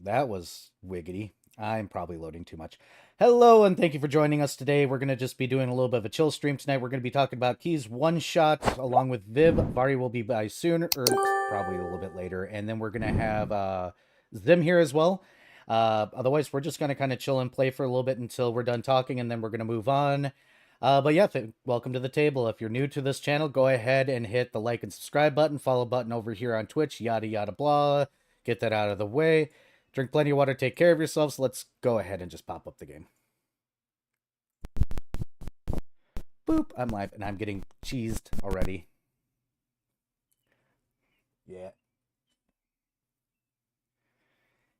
That was wiggity. I'm probably loading too much. Hello, and thank you for joining us today. We're going to just be doing a little bit of a chill stream tonight. We're going to be talking about keys one shot along with Viv. Vari will be by soon, or probably a little bit later. And then we're going to have Zim here as well. Otherwise, we're just going to kind of chill and play for a little bit until we're done talking, and then we're going to move on. But yeah, welcome to the table. If you're new to this channel, go ahead and hit the like and subscribe button, follow button over here on Twitch, yada, yada, blah. Get that out of the way. Drink plenty of water, take care of yourselves. Let's go ahead and just pop up the game. Boop, I'm live, and I'm getting cheesed already. Yeah.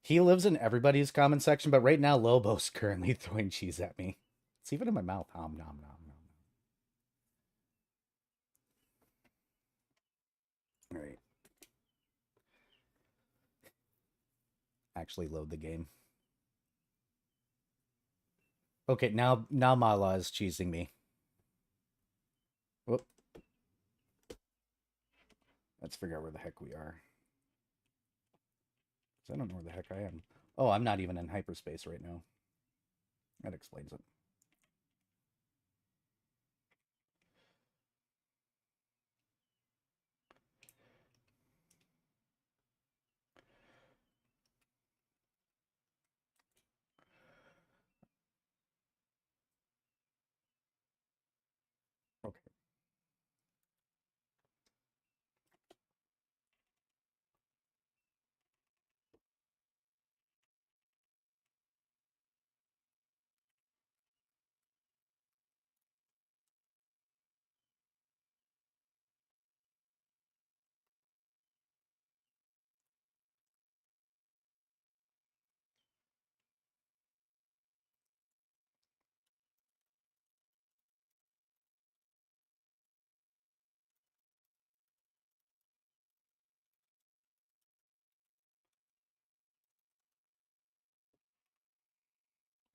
He lives in everybody's comment section, but right now Lobo's currently throwing cheese at me. It's even in my mouth. Nom, nom, nom, nom. All right. Actually load the game. Okay, now Mala is cheesing me. Whoop. Let's figure out where the heck we are. I don't know where the heck I am. Oh, I'm not even in hyperspace right now. That explains it. Okay.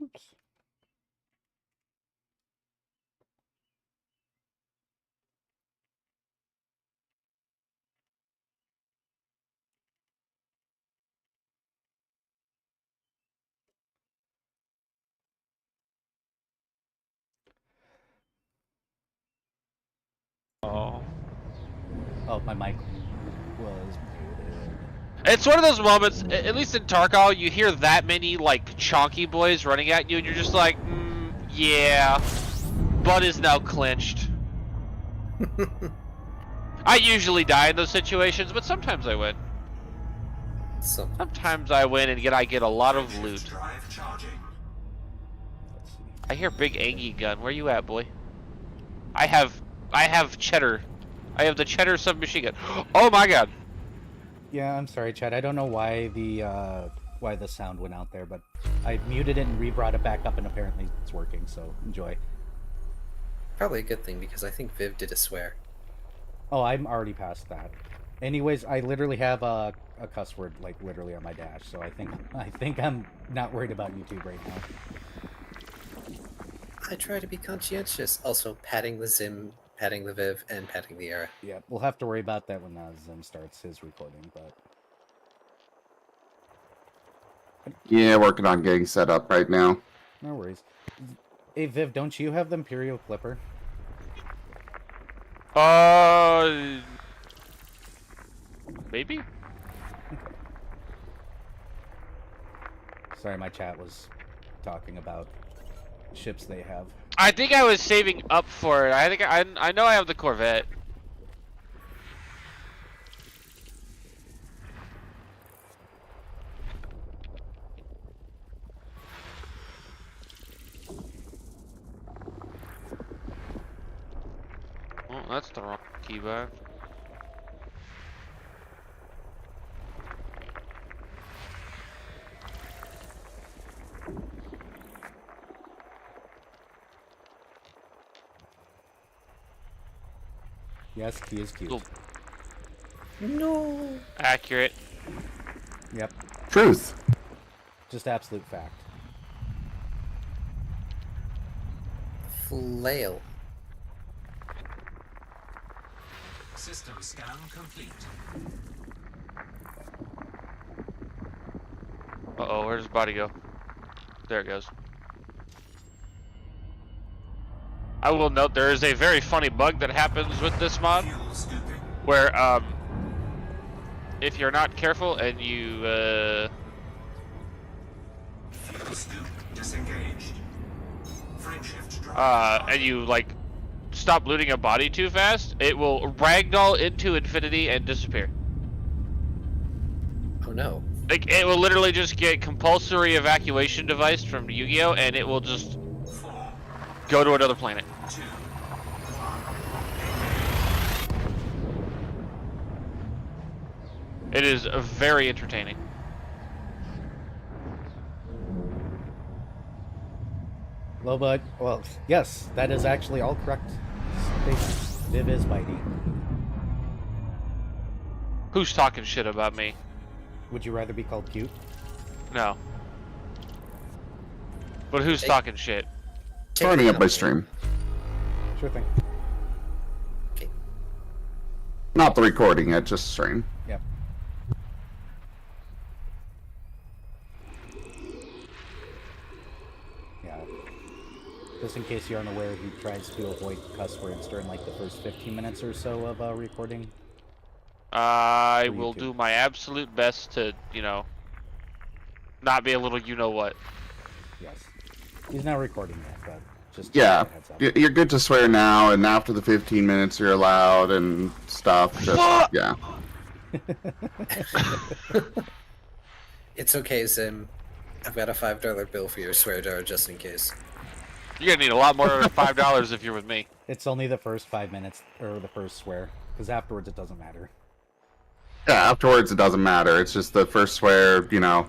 Oops. Oh. Oh, my mic was muted. It's one of those moments, at least in Tarkov, you hear that many, like, chonky boys running at you, and you're just like, yeah. Butt is now clenched. I usually die in those situations, but sometimes I win. Sometimes I win and I get a lot of loot. I hear big Angie gun. Where you at, boy? I have cheddar. I have the cheddar submachine gun. Oh my god. Yeah, I'm sorry, Chad. I don't know why the sound went out there, but I muted it and re-brought it back up, and apparently it's working. So enjoy. Probably a good thing because I think Viv did a swear. Oh, I'm already past that. Anyways, I literally have a cuss word like literally on my dash, so I think I'm not worried about YouTube right now. I try to be conscientious, also patting the Zim, patting the Viv, and patting the Era. Yeah, we'll have to worry about that when Zim starts his recording, but... Yeah, working on getting set up right now. No worries. Hey, Viv, don't you have the Imperial Clipper? Maybe? Sorry, my chat was talking about ships they have. I think I was saving up for it. I know I have the Corvette. Oh, that's the wrong keybind. Yes, key is cute. Cool. No! Accurate. Yep. Truth. Just absolute fact. Flail. System scan complete. Uh-oh, where does his body go? There it goes. I will note there is a very funny bug that happens with this mod, Fuel scooping. where if you're not careful and you Fuel scoop disengaged. Frameshift drive. and you like stop looting a body too fast, it will ragdoll into infinity and disappear. Oh no. Like it will literally just get compulsory evacuation device from Yu-Gi-Oh, and it will just 4, go to another planet. 2, It is very entertaining. Well, but, well, yes, that is actually all correct. Viv is bitey. Who's talking shit about me? Would you rather be called cute? No. But who's Hey. talking shit? Starting up my stream. Sure thing. Okay. Not the recording, yet, just stream. Yep. Yeah. Just in case you aren't aware, he tries to avoid cuss words during like the first 15 minutes or so of recording. I For will YouTube. do my absolute best to, you know, not be a little you-know-what. Yes. He's not recording yet, but just Yeah, heads up. you're good to swear now, and after the 15 minutes you're allowed and stuff. Just, Fuck! yeah. It's okay, Zim. I've got a $5 bill for your swear jar just in case. You're gonna need a lot more than $5 if you're with me. It's only the first 5 minutes, or the first swear, because afterwards it doesn't matter. Yeah, afterwards it doesn't matter. It's just the first swear, you know,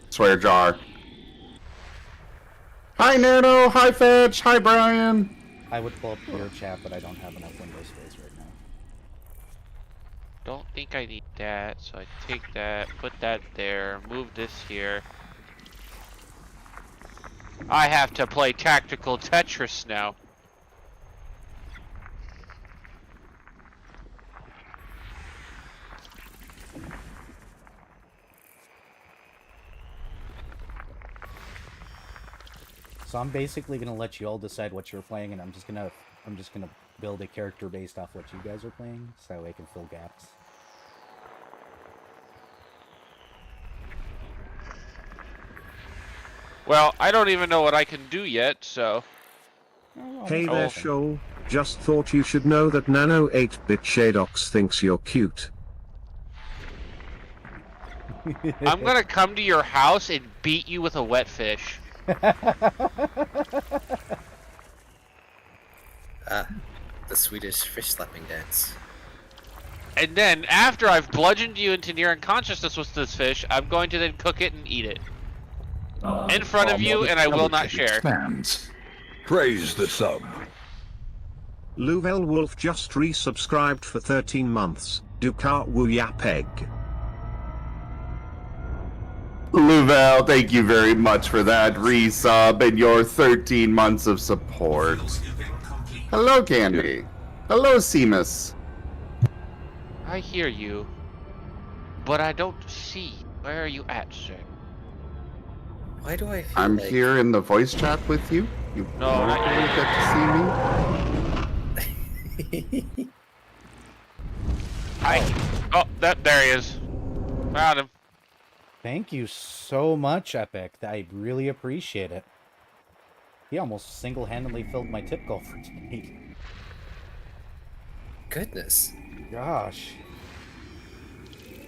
swear jar. Hi, Nano. Hi, Fetch. Hi, Brian. I would pull up your chat, but I don't have enough window space right now. Don't think I need that, so I take that, put that there, move this here. I have to play tactical Tetris now. So I'm basically gonna let you all decide what you're playing, and I'm just gonna build a character based off what you guys are playing, so that way I can fill gaps. Well, I don't even know what I can do yet, so... Hey Oh. there, Shoal. Just thought you should know that Nano 8-bit Shadox thinks you're cute. I'm gonna come to your house and beat you with a wet fish. The Swedish fish slapping dance. And then, after I've bludgeoned you into near unconsciousness with this fish, I'm going to then cook it and eat it. In front of you, and I will not share. Expands. Praise the sub. Louvel Wolf just resubscribed for 13 months. Dukat Wuyapeg. Louvel, thank you very much for that resub and your 13 months of support. fuel scooping complete. Hello, Candy. Hello, Seamus. I hear you, but I don't see. Where are you at, sir? Why do I feel I'm like... here in the voice chat with you. You No, don't not really yet. get to see me. Oh, there he is. Found him. Thank you so much, Epic. I really appreciate it. He almost single-handedly filled my tip goal for tonight. Goodness. Gosh.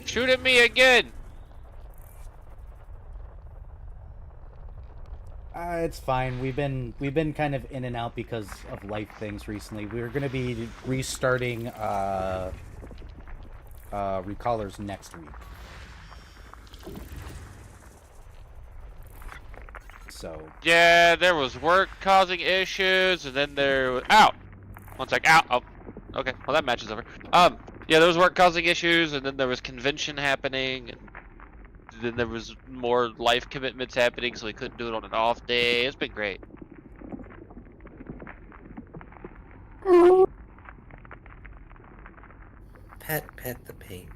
Shoot at me again. It's fine. We've been kind of in and out because of life things recently. We're gonna be restarting recallers next week. So Yeah, there was work causing issues, and then there was... Ow! One sec. Ow! Oh. Okay, well that match is over. Yeah, there was work causing issues, and then there was convention happening, and then there was more life commitments happening, so we couldn't do it on an off day. It's been great. Pet the pain.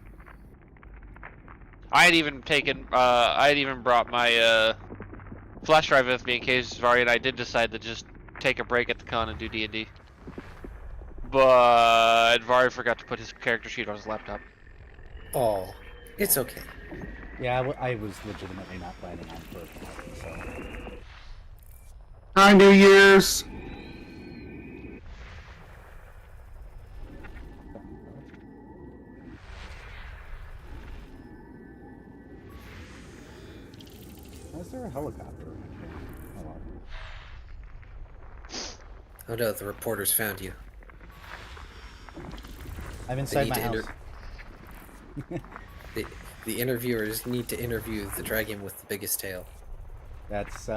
I had even brought my flash drive with me in case Vari and I did decide to just take a break at the con and do D&D. But Vari forgot to put his character sheet on his laptop. Oh, it's okay. Yeah, I was legitimately not planning on for so. Hi, New Year's. Why is there a helicopter? Oh, well. Oh no, the reporters found you. I'm They inside need my to house. the interviewers need to interview the dragon with the biggest tail. That's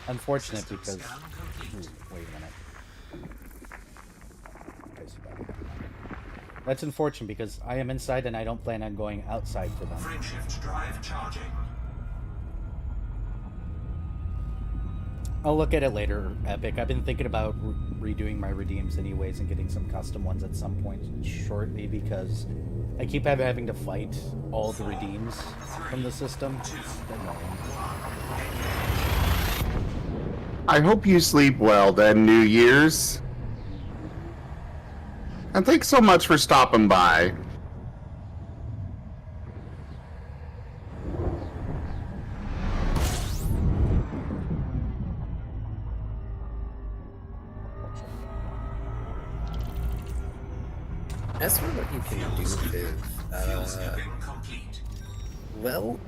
unfortunate System because. scan complete. Ooh, wait a minute. Okay, so that's unfortunate because I am inside and I don't plan on going outside for them. Frameshift drive charging. I'll look at it later, Epic. I've been thinking about redoing my redeems anyways and getting some custom ones at some point shortly because I keep having to fight all the redeems from the system. It's annoying. I hope you sleep well then, New Year's. And thanks so much for stopping by. As for what you can do with, Fuel scooping complete. well,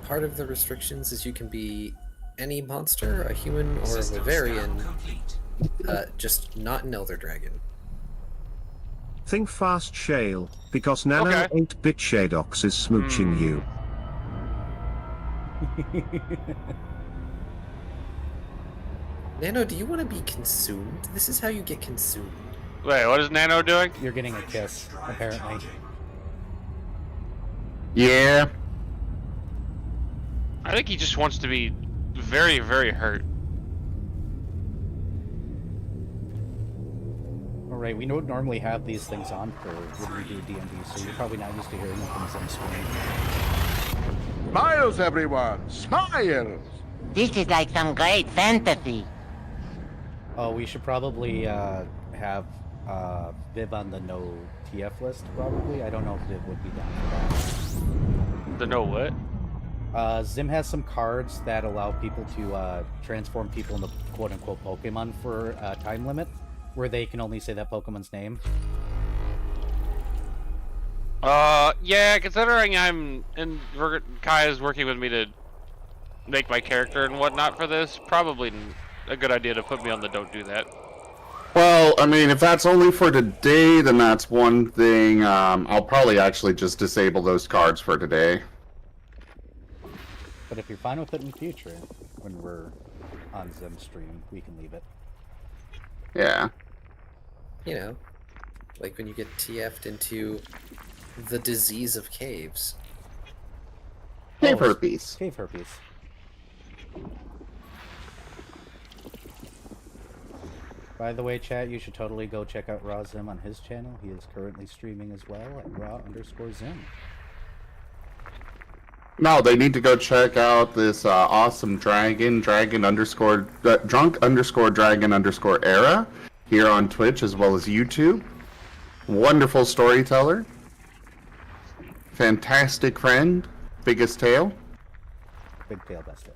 part of the restrictions is you can be any monster, a human or a System Bavarian, scan complete. just not an Elder Dragon. Think fast, Shale, because Nano Okay. 8-bit Shadox is smooching you. Nano, do you want to be consumed? This is how you get consumed. Wait, what is Nano doing? You're getting a kiss, Drive apparently. charging. Yeah. I think he just wants to be very, very hurt. Alright, we don't normally have these things on for when we do D&D, so you're probably not used to hearing things on screen. Smiles, everyone! Smiles! This is like some great fantasy. Oh, we should probably have Viv on the no TF list, probably. I don't know if Viv would be down for The know what? that. Zim has some cards that allow people to transform people into quote-unquote Pokemon for a time limit, where they can only say that Pokemon's name. Yeah, considering Kai is working with me to make my character and whatnot for this, probably a good idea to put me on the don't do that. Well, I mean, if that's only for today, then that's one thing. I'll probably actually just disable those cards for today. But if you're fine with it in the future, when we're on Zim stream, we can leave it. Yeah. You know, like when you get TF'd into the disease of caves. Cave Oh, herpes. Cave herpes. By the way, chat, you should totally go check out Raw Zim on his channel. He is currently streaming as well at raw_Zim. No, they need to go check out this awesome drunk underscore dragon underscore era here on Twitch as well as YouTube. Wonderful storyteller. Fantastic friend. Biggest tail. Big tail, best tail.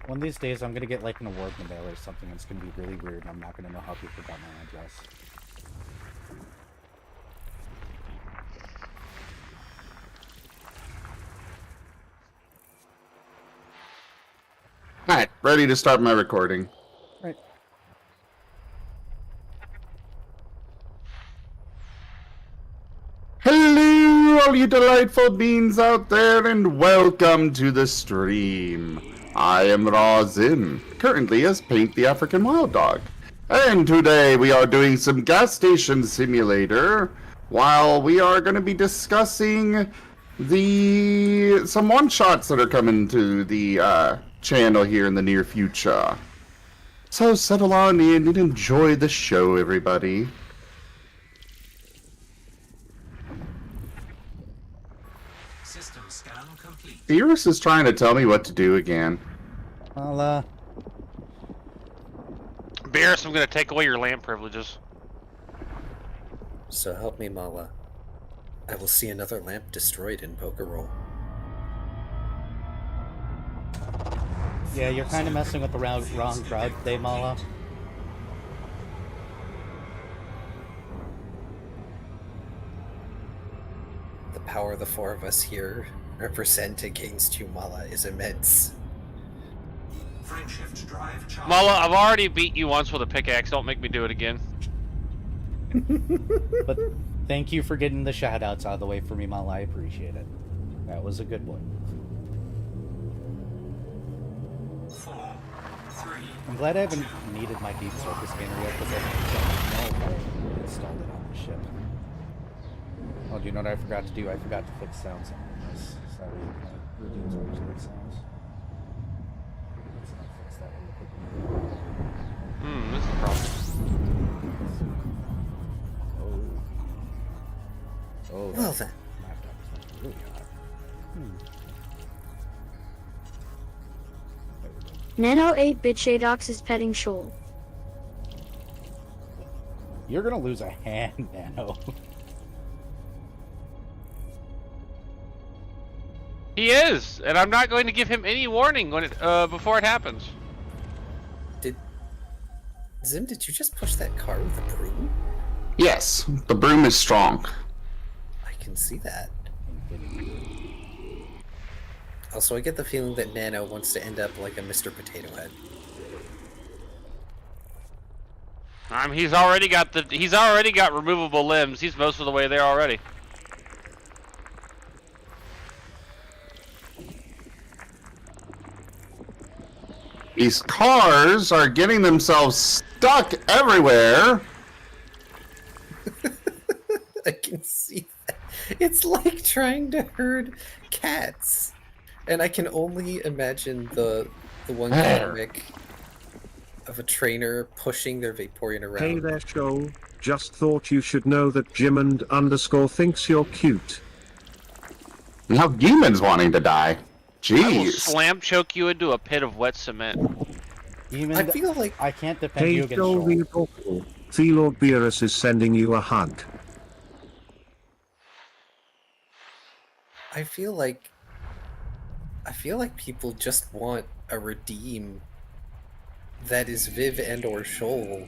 One of these days, I'm gonna get like an award in the mail or something. It's gonna be really weird, and I'm not gonna know how people got my address. Alright, ready to start my recording. Right. Hello, all you delightful beings out there, and welcome to the stream. I am Raw Zim, currently as Paint the African Wild Dog. And today we are doing some gas station simulator, while we are going to be discussing some one-shots that are coming to the channel here in the near future. So settle on in and enjoy the show, everybody. System scan complete. Beerus is trying to tell me what to do again. Well, Beerus, I'm gonna take away your lamp privileges. So help me, Mala. I will see another lamp destroyed in Poker Roll. yeah, you're kind of messing with the wrong crowd today, Mala. The power the four of us here represent against you, Mala, is immense. Frameshift drive charging. Mala, I've already beat you once with a pickaxe. Don't make me do it again. But thank you for getting the shoutouts out of the way for me, Mala. I appreciate it. That was a good one. 4, 3, I'm glad I haven't needed my deep surface scanner yet because I don't know if I installed it on the ship. Oh, do you know what I forgot to do? I forgot to fix sounds on this. Sorry, reduce original sounds. Let's not fix that really quickly. This is a problem. Oh, Well that then. laptop is really hot. There we go. Nano 8-bit Shadox is petting Shoal. You're gonna lose a hand, Nano. He is, and I'm not going to give him any warning when it before it happens. Zim, did you just push that car with a broom? Yes, the broom is strong. I can see that. Also, I get the feeling that Nano wants to end up like a Mr. Potato Head. He's already got removable limbs. He's most of the way there already. These cars are getting themselves stuck everywhere. I can see that. It's like trying to herd cats. And I can only imagine the one comic of a trainer pushing their Vaporeon around. Hey there, Shoal. Just thought you should know that Jimond_ thinks you're cute. Now Demon's wanting to die. I will Jeez. slam choke you into a pit of wet cement. Even I feel like I can't defend Hey you against Shoal, Shoal. the Apostle. The Lord Beerus is sending you a hug. I feel like people just want a redeem that is Viv and or Shoal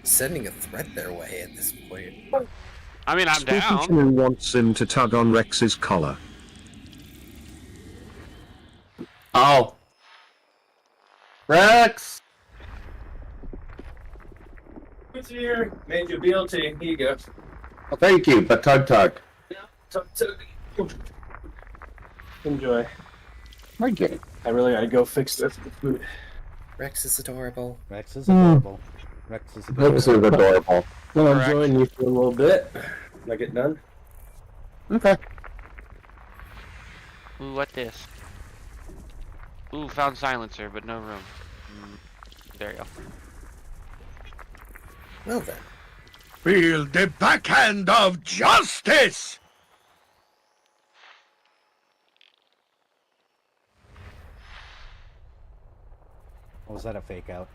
sending a threat their way at this point. I mean, I'm Spooky down. Choo wants him to tug on Rex's collar. Oh. Rex! It's here. Made you BLT. Here you go. Well, thank you, but tug tug. Tug. Enjoy. I get it. I really gotta go fix this food. Rex is adorable. Rex is adorable. Rex is adorable. Rex is adorable. Well, I'm Correct. joining you for a little bit. When I get done. Okay. Ooh, what this? Ooh, found silencer, but no room. There you go. Well then. Feel the backhand of justice! Was that a fake out?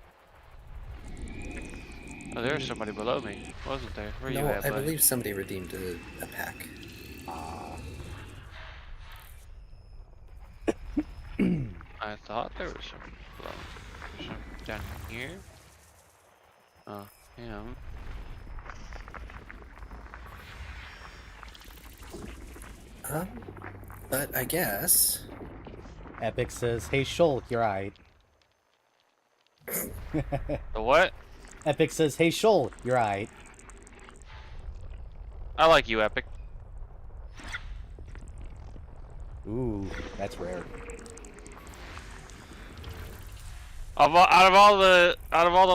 Oh, there's somebody below me, wasn't there? Where you No, at, I buddy? believe somebody redeemed a pack. I thought there was somebody below me. Some down here? Oh, him. But I guess Epic says, "Hey Shoal, you're right." The what? Epic says, "Hey Shoal, you're right." I like you, Epic. Ooh, that's rare. Out of all the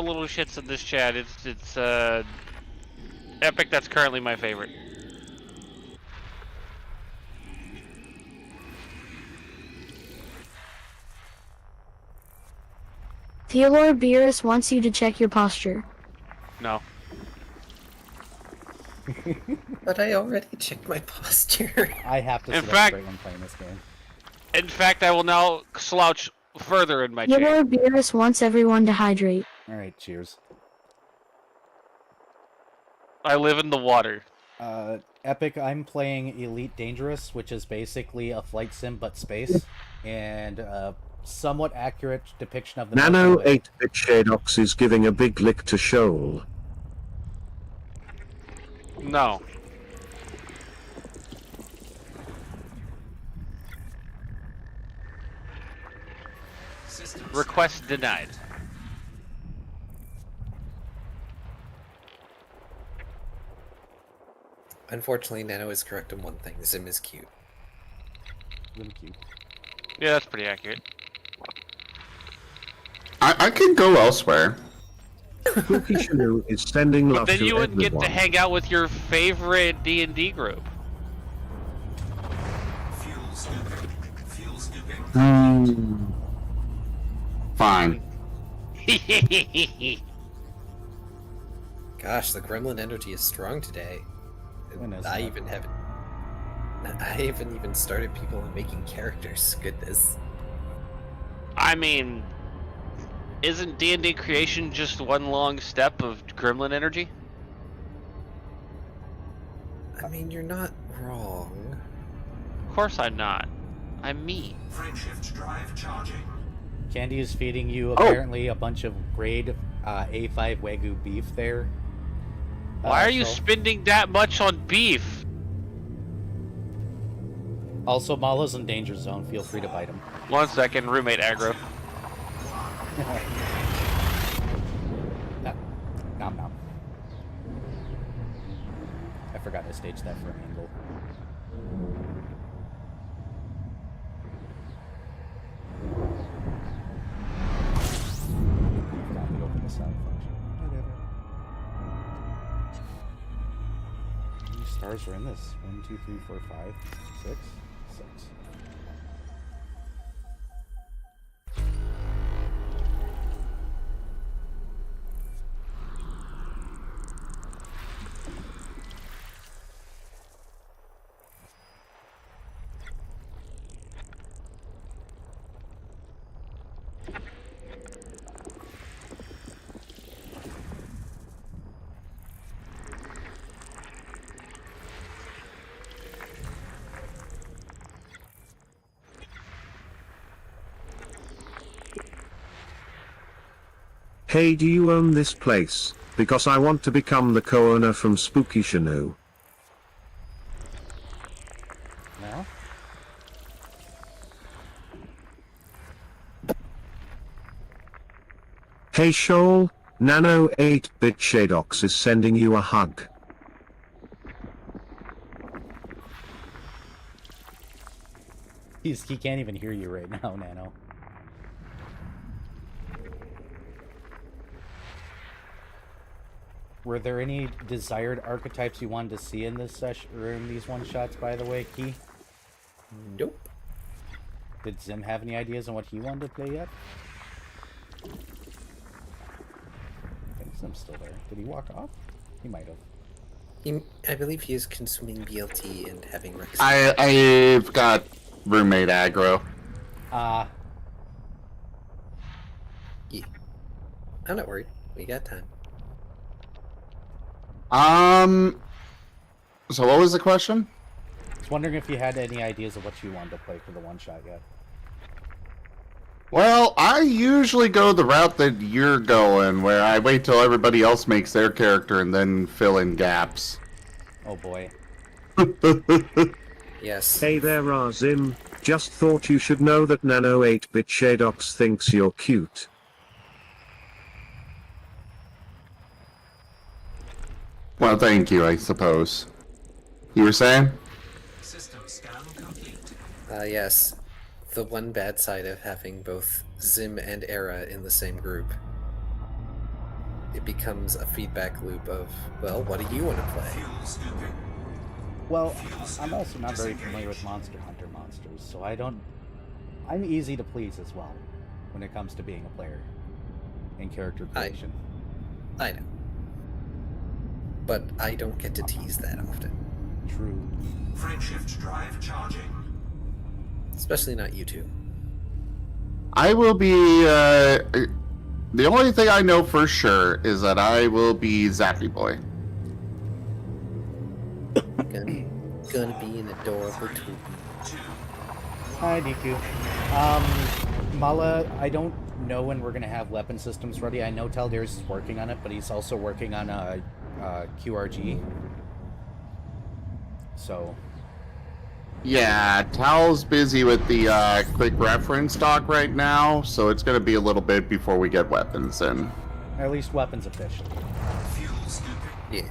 little shits in this chat, it's Epic that's currently my favorite. Theodore Beerus wants you to check your posture. No. But I already checked my posture. I have to In sit up fact- straight when playing this game. In fact, I will now slouch further in my chair. Yellow Beerus wants everyone to hydrate. Alright, cheers. I live in the water. Epic, I'm playing Elite Dangerous, which is basically a flight sim but space, and a somewhat accurate depiction of the Nano Milky Way. 8-bit Shadox is giving a big lick to Shoal. No. System Request denied. Unfortunately, Nano is correct on one thing. Zim is cute. Really cute. Yeah, that's pretty accurate. I can go elsewhere. Spooky Shanu is sending But love then to you wouldn't everyone. get to hang out with your favorite D&D group. fuel scooping. Fuel scooping. Fine. Gosh, the gremlin energy is strong today. When is I it? haven't even started people on making characters. Goodness. I mean, isn't D&D creation just one long step of gremlin energy? I mean, you're not wrong. Of course I'm not. I'm me. Frameshift drive charging. Candy is feeding you apparently a bunch of grade A5 Wagyu beef there. Why are you so- spending that much on beef? Also, Mala's in danger zone. Feel free to bite him. 1 second, roommate aggro. Nom nom. I forgot to stage that for an angle. Copy over the sound function. Whatever. How many stars are in this? 1, 2, 3, 4, 5, 6? 6. Hey, do you own this place? Because I want to become the co-owner from Spooky Shanu. Now? Hey Shoal, Nano 8-bit Shadox is sending you a hug. He can't even hear you right now, Nano. Were there any desired archetypes you wanted to see in this session or in these one shots, by the way, Key? Nope. Did Zim have any ideas on what he wanted to play yet? I think Zim's still there. Did he walk off? He might have. I believe he is consuming BLT and having Rex. I've got roommate aggro. I'm not worried. We got time. So what was the question? I was wondering if you had any ideas of what you wanted to play for the one shot yet. Well, I usually go the route that you're going, where I wait till everybody else makes their character and then fill in gaps. Oh boy. Yes. Hey there Razim, just thought you should know that Nano 8-bit Shadox thinks you're cute. Well, thank you, I suppose. You were saying? System scan complete. Yes. The one bad side of having both Zim and Era in the same group. It becomes a feedback loop of, well, what do you want to play? Fuel scooping. Well, I'm also not very familiar with Monster Hunter monsters, so I'm easy to please as well when it comes to being a player and character creation. I know. but I don't get to tease that often. True. Frameshift drive charging. Especially not you two. I will be. The only thing I know for sure is that I will be Zappy Boy. Gonna be an adorable tweet. Hi, DQ. Mala, I don't know when we're gonna have weapon systems ready. I know Taldir's is working on it, but he's also working on a QRG. So. Yeah, Tal's busy with the quick reference doc right now, so it's going to be a little bit before we get weapons in. At least weapons officially. Fuel scooping. Yeah.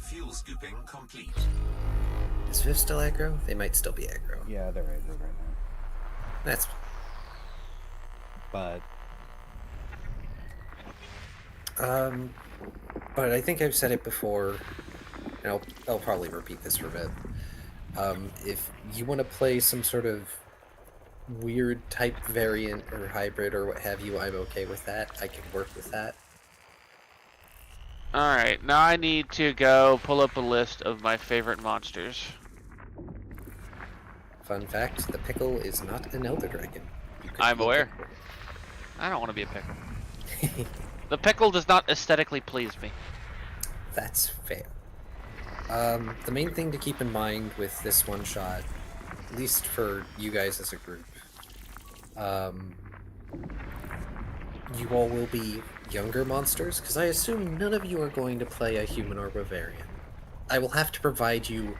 Fuel scooping complete. Is Viv still aggro? They might still be aggro. Yeah, they're aggro right now. That's. But. But I think I've said it before, and I'll probably repeat this for a bit. If you want to play some sort of weird type variant or hybrid or what have you, I'm okay with that. I can work with that. Alright, now I need to go pull up a list of my favorite monsters. Fun fact, the pickle is not an elder dragon. You could I'm be a aware. pickle. I don't want to be a pickle. The pickle does not aesthetically please me. That's fair. The main thing to keep in mind with this one shot, at least for you guys as a group, you all will be younger monsters, because I assume none of you are going to play a human or Bavarian. I will have to provide you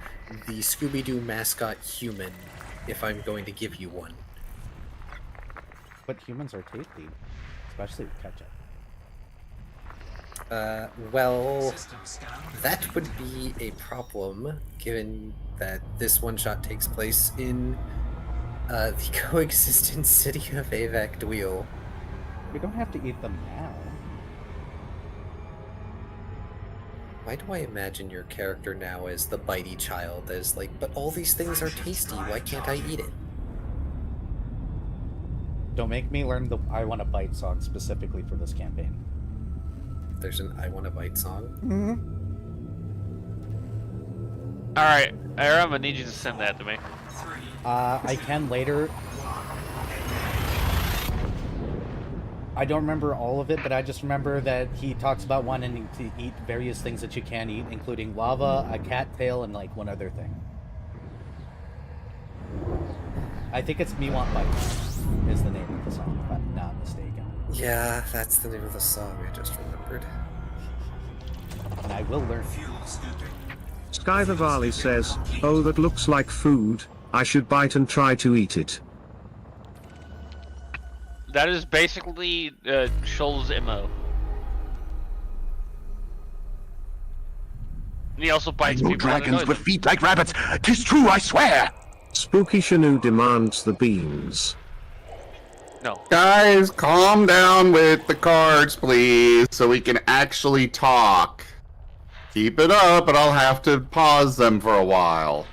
the Scooby-Doo mascot human if I'm going to give you one. But humans are tasty, especially with ketchup. Well, System scan. that would be a problem, given that this one-shot takes place in the coexistent city of Avak Dweel. We don't have to eat them now. Why do I imagine your character now as the bitey child, as like, but all these things are tasty, why can't I eat it? Don't make me learn the I Want to Bite song specifically for this campaign. There's an I Want to Bite song? Alright, Aram, I'm gonna need you to send that to me. I can later. I don't remember all of it, but I just remember that he talks about wanting to eat various things that you can eat, including lava, a cattail, and like one other thing. I think it's Me Want Bites is the name of the song, if I'm not mistaken. Yeah, that's the name of the song I just remembered. And I will learn. Fuel scooping. Sky the Valley says, "Oh, that looks like food. I should bite and try to eat it." That is basically Shoal's MO. And he also bites people. that annoy them. feet like rabbits. 'Tis true, I swear. Spooky Shanu demands the beans. No. Guys, calm down with the cards, please, so we can actually talk. Keep it up, but I'll have to pause them for a while.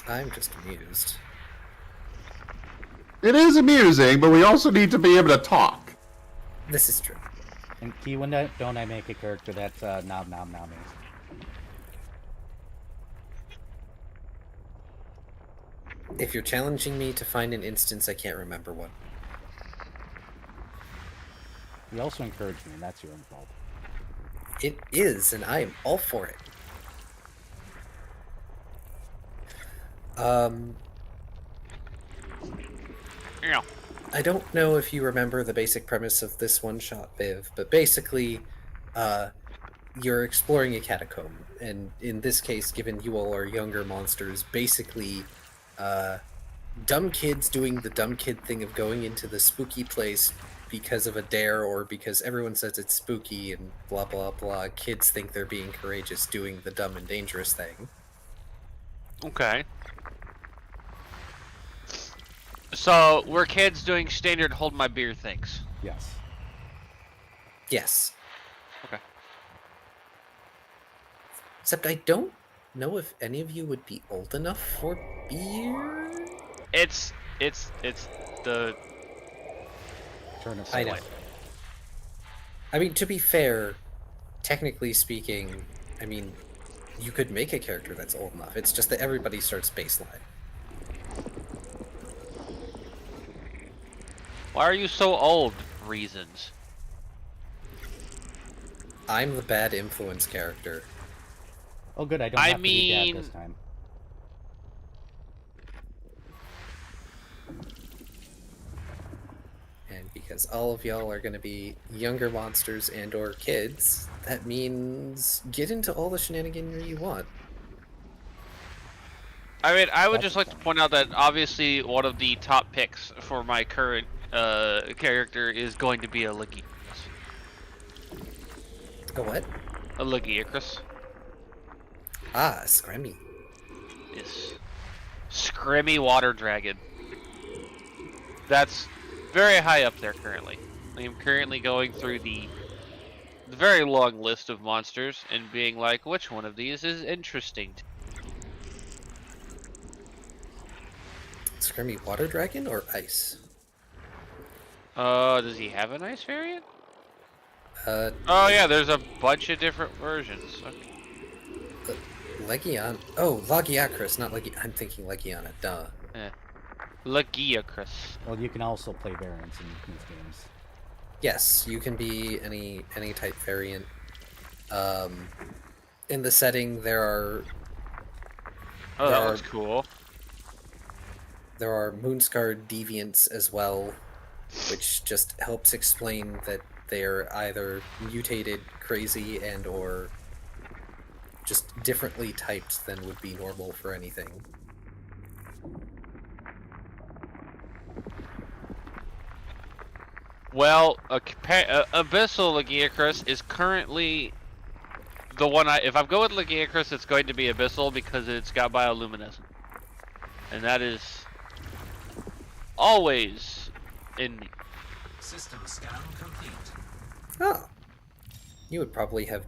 I'm just amused. It is amusing, but we also need to be able to talk. This is true. And Key, when don't I make a character that's nom nom nom is? If you're challenging me to find an instance, I can't remember one. You also encourage me, and that's your own fault. It is, and I am all for it. Yeah. I don't know if you remember the basic premise of this one-shot, Viv, but basically, you're exploring a catacomb, and in this case, given you all are younger monsters, basically, dumb kids doing the dumb kid thing of going into the spooky place because of a dare or because everyone says it's spooky and blah blah blah. Kids think they're being courageous doing the dumb and dangerous thing. Okay. So, we're kids doing standard hold my beer things. Yes. Yes. Okay. Except I don't know if any of you would be old enough for beer. It's the turnip. I know. I mean, to be fair, technically speaking, I mean, you could make a character that's old enough. It's just that everybody starts baseline. Why are you so old? Reasons. I'm the bad influence character. Oh, good. I don't have to be dad this time. And because all of y'all are going to be younger monsters and or kids, that means get into all the shenaniganry you want. I mean, I would just like to point out that obviously one of the top picks for my current character is going to be a Lagiacrus. A what? A Lagiacrus. Ah, Scremmy. Yes. Scrimmy water dragon. That's very high up there currently. I am currently going through the very long list of monsters and being like, which one of these is interesting? Scremmy water dragon or ice? Does he have an ice variant? Uh, Oh yeah, there's a bunch of different versions. Okay. Legion. Oh, Lagiacrus, not Legion. I'm thinking Legiana. Duh. Lagiacrus. Well, you can also play variants in these games. Yes, you can be any type variant. In the setting, there are. Oh, that looks cool. There are Moonscar deviants as well, which just helps explain that they're either mutated, crazy, and or just differently typed than would be normal for anything. Well, Abyssal Lagiacrus is currently the one if I go with Lagiacrus, it's going to be Abyssal because it's got bioluminescent. And that is always in me. System scan complete. Oh. You would probably have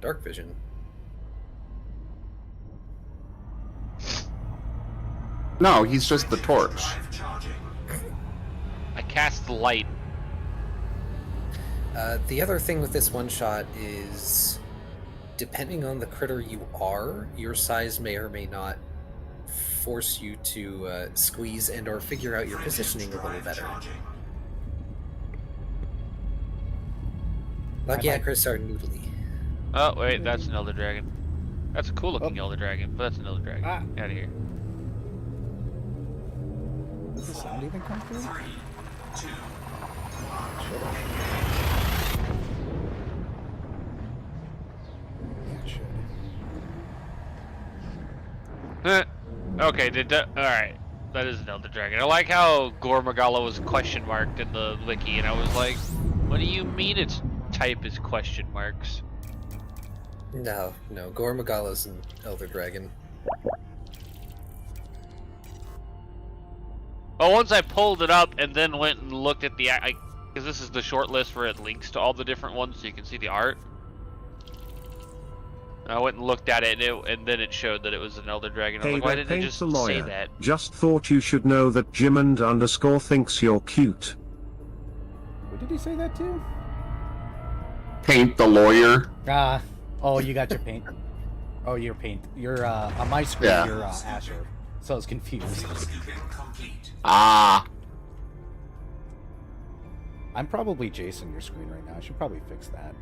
dark vision. No, he's just the torch. Drive charging. I cast the light. The other thing with this one shot is, depending on the critter you are, your size may or may not force you to squeeze and or figure out your positioning a little better. Lagiacrus are noodly. Oh wait, that's an Elder Dragon. That's a cool looking Elder Dragon, but that's an Elder Dragon. Ah. Out of here. Does the sound even come through? 3, 2, Yeah, it should. Okay, alright. That is an Elder Dragon. I like how Gormagala was question marked in the wiki, and I was like, what do you mean its type is question marks? No, Gormagala's an Elder Dragon. Well, once I pulled it up and then went and looked at the, because this is the short list where it links to all the different ones so you can see the art. I went and looked at it, and then it showed that it was an Elder Dragon. I was Hey, like, why there, didn't it Paint just the Lawyer. say that? Just thought you should know that Jimond_ thinks you're cute. What did he say that to? Paint the lawyer. Oh, you got your paint. Oh, your paint. You're on my screen. Yeah. You're Asher. So I was confused. fuel scooping complete. Ah. I'm probably Jason your screen right now. I should probably fix that.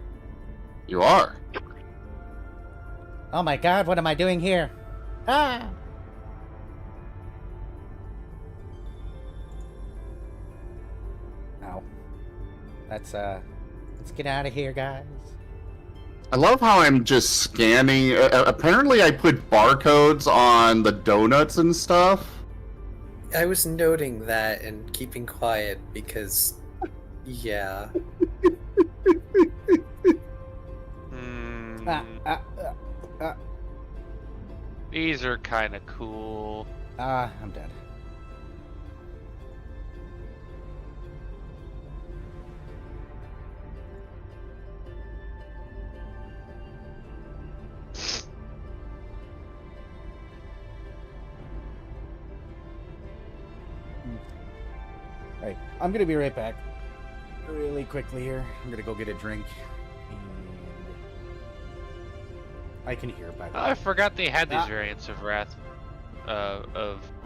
You are. Oh my god, what am I doing here? Ah! Ow. Let's get out of here, guys. I love how I'm just scanning. Apparently, I put barcodes on the donuts and stuff. I was noting that and keeping quiet because, yeah. These are kind of cool. I'm dead. Right, I'm gonna be right back. really quickly here. I'm gonna go get a drink. And I can hear, by the way. I forgot they had these Ah. variants of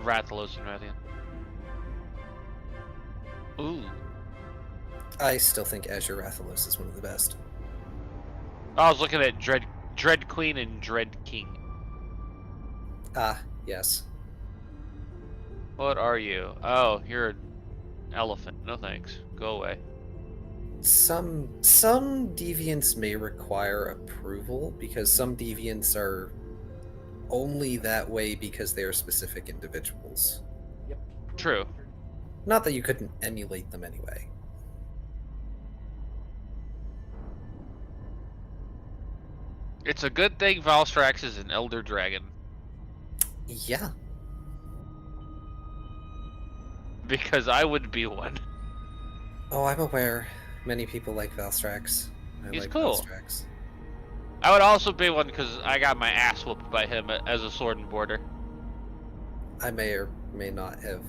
Rathalos and Rathian. Ooh. I still think Azure Rathalos is one of the best. I was looking at Dread Queen and Dread King. Ah, yes. What are you? Oh, you're an elephant. No thanks. Go away. Some deviants may require approval because some deviants are only that way because they are specific individuals. True. Not that you couldn't emulate them anyway. It's a good thing Valstrax is an Elder Dragon. Yeah. Because I would be one. Oh, I'm aware. Many people like Valstrax. He's like cool. Valstrax. I would also be one because I got my ass whooped by him as a sword and border. I may or may not have,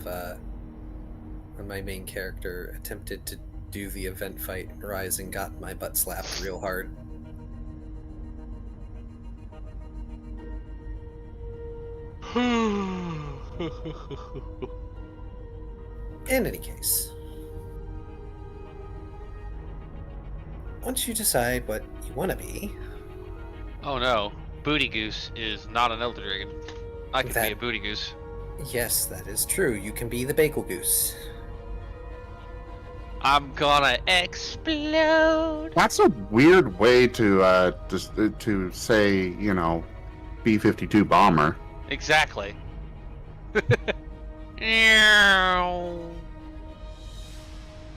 when my main character attempted to do the event fight in Rise and got my butt slapped real hard. In any case, once you decide what you want to be, Oh no, Booty Goose is not an Elder Dragon. I could be That- a Booty Goose. yes, that is true. You can be the Bagel Goose. I'm gonna explode. That's a weird way to say, you know, B-52 bomber. Exactly.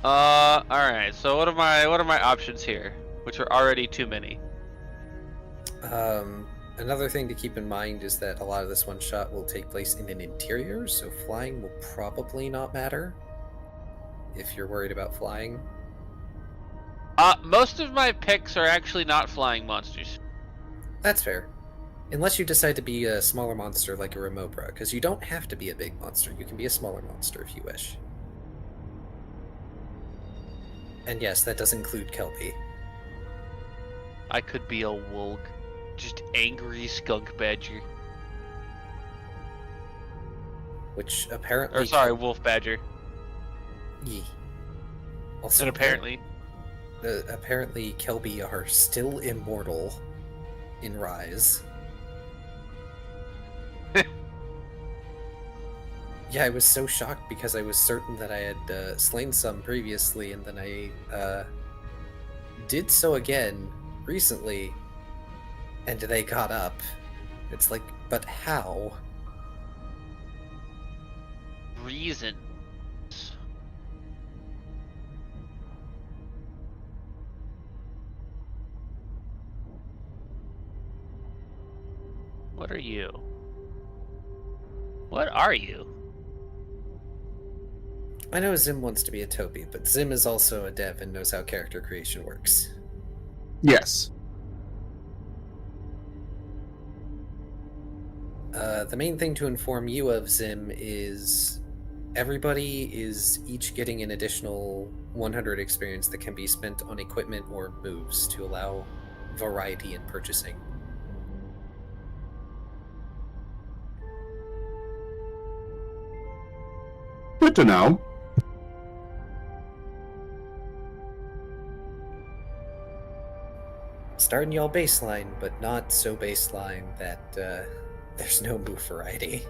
Alright, so what are my options here? Which are already too many. Another thing to keep in mind is that a lot of this one shot will take place in an interior, so flying will probably not matter if you're worried about flying. Most of my picks are actually not flying monsters. That's fair. Unless you decide to be a smaller monster like a Remobra, because you don't have to be a big monster. You can be a smaller monster if you wish. And yes, that does include Kelpie. I could be a Wulg. Just angry skunk badger. Which apparently... Or sorry, wolf badger. Yee. Also, And apparently... apparently Kelpie are still immortal in Rise. Yeah, I was so shocked because I was certain that I had slain some previously, and then I did so again recently, and they got up. It's like, but how? Reasons. What are you? What are you? I know Zim wants to be a Topi, but Zim is also a dev and knows how character creation works. Yes. The main thing to inform you of, Zim, is everybody is each getting an additional 100 experience that can be spent on equipment or moves to allow variety in purchasing. Good to know. Starting y'all baseline, but not so baseline that there's no move variety.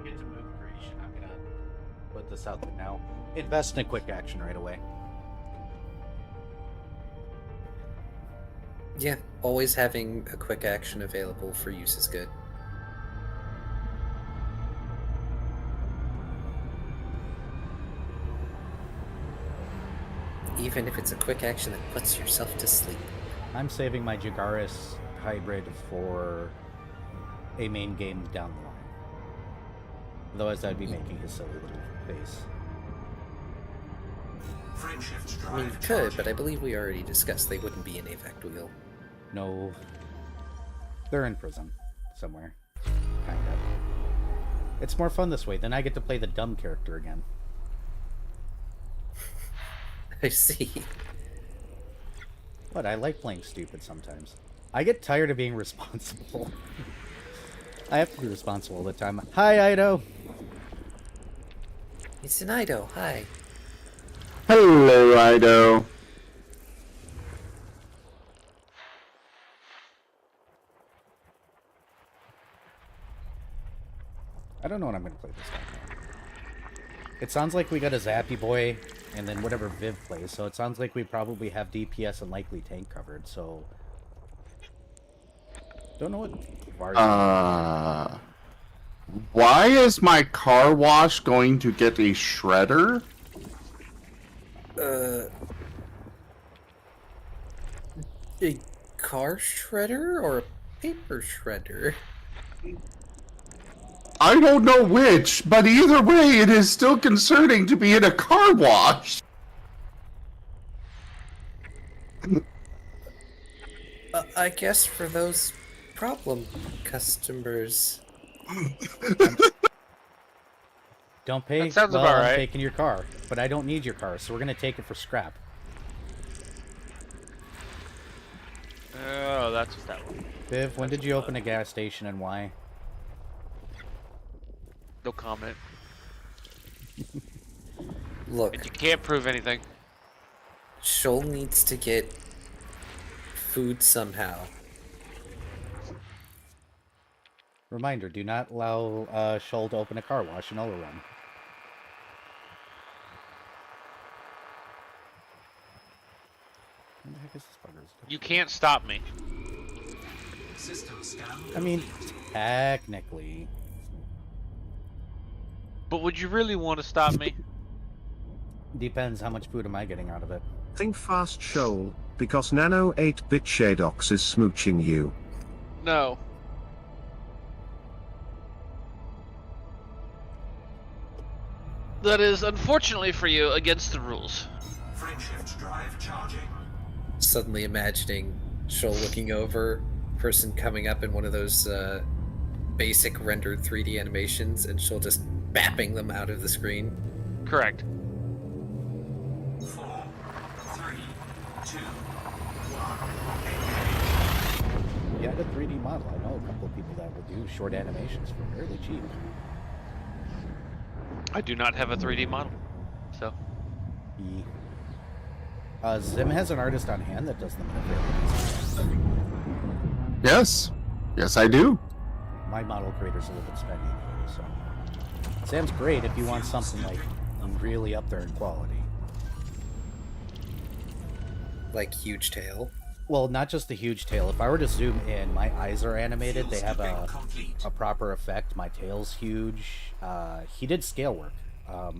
Get to move creation. I'm gonna put this out there now. Invest in a quick action right away. Yeah, always having a quick action available for use is good. Even if it's a quick action that puts yourself to sleep. I'm saving my Jagaris hybrid for a main game down the line. Otherwise, I'd be making his silly little face. Frameshift I mean, you drive could, charging. but I believe we already discussed they wouldn't be an AVAC wheel. No. They're in prison. Somewhere. Kind of. It's more fun this way. Then I get to play the dumb character again. I see. What? I like playing stupid sometimes. I get tired of being responsible. I have to be responsible all the time. Hi, Ido! It's an Ido. Hi. Hello, Ido. I don't know what I'm going to play this time. It sounds like we got a Zappy Boy, and then whatever Viv plays, so it sounds like we probably have DPS and likely tank covered, so... Don't know what Var's Why is my car wash going to get a shredder? A car shredder or a paper shredder? I don't know which, but either way, it is still concerning to be in a car wash. I guess for those problem customers. Don't pay. That sounds well, about I'm right. taking your car, but I don't need your car, so we're gonna take it for scrap. Oh, that's what that was. Viv, when did you open a gas station and why? No comment. Look, And you can't prove anything. Shoal needs to get food somehow. Reminder: do not allow Shoal to open a car wash in Overrun. What the heck is this bugger's doing? You can't stop me. System scan. I mean, technically. But would you really want to stop me? Depends how much food am I getting out of it. Think fast, Shoal, because Nano 8-bit Shadox is smooching you. No. That is, unfortunately for you, against the rules. Frameshift drive charging. Suddenly imagining Shoal looking over, person coming up in one of those basic rendered 3D animations, and Shoal just bapping them out of the screen. Correct. 4, 3, 2, 1. Yeah, the 3D model. I know a couple of people that will do short animations for fairly cheap. I do not have a 3D model, so. Zim has an artist on hand that does them in a fairly decent way. Yes. Yes, I do. My model creator's a little bit spendy, so. Sam's great if you want something like really up there in quality. Like huge tail. Well, not just the huge tail. If I were to zoom in, my eyes are animated. They have a Complete. proper effect. My tail's huge. He did scale work.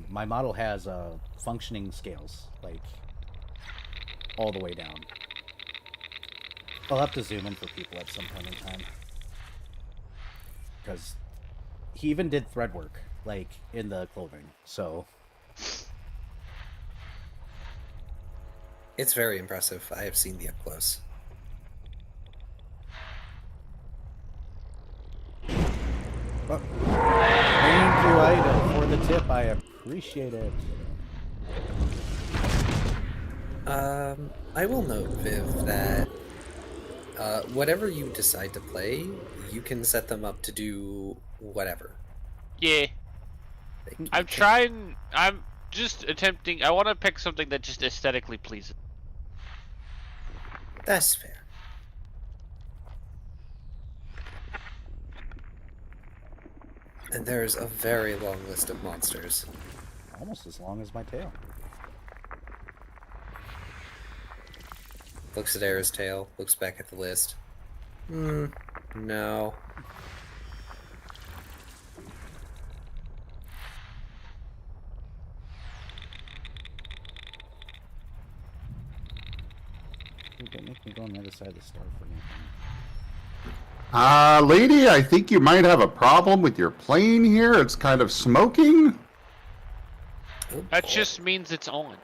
My model has functioning scales, like all the way down. I'll have to zoom in for people at some point in time. Because he even did thread work, like in the clothing, so... It's very impressive. I have seen the up close. Oh. Thank you, Ida, for the tip. I appreciate it. I will note, Viv, that whatever you decide to play, you can set them up to do whatever. Yeah. They I'm trying. I'm just attempting. I want to pick something that just aesthetically pleases. That's fair. And there's a very long list of monsters. Almost as long as my tail. Looks at Era's tail, looks back at the list. No. Don't make me go on the other side of the star for anything. Lady, I think you might have a problem with your plane here. It's kind of smoking. Oh, That boy. just means it's on.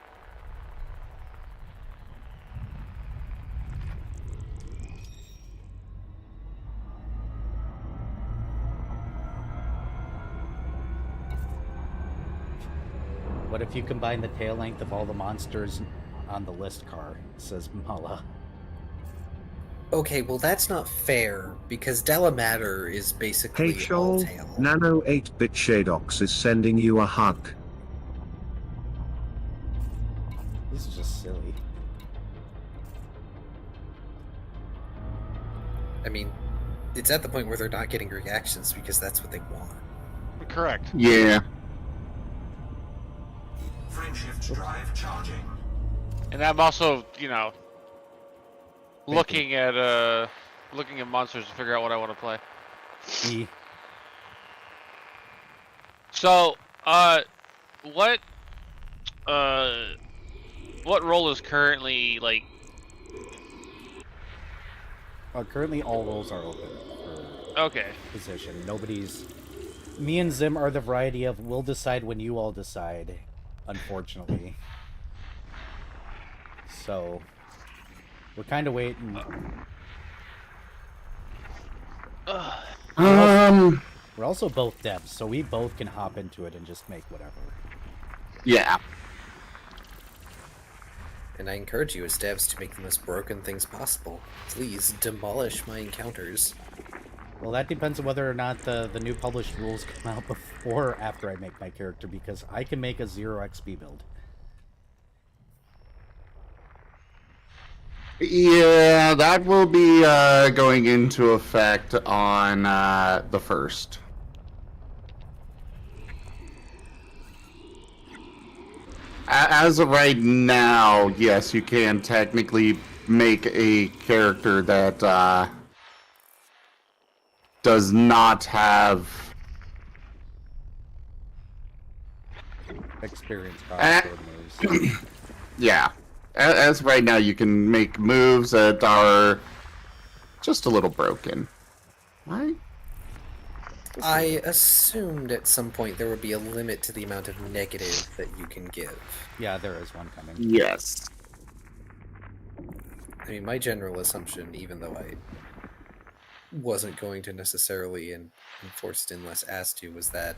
What if you combine the tail length of all the monsters on the list car? Says Mala. Okay, well that's not fair because Delamater is Hey basically all Shoal, tail. Nano 8-bit Shadox is sending you a hug. This is just silly. I mean, it's at the point where they're not getting reactions because that's what they want. Correct. Yeah. Frameshift drive charging. And I'm also, you know, looking at monsters to figure out what I want to play. E. So, what role is currently like? Currently, all roles are open for Okay. position. Nobody's. Me and Zim are the variety of we'll decide when you all decide. Unfortunately, so we're kind of waiting. We're also both devs, so we both can hop into it and just make whatever. Yeah. And I encourage you as devs to make the most broken things possible. Please demolish my encounters. Well, that depends on whether or not the new published rules come out before or after I make my character, because I can make a 0 XP build. Yeah, that will be going into effect on the 1st. As of right now, yes, you can technically make a character that does not have Experience cost moves. yeah. As of right now, you can make moves that are just a little broken. Right? I assumed at some point there would be a limit to the amount of negative that you can give. Yeah, there is one coming. Yes. I mean, my general assumption, even though I wasn't going to necessarily enforce it unless asked to, was that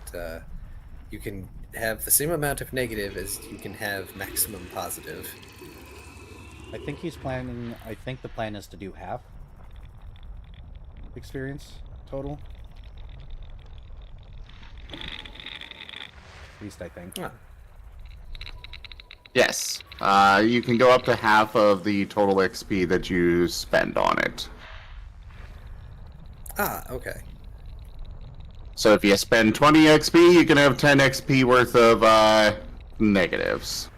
you can have the same amount of negative as you can have maximum positive. I think he's planning. I think the plan is to do half experience total. At least I think. Ah. Yes. You can go up to half of the total XP that you spend on it. Ah, okay. So if you spend 20 XP, you can have 10 XP worth of negatives.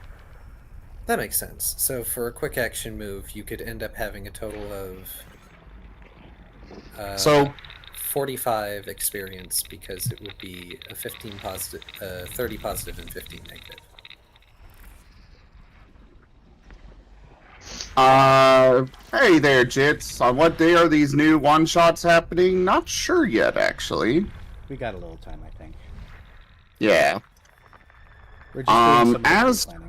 That makes sense. So for a quick action move, you could end up having a total of So 45 experience because it would be a 15 positive, 30 positive and 15 negative. Hey there, Jits. On what day are these new one-shots happening? Not sure yet, actually. We got a little time, I think. Yeah. We're just doing some as- planning.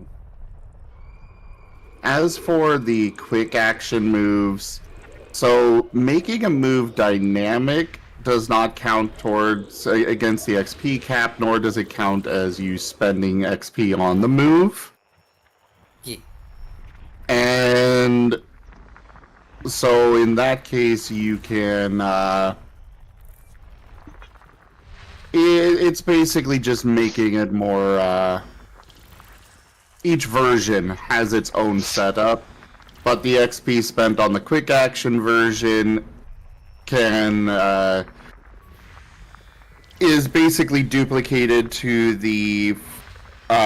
As for the quick action moves, so making a move dynamic does not count towards against the XP cap, nor does it count as you spending XP on the move. Yeah. And so in that case, you can it's basically just making it more each version has its own setup, but the XP spent on the quick action version can is basically duplicated to the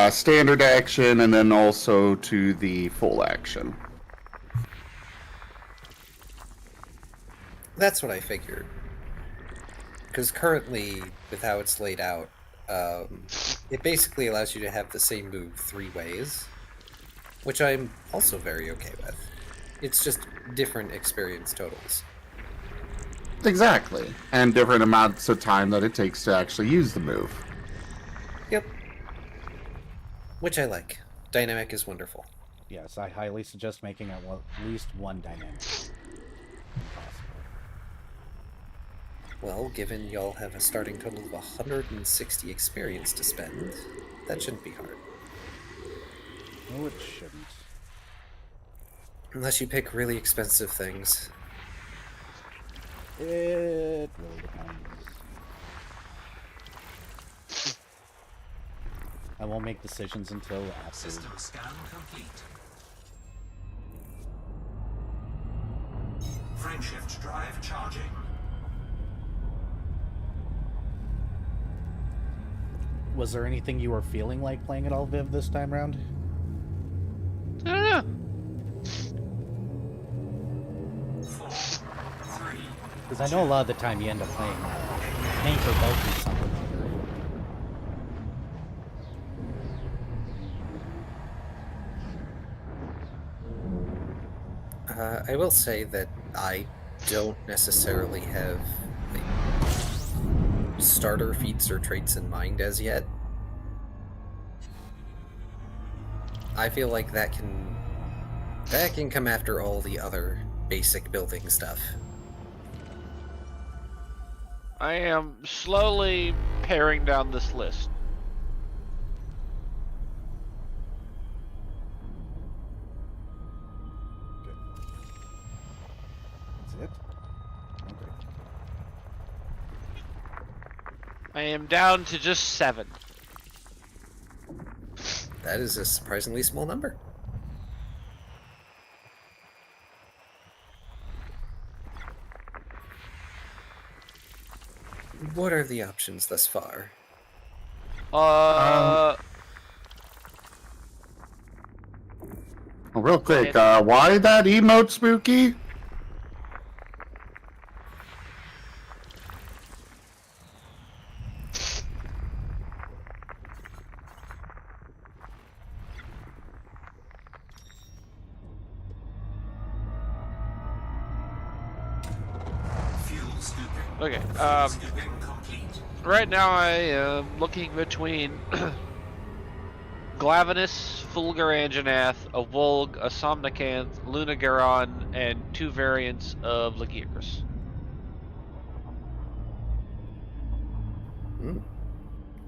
standard action and then also to the full action. That's what I figured. Because currently, with how it's laid out, it basically allows you to have the same move 3 ways, which I'm also very okay with. It's just different experience totals. Exactly. And different amounts of time that it takes to actually use the move. Yep. Which I like. Dynamic is wonderful. Yes, I highly suggest making at least one dynamic. Well, given y'all have a starting total of 160 experience to spend, that shouldn't be hard. No, it shouldn't. Unless you pick really expensive things. It really depends. I won't make decisions until after. System scan complete. Frameshift drive charging. Was there anything you were feeling like playing at all, Viv, this time round? I don't know. 4, 3. Because I know a lot of the time you end up playing Hank or Bulky something. I will say that I don't necessarily have like, starter feats or traits in mind as yet. I feel like that can come after all the other basic building stuff. I am slowly paring down this list. That's it? Okay. I am down to just 7. That is a surprisingly small number. What are the options thus far? Well, real quick, why that emote, Spooky? Fuel scooping. Okay, Scooping complete. right now I am looking between Glavenus, Fulguranginath, a Volg, a Somnicanth, Lunagaron, and 2 variants of Lagiris.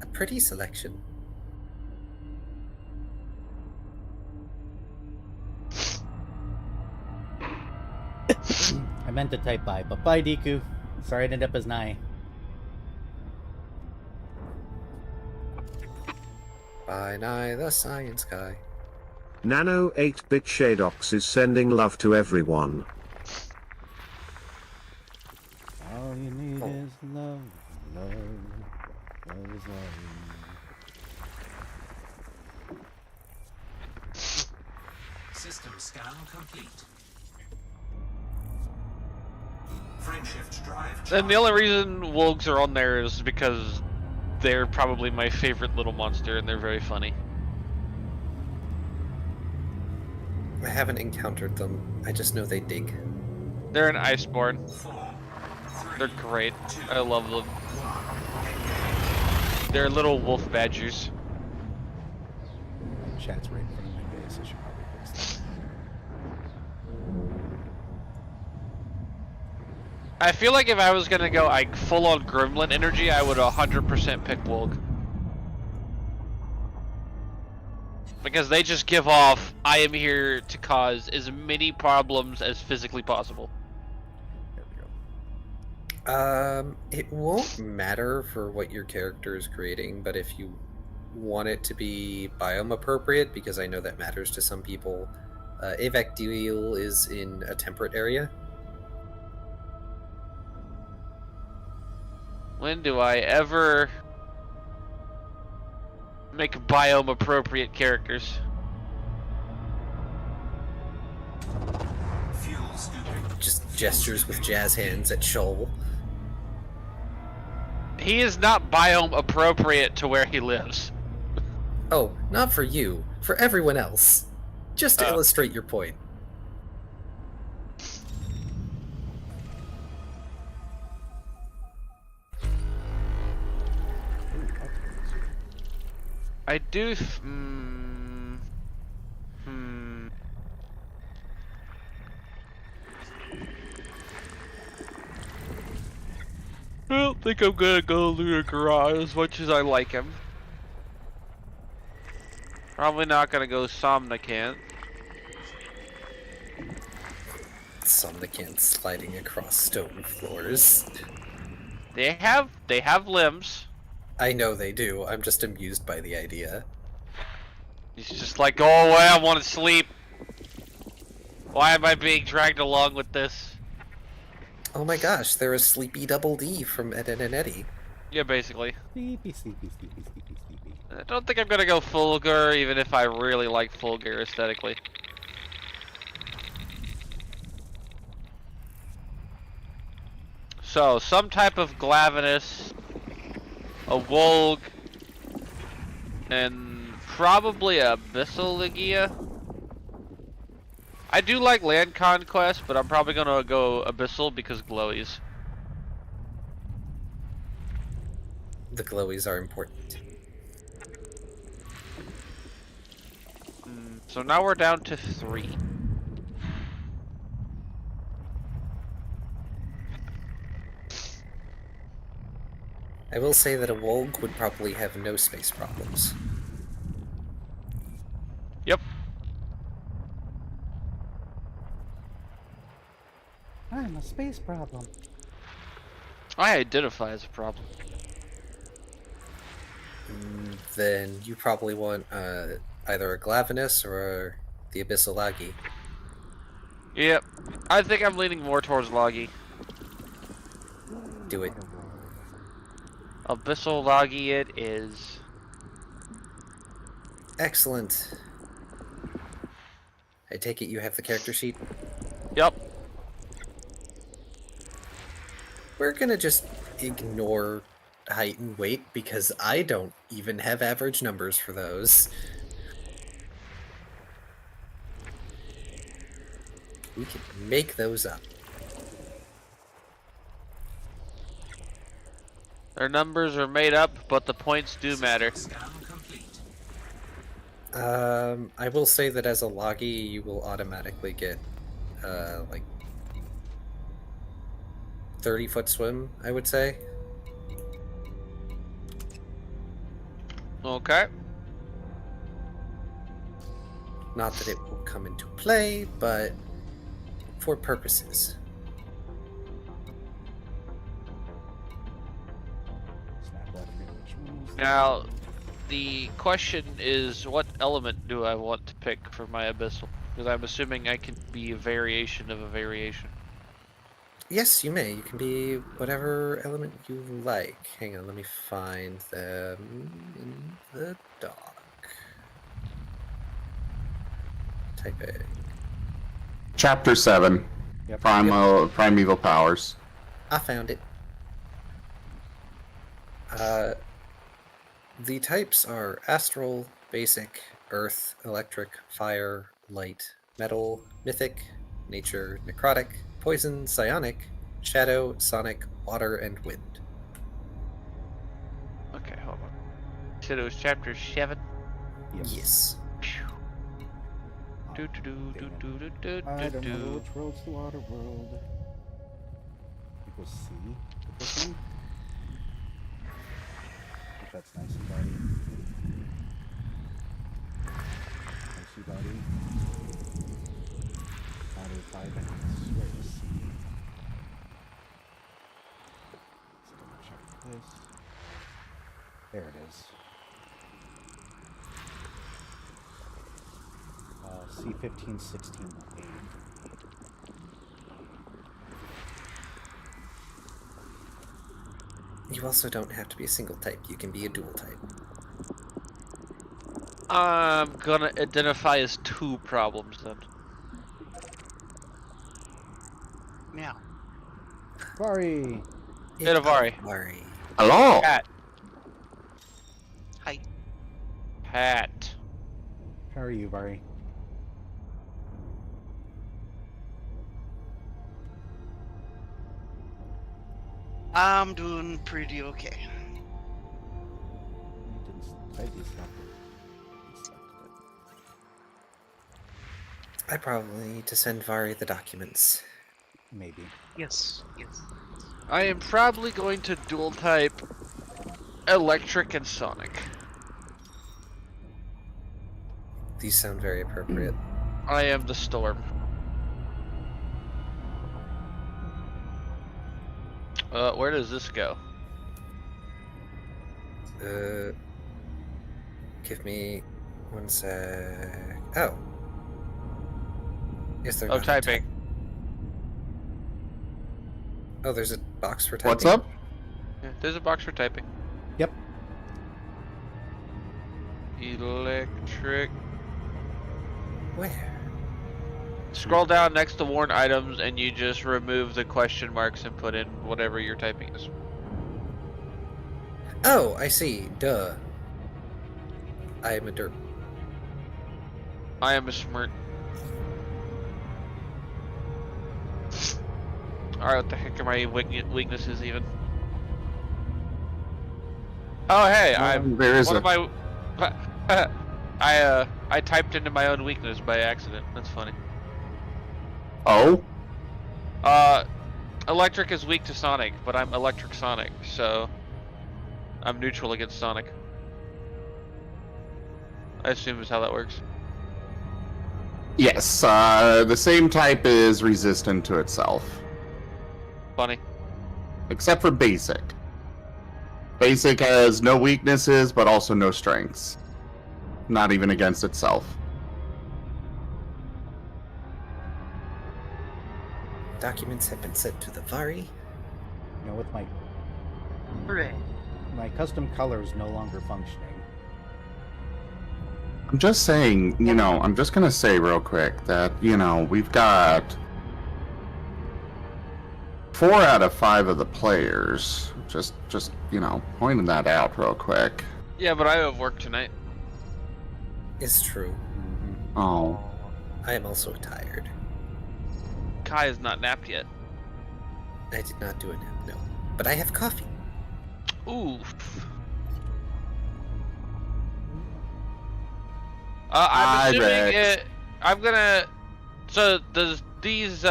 A pretty selection. I meant to type bye, but bye, Deku. Sorry it ended up as Nai. By Nye the Science Guy. Nano 8-bit Shadox is sending love to everyone. All you need is love, love, love is love. System scan complete. Frameshift drive And the only reason Wolgs are on there is because they're probably my favorite little monster and they're very funny. I haven't encountered them. I just know they dig. They're an Iceborne. 4, 3, They're great. I love them. They're little wolf badgers. Chat's right in front of my face. I should probably fix that. I feel like if I was gonna go like full on Gremlin energy, I would 100% pick Wolg. Because they just give off, I am here to cause as many problems as physically possible. There we go. It won't matter for what your character is creating, but if you want it to be biome appropriate, because I know that matters to some people, Evacdiel is in a temperate area. When do I ever make biome appropriate characters? fuel scooping. Just gestures with jazz hands at Shoal. He is not biome appropriate to where he lives. Oh, not for you. For everyone else. Just to illustrate your point. I do. I don't think I'm gonna go Lunar Garage as much as I like him. Probably not gonna go Somnicant. Somnicant sliding across stone floors. They have limbs. I know they do. I'm just amused by the idea. He's just like, go away, I want to sleep. Why am I being dragged along with this? Oh my gosh, they're a sleepy double D from Ed, Ed and Eddie. Yeah, basically. Sleepy, sleepy, sleepy, sleepy, sleepy. I don't think I'm gonna go Fulgur, even if I really like Fulgur aesthetically. So, some type of Glavenus, a Wolg, and probably a Abyssal Ligia. I do like Land Conquest, but I'm probably gonna go Abyssal because glowies. The glowies are important. So now we're down to 3. I will say that a Wolg would probably have no space problems. Yep. I'm a space problem. I identify as a problem. Then you probably want either a Glavenus or the Abyssal Lagi. Yep. I think I'm leaning more towards Logi. Do it. Abyssal Logi it is. Excellent. I take it you have the character sheet? Yep. We're gonna just ignore height and weight because I don't even have average numbers for those. We can make those up. Their numbers are made up, but the points do matter. Scan complete. I will say that as a Logi, you will automatically get, like 30-foot swim, I would say. Okay. Not that it will come into play, but for purposes. Snap that for Now, the question is, what element do I want to pick for my Abyssal? Because I'm assuming I can be a variation of a variation. Yes, you may. You can be whatever element you like. Hang on, let me find them in the dock. Type Chapter 7. Yep. Primeval powers. I found it. The types are astral, basic, earth, electric, fire, light, metal, mythic, nature, necrotic, poison, psionic, shadow, sonic, water, and wind. Okay, hold on. You said it was chapter 7? Yep. Yes. Do do do do do do do I don't know do. which world's the water world. Equals C. With this one. If that's nice and body. Nicey body. Auto type. I swear to C. Let's double check this. There it is. C15, 16, 8. You also don't have to be a single type. You can be a dual type. I'm gonna identify as 2 problems then. Meow. Vari! Itavari. Itavari. Hello! Pat. Hi. Pat. How are you, Vari? I'm doing pretty okay. I deselected it. I probably need to send Vari the documents. Maybe. Yes. Yes. I am probably going to dual type electric and sonic. These sound very appropriate. I am the storm. Where does this go? Give me 1 sec. Oh. Is there Oh, not a typing. Oh, there's a box for typing. What's up? Yeah, there's a box for typing. Yep. Electric. Where? Scroll down next to warn items and you just remove the question marks and put in whatever you're typing is. Oh, I see. Duh. I am a derp. I am a smart. Alright, what the heck are my weaknesses even? Oh hey, there is one a... of my I typed into my own weakness by accident. That's funny. Oh? Electric is weak to Sonic, but I'm Electric Sonic, so I'm neutral against Sonic. I assume is how that works. Yes, the same type is resistant to itself. Funny. Except for basic. Basic has no weaknesses, but also no strengths. Not even against itself. Documents have been sent to the Vari. You know, with Hooray. my custom color is no longer functioning. I'm just saying, you know, I'm just gonna say real quick that, you know, we've got 4 out of 5 of the players. Just, you know, pointing that out real quick. Yeah, but I have work tonight. It's true. Oh. I am also tired. Kai is not napped yet. I did not do a nap, no. But I have coffee. Oof. I'm assuming Rex. I'm gonna. So does these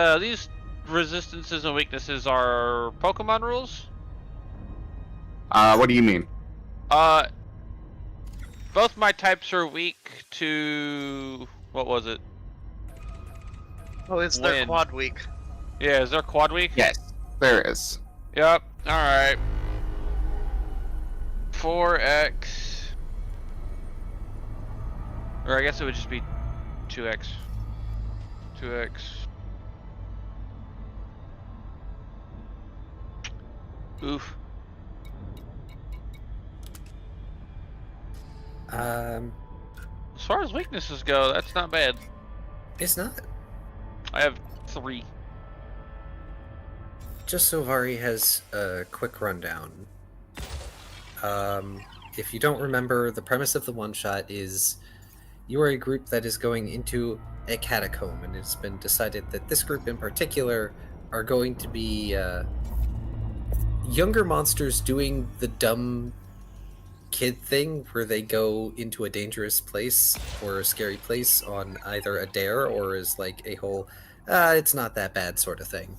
resistances and weaknesses are Pokemon rules? What do you mean? Both my types are weak to what was it? Oh, it's their Wind. quad week. Yeah, is there quad weak? Yes, there is. Yep. All right. 4x. Or I guess it would just be 2x. 2x. Oof. As far as weaknesses go, that's not bad. It's not. I have 3. Just so Vari has a quick rundown. If you don't remember, the premise of the one-shot is you are a group that is going into a catacomb, and it's been decided that this group in particular are going to be younger monsters doing the dumb kid thing where they go into a dangerous place or a scary place on either a dare or as like a whole it's not that bad sort of thing.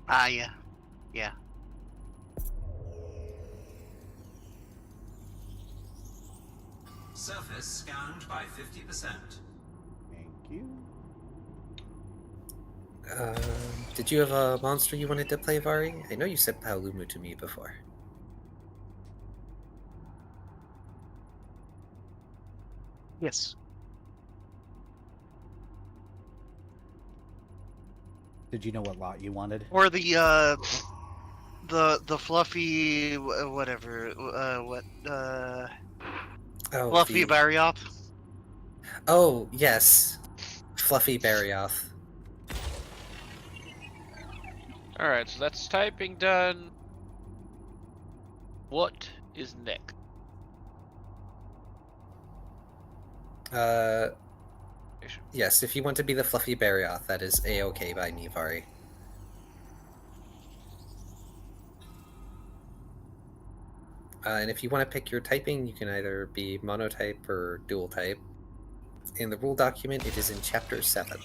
Ah, yeah. Yeah. Surface scanned by 50%. Thank you. Did you have a monster you wanted to play, Vari? I know you said Paolumu to me before. Yes. Did you know what lot you wanted? Or the fluffy whatever fluffy the... Barioth. Oh, yes. Fluffy Barioth. Alright, so that's typing done. What is next? Yes, if you want to be the Fluffy Barioth, that is A-okay by me, Vari. And if you want to pick your typing, you can either be monotype or dual type. In the rule document, it is in Chapter 7.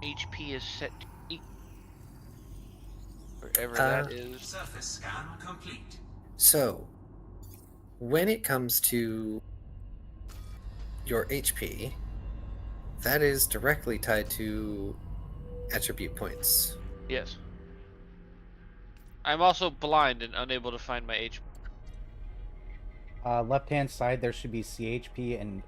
HP is set to 8. Wherever that is. Surface scan complete. So, when it comes to your HP, that is directly tied to attribute points. Yes. I'm also blind and unable to find my HP. Left-hand side, there should be CHP and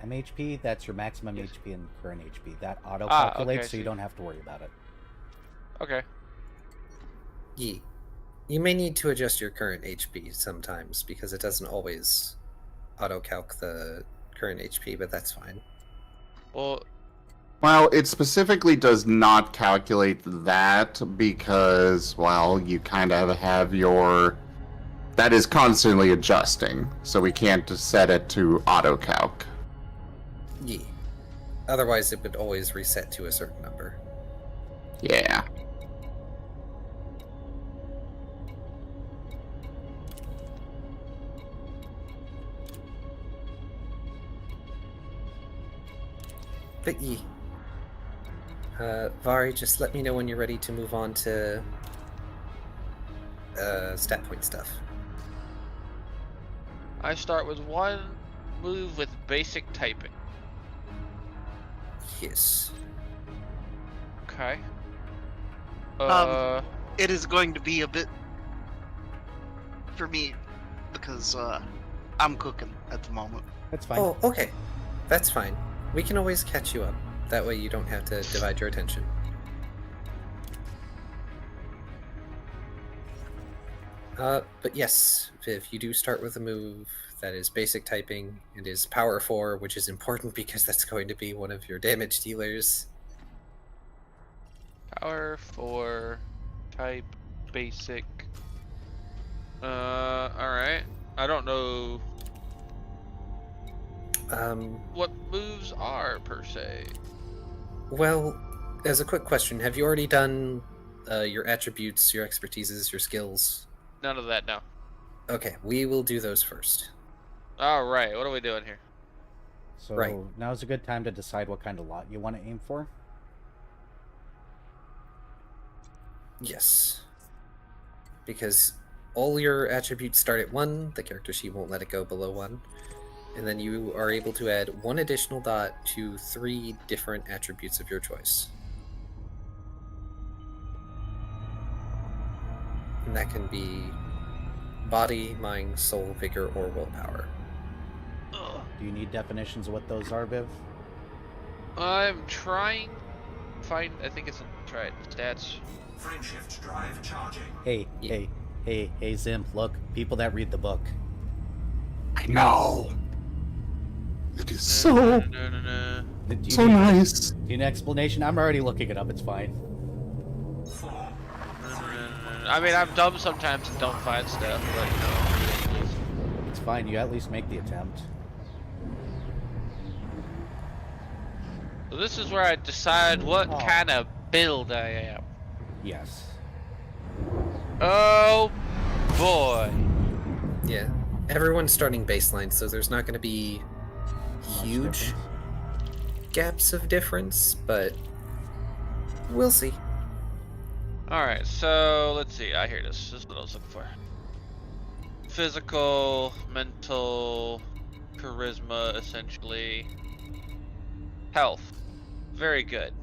MHP. That's your maximum HP and current HP. That auto-calculates, okay, so you see. don't have to worry about it. Okay. You may need to adjust your current HP sometimes, because it doesn't always auto-calc the current HP, but that's fine. Well, Well, it specifically does not calculate that because, well, you kind of have your... That is constantly adjusting, so we can't just set it to auto-calc. Otherwise, it would always reset to a certain number. Yeah. But Vari, just let me know when you're ready to move on to stat point stuff. I start with 1 move with basic typing. Yes. Okay. It is going to be a bit for me because I'm cooking at the moment. That's fine. Oh, okay. That's fine. We can always catch you up. That way you don't have to divide your attention. But yes, Viv, you do start with a move that is basic typing and is power 4, which is important because that's going to be one of your damage dealers. Power 4, type, basic. Alright. I don't know what moves are, per se. Well, as a quick question, have you already done your attributes, your expertises, your skills? None of that, no. Okay, we will do those first. Alright, what are we doing here? So right. now's a good time to decide what kind of lot you want to aim for. Yes. Because all your attributes start at 1, the character sheet won't let it go below 1. And then you are able to add 1 additional dot to 3 different attributes of your choice. And that can be body, mind, soul, vigor, or willpower. Do you need definitions of what those are, Viv? I'm trying to find, I think it's in stats. Frameshift drive charging. Hey, Zim, look, people that read the book. I know. It is so No. so nice. Do you need an explanation? I'm already looking it up, it's fine. I mean, I'm dumb sometimes and don't find stuff, but you know. It's fine, you at least make the attempt. So this is where I decide what kind of build I am. Yes. Oh boy. Yeah. Everyone's starting baseline, so there's not going to be huge gaps of difference, but we'll see. Alright, so let's see. I hear this. This is what I was looking for. Physical, mental, charisma, essentially. Health. Very good.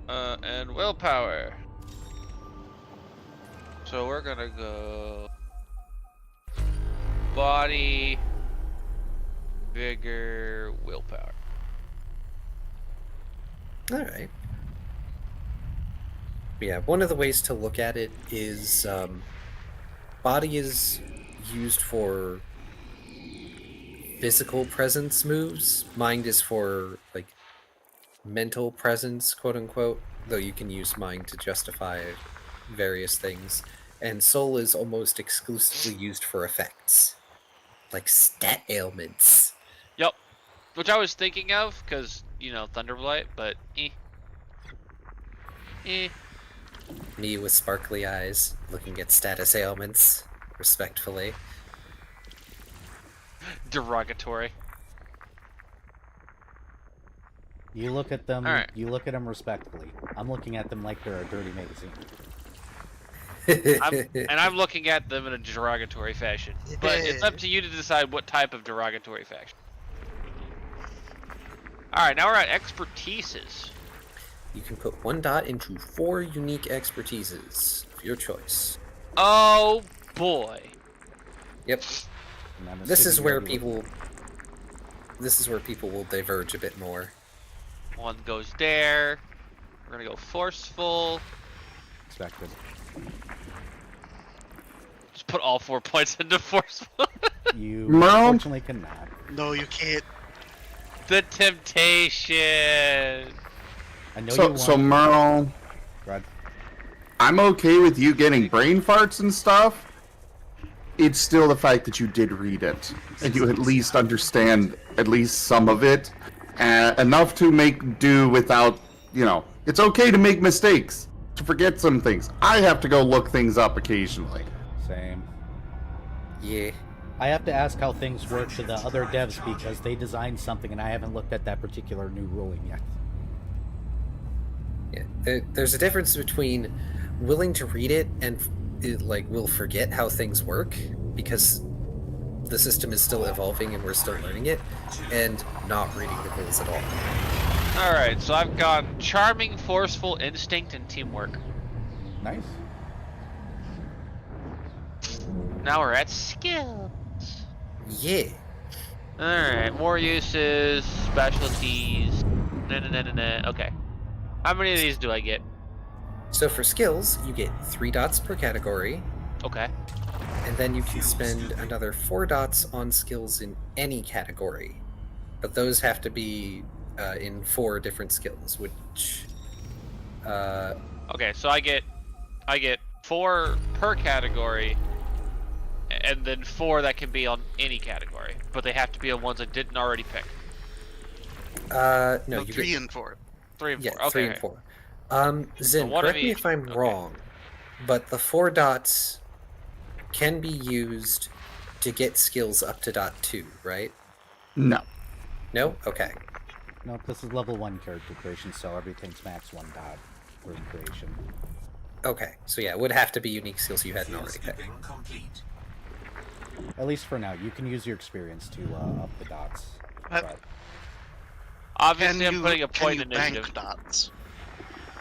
And willpower. So we're gonna go body, vigor, willpower. Alright. Yeah, one of the ways to look at it is body is used for physical presence moves. Mind is for like mental presence, quote unquote, though you can use mind to justify various things. and soul is almost exclusively used for effects, like stat ailments. Yep. Which I was thinking of, because, you know, Thunderblight, but Me with sparkly eyes, looking at status ailments, respectfully. derogatory. You look at them. Alright. You look at them respectfully. I'm looking at them like they're a dirty magazine. I'm looking at them in a derogatory fashion. But it's up to you to decide what type of derogatory fashion. Alright, now we're at expertises. You can put 1 dot into 4 unique expertises of your choice. Oh boy. Yep. And I'm This is assuming where you'll be people. This is where people will diverge a bit more. One goes there. We're gonna go forceful. expected. Just put all 4 points into forceful. You Merle? unfortunately cannot. No, you can't. The temptation. I know you So want. Merle, Go ahead. I'm okay with you getting brain farts and stuff. It's still the fact that you did read it, and you at least understand at least some of it, enough to make do without, you know, it's okay to make mistakes, to forget some things. I have to go look things up occasionally. Same. Yeah. I have to ask how things work to the other devs because they designed something and I haven't looked at that particular new ruling yet. Yeah. There's a difference between willing to read it and will forget how things work because the system is still evolving and we're still learning it, and not reading the rules at all. Alright, so I've got charming, forceful, instinct, and teamwork. Nice. Now we're at skill. Yeah. Alright, more uses, specialties. Okay. How many of these do I get? So for skills, you get 3 dots per category, Okay. and then you can spend another 4 dots on skills in any category. But those have to be in 4 different skills, which Okay, so I get 4 per category, and then 4 that can be on any category, but they have to be on ones I didn't already pick. no, No, you 3 get and 4. 3 and 4. yeah, okay. 3 and 4. Zim, one of correct me each. if I'm Okay. wrong, but the 4 dots can be used to get skills up to dot 2, right? No. No? Okay. Nope, this is level 1 character creation, so everything's max 1 dot for creation. Okay. So yeah, it would have to be unique skills you hadn't already picked. Skipping complete. At least for now. You can use your experience to up the dots. But Obviously, I'm putting a can point you initiative. bank dots?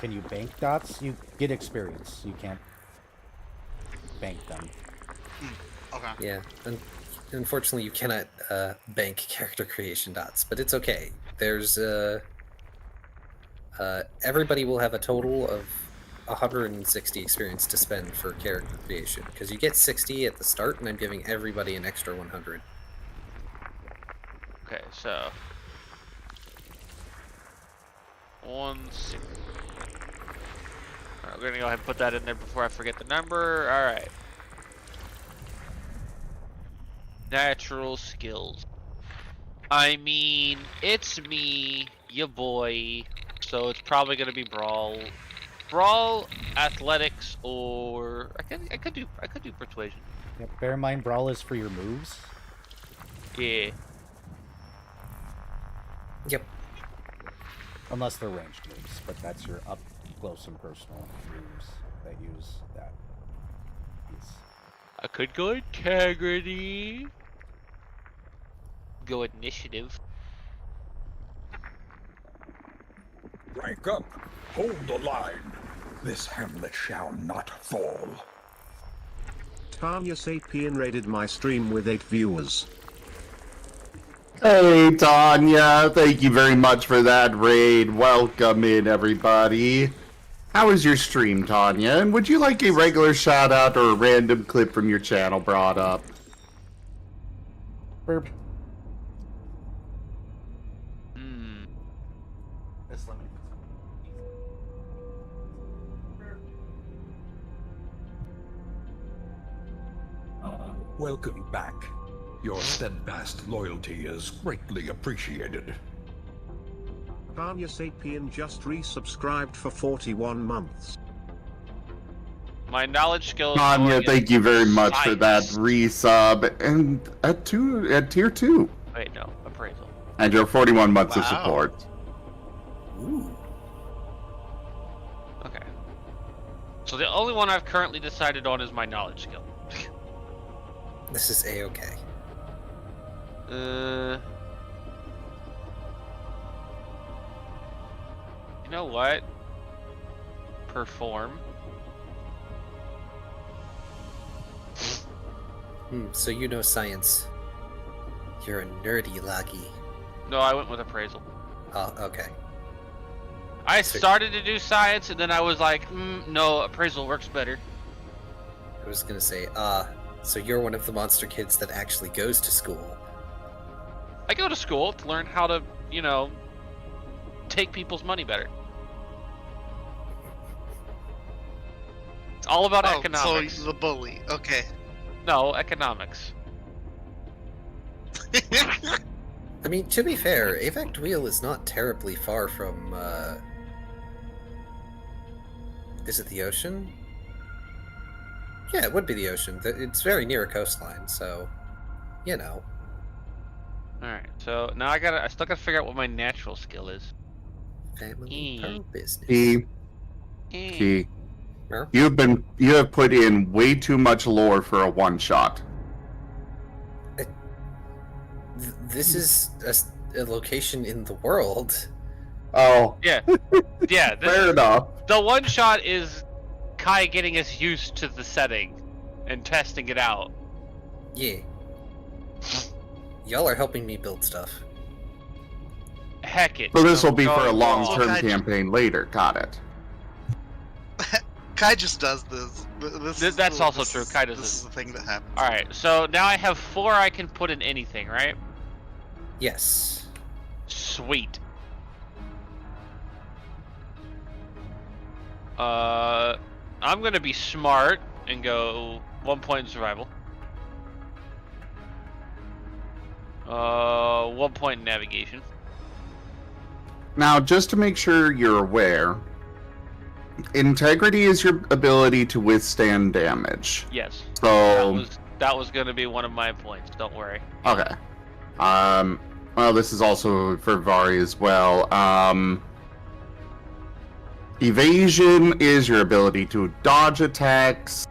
can you bank dots? You get experience. You can't bank them. Okay. Yeah. Unfortunately, you cannot bank character creation dots, but it's okay. There's everybody will have a total of 160 experience to spend for character creation because you get 60 at the start, and I'm giving everybody an extra 100. Okay, so 160. Alright, we're gonna go ahead and put that in there before I forget the number. Alright. Natural skills. I mean, it's me, ya boy. So it's probably gonna be brawl, athletics, or I could do persuasion. Yep, bear in mind, Brawl is for your moves. Yeah. Yep. Unless they're ranged moves, but that's your up close and personal moves that use that piece. I could go integrity. Go initiative. Rank up. Hold the line. This hamlet shall not fall. Tanya Sapien raided my stream with 8 viewers. Hey, Tanya. Thank you very much for that raid. Welcome in, everybody. How was your stream, Tanya? And would you like a regular shout out or a random clip from your channel brought up? Burp. Hmm. Welcome back. Your steadfast loyalty is greatly appreciated. Tanya Sapien just resubscribed for 41 months. My knowledge skill is Tanya, going thank you very much for that science. resub. And at tier 2. Wait, no, appraisal. And your 41 months of Wow. support. Ooh. Okay. So the only one I've currently decided on is my knowledge skill. This is A-okay. You know what? Perform. So you know science. You're a nerdy laggy. No, I went with appraisal. Oh, okay. I So- started to do science, and then I was like, no, appraisal works better. I was gonna say, so you're one of the monster kids that actually goes to school. I go to school to learn how to, take people's money better. It's all about Oh, economics. so the bully. Okay. No, economics. I mean, to be fair, Avac Wheel is not terribly far from, is it the ocean? Yeah, it would be the ocean. It's very near a coastline, so, you know. Alright, so now I still gotta figure out what my natural skill is. Family pearl business. Key. Mer? You have put in way too much lore for a one-shot. This is a location in the world. Oh, Yeah. Yeah, fair enough. the one shot is Kai getting us used to the setting and testing it out. Yeah. Y'all are helping me build stuff. Heck it. So this will be for a Going long-term wrong. campaign later. Got it. Kai just does this. That's also true. Kai does this. this. Is the thing that happens. Alright, so now I have 4 I can put in anything, right? Yes. Sweet. I'm gonna be smart and go 1 point in survival. 1 point in navigation. Now, just to make sure you're aware, integrity is your ability to withstand damage. Yes. So, That was gonna be one of my points, don't worry. okay. Well, this is also for Vari as well. Evasion is your ability to dodge attacks.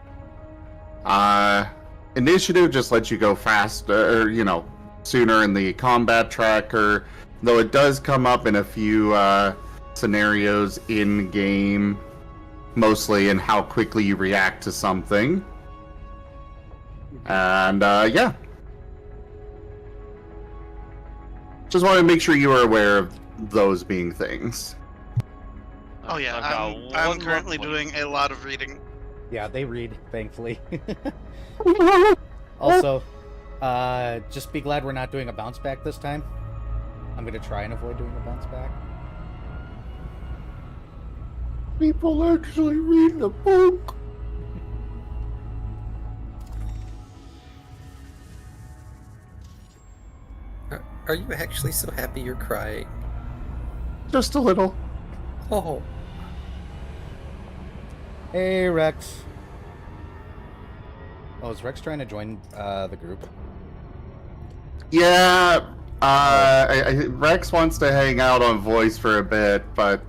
Initiative just lets you go faster, sooner in the combat tracker, though it does come up in a few scenarios in game, mostly in how quickly you react to something. And yeah. Just want to make sure you are aware of those being things. Oh yeah, I've got I'm one more currently point. doing a lot of reading. Yeah, they read, thankfully. Also, just be glad we're not doing a bounce back this time. I'm gonna try and avoid doing a bounce back. People actually read the book. Are you actually so happy you're crying? Just a little. Oh. Hey, Rex. Oh, is Rex trying to join the group? Yeah, Rex wants to hang out on voice for a bit, but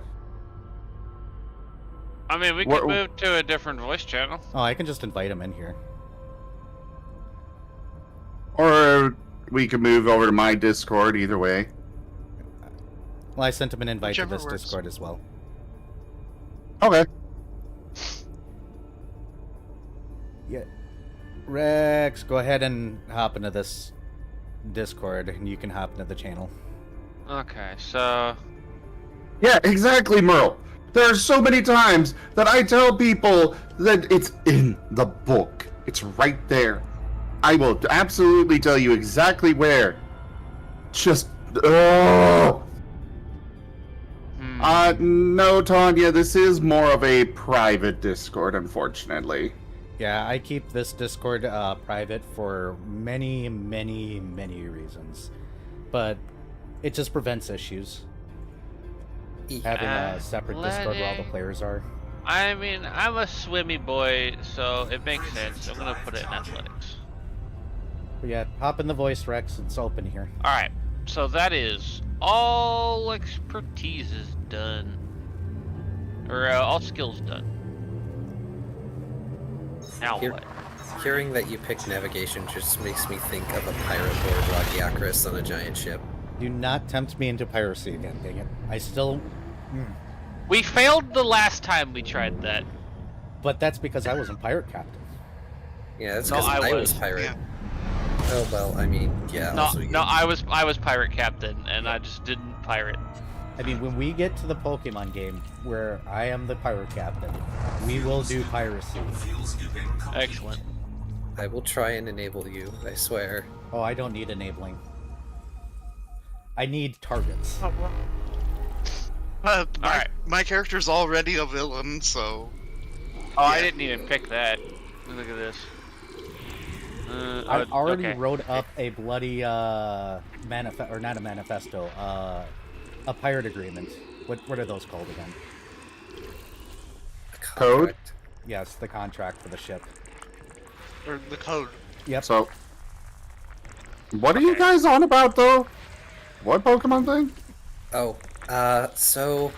I mean, we could move to a different voice channel. Oh, I can just invite him in here. or we could move over to my Discord. Either way. Well, I sent him an invite Whichever to this works. Discord as well. Okay. Yeah. Rex, go ahead and hop into this Discord, and you can hop into the channel. Okay, so Yeah, exactly, Merle. There are so many times that I tell people that it's in the book. It's right there. I will absolutely tell you exactly where. Just, oh. No, Tanya, this is more of a private Discord, unfortunately. Yeah, I keep this Discord private for many, many, many reasons. But it just prevents issues. Having a separate Discord where all the players are. I mean, I'm a swimmy boy, so it makes sense. I'm gonna put it in athletics. But yeah, hop in the voice, Rex. It's open here. Alright, so that is all expertise is done. Or all skills done. Now what? Hearing that you picked navigation just makes me think of a pirate lord Lagiacris on a giant ship. Do not tempt me into piracy again, dang it. I still... We failed the last time we tried that. But that's because I wasn't pirate captain. Yeah, that's No, because I I was was. pirate. Yeah. Oh, well, I mean, yeah, No, also you. no, I was pirate captain, and I just didn't pirate. I mean, when we get to the Pokemon game where I am the pirate captain, we will do piracy. Excellent. I will try and enable you, I swear. Oh, I don't need enabling. I need targets. Alright. My character's already a villain, so... Oh, I didn't even pick that. Look at this. I already okay. wrote up a bloody manifesto, or not a manifesto, a pirate agreement. What are those called again? Code? Yes, the contract for the ship. Or the code. Yep. So, what are you guys on about, though? What Pokemon thing? Oh, so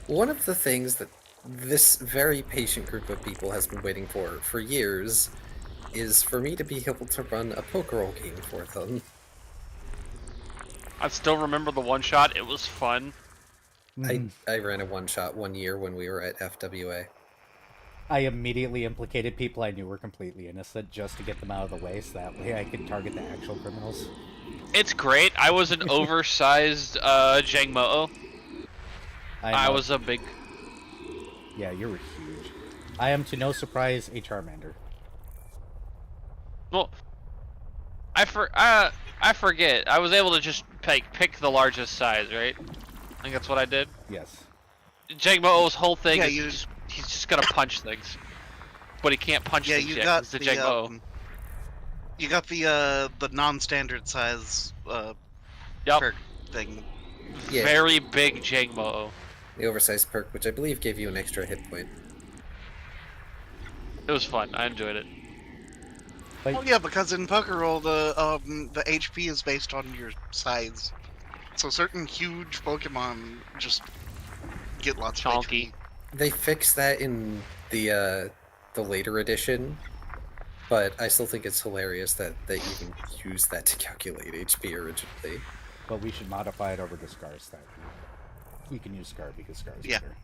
one of the things that this very patient group of people has been waiting for years is for me to be able to run a Pokerol game for them. I still remember the one shot. It was fun. I ran a one-shot one year when we were at FWA. I immediately implicated people I knew were completely innocent just to get them out of the way so that way I could target the actual criminals. It's great. I was an oversized Jangmo-o. I was a big... Yeah, you were huge. I am to no surprise a Charmander. Well, I forget. I was able to just pick the largest size, right? I think that's what I did. Yes. Jangmo-o's whole thing Yeah, is he's just gonna punch things, but he can't punch things you yet. got It's the the, Jangmo-o. you got the non-standard size Yep. perk thing. Yeah. Very big Jangmo-o. The oversized perk, which I believe gave you an extra hit point. It was fun. I enjoyed it. Oh yeah, because in Pokerol the HP is based on your size, so certain huge Pokemon just get lots of Chonky. HP. They fixed that in the later edition, but I still think it's hilarious that they even used that to calculate HP originally. But we should modify it over to Scar's that we can use Scar because Scar's better.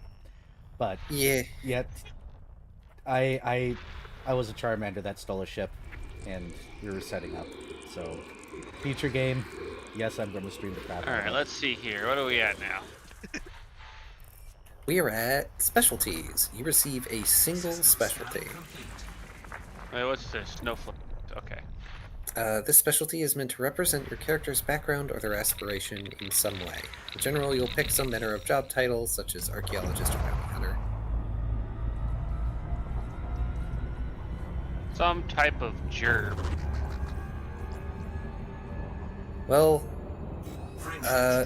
But Yeah. yet I was a Charmander that stole a ship and we were setting up. So future game, yes, I'm going to stream the crap. All right, let's see here. What are we at now? We are at specialties. You receive a single specialty. Wait, what's this? Snowflake. Okay. This specialty is meant to represent your character's background or their aspiration in some way. In general, you'll pick some manner of job title, such as archaeologist or bounty hunter. Some type of germ. Well,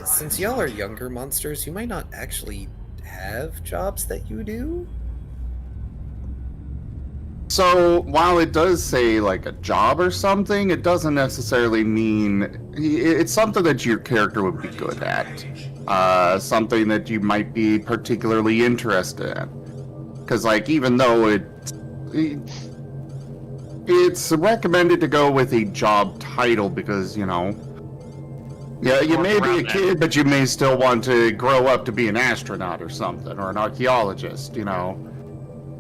since y'all are younger monsters, you might not actually have jobs that you do. So, while it does say, like, a job or something, it doesn't necessarily mean... It's something that your character would be good at. Something that you might be particularly interested in. Because, like, even though it's recommended to go with a job title because, you know... Yeah, you may be a kid, but you may still want to grow up to be an astronaut or something, or an archaeologist, you know?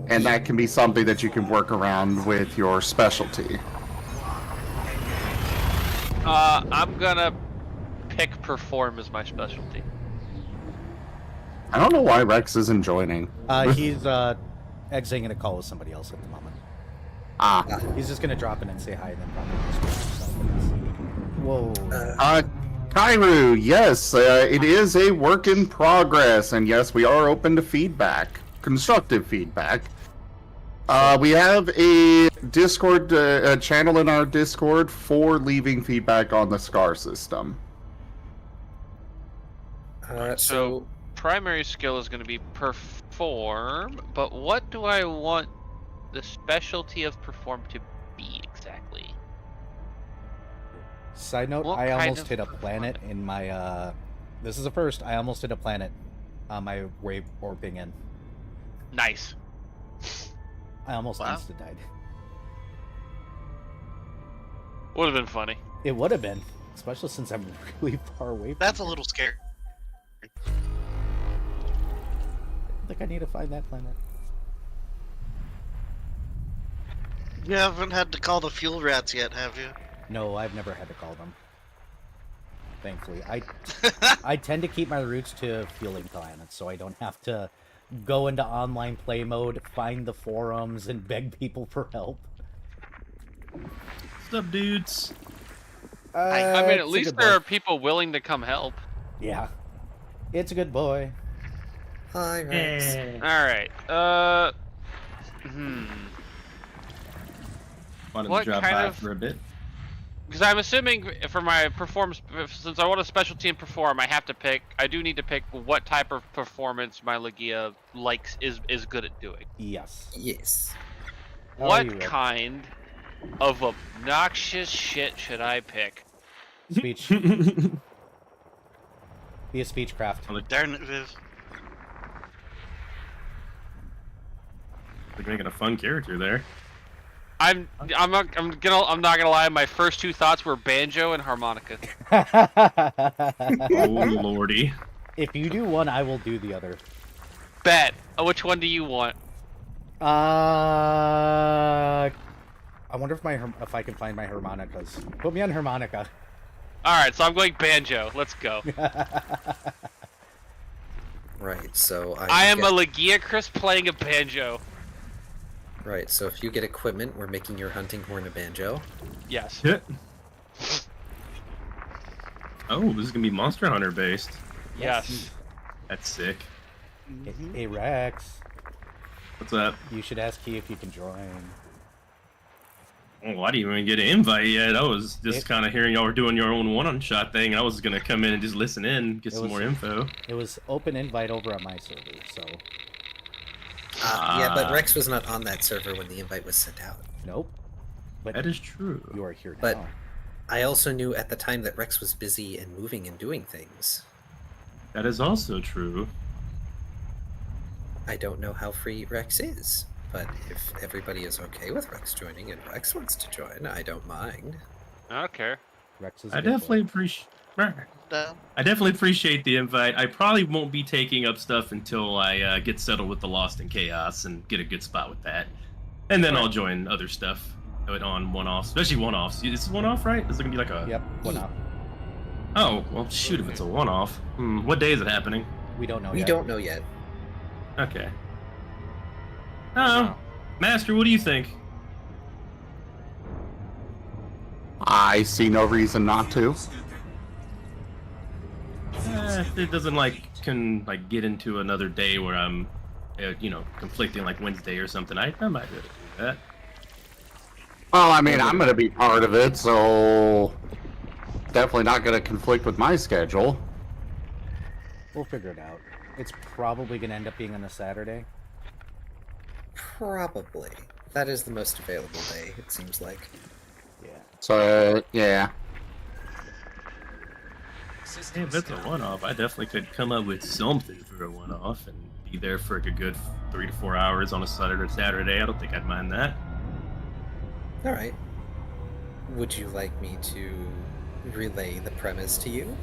And that can be something that you can work around with your specialty. I'm gonna pick perform as my specialty. I don't know why Rex isn't joining. He's exiting a call with somebody else at the moment. He's just gonna drop in and say hi and then probably just whoa. Kairu, yes, it is a work in progress, and yes, we are open to feedback, constructive feedback. We have a Discord a channel in our Discord for leaving feedback on the SCAR system. So primary skill is going to be perform, but what do I want the specialty of perform to be exactly? Side note, What I kind almost of hit a planet in my, this is the first, I almost hit a planet on my wave orping in. Nice. I almost Wow. insta-died. Would have been funny. It would have been, especially since I'm really far away from That's a here. little scary. I think I need to find that planet. You haven't had to call the fuel rats yet, have you? No, I've never had to call them. Thankfully. I tend to keep my roots to fueling planets, so I don't have to go into online play mode, find the forums, and beg people for help. What's up, dudes? I mean, it's at a least good there boy. are people willing to come help. Yeah. It's a good boy. Hi, Rex. Alright, Wanted What to drop kind by of- for a bit. Because I'm assuming for my performance, since I want a specialty in perform, I do need to pick what type of performance my Legia likes, is good at doing. Yes. Yes. How are What you, Rick? kind of obnoxious shit should I pick? Speech. Be a speechcraft. Darn it, Viv. Like making a fun character there. I'm not gonna lie. My first two thoughts were banjo and harmonica. Oh lordy. If you do one, I will do the other. Bet. Which one do you want? I wonder if I can find my harmonicas. Put me on harmonica. All right, so I'm going banjo. Let's go. Right, so I am a Legia Chris playing a banjo. Right, so if you get equipment, we're making your hunting horn a banjo. Yes. Yeah. Oh, this is gonna be Monster Hunter based. Yes. That's sick. Hey Rex, What's up? you should ask Key if you can join. Oh, I didn't even get an invite yet. I was just It- kind of hearing y'all were doing your own one-on-shot thing, and I was gonna come in and just listen in, get It some was- more info. It was open invite over on my server, so Yeah, but Rex was not on that server when the invite was sent out. nope. But That is true. you are here But- now. I also knew at the time that Rex was busy and moving and doing things. That is also true. I don't know how free Rex is, but if everybody is okay with Rex joining and Rex wants to join, I don't mind. I don't care. Rex is. I definitely appreciate. I definitely appreciate the invite. I probably won't be taking up stuff until I get settled with the Lost in Chaos and get a good spot with that, and then I'll join other stuff on one-offs, especially one-offs. This is one-off, right? This is gonna be like a. Yep. One off. Oh well, shoot! If it's a one-off, what day is it happening? We don't know We yet. don't know yet. Okay. Oh, Master, what do you think? I see no reason not to. If it doesn't can get into another day where I'm, conflicting like Wednesday or something, I might be able to do that. Well, I mean, I'm going to be part of it, so definitely not going to conflict with my schedule. We'll figure it out. It's probably going to end up being on a Saturday. Probably. That is the most available day, it seems like. Yeah. So, yeah. Hey, if it's a one-off, I definitely could come up with something for a one-off and be there for a good 3 to 4 hours on a Saturday. I don't think I'd mind that. Alright. Would you like me to relay the premise to you?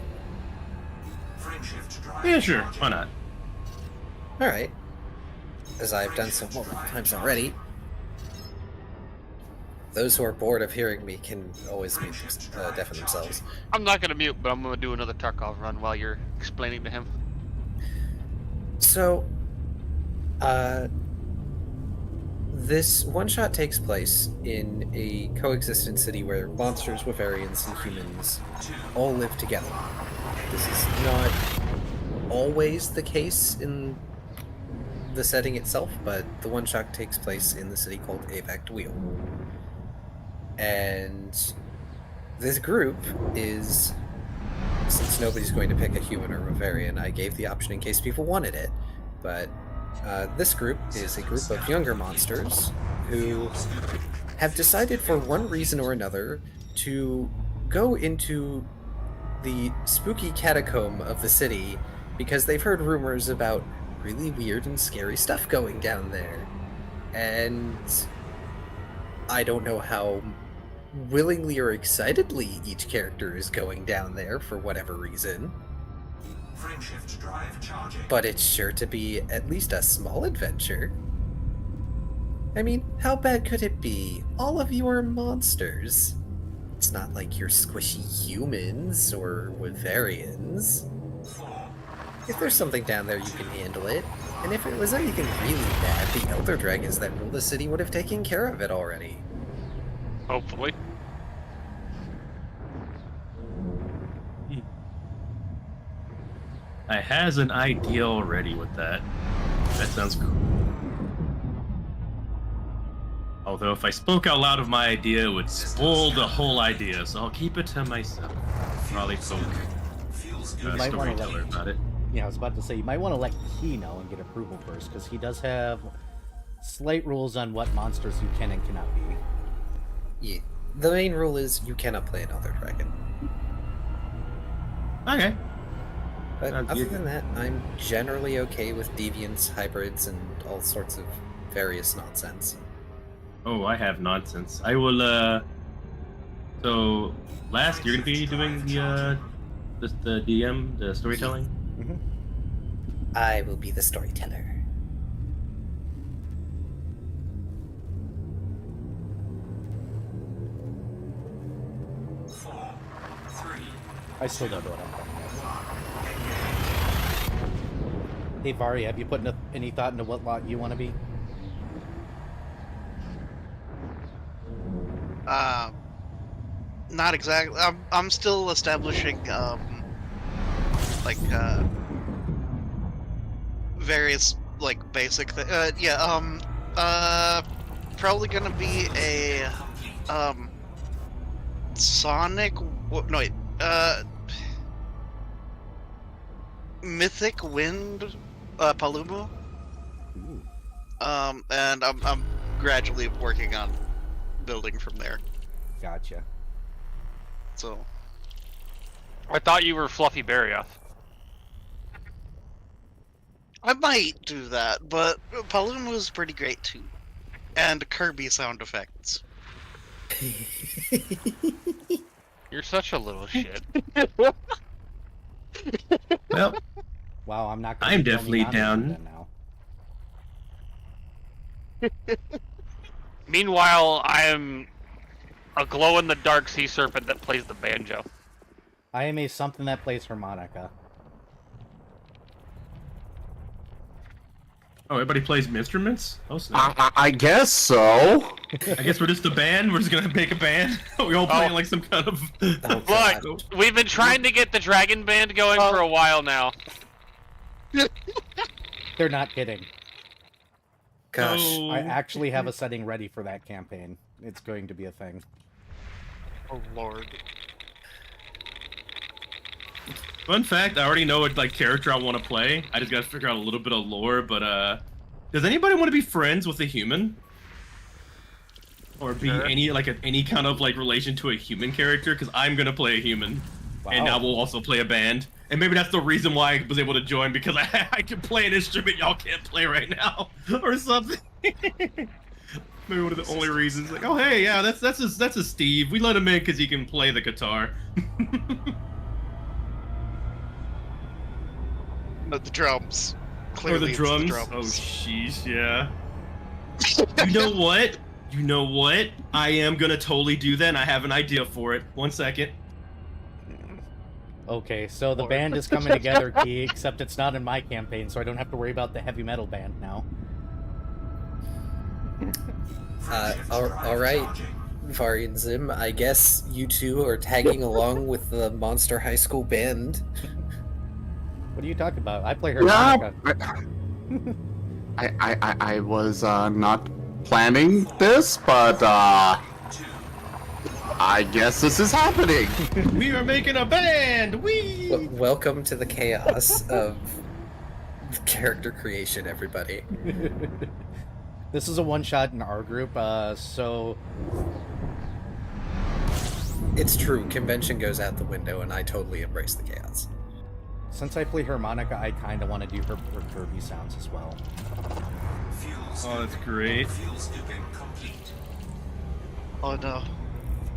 Frameshift drive Yeah, sure. charging. Why not? Alright. As I've done so multiple times already, those who are bored of hearing me can always mute deafen themselves. I'm not gonna mute, but I'm gonna do another Tarkov run while you're explaining to him. So, this one-shot takes place in a coexistent city where monsters, Wavarians, and humans all live together. This is not always the case in the setting itself, but the one shot takes place in the city called Avect Wheel. And this group is, since nobody's going to pick a human or a variant, I gave the option in case people wanted it, but this group is a group of younger monsters who have decided for one reason or another to go into the spooky catacomb of the city because they've heard rumors about really weird and scary stuff going down there. And I don't know how willingly or excitedly each character is going down there for whatever reason. Frameshift drive charging. But it's sure to be at least a small adventure. I mean, how bad could it be? All of you are monsters. It's not like you're squishy humans or Wavarians. If there's something down there, you can handle it. And if it was anything really bad, the Elder Dragons that rule the city would have taken care of it already. Hopefully. I has an idea already with that. That sounds cool. Although if I spoke out loud of my idea, it would spoil the whole idea, so I'll keep it to myself. Probably spoke storyteller about it. Yeah, I was about to say, you might want to let Key know and get approval first, because he does have slight rules on what monsters you can and cannot be. Yeah. The main rule is you cannot play an Elder Dragon. Okay. But other than that, I'm generally okay with deviants, hybrids, and all sorts of various nonsense. Oh, I have nonsense. I will, so, last, you're gonna be doing the DM, the storytelling? Mm-hmm. I will be the storyteller. I still don't know what I'm talking about. Hey Vari, have you put any thought into what lot you want to be? Not exactly. I'm still establishing various basic probably gonna be a Sonic. No wait. Mythic Wind Palumu. And I'm gradually working on building from there. Gotcha. So I thought you were Fluffy Barrioth. I might do that, but Palumu is pretty great too. And Kirby sound effects. You're such a little shit. Well, wow, I'm not. I'm definitely down. Now. Meanwhile, I am a glow-in-the-dark sea serpent that plays the banjo. I am a something that plays harmonica. Oh, everybody plays instruments? Oh, I guess so. I guess we're just a band. We're just gonna make a band. We all playing like some kind of. Look, we've been trying to get the Dragon Band going for a while now. They're not kidding. Gosh. Oh. I actually have a setting ready for that campaign. It's going to be a thing. Oh lord. Fun fact, I already know what character I want to play. I just gotta figure out a little bit of lore, but does anybody want to be friends with a human? Or be any kind of relation to a human character? Because I'm gonna play a human. Wow. And I will also play a band. And maybe that's the reason why I was able to join, because I can play an instrument y'all can't play right now. Or something. Maybe one of the only reasons. Oh hey, yeah, that's a Steve. We let him in because he can play the guitar. No, the drums. Or the Clearly drums? it's the drums. Oh sheesh, yeah. You know what? You know what? I am gonna totally do that, and I have an idea for it. 1 second. Okay, so the band is coming together, Key, except it's not in my campaign, so I don't have to worry about the heavy metal band now. Alright, Vari and Zim, I guess you two are tagging along with the Monster High School band. What are you talking about? I play harmonica. I was not planning this, but I guess this is happening. We are making a band. We. Welcome to the chaos of character creation, everybody. This is a one-shot in our group, so... It's true, convention goes out the window, and I totally embrace the chaos. Since I play harmonica, I kind of want to do her Kirby sounds as well. Oh, that's great. Oh no.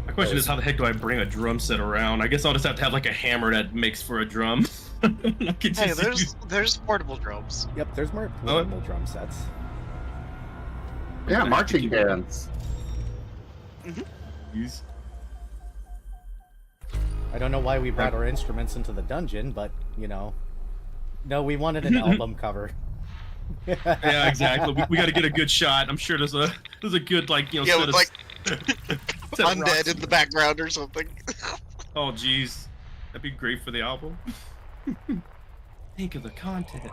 My question is, how the heck do I bring a drum set around? I guess I'll just have to have like a hammer that makes for a drum. Hey, there's portable drums. Yep, there's more portable drum sets. Yeah, marching bands. I don't know why we brought our instruments into the dungeon, but, you know... No, we wanted an album cover. Yeah, exactly. We got to get a good shot. I'm sure there's a good, like, you know, Yeah, set with of, like set of rocks. undead in the background or something. Oh, jeez. That'd be great for the album. Think of the content.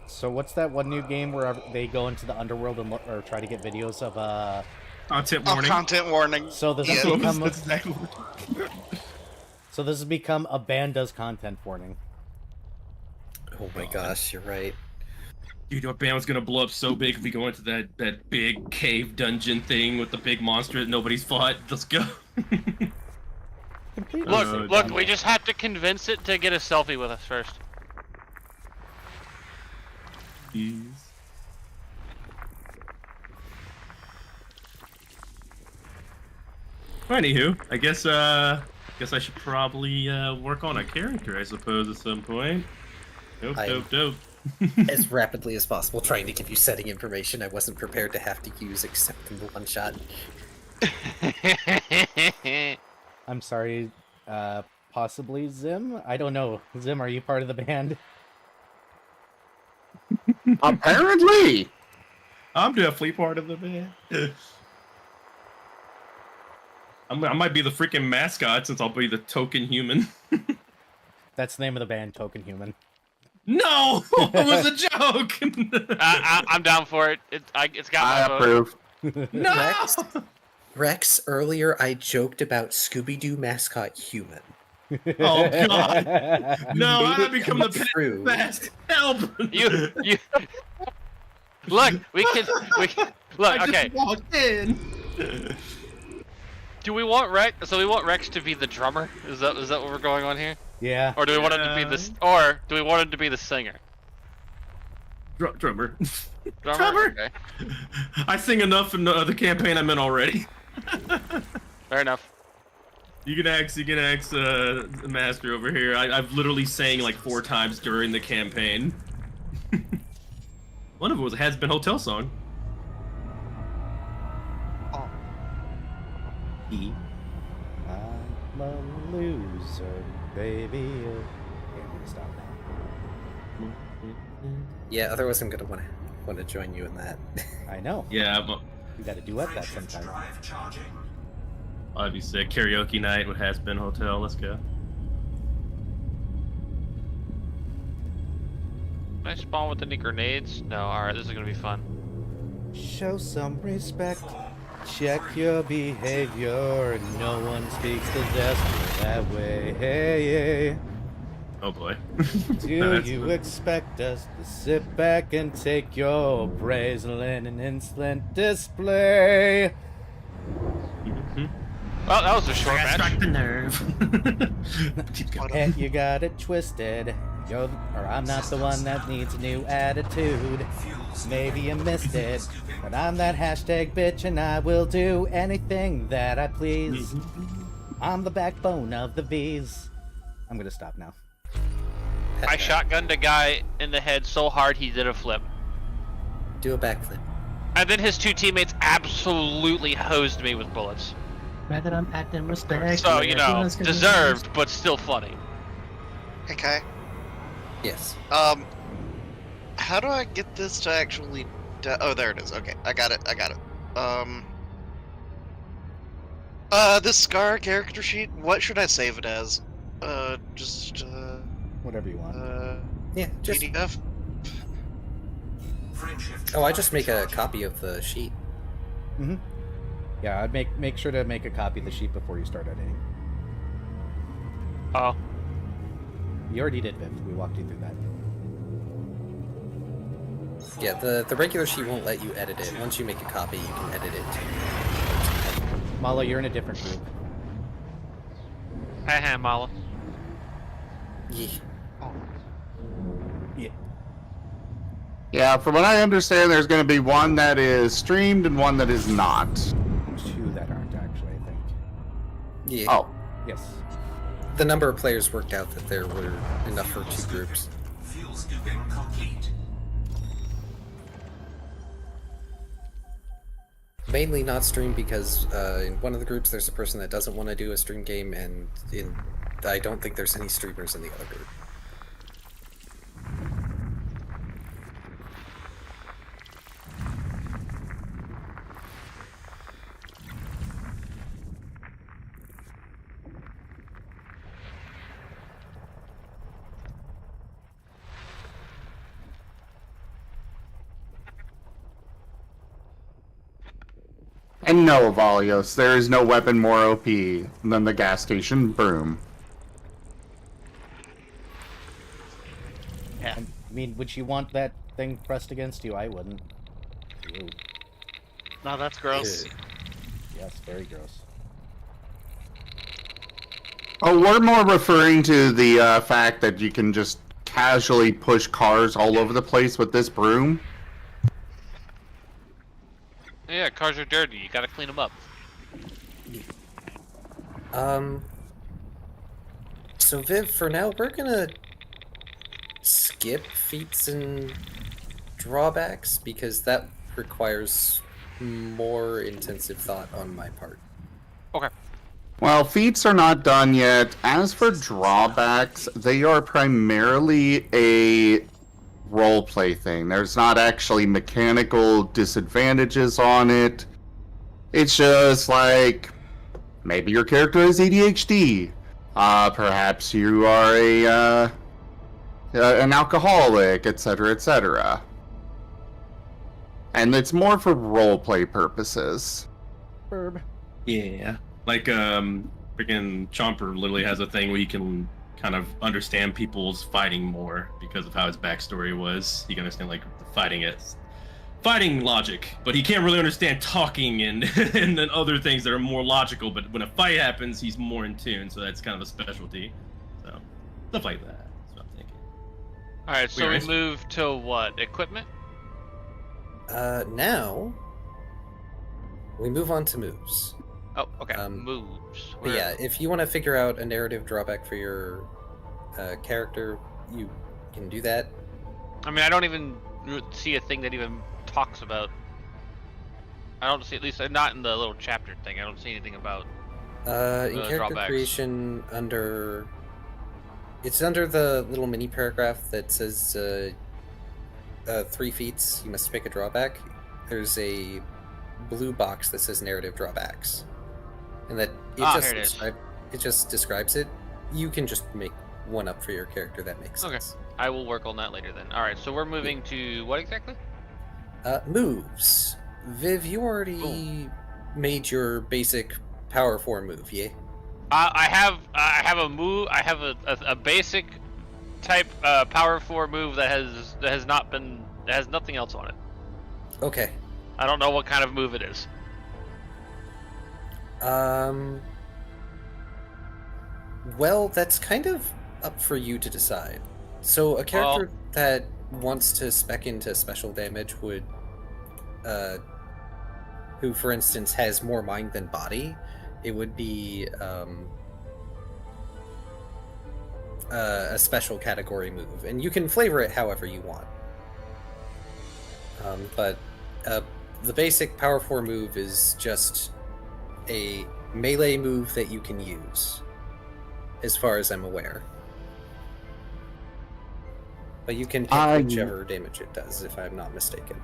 So what's that one new game where they go into the underworld and or try to get videos of, Content Oh, warning. content warning. So this has Yeah. become... That's exactly what So this has become a band does content warning. Oh my gosh, you're right. Dude, our band was gonna blow up so big if we go into that big cave dungeon thing with the big monster that nobody's fought. Let's go. Look, we just have to convince it to get a selfie with us first. Jeez. Anywho, I guess I should probably work on a character, I suppose, at some point. Dope. As rapidly as possible, trying to give you setting information I wasn't prepared to have to use except in the one shot. I'm sorry, possibly Zim? I don't know. Zim, are you part of the band? Apparently! I'm definitely part of the band. I might be the freaking mascot since I'll be the token human. That's the name of the band, Token Human. No! It was a joke! I'm down for it. It's got I my vote. approve. No! Rex, earlier I joked about Scooby-Doo mascot Human. Oh god! No, I become the True. best. Help! You look. We can. Look. I Okay. just walked in. Do we want Rex? So we want Rex to be the drummer? Is that what we're going on here? Yeah. Or do we want him to be the? Or do we want him to be the singer? Drummer. Drummer. Okay. I sing enough in the campaign I'm in already. Fair enough. You can ask the master over here. I've literally sang like 4 times during the campaign. One of it was a Has Been Hotel song. Oh. I'm a loser, baby. Okay, I'm gonna stop now. Yeah, otherwise I'm gonna want to join you in that. I know. Yeah, We gotta duet that sometime. Drive charging. I'd be sick. Karaoke night with Has Been Hotel. Let's go. Can I spawn with any grenades? No. All right. This is gonna be fun. Show some respect. Check your behavior. No one speaks to Destiny that way. Hey. Oh boy. Do you expect us to sit back and take your praise in an insolent display? Well, that was a short match. Strike the nerve. Keep going. And you got it twisted. I'm not the one that needs a new attitude. Maybe you missed it, but I'm that hashtag bitch and I will do anything that I please. I'm the backbone of the V's. I'm gonna stop now. I shotgunned a guy in the head so hard he did a flip. Do a backflip. And then his 2 teammates absolutely hosed me with bullets. Rather I'm acting respect. So, you know, deserved, but still funny. Okay. Yes. How do I get this to actually... oh, there it is. Okay, I got it. This Scar character sheet, what should I save it as? Whatever you want. Yeah, just PDF? Oh, I just make a copy of the sheet. Mm-hmm. Yeah, I'd make sure to make a copy of the sheet before you start editing. Oh. You already did, Viv. We walked you through that. Yeah, the regular sheet won't let you edit it. Once you make a copy, you can edit it. Mala, you're in a different group. Haha, Mala. Yeah. Yeah. Yeah, from what I understand, there's going to be one that is streamed and one that is not. Two that aren't, actually, I think. Yeah. Oh. Yes. The number of players worked out that there were enough for 2 groups. Fuel scooping complete. Mainly not streamed because in one of the groups there's a person that doesn't want to do a stream game, and I don't think there's any streamers in the other group. And no, Valios, there is no weapon more OP than the gas station broom. Yeah. I mean, would you want that thing pressed against you? I wouldn't. Ew. No, that's gross. Yes, very gross. Oh, we're more referring to the fact that you can just casually push cars all over the place with this broom. Yeah, cars are dirty. You gotta clean them up. So Viv, for now, we're gonna skip feats and drawbacks because that requires more intensive thought on my part. Okay. Well, feats are not done yet. As for drawbacks, they are primarily a roleplay thing. There's not actually mechanical disadvantages on it. It's just like maybe your character has ADHD. Perhaps you are an alcoholic, etc., etc. And it's more for roleplay purposes. Herb. Yeah. Like, freaking Chomper literally has a thing where you can kind of understand people's fighting more because of how his backstory was. You can understand, like, fighting logic, but he can't really understand talking and and then other things that are more logical. But when a fight happens, he's more in tune, so that's kind of a specialty. So, stuff like that. That's what I'm thinking. Alright, so we move to what? Equipment? Now we move on to moves. Oh, okay. Moves. But yeah, if you want to figure out a narrative drawback for your character, you can do that. I mean, I don't even see a thing that even talks about. I don't see, at least not in the little chapter thing. I don't see anything about in character drawbacks. creation, it's under the little mini paragraph that says 3 feats. You must pick a drawback. There's a blue box that says narrative drawbacks, and that it just describes it. You can just make one up for your character. That makes sense. Okay, I will work on that later then. All right, so we're moving to what exactly? Moves. Viv, you already made your basic power 4 move, yeah? I have a move. I have a basic type power 4 move that has nothing else on it. Okay. I don't know what kind of move it is. Well, that's kind of up for you to decide. So a character that wants to spec into special damage would, who for instance has more mind than body, it would be a special category move, and you can flavor it however you want. But the basic power 4 move is just a melee move that you can use, as far as I'm aware. But you can pick whichever damage it does, if I'm not mistaken.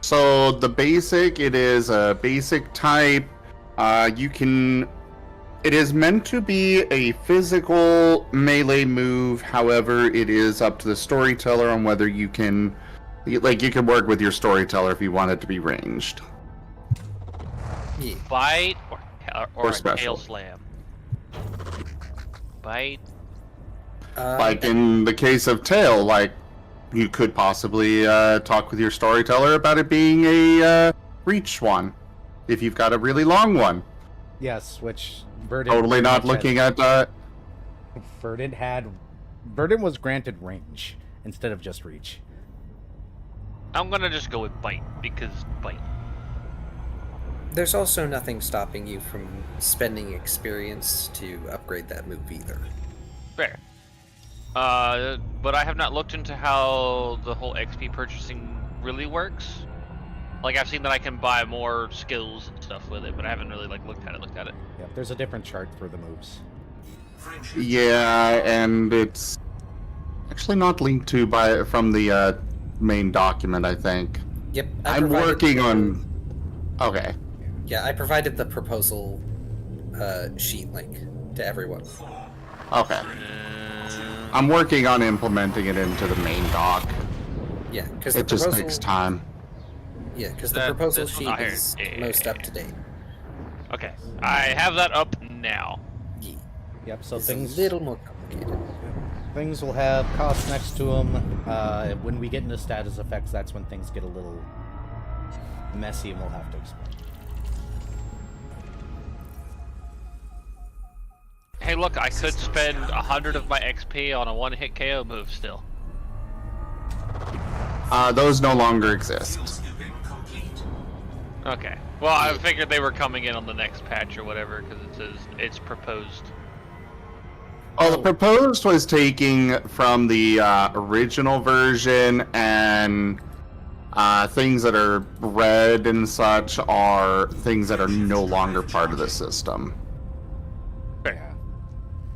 So the basic, it is a basic type. It is meant to be a physical melee move. However, it is up to the storyteller on whether you can Like, you can work with your storyteller if you want it to be ranged. Yeah. Bite or a special. tail slam. Bite. Like, in the case of tail, like, you could possibly talk with your storyteller about it being a reach one, if you've got a really long one. Yes, which Verdant Totally very not much looking had. at... Verdant was granted range instead of just reach. I'm gonna just go with bite because bite. There's also nothing stopping you from spending experience to upgrade that move either. Fair. But I have not looked into how the whole XP purchasing really works. Like, I've seen that I can buy more skills and stuff with it, but I haven't really like looked at it. Yeah, there's a different chart for the moves. Yeah, and it's actually not linked to from the main document, I think. Yep. I'm working on... Okay. Yeah, I provided the proposal sheet link to everyone. Okay. I'm working on implementing it into the main doc. Yeah, because it just takes time. Yeah, because the proposal sheet is most up to date. Okay, I have that up now. Yeah. Yep. So It's things a little more complicated. Things will have costs next to them. When we get into status effects, that's when things get a little messy, and we'll have to explain. Hey, look, I could spend 100 of my XP on a one-hit KO move still. Those no longer exist. Okay. Well, I figured they were coming in on the next patch or whatever, because it says it's proposed. Oh, the proposed was taking from the original version, and things that are red and such are things that are no longer part of the system. Yeah.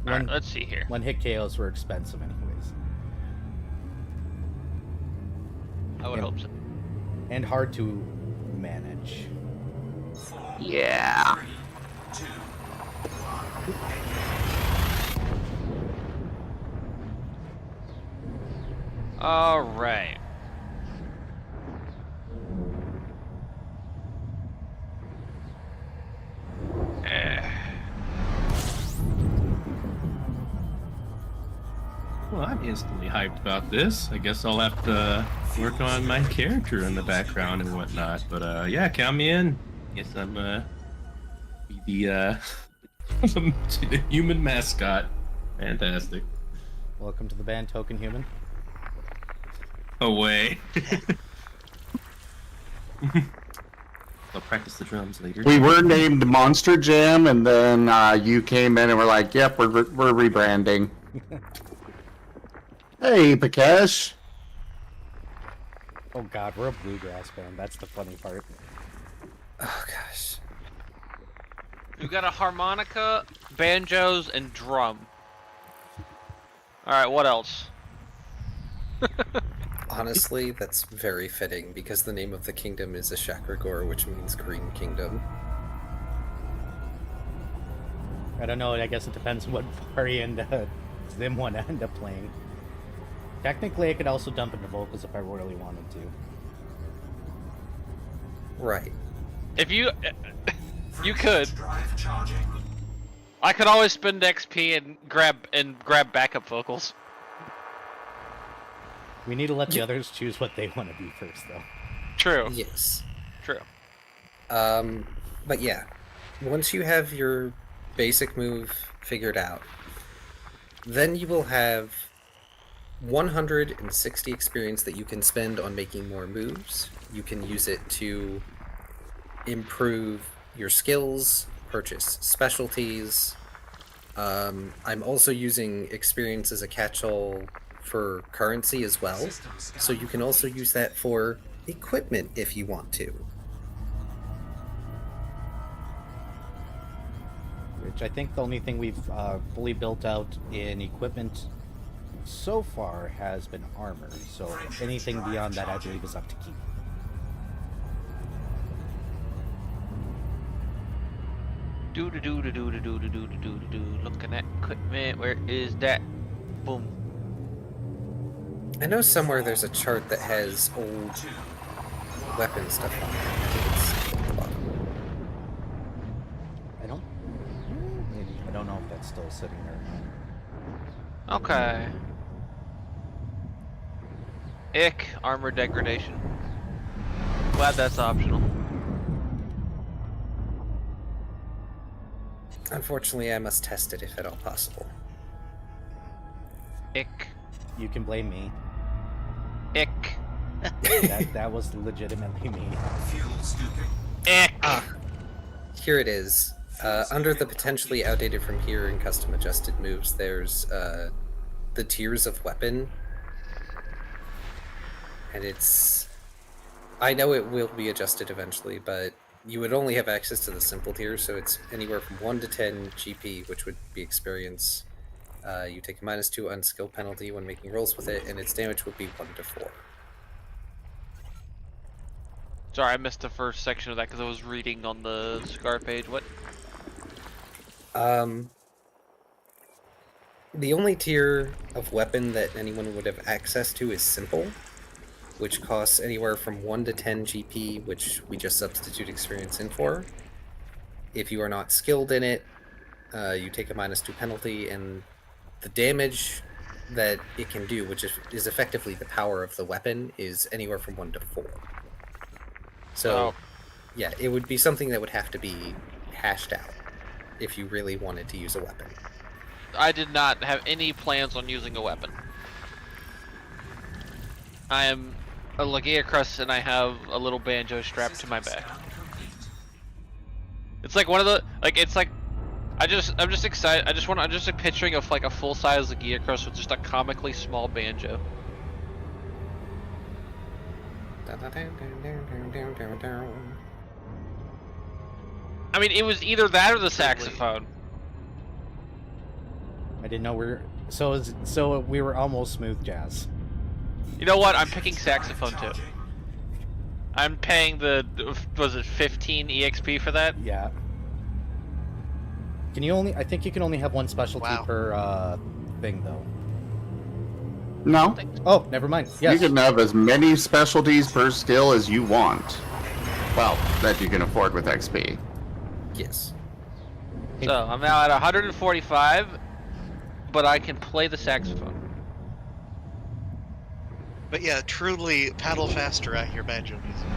Alright, let's see here. When hit KOs were expensive anyways. I would hope so. And hard to manage. Yeah. Alright. Well, I'm instantly hyped about this. I guess I'll have to work on my character in the background and whatnot. But yeah, count me in. Guess I'm the the human mascot. Fantastic. Welcome to the band, Token Human. Away. I'll practice the drums later. We were named Monster Jam, and then you came in and were like, "Yep, we're rebranding." Hey, Pakesh. Oh god, we're a bluegrass band. That's the funny part. Oh gosh. We've got a harmonica, banjos, and drum. Alright, what else? Honestly, that's very fitting because the name of the kingdom is Ashakragor, which means Green Kingdom. I don't know, I guess it depends on what Vari and Zim want to end up playing. Technically, I could also dump into vocals if I really wanted to. Right. If you... you could. I could always spend XP and grab backup vocals. We need to let the others choose what they want to be first, though. True. Yes. True. But yeah, once you have your basic move figured out, then you will have 160 experience that you can spend on making more moves. You can use it to improve your skills, purchase specialties. I'm also using experience as a catch-all for currency as well, so you can also use that for equipment if you want to. Which I think the only thing we've fully built out in equipment so far has been armor, so anything beyond that I believe is up to keep. Looking at equipment, where is that? Boom. I know somewhere there's a chart that has old weapon stuff on it. I think it's at the bottom. I don't. Maybe I don't know if that's still sitting there or not. Okay. Ick, armor degradation. Glad that's optional. Unfortunately, I must test it if at all possible. Ick. You can blame me. Ick. That was legitimately me. Ick. Here it is. Under the potentially outdated from here and custom adjusted moves, there's the tiers of weapon. And it's... I know it will be adjusted eventually, but you would only have access to the simple tier, so it's anywhere from 1 to 10 GP, which would be experience. You take a -2 unskill penalty when making rolls with it, and its damage would be 1 to 4. Sorry, I missed the first section of that because I was reading on the Scar page. What? The only tier of weapon that anyone would have access to is simple, which costs anywhere from 1 to 10 GP, which we just substitute experience in for. If you are not skilled in it, you take a -2 penalty, and the damage that it can do, which is effectively the power of the weapon, is anywhere from 1 to 4. So, yeah, it would be something that would have to be hashed out if you really wanted to use a weapon. I did not have any plans on using a weapon. I am a Lagiacrus and I have a little banjo strapped to my back. It's like one of the it's like I'm just excited. I'm just like picturing of like a full size Lagiacrus with just a comically small banjo. I mean, it was either that or the saxophone. I didn't know so we were almost smooth jazz. You know what? I'm picking saxophone too. I'm paying was it 15 EXP for that? Yeah. I think you can only have one specialty per thing though. No. Oh, never mind. Yes. You can have as many specialties per skill as you want. Well, that you can afford with XP. Yes. So I'm now at 145, but I can play the saxophone. But yeah, truly paddle faster at your banjo music.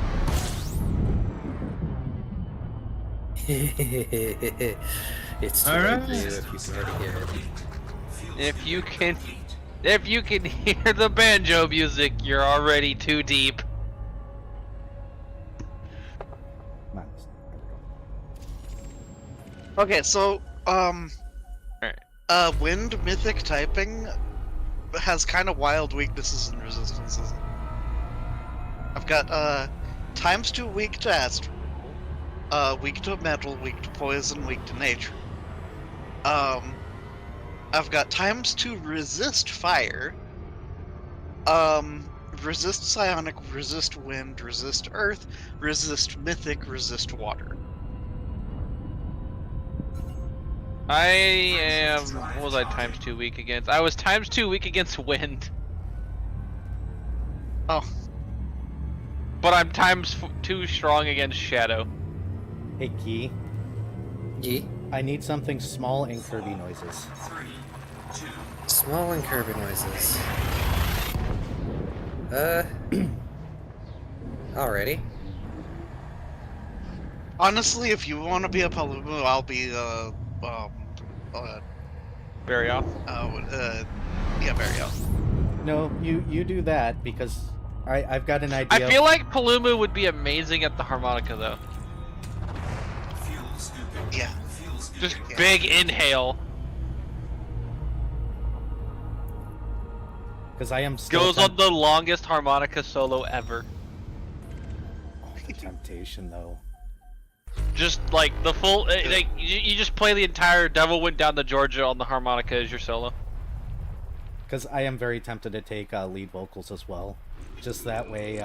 It's too late for you if you can already hear it. If you can hear the banjo music, you're already too deep. Okay, so wind mythic typing has kind of wild weaknesses and resistances. I've got ×2 weak to astral, weak to metal, weak to poison, weak to nature. I've got ×2 resist fire, resist psionic, resist wind, resist earth, resist mythic, resist water. I am. What was I ×2 weak against? I was ×2 weak against wind. Oh. But I'm ×2 strong against shadow. Hey, Key. Key? I need something small and Kirby noises. Small and Kirby noises. Alrighty. Honestly, if you want to be a Palumu, I'll be Barryoff? Yeah, Barryoff. No, you do that because I've got an idea. I feel like Palumu would be amazing at the harmonica though. Yeah. Just big inhale. Because I am still goes on the longest harmonica solo ever. Oh, the temptation though. Just like the full, like you just play the entire "Devil Went Down to Georgia" on the harmonica as your solo. Because I am very tempted to take lead vocals as well, just that way.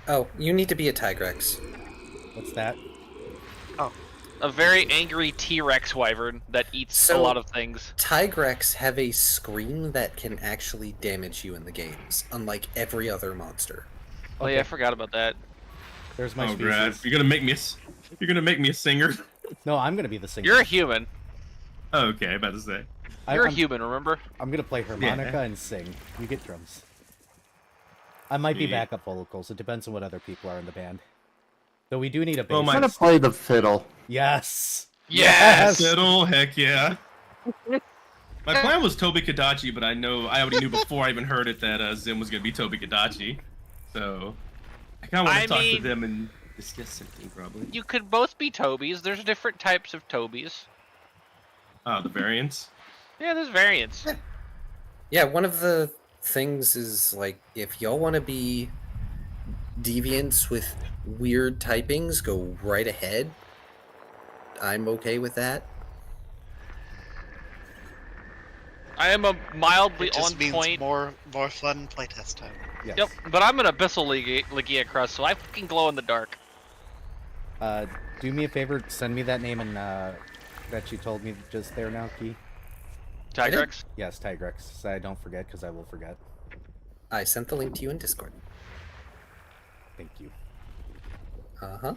Oh, you need to be a Tigrex. What's that? Oh, a very angry T-Rex wyvern that eats a So- lot of things. Tigrex have a scream that can actually damage you in the games, unlike every other monster. Oh yeah, I forgot about that. There's my Oh, species. God. You're gonna make me a singer. No, I'm gonna be the singer. You're a human. Oh, okay, about to say. You're a I'm, human, remember? I'm gonna play harmonica and sing. You get drums. I might be Yeah. backup vocals. It depends on what other people are in the band. Though we do need a bass. Well, I'm gonna play the fiddle. Yes. Yes! Fiddle, heck yeah. My plan was Toby Kadachi, but I already knew before I even heard it that Zim was gonna be Toby Kadachi. So I kind of want to talk to them and discuss something, probably. You could both be Tobys. There's different types of Tobys. The variants. Yeah, there's variants. Yeah, one of the things is, like, if y'all want to be deviants with weird typings, go right ahead. I'm okay with that. I am a mildly It just on means point. more fun playtest time. Yes. Yep, but I'm an Abyssal Legia crust, so I fucking glow in the dark. Do me a favor. Send me that name and that you told me just there now, Key. Tigrex? Yes, Tigrex. So I don't forget, because I will forget. I sent the link to you in Discord. Thank you. Uh-huh.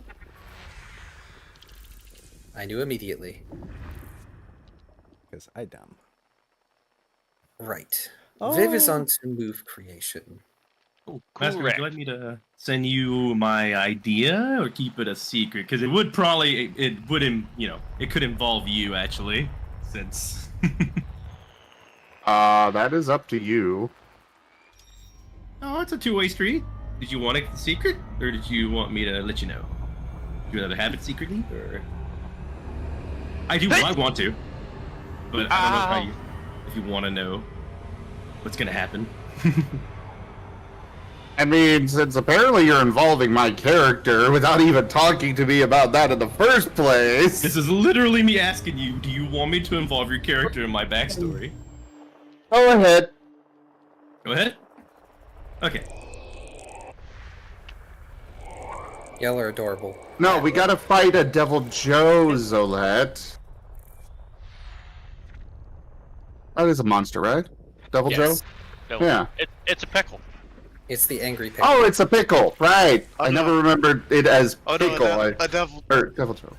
I knew immediately. Because I dumb. Right. Oh. Viv is on to move creation. Oh, Master, would Correct. you like me to send you my idea or keep it a secret? Because it would probably, it would, it could involve you, actually, since... That is up to you. Oh, it's a two-way street. Did you want it secret, or did you want me to let you know? Do you rather have it secretly, or... I want to, but I don't know if you want to know what's gonna happen. I mean, since apparently you're involving my character without even talking to me about that in the first place. This is literally me asking you, do you want me to involve your character in my backstory? Go ahead. Go ahead. Okay. Y'all are adorable. No, we gotta fight a Devil Joe, Zolette. That is a monster, right? Devil Yes. Joe? No, Yeah. It's a pickle. It's the angry pickle. Oh, it's a pickle, right. Oh, I no. never remembered it as Oh no, pickle. a devil. Or Devil Joe.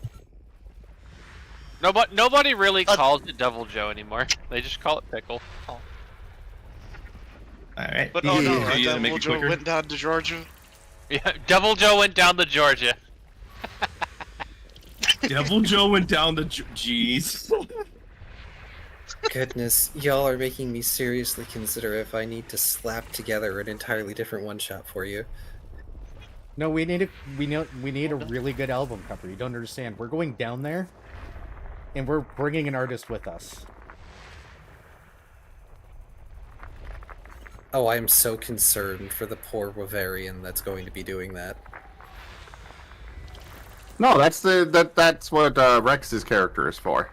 Nobody really calls it Devil Joe anymore. They just call it pickle. Alright. But oh no, Yeah, a yeah, make devil it Joe quicker. went down to Georgia. Yeah, Devil Joe went down to Georgia. Devil Joe went down the... Jeez. Goodness, y'all are making me seriously consider if I need to slap together an entirely different one-shot for you. No, we need a really good album cover. You don't understand. We're going down there, and we're bringing an artist with us. Oh, I am so concerned for the poor Bavarian that's going to be doing that. No, that's what Rex's character is for.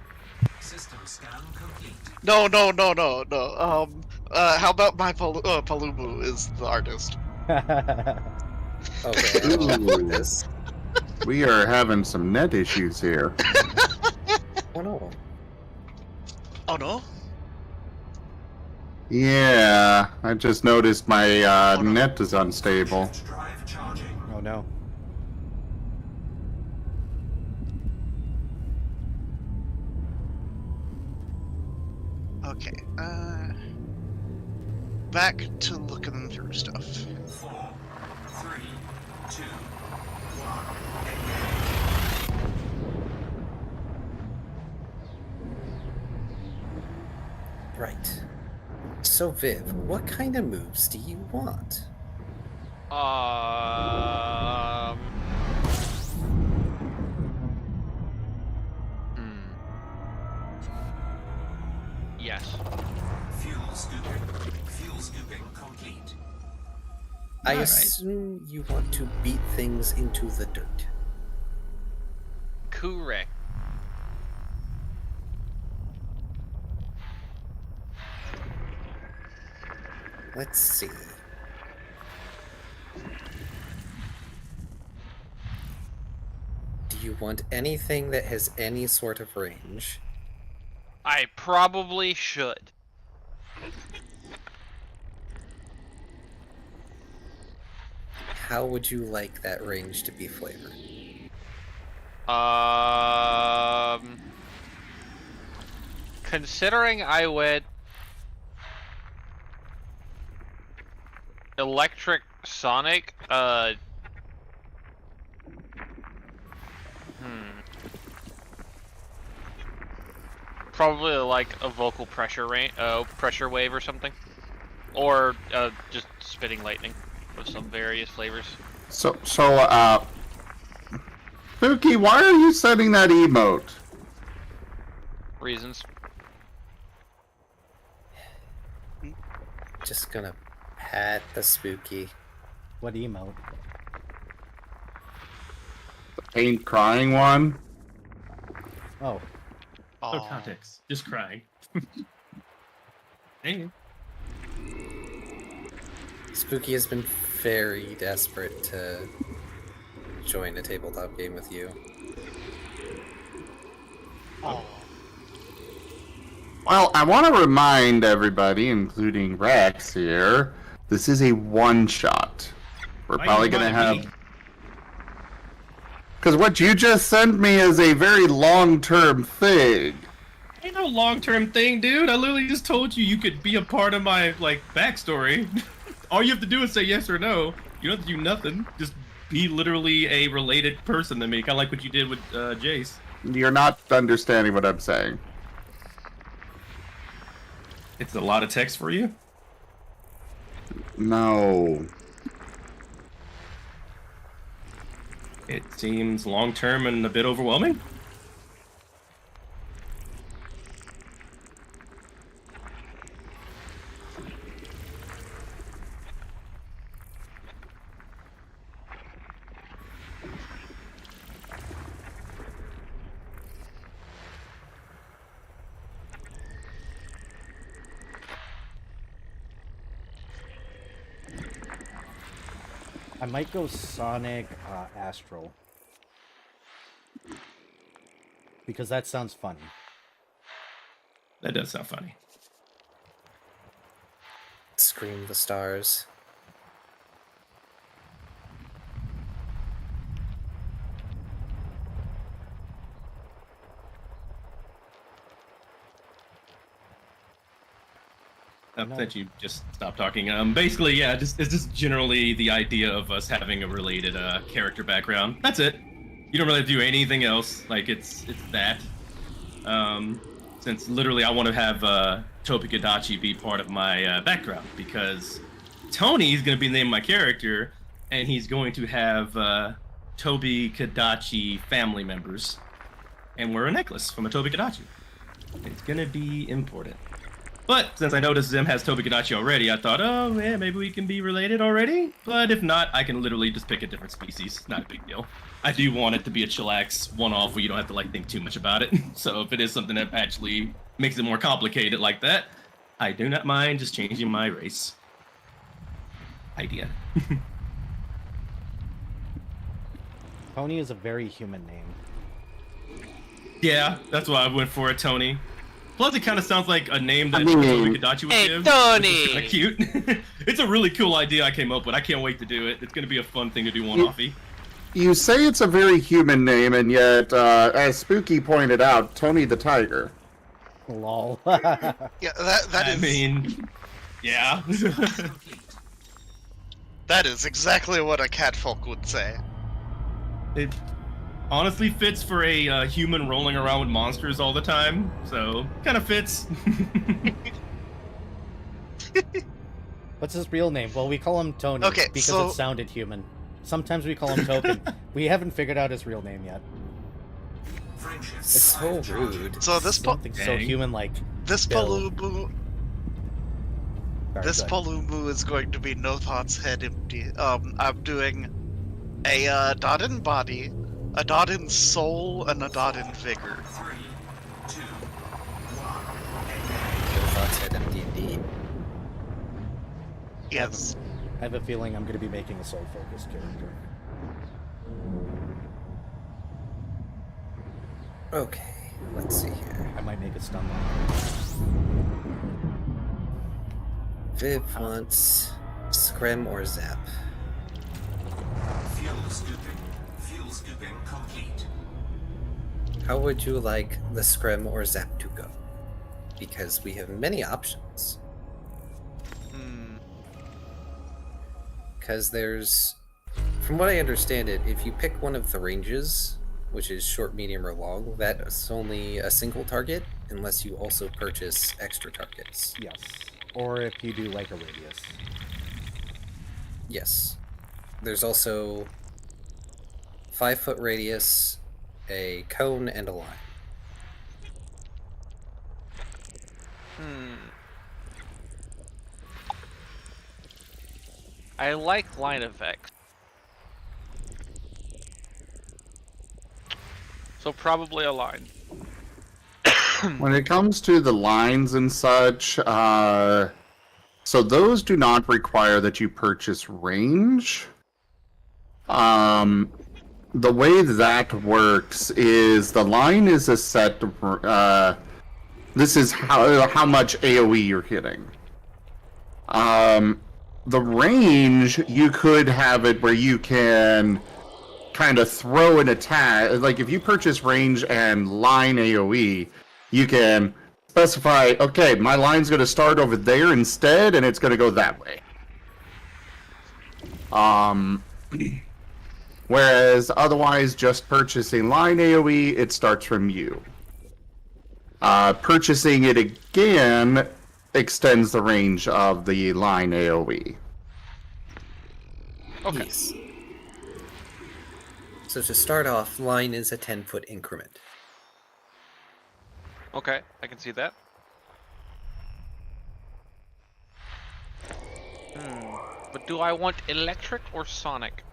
System scan complete. No. How about my Palubu is the artist? Okay, I don't know Ooh. this. We are having some net issues here. Oh no. Oh no. Yeah, I just noticed my Oh, no. net is unstable. Drive charging. Oh no. Okay. Back to looking through stuff. 4, 3, 2, 1. Right. So Viv, what kind of moves do you want? Yes. Fuel scooping complete. I Alright. assume you want to beat things into the dirt. Correct. Let's see. Do you want anything that has any sort of range? I probably should. How would you like that range to be flavored? Considering I went electric sonic, probably like a vocal pressure pressure wave or something, or just spitting lightning with some various flavors. So, Spooky, why are you setting that emote? Reasons. Just gonna pat the Spooky. What emote? The paint crying one? Oh. No context. Just crying. Hey. Spooky has been very desperate to join a tabletop game with you. Oh. Well, I want to remind everybody, including Rex here, this is a one-shot. We're Why probably you going to reminding have... Because what you just sent me is a very long-term thing. Ain't no long-term thing, dude. I literally just told you could be a part of my, backstory. All you have to do is say yes or no. You don't have to do nothing. Just be literally a related person to me, kind of like what you did with Jace. You're not understanding what I'm saying. It's a lot of text for you? No. It seems long-term and a bit overwhelming. I might go Sonic Astral. Because that sounds funny. That does sound funny. Scream the stars. That you just stopped talking. Basically, yeah, it's just generally the idea of us having a related character background. That's it. You don't really do anything else. Like it's that. Since literally I want to have Tobi Kadachi be part of my background because Tony is going to be the name of my character, and he's going to have Tobi Kadachi family members, and wear a necklace from a Tobi Kadachi. It's going to be important. But since I noticed Zim has Tobi Kadachi already, I thought, oh yeah, maybe we can be related already. But if not, I can literally just pick a different species. Not a big deal. I do want it to be a chillax one-off where you don't have to think too much about it. So if it is something that actually makes it more complicated like that, I do not mind just changing my race. Idea. Tony is a very human name. Yeah, that's why I went for it, Tony. Plus, it kind of sounds like a name that I mean, Tobi Kadachi would Hey, give. Tony! Kind of cute. It's a really cool idea I came up with. I can't wait to do it. It's going to be a fun thing to do one-offy. You say it's a very human name, and yet, as Spooky pointed out, Tony the Tiger. Lol. Yeah, that is. I mean, yeah. That is exactly what a catfolk would say. It honestly fits for a human rolling around with monsters all the time, so kind of fits. What's his real name? Well, we call him Tony because it sounded human. Sometimes we call him Token. We haven't figured out his real name yet. It's so rude. So this Something so human-like. This Bill. Palumu. Very This good. Palumu is going to be no thoughts head empty. I'm doing a dot in body, a dot in soul, and a dot in vigor. 3, 2, 1. No thoughts head empty indeed. Yes. I have a feeling I'm going to be making a soul-focused character. Okay, let's see here. I might make a stun line. Viv wants scrim or zap. Fuel scooping. Fuel scooping complete. How would you like the scrim or zap to go? Because we have many options. Because there's, from what I understand it, if you pick one of the ranges, which is short, medium, or long, that's only a single target unless you also purchase extra targets. Yes. Or if you do like a radius. Yes. There's also 5-foot radius, a cone, and a line. I like line effects. So probably a line. When it comes to the lines and such, so those do not require that you purchase range. The way that works is the line is a set. This is how much AOE you're hitting. The range, you could have it where you can kind of throw an attack. Like if you purchase range and line AOE, you can specify, okay, my line's going to start over there instead, and it's going to go that way. Whereas otherwise, just purchasing line AOE, it starts from you. Purchasing it again extends the range of the line AOE. Okay. Yes. So to start off, line is a 10-foot increment. Okay, I can see that. But do I want electric or sonic?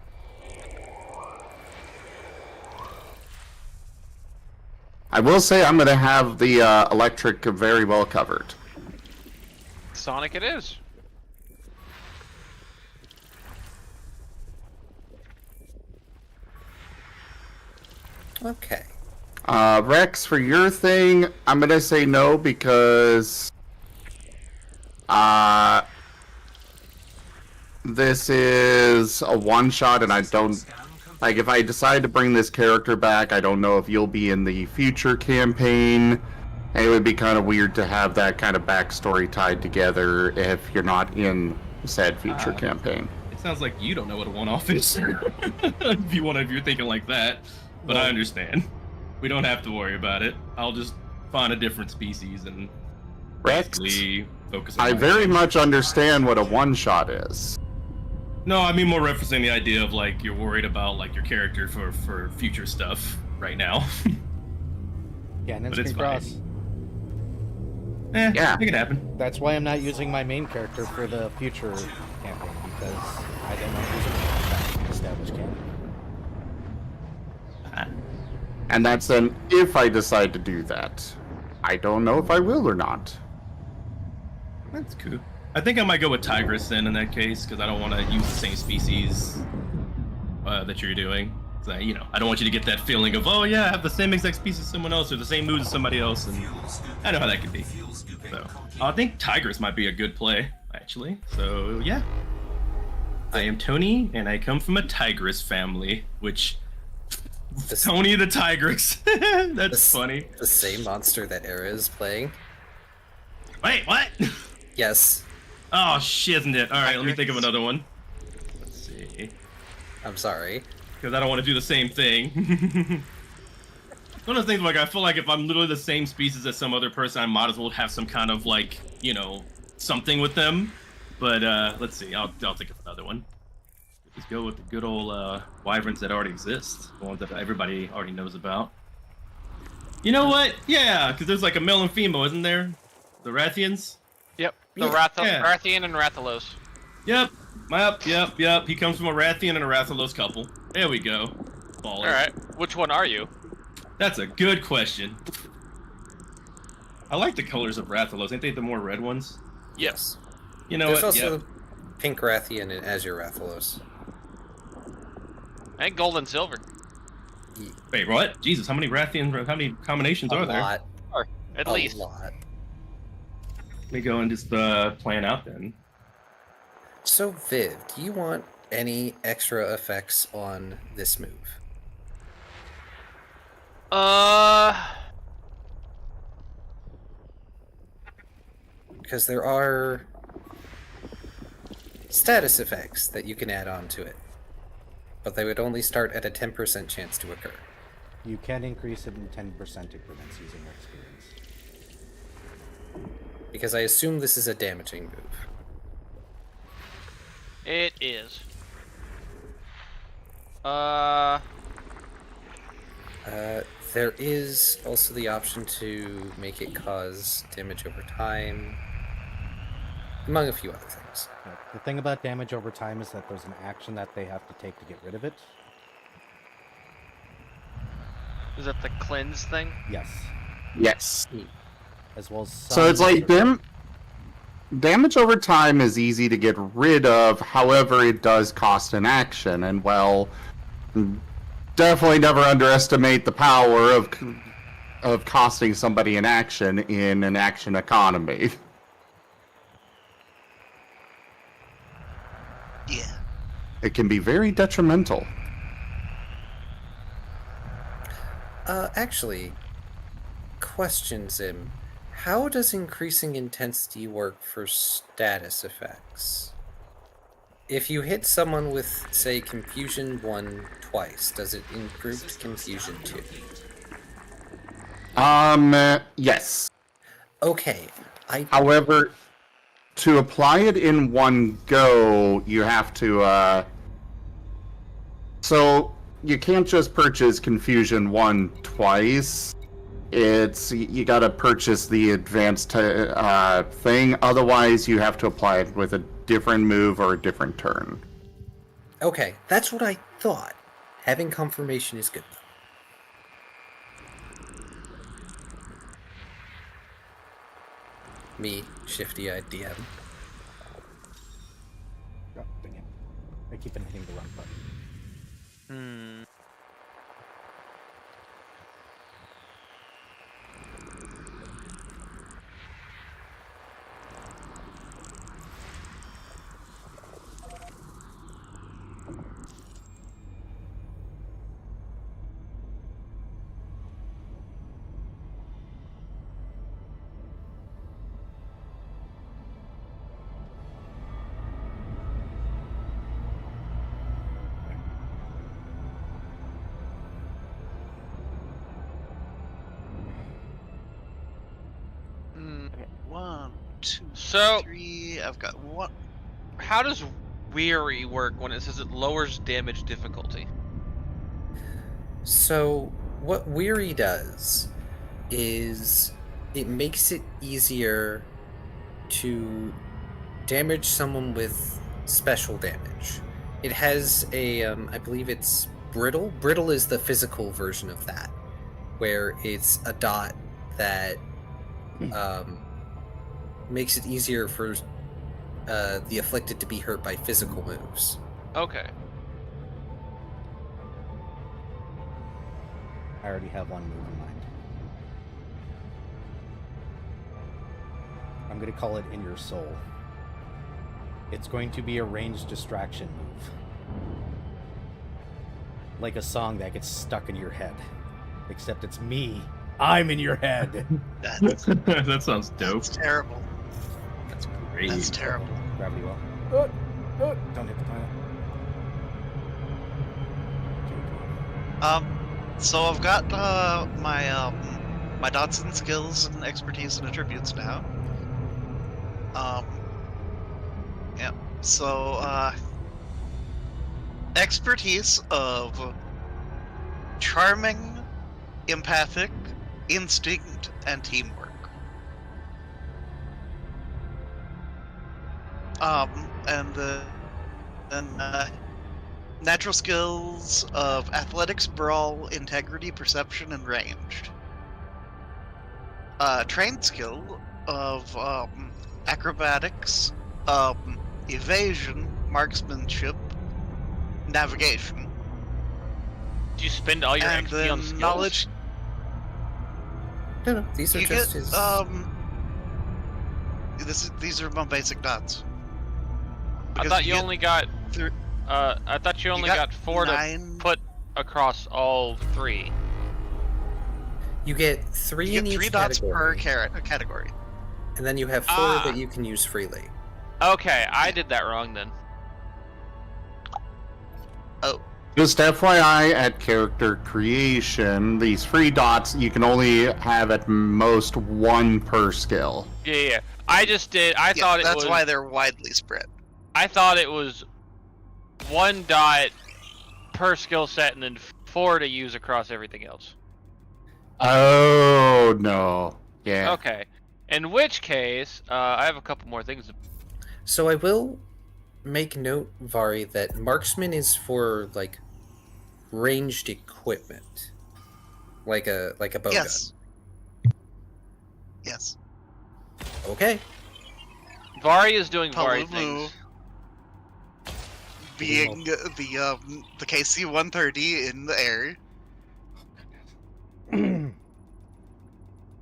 I will say I'm going to have the electric very well covered. Sonic it is. Okay. Rex, for your thing, I'm going to say no because this is a one-shot and I don't... Like, if I decide to bring this character back, I don't know if you'll be in the future campaign. And it would be kind of weird to have that kind of backstory tied together if you're not in said future campaign. It sounds like you don't know what a one-off is. if you're thinking like that, but I understand. We don't have to worry about it. I'll just find a different species and Rex, focus on I very much understand what a one-shot is. No, I mean more referencing the idea of like you're worried about like your character for future stuff right now. Cannons But it's can cross. Yeah, it can happen. That's why I'm not using my main character for the future campaign, because I don't want to use an established canon. And that's an if I decide to do that. I don't know if I will or not. That's cool. I think I might go with Tigress then in that case, because I don't want to use the same species that you're doing. So, I don't want you to get that feeling of, oh yeah, I have the same exact species as someone else, or the same moves as somebody else, and I know how that could be. So, I think Tigress might be a good play, actually. So, yeah. I am Tony, and I come from a Tigress family, which... Tony the Tigress. That's funny. The same monster that Era is playing. Wait, what? Yes. Oh, shiznit. Alright, let me think of another one. Let's see. I'm sorry. Because I don't want to do the same thing. One of the things, like, I feel like if I'm literally the same species as some other person, I might as well have some kind of, like, something with them. But, let's see. I'll think of another one. Let's go with the good old wyverns that already exist. The ones that everybody already knows about. You know what? Yeah, because there's like a male and female, isn't there? The Rathians? Yep. The Yeah. Rathian and Rathalos. Yep. Yep. He comes from a Rathian and a Rathalos couple. There we go. Baller. Alright. Which one are you? That's a good question. I like the colors of Rathalos. Ain't they the more red ones? Yes. You know There's what? also Yep. Pink Rathian and Azure Rathalos. And gold and silver. Wait, what? Jesus, how many Rathian? How many combinations are there? Lot. At A least. lot. Let me go and just plan out then. So, Viv, do you want any extra effects on this move? Because there are status effects that you can add on to it, but they would only start at a 10% chance to occur. You can increase it in 10% increments using your experience. Because I assume this is a damaging move. It is. There is also the option to make it cause damage over time, among a few other things. The thing about damage over time is that there's an action that they have to take to get rid of it. Is that the cleanse thing? Yes. Yes. As well as So it's like damage over time is easy to get rid of, however it does cost an action, and well, definitely never underestimate the power of costing somebody an action in an action economy. Yeah. It can be very detrimental. Actually, question, Zim. How does increasing intensity work for status effects? If you hit someone with, say, Confusion 1 twice, does it improve to Confusion 2? Yes. Okay. However, to apply it in one go, you have to, so you can't just purchase Confusion 1 twice. You gotta purchase the advanced thing, otherwise you have to apply it with a different move or a different turn. Okay, that's what I thought. Having confirmation is good. Me, shifty-eyed DM. Oh, dang it. I keep on hitting the wrong button. Okay, 1, 2, So 3. I've got one. how does weary work when it says it lowers damage difficulty? So, what Weary does is it makes it easier to damage someone with special damage. It has a, I believe it's Brittle. Brittle is the physical version of that, where it's a dot that makes it easier for the afflicted to be hurt by physical moves. Okay. I already have one move in mind. I'm going to call it In Your Soul. It's going to be a ranged distraction move. Like a song that gets stuck in your head. Except it's me. I'm in your head. That sounds dope. That's terrible. That's great. That's terrible. Gravity well. Don't hit the planet. So I've got my my Dodson skills and expertise and attributes now. Yeah. So expertise of charming, empathic, instinct, and teamwork. And natural skills of athletics, brawl, integrity, perception, and ranged. Trained skill of acrobatics, evasion, marksmanship, navigation. you spend all your and XP then on skills? knowledge. No, these are You just get his... these are my basic dots. I Because thought you get only got. thr- I thought you only got got 4 9. to put across all 3. You get 3 You in get each 3 dots per category, category. and then you have 4 Ah. that you can use freely. Okay, I did that wrong then. Oh, Just FYI, at character creation, these 3 dots, you can only have at most 1 per skill. Yeah. I just did. I thought it was. that's why they're widely spread. I thought it was 1 dot per skill set and then 4 to use across everything else. Oh, no. Yeah. Okay. In which case, I have a couple more things. So I will make note, Vari, that marksman is for like ranged equipment, like a bowgun. Yes. Yes. Okay. Vari is doing Vari Palulu things. being the KC-130 in the air.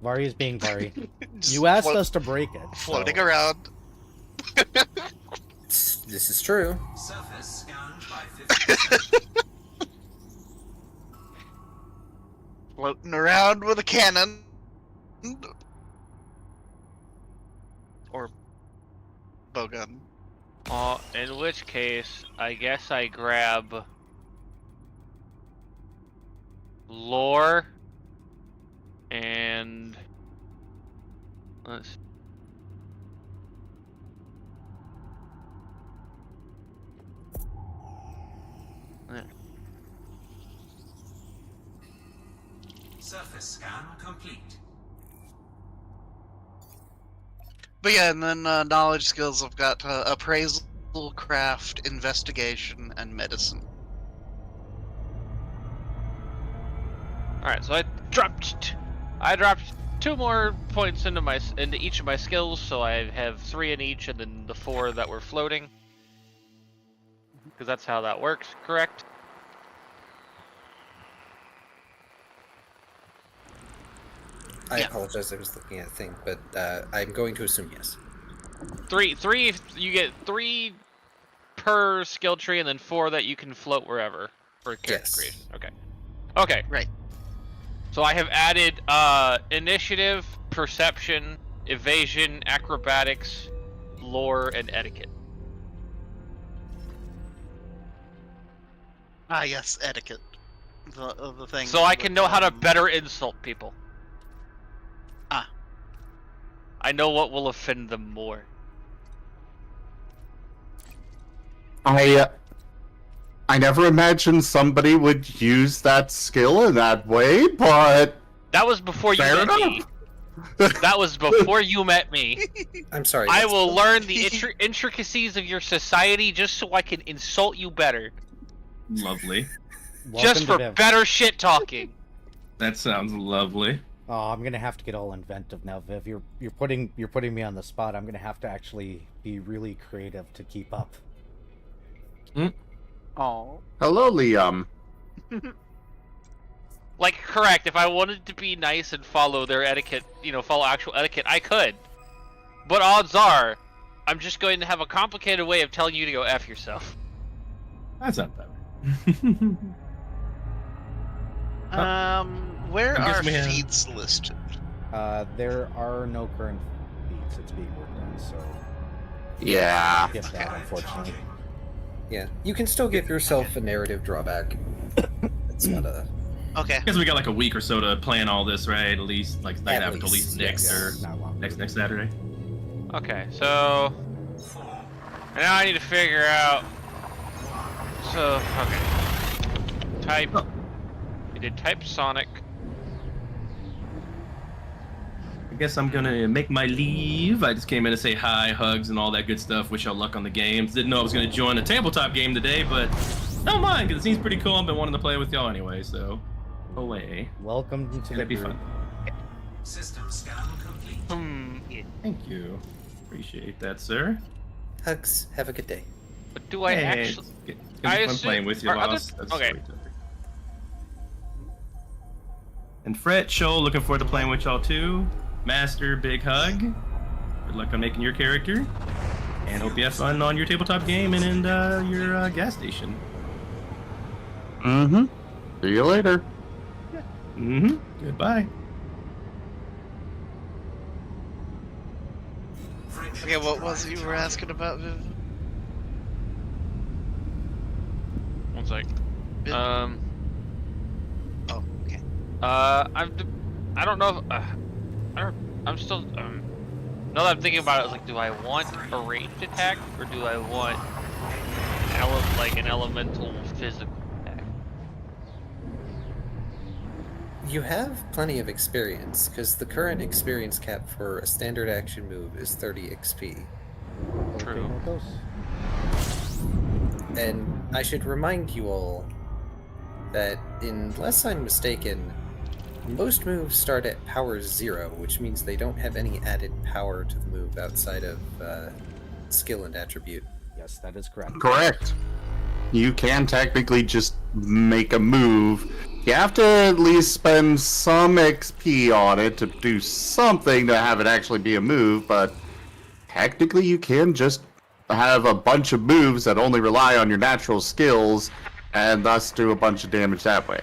Vari is being Vari. Just You asked float- us to break it. floating so- around. This is true. Surface scanned by 50%. Floating around with a cannon. Or bowgun. In which case, I guess I grab lore and let's. Surface scan complete. But yeah, and then knowledge skills, I've got appraisal, craft, investigation, and medicine. Alright, so I dropped 2 more points into each of my skills, so I have 3 in each, and then the 4 that were floating. Because that's how that works, correct? I apologize, I was looking at a thing, but I'm going to assume yes. 3, you get 3 per skill tree, and then 4 that you can float wherever for character creation. Okay. Right. So I have added initiative, perception, evasion, acrobatics, lore, and etiquette. Ah, yes, etiquette. The thing. So I can know how to better insult people. Ah. I know what will offend them more. I never imagined somebody would use that skill in that way, but That was before you fair met enough. me. That was before you met me. I'm sorry. I that's- will learn the intricacies of your society just so I can insult you better. Lovely. Welcome Just to for Viv. better shit talking. That sounds lovely. Oh, I'm gonna have to get all inventive now, Viv. You're putting me on the spot. I'm gonna have to actually be really creative to keep up. Oh. hello, Liam. Like, correct, if I wanted to be nice and follow their etiquette, follow actual etiquette, I could. But odds are, I'm just going to have a complicated way of telling you to go F yourself. That's not bad. Where I guess are we have- feats listed? There are no current feats. It's being worked on, so Yeah. get that, unfortunately. Yeah, you can still give yourself a narrative drawback. It's not a... Okay. Guess we got like a week or so to plan all this, right? At least, like, not At have it till at least least, next yes. or Not long. next Saturday. Okay, so... now I need to figure out... So, okay. Type... You did type Sonic. I guess I'm gonna make my leave. I just came in to say hi, hugs, and all that good stuff. Wish y'all luck on the games. Didn't know I was gonna join a tabletop game today, but don't mind, because it seems pretty cool. I've been wanting to play with y'all anyway, so... Away. Welcome to the It'd be group. fun. System scan complete. Thank you. Appreciate that, sir. Hugs, have a good day. But do I Hey, actually... it's gonna be fun assume- playing with you, are other- Lost. That's okay. story topic. And Fret, Shoal, looking forward to playing with y'all too. Master, big hug. Good luck on making your character. And hope you have fun on your tabletop game and in your gas station. Mm-hmm. See you later. Mm-hmm. Goodbye. Okay, what was it you were asking about, Viv? One sec. Viv? Oh, okay. I don't know if, I'm still, now that I'm thinking about it, it's like, do I want a ranged attack, or do I want, an elemental physical attack? You have plenty of experience, because the current experience cap for a standard action move is 30 XP. True. And I should remind you all that, unless I'm mistaken, most moves start at power 0, which means they don't have any added power to the move outside of skill and attribute. Yes, that is correct. Correct. You can technically just make a move. You have to at least spend some XP on it to do something to have it actually be a move, but technically you can just have a bunch of moves that only rely on your natural skills and thus do a bunch of damage that way.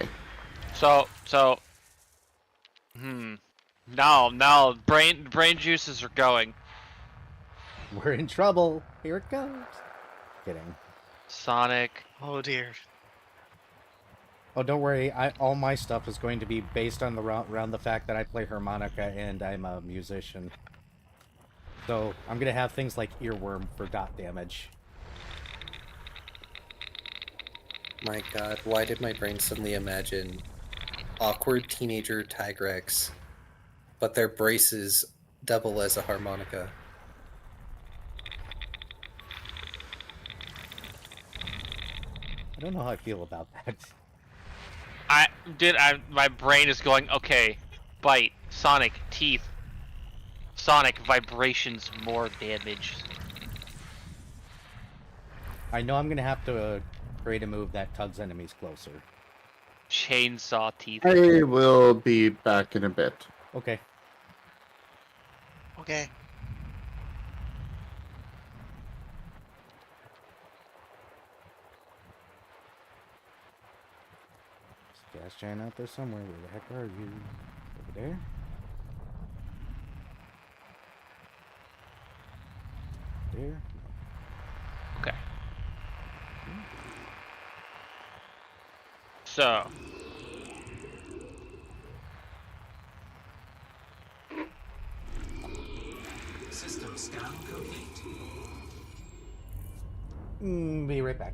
Now, brain juices are going. We're in trouble. Here it comes. Kidding. Sonic. Oh dear. Oh, don't worry. All my stuff is going to be based on around the fact that I play harmonica and I'm a musician. So I'm gonna have things like earworm for dot damage. My god, why did my brain suddenly imagine awkward teenager Tigrex, but their braces double as a harmonica? I don't know how I feel about that. My brain is going, okay, bite, Sonic, teeth, Sonic, vibrations, more damage. I know I'm gonna have to create a move that tugs enemies closer. Chainsaw teeth. I will be back in a bit. Okay. Okay. Gas giant out there somewhere. Where the heck are you? Over there? There? Okay. So. System scan complete. Be right back.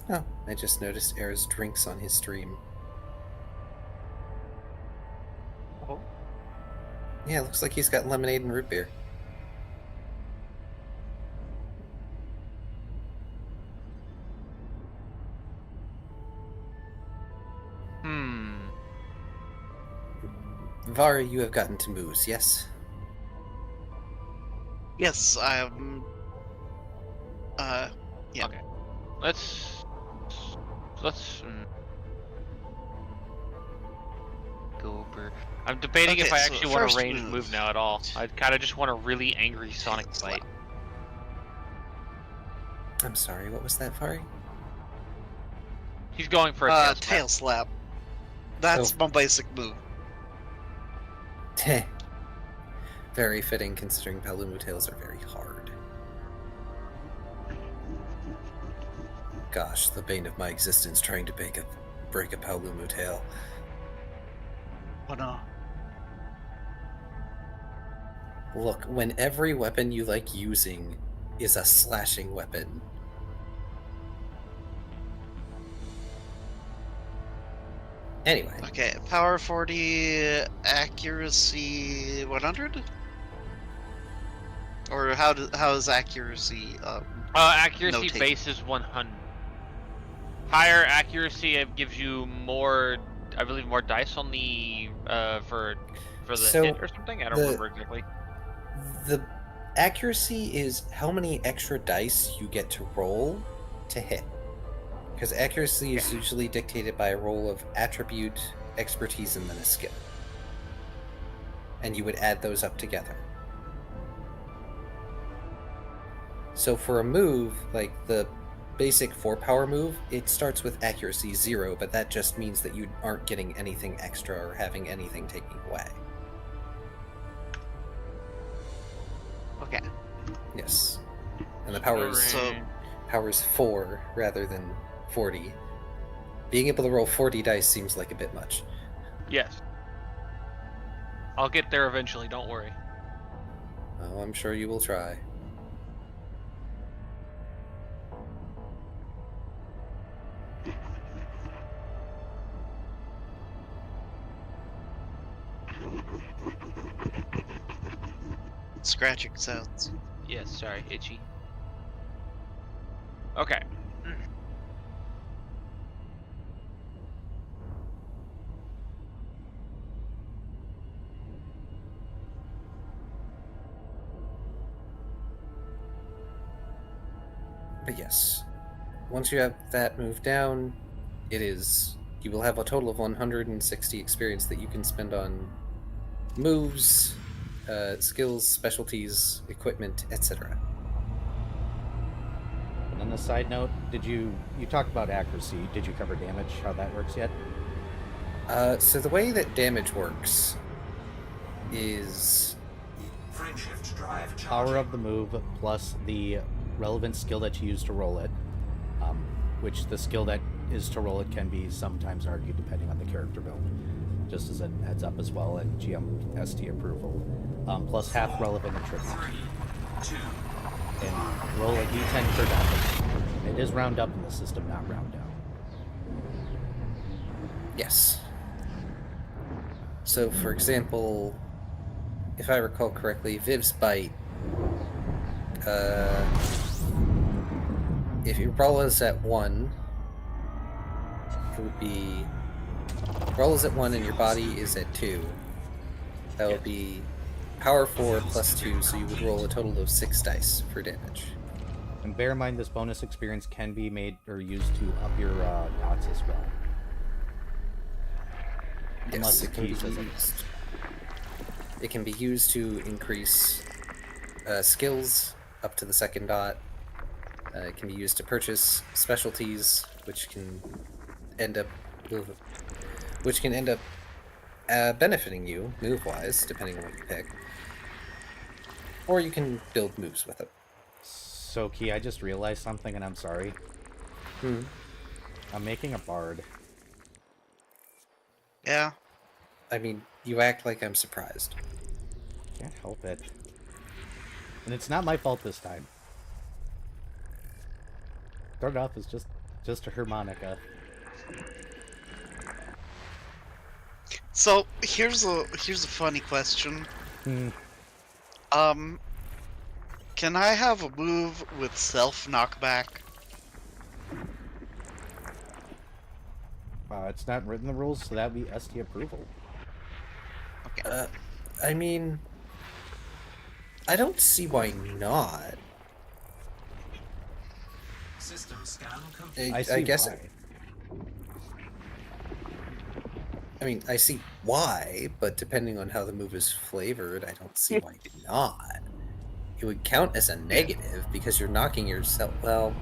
Oh, I just noticed Air's drinks on his stream. Oh. Yeah, looks like he's got lemonade and root beer. Vari, you have gotten to Moose, yes? Yes, I am. Yeah. Okay. Let's. Go over. I'm debating if I so actually want first a ranged move now at all. I kind of just want a really angry Sonic fight. I'm sorry, what was that, Vari? He's going for a tail slap. That's my basic move. Heh. Very fitting, considering Palumu tails are very hard. Gosh, the bane of my existence trying to break a Palumu tail. Oh no. Look, when every weapon you like using is a slashing weapon. Anyway. Okay, power 40, accuracy 100? Or how is accuracy? Accuracy notated? base is 100. Higher accuracy gives you more, I believe, more dice on the for the So, hit or something. I don't remember exactly. The accuracy is how many extra dice you get to roll to hit. Because accuracy is usually dictated by a roll of attribute, expertise, and then a skill. And you would add those up together. So for a move, like the basic 4-power move, it starts with accuracy 0, but that just means that you aren't getting anything extra or having anything taken away. Okay. Yes. And the power is 4 rather than 40. Being able to roll 40 dice seems like a bit much. Yes. I'll get there eventually, don't worry. Oh, I'm sure you will try. Scratching sounds. Yes, sorry, itchy. Okay. But yes, once you have that move down, you will have a total of 160 experience that you can spend on moves, skills, specialties, equipment, etc. And on the side note, you talked about accuracy? Did you cover damage? How that works yet? So the way that damage works is power of the move plus the relevant skill that you use to roll it, which the skill that is to roll it can be sometimes argued depending on the character build, just as a heads up as well, and GMST approval, plus half relevant attribute. And roll a d10 per damage. It is round up in the system, not round down. yes. So for example, if I recall correctly, Viv's bite, if your roll is at 1, it would be... roll is at 1 and your body is at 2. That would be power 4 plus 2, so you would roll a total of 6 dice for damage. And bear in mind, this bonus experience can be made or used to up your dots as well. Yes, it can be used. It can be used to increase skills up to the 2nd dot. It can be used to purchase specialties, which can end up benefiting you move-wise, depending on what you pick. Or you can build moves with it. So, Key, I just realized something, and I'm sorry. I'm making a bard. Yeah. I mean, you act like I'm surprised. Can't help it. And it's not my fault this time. Start off as just a harmonica. So here's a funny question. Can I have a move with self knockback? It's not written in the rules, so that would be ST approval. Okay. I mean, I don't see why not. System scan complete. I guess. I mean, I see why, but depending on how the move is flavored, I don't see why not. It would count as a negative because you're knocking yourself. Well,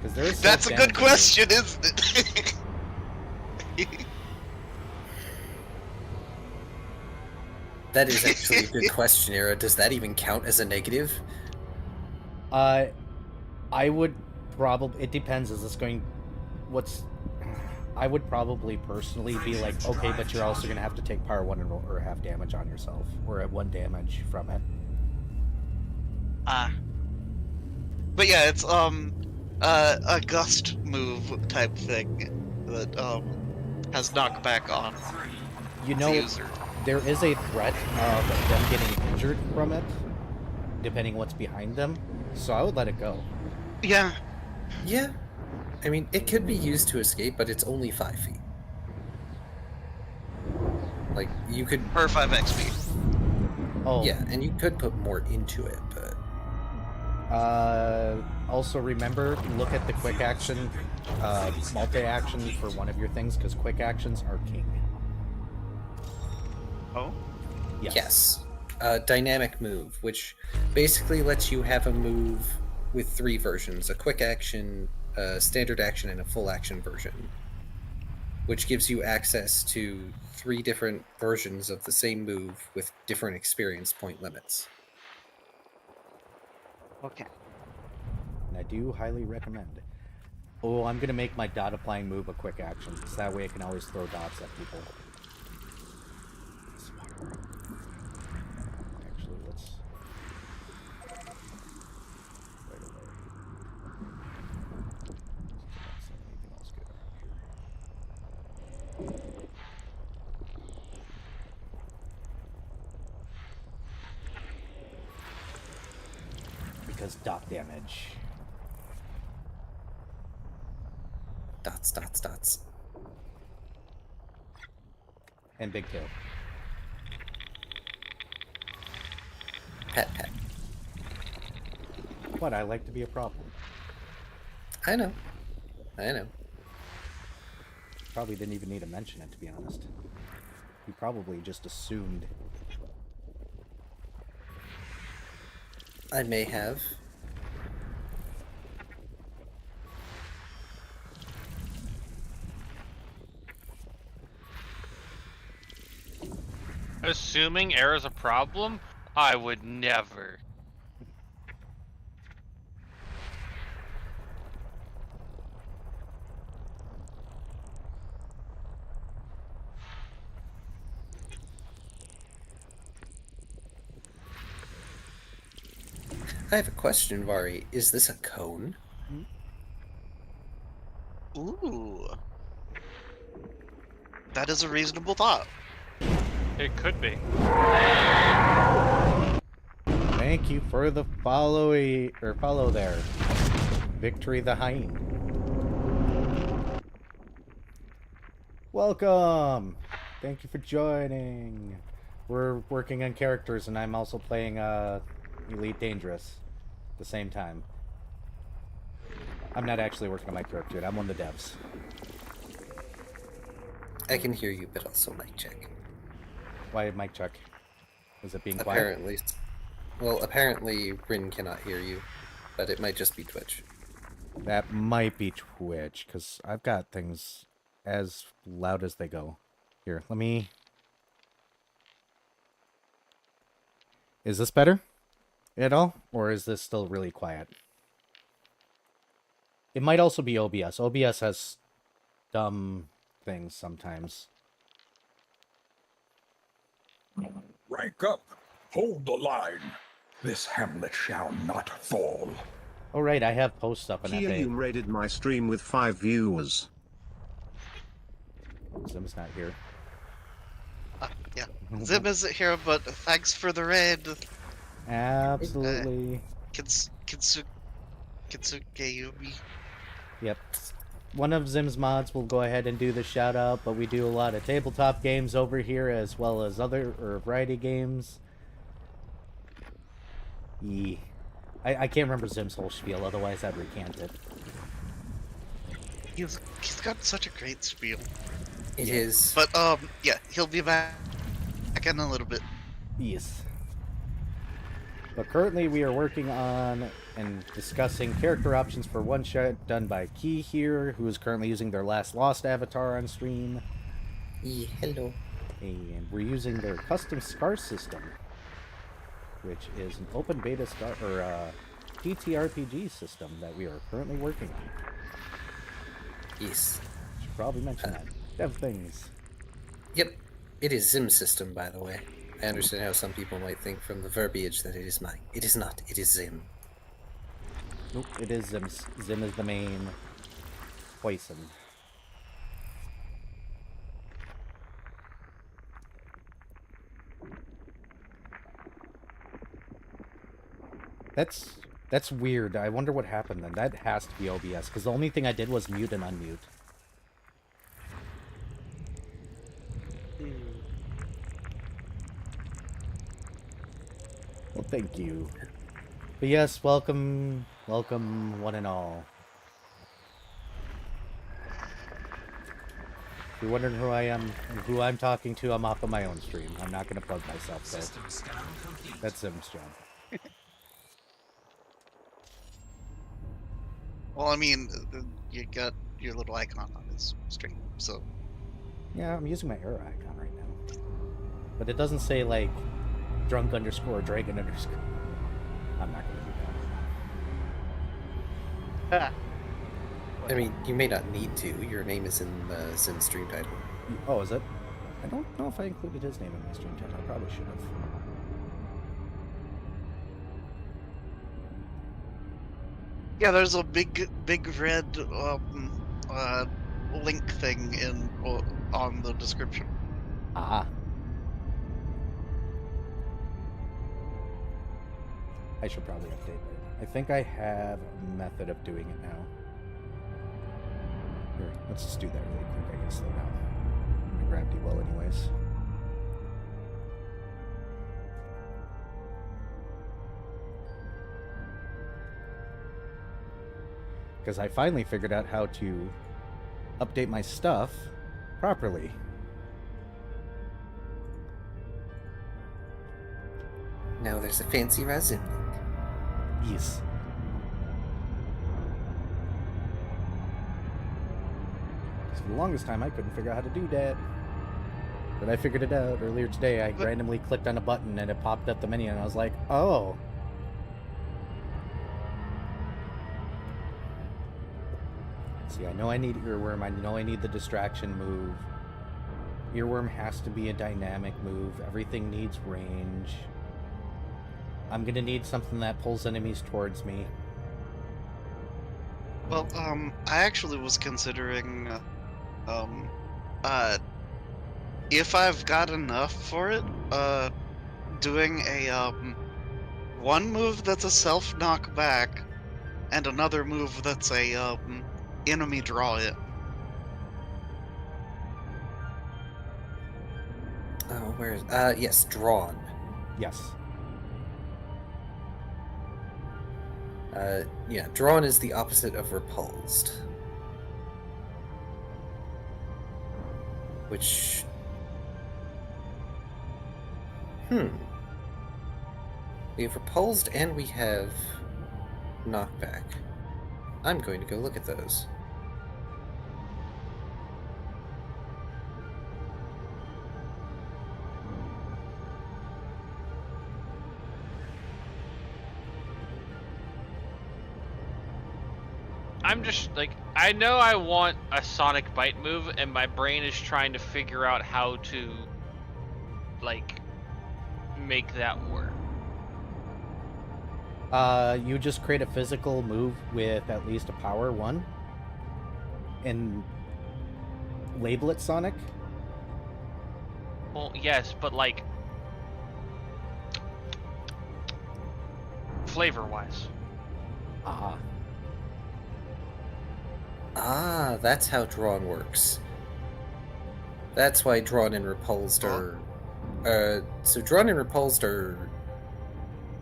that's a good question, isn't it? that is actually a good question, Era. Does that even count as a negative? I would probably. It depends. Is this going? I would probably personally be like, okay, but you're also going to have to take power 1 and roll or half damage on yourself, or at 1 damage from it. But yeah, it's a gust move type thing that has knockback on You know, the user. there is a threat of them getting injured from it, depending what's behind them. So I would let it go. Yeah. Yeah. I mean, it could be used to escape, but it's only 5 feet. Like, you could... Per 5 XP. Oh. Yeah, and you could put more into it, but... Also remember, look at the quick action, multi-action for one of your things, because quick actions are king. Oh? Yes. Dynamic move, which basically lets you have a move with 3 versions, a quick action, a standard action, and a full action version, which gives you access to 3 different versions of the same move with different experience point limits. Okay. And I do highly recommend. Oh, I'm going to make my dot applying move a quick action, so that way I can always throw dots at people. Actually, let's... Right away. Let's see anything else good here. Because dot damage. Dots, dots, dots. And big tail. Pet, pet. What, I like to be a problem. I know. I know. Probably didn't even need to mention it, to be honest. You probably just assumed. I may have. Assuming air is a problem, I would never. I have a question, Vari. Is this a cone? Ooh. That is a reasonable thought. It could be. Thank you for the follow there. Victory the Hyene. Welcome! Thank you for joining. We're working on characters and I'm also playing Elite Dangerous at the same time. I'm not actually working on my character yet, I'm one of the devs. I can hear you, but also mic check. Why mic check? Is it being quiet? Apparently. Well, apparently Rin cannot hear you, but it might just be Twitch. That might be Twitch, because I've got things as loud as they go. Here, let me... Is this better at all? Or is this still really quiet? It might also be OBS. OBS has dumb things sometimes. Rank up. Hold the line. This hamlet shall not fall. Oh right, I have posts up in Khi FA. Zim raided my stream with 5 viewers. Zim's not here. Yeah. Zim isn't here, but thanks for the raid. Absolutely. Kitsuke Yumi. Yep. One of Zim's mods will go ahead and do the shout out, but we do a lot of tabletop games over here as well as other variety games. Yeah. I can't remember Zim's whole spiel, otherwise I'd recant it. He's got such a great spiel. It is. But yeah, he'll be back in a little bit. Yes. But currently we are working on and discussing character options for one shot done by Key here, who is currently using their last Lost avatar on stream. Yeah, hello. And we're using their custom scar system, which is an open beta scar or TTRPG system that we are currently working on. Yes. Should probably mention that. Dev things. Yep. It is Zim system, by the way. I understand how some people might think from the verbiage that it is mine. It is not. It is Zim. Nope, it is Zim. Zim is the main poison. That's weird. I wonder what happened then. That has to be OBS, because the only thing I did was mute and unmute. Well, thank you. But yes, welcome, welcome, one and all. If you're wondering who I am and who I'm talking to, I'm off of my own stream. I'm not going to plug myself, though. System scan complete. That's Zim's job. Well, I mean, you got your little icon on his stream, so. Yeah, I'm using my arrow icon right now. But it doesn't say, like, drunk underscore dragon underscore. I'm not going to do that. I mean, you may not need to. Your name is in the Zim stream title. Oh, is it? I don't know if I included his name in my stream title. I probably should have. Yeah, there's a big red link thing on the description. Ah. I should probably update it. I think I have a method of doing it now. Here, let's just do that really quick. I can slow down. I'm gonna grab D-Well anyways. Because I finally figured out how to update my stuff properly. Now there's a fancy resin. Yes. For the longest time, I couldn't figure out how to do that. But I figured it out earlier today. I randomly clicked on a button and it popped up the menu, and I was like, oh. See, I know I need Earworm. I know I need the distraction move. Earworm has to be a dynamic move. Everything needs range. I'm gonna need something that pulls enemies towards me. Well, I actually was considering, if I've got enough for it, doing a, one move that's a self knockback, and another move that's a, enemy draw it. Oh, where is... yes, drawn. Yes. Yeah, drawn is the opposite of repulsed. Which... We have repulsed and we have knockback. I'm going to go look at those. I'm just like, I know I want a Sonic Bite move, and my brain is trying to figure out how to, like, make that work. You just create a physical move with at least a power 1 and label it Sonic. Well, yes, but like, flavor-wise. Ah, that's how drawn works. That's why drawn and repulsed are... so drawn and repulsed are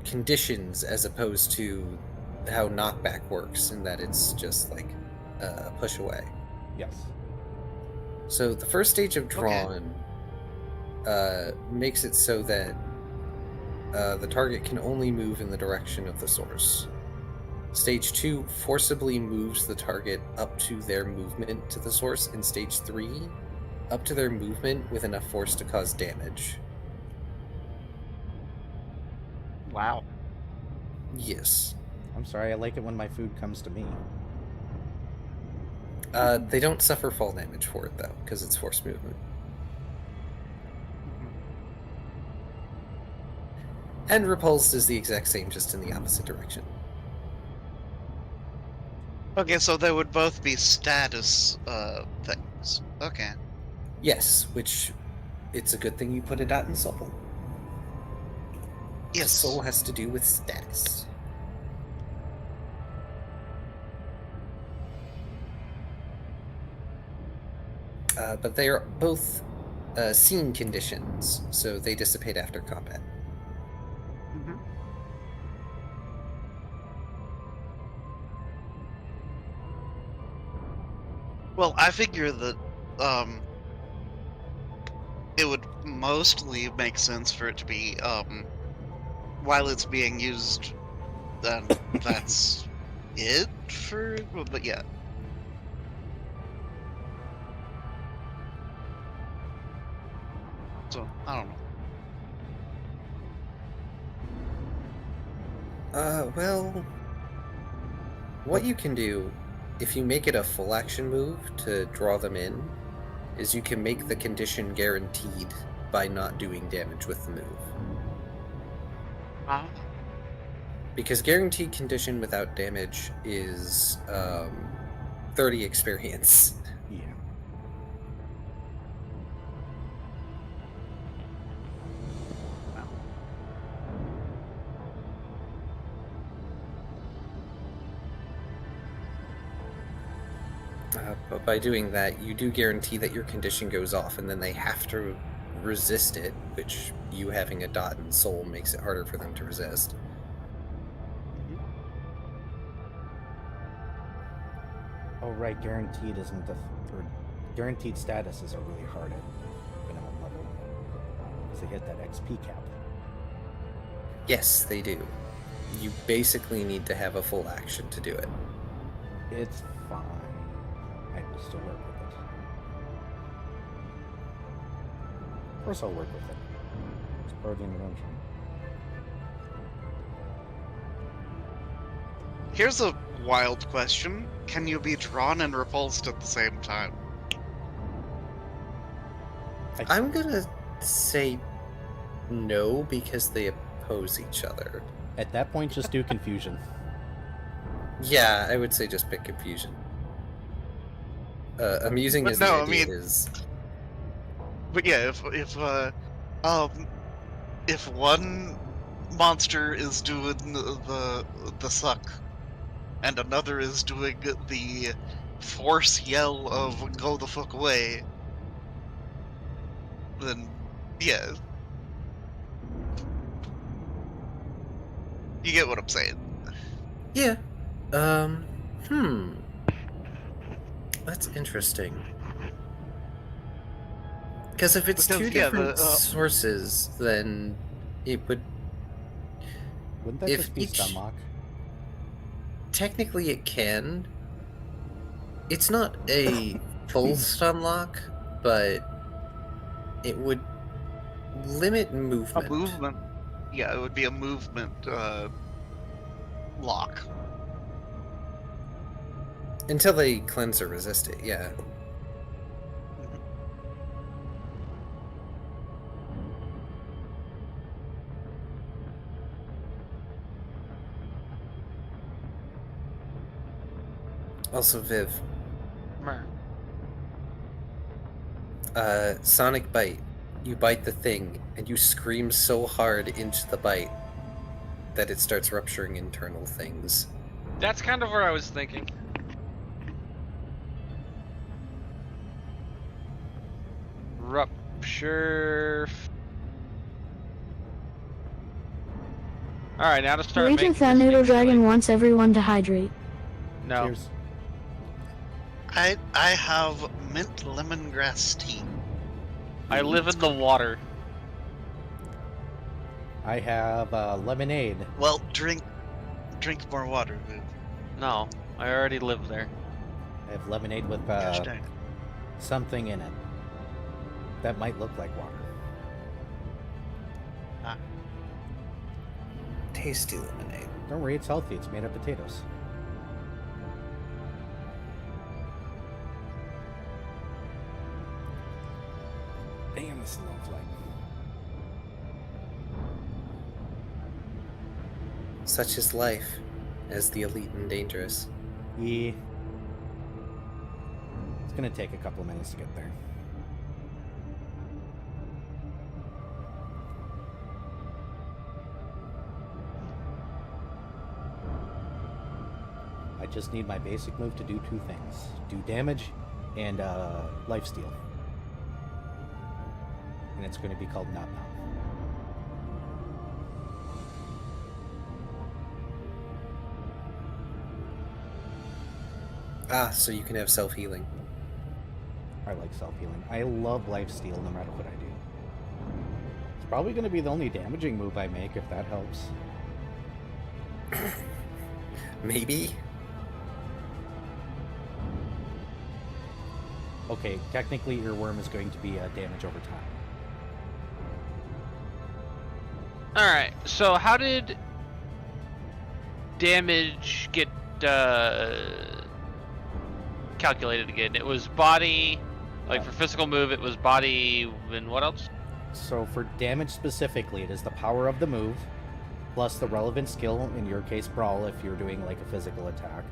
conditions as opposed to how knockback works, in that it's just like push away. Yes. So the first stage of drawn makes it so that the target can only move in the direction of the source. Stage 2 forcibly moves the target up to their movement to the source, and Stage 3 up to their movement with enough force to cause damage. Wow. Yes. I'm sorry, I like it when my food comes to me. They don't suffer fall damage for it, though, because it's force movement. And repulsed is the exact same, just in the opposite direction. Okay, so they would both be status things. Okay. Yes, which it's a good thing you put it out in Soul. Yes. Soul has to do with status. but they are both scene conditions, so they dissipate after combat. Mm-hmm. Well, I figure that it would mostly make sense for it to be while it's being used, then that's it for. But yeah. So I don't know. Well, what you can do, if you make it a full action move to draw them in, is you can make the condition guaranteed by not doing damage with the move. Because guaranteed condition without damage is 30 experience. Yeah. But by doing that, you do guarantee that your condition goes off, and then they have to resist it, which you having a dot in soul makes it harder for them to resist. Oh, right. Guaranteed isn't the. Or guaranteed statuses are really hard at minimum level. Because they hit that XP cap. Yes, they do. You basically need to have a full action to do it. It's fine. I will still work with it. Of course I'll work with it. It's part of the intervention. Here's a wild question: can you be drawn and repulsed at the same time? I'm gonna say no, because they oppose each other. At that point, just do confusion. Yeah, I would say just pick confusion. Amusing But as no, the I idea mean- is. But yeah, if one monster is doing the suck, and another is doing the force yell of "go the fuck away," then yeah, you get what I'm saying. Yeah. That's interesting. Because if it's two different sources, then it would. Wouldn't that If just be each- Stunlock? Technically, it can. It's not a full stun lock, but it would limit movement. A movement. Yeah, it would be a movement lock. Until they cleanse or resist it, yeah. Also, Viv. Sonic Bite. You bite the thing, and you scream so hard into the bite that it starts rupturing internal things. That's kind of where I was thinking. Rupture. Alright, now to start Raging making Fat this Noodle thing Dragon silly. wants everyone to hydrate. No. Cheers. I have mint lemongrass tea. I live in the water. I have lemonade. Well, drink more water, Viv. No, I already live there. I have lemonade with Gosh dang. something in it. That might look like water. Tasty lemonade. Don't worry, it's healthy. It's made of potatoes. Damn, this is a long flight. Such is life, as the elite and dangerous. Yeah. It's gonna take a couple of minutes to get there. I just need my basic move to do two things. Do damage and lifesteal. And it's going to be called Not Now. Ah, so you can have self-healing. I like self-healing. I love lifesteal no matter what I do. It's probably going to be the only damaging move I make, if that helps. Maybe? Okay, technically Earworm is going to be damage over time. Alright, so how did damage get calculated again? It was body, like for physical move, it was body, and what else? So for damage specifically, it is the power of the move, plus the relevant skill, in your case Brawl if you're doing like a physical attack,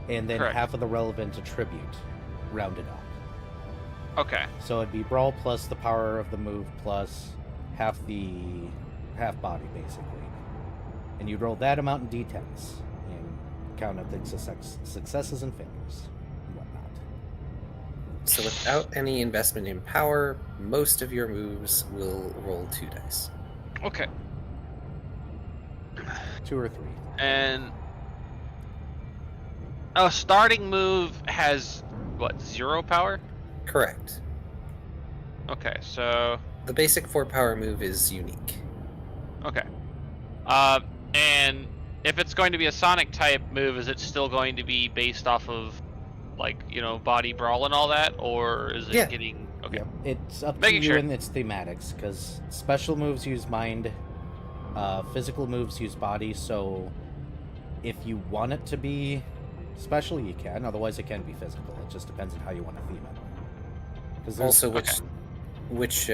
and then Correct. half of the relevant attribute, rounded up. Okay. So it'd be Brawl plus the power of the move plus half body, basically. And you'd roll that amount in d10s and count up the successes and failures and whatnot. So without any investment in power, most of your moves will roll 2 dice. Okay. 2 or 3. And a starting move has, what, 0 power? Correct. Okay, so... The basic 4 power move is unique. Okay. And if it's going to be a Sonic type move, is it still going to be based off of, like, you know, body brawl and all that? Or is it getting... Okay. Yep. It's up to Making you sure. and its thematics, because special moves use mind, physical moves use body, so if you want it to be special, you can. Otherwise, it can be physical. It just depends on how you want to theme it. Also, which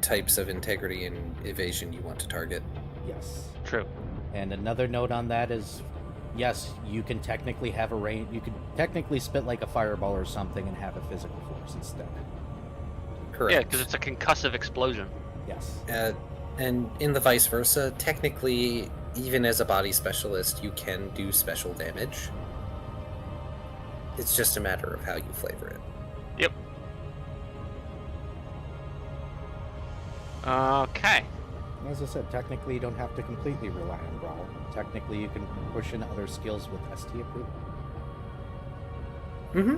types of integrity and evasion you want to target. Yes. True. And another note on that is, yes, you can technically have a range. You could technically spit like a fireball or something and have a physical force instead. Correct. Yeah, because it's a concussive explosion. Yes. And in the vice versa, technically, even as a body specialist, you can do special damage. It's just a matter of how you flavor it. Yep. Okay. As I said, technically you don't have to completely rely on Brawl. Technically you can push in other skills with ST approval. Mm-hmm.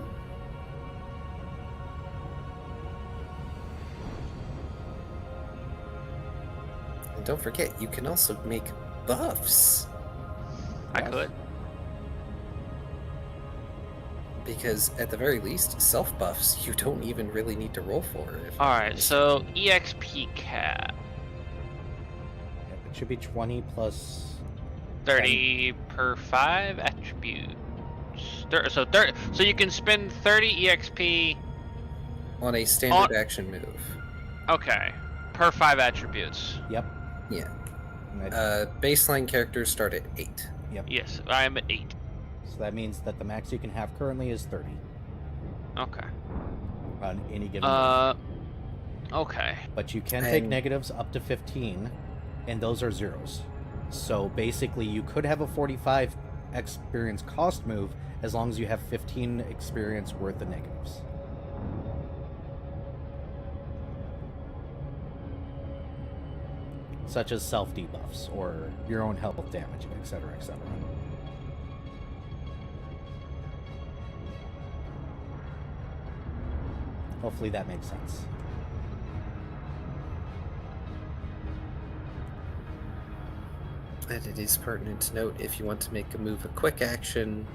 And don't forget, you can also make buffs. I could. Because at the very least, self buffs you don't even really need to roll for. Alright, so EXP cap. Yep, it should be 20 plus 30 per 5 attributes. So you can spend 30 EXP on a standard action move. Okay. Per 5 attributes. Yep. Yeah. Baseline characters start at 8. Yep. Yes, I am at 8. So that means that the max you can have currently is 30. Okay. On any given move. Okay. But you can take negatives up to 15, and those are zeros. So basically you could have a 45 experience cost move as long as you have 15 experience worth of negatives. Such as self debuffs or your own health damage, etc., etc. Hopefully that makes sense. And it is pertinent to note, if you want to make a move a quick action,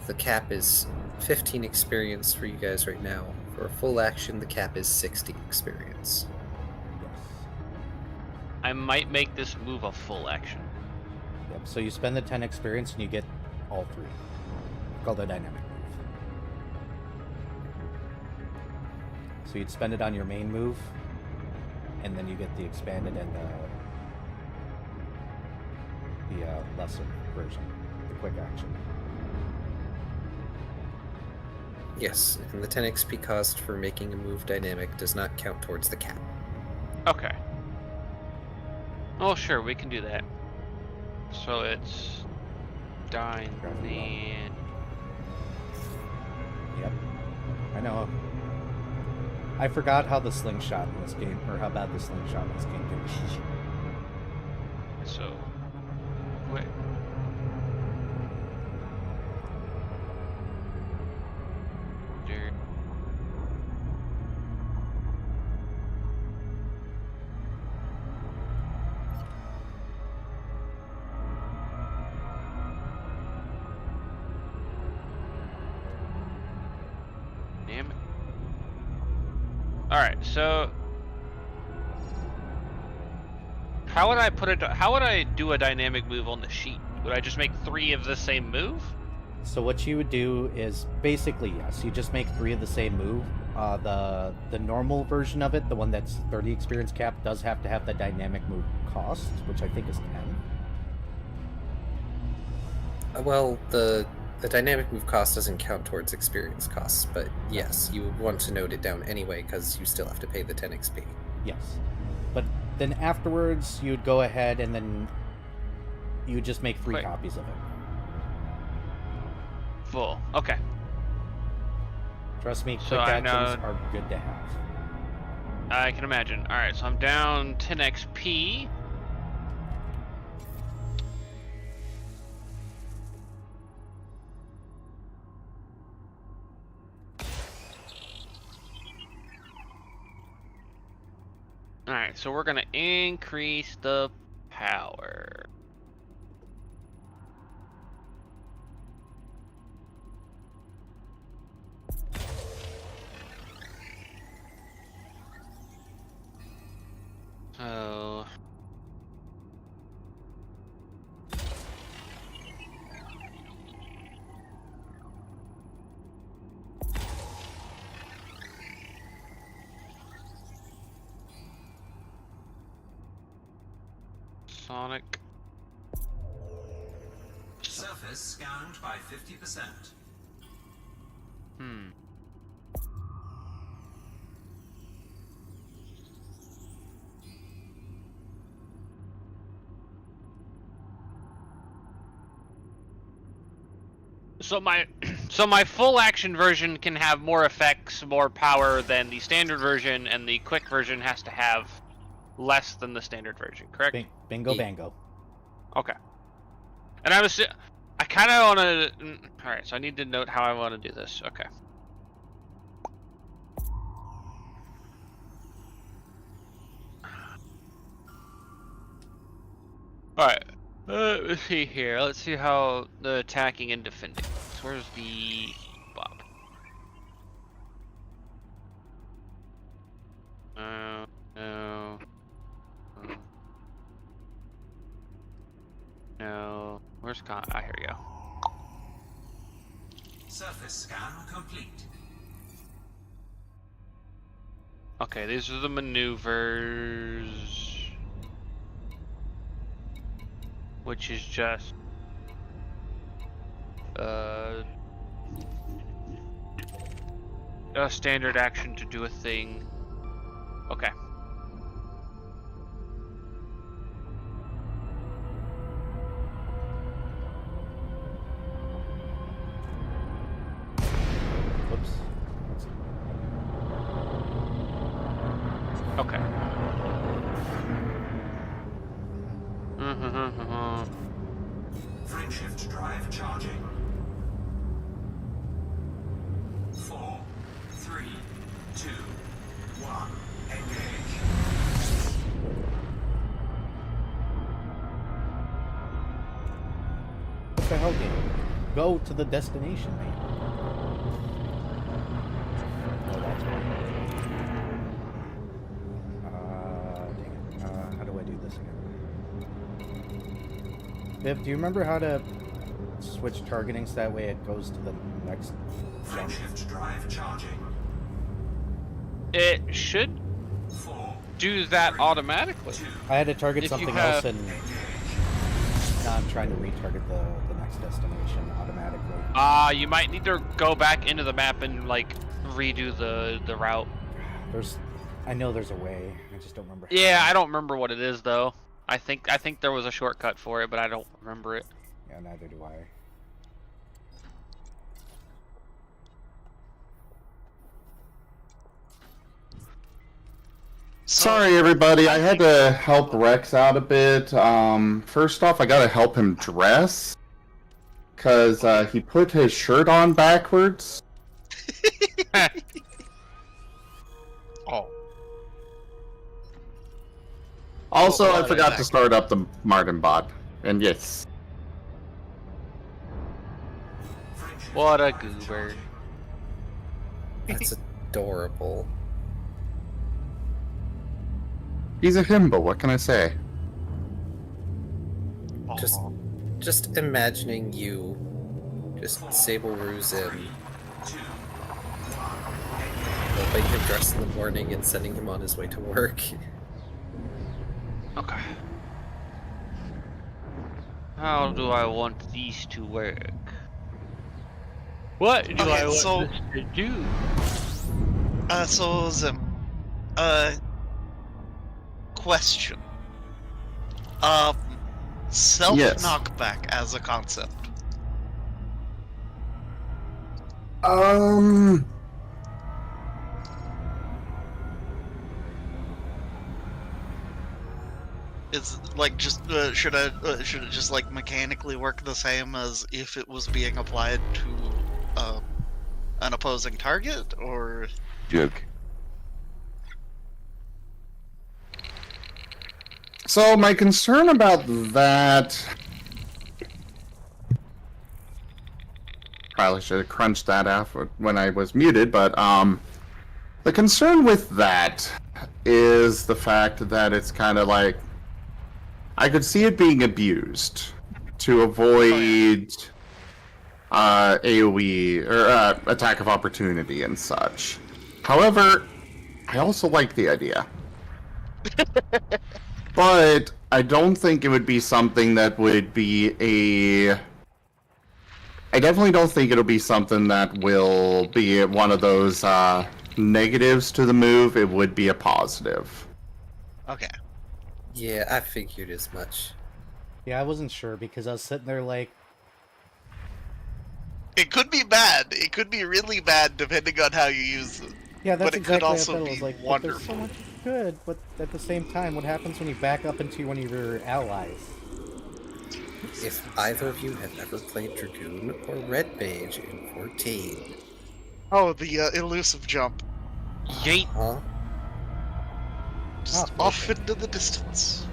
the cap is 15 experience for you guys right now. For a full action, the cap is 60 experience. I might make this move a full action. Yep, so you spend the 10 experience and you get all 3. Called a dynamic move. So you'd spend it on your main move, and then you get the expanded and the lesser version, the quick action. Yes, and the 10 XP cost for making a move dynamic does not count towards the cap. Okay. Oh, sure, we can do that. So it's dynamic. Yep. I know. I forgot how the slingshot in this game, or how bad the slingshot in this game can be. So, wait. There. Damn it. Alright, so how would I put it? How would I do a dynamic move on the sheet? Would I just make 3 of the same move? So what you would do is basically, yes, you just make 3 of the same move. The normal version of it, the one that's 30 experience cap, does have to have the dynamic move cost, which I think is 10. Well, the dynamic move cost doesn't count towards experience costs, but yes, you would want to note it down anyway because you still have to pay the 10 XP. Yes. But then afterwards, you'd go ahead and then you would just make 3 copies of it. Full. Okay. Trust me, quick So actions are good to have. I can imagine. Alright, so I'm down 10 XP. Alright, so we're gonna increase the power. So Sonic. Surface scanned by 50%. So my full action version can have more effects, more power than the standard version, and the quick version has to have less than the standard version, correct? Bingo bango. Okay. And I kind of want to. All right, so I need to note how I want to do this. Okay. All right. Let's see here. Let's see how the attacking and defending. So where's the Bob? No. No. Where's Con? Ah, here we go. Surface scan complete. Okay, these are the maneuvers. Which is just a standard action to do a thing. Okay. Whoops. Okay. Frameshift drive charging. 4, 3, 2, 1. Engage. What the hell, game? Go to the destination, man. Oh, that's wrong. Dang it. How do I do this again? Viv, do you remember how to switch targeting so that way it goes to the next jump? Frameshift drive charging. It should do that automatically. I had to target If you something have- else, and now I'm trying to retarget the next destination automatically. You might need to go back into the map and like redo the route. I know there's a way. I just don't remember. Yeah, I don't remember what it is though. I think there was a shortcut for it, but I don't remember it. Yeah, neither do I. Sorry, everybody. I had to help Rex out a bit. First off, I gotta help him dress. Because he put his shirt on backwards. Oh. Also, Oh, I forgot to start up the Martin bot. And yes. What a goober. That's adorable. He's a himbo, what can I say? Just imagining you just Sable Ruzim helping him dress in the morning and sending him on his way to work. Okay. How do I want these to work? What do I want this to do? So Zim, question. Self-knockback as a concept. Is like just should it just like mechanically work the same as if it was being applied to an opposing target, or? Joke. So my concern about that, probably should have crunched that after when I was muted, but the concern with that is the fact that it's kind of like I could see it being abused to avoid AoE or attack of opportunity and such. However, I also like the idea. But I don't think it would be something that would be I definitely don't think it'll be something that will be one of those negatives to the move. It would be a positive. Okay. Yeah, I figured as much. Yeah, I wasn't sure because I was sitting there like... It could be bad. It could be really bad depending on how you use it. Yeah, that's but it exactly could what I also thought. be I was like, but wonderful. there's so much good, but at the same time, what happens when you back up into one of your allies? If either of you have ever played Dragoon or Red Mage in 14... Oh, the elusive jump. Yeet. Huh? Just off into the distance.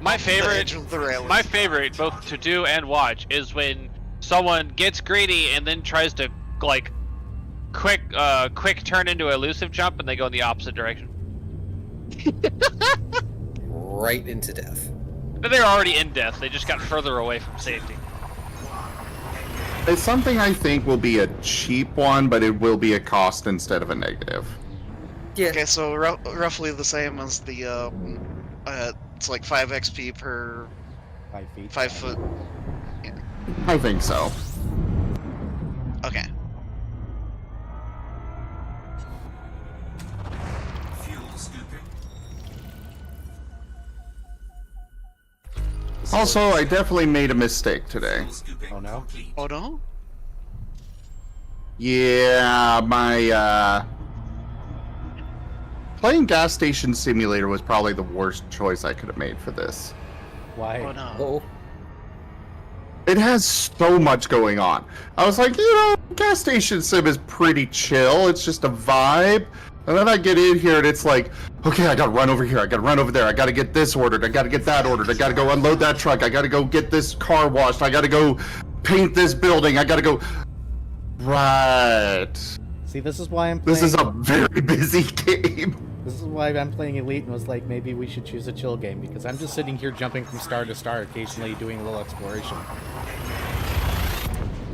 My Off the edge favorite, of the railing. my favorite, both to do and watch, is when someone gets greedy and then tries to like quick turn into elusive jump, and they go in the opposite direction. Right into death. But they're already in death. They just got further away from safety. It's something I think will be a cheap one, but it will be a cost instead of a negative. Yeah. Okay, so roughly the same as the it's like 5 XP per 5 feet. 5 foot. Yeah. I think so. Okay. Fuel scooping. Also, I definitely made a mistake today. Fuel scooping Oh, no? complete. Oh no? Yeah, my playing Gas Station Simulator was probably the worst choice I could have made for this. Why? Oh no. Oh. It has so much going on. I was like, you know, Gas Station Sim is pretty chill. It's just a vibe. And then I get in here and it's like, okay, I gotta run over here. I gotta run over there. I gotta get this ordered. I gotta get that ordered. I gotta go unload that truck. I gotta go get this car washed. I gotta go paint this building. I gotta go... Right. See, this is why I'm playing... This is a very busy game. This is why I'm playing Elite and was like, maybe we should choose a chill game, because I'm just sitting here jumping from star to star, occasionally doing a little exploration.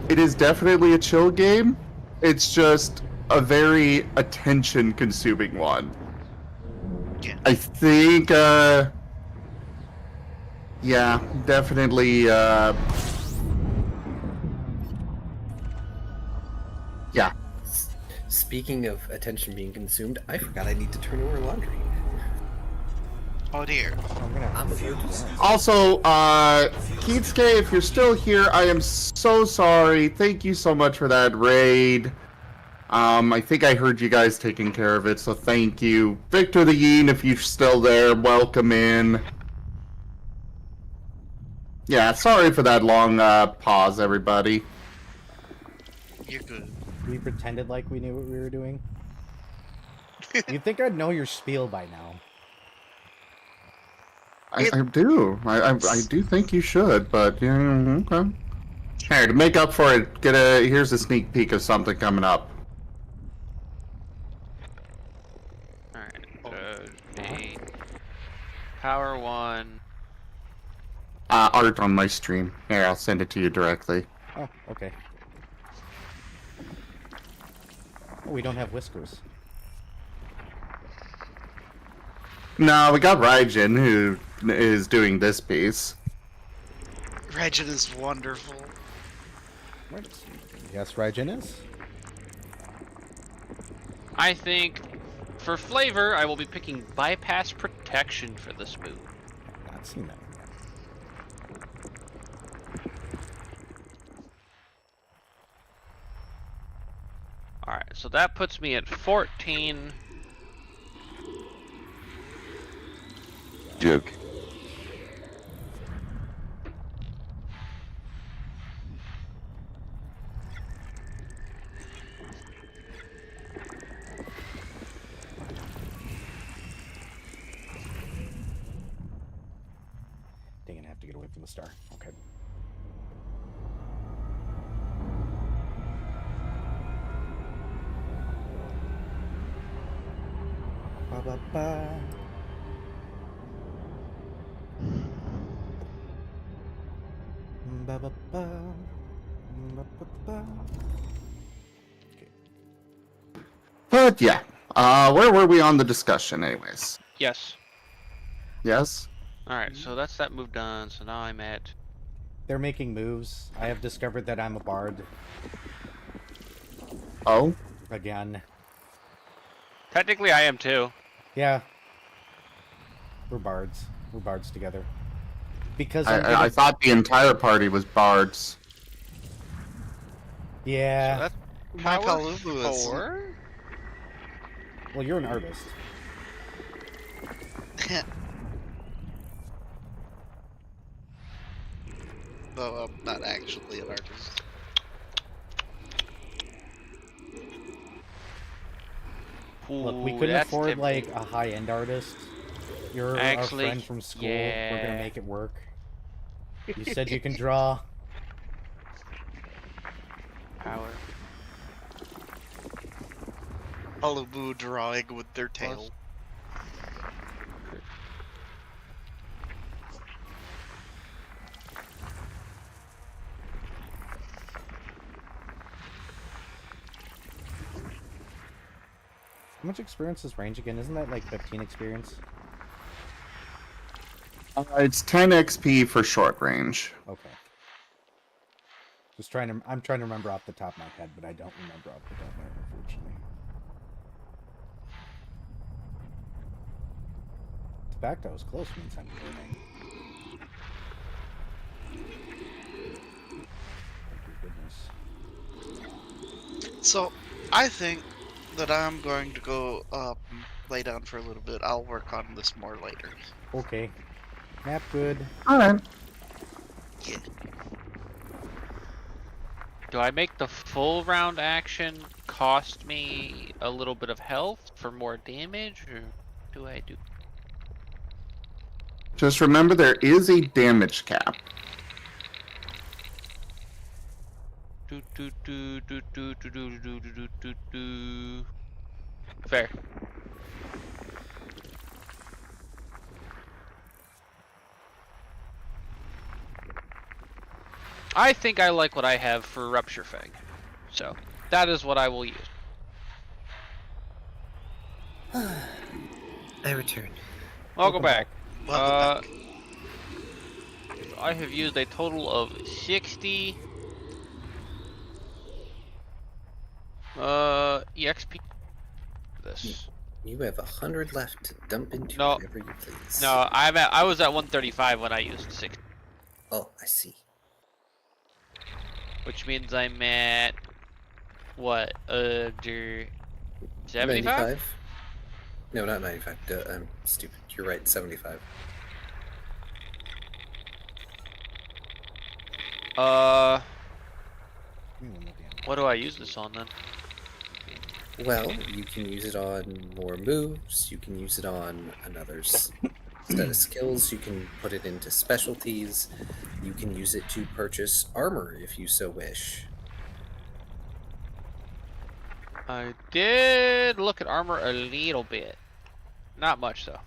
It is definitely a chill game. It's just a very attention-consuming one. Yeah. I think, yeah, definitely, yeah. Speaking of attention being consumed, I forgot I need to turn over laundry. Oh dear. I'm a fuel scooping. Also, Keitsuke, if you're still here, I am so sorry. Thank you so much for that raid. I think I heard you guys taking care of it, so thank you. Victor the Yeen, if you're still there, welcome in. Yeah, sorry for that long pause, everybody. You're good. We pretended like we knew what we were doing. You'd think I'd know your spiel by now. I do. I do think you should, but yeah, okay. Here, to make up for it, here's a sneak peek of something coming up. Alright, Power 1. Art on my stream. Here, I'll send it to you directly. Oh, okay. Oh, we don't have whiskers. No, we got Raijin, who is doing this piece. Regin is wonderful. What? Yes, Raijin is. I think for flavor, I will be picking bypass protection for this move. Not seen that. Alright, so that puts me at 14. Joke. Dang it, I have to get away from the star. Okay. Ba ba ba. Ba ba ba. Ba ba ba. Okay. But yeah, where were we on the discussion, anyways? Yes. Yes. Alright, so that's that move done. So now I'm at... They're making moves. I have discovered that I'm a bard. Oh? Again. Technically, I am too. Yeah. We're bards. We're bards together. Because I thought the entire party was bards. Yeah. So that's My power Palubu is 4? Well, you're an artist. Though I'm not actually an artist. Look, we Ooh, couldn't that's afford, tempting. like, a high-end artist. You're Actually, our friend from school. We're yeah. gonna make it work. You said you can draw. Power. Palubu drawing with their tail. How much experience is range again? Isn't that like 15 experience? It's 10 XP for short range. Okay. I'm trying to remember off the top of my head, but I don't remember off the top of my head, unfortunately. The fact that was close means I'm winning. Thank goodness. So, I think that I'm going to go lay down for a little bit. I'll work on this more later. Okay. Nap good. Alright. Yeah. Do I make the full round action cost me a little bit of health for more damage, or do I do? Just remember there is a damage cap. Fair. I think I like what I have for Rupture Fang, so that is what I will use. I return. Welcome back. Welcome back. I have used a total of 60 EXP for this. You have 100 left to dump into No. wherever you please. No, I was at 135 when I used 60, Oh, I see. which means I'm at What? 75? 95? No, not 95. Duh, I'm stupid. You're right, 75. What do I use this on then? Well, you can use it on more moves, you can use it on another set of skills, you can put it into specialties, you can use it to purchase armor if you so wish. I did look at armor a little bit. Not much though.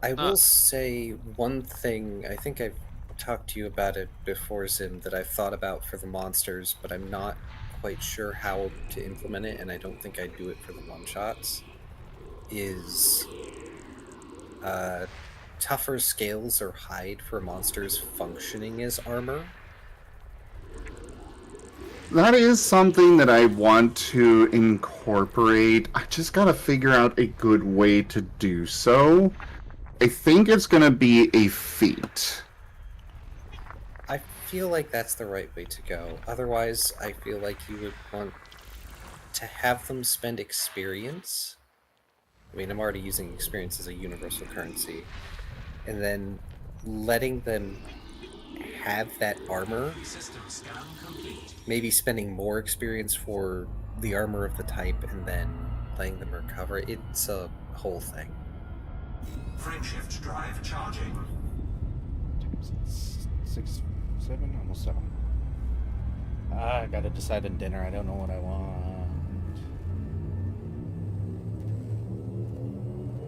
I will say one thing, I think I've talked to you about it before, Zim, that I've thought about for the monsters, but I'm not quite sure how to implement it, and I don't think I'd do it for the one-shots, is tougher scales or hide for monsters functioning as armor. That is something that I want to incorporate. I just gotta figure out a good way to do so. I think it's gonna be a feat. I feel like that's the right way to go. Otherwise, I feel like you would want to have them spend experience. I mean, I'm already using experience as a universal currency. And then letting them have that armor, maybe spending more experience for the armor of the type and then letting them recover. It's a whole thing. Frameshift drive charging. 6, 7, almost 7. I gotta decide on dinner. I don't know what I want.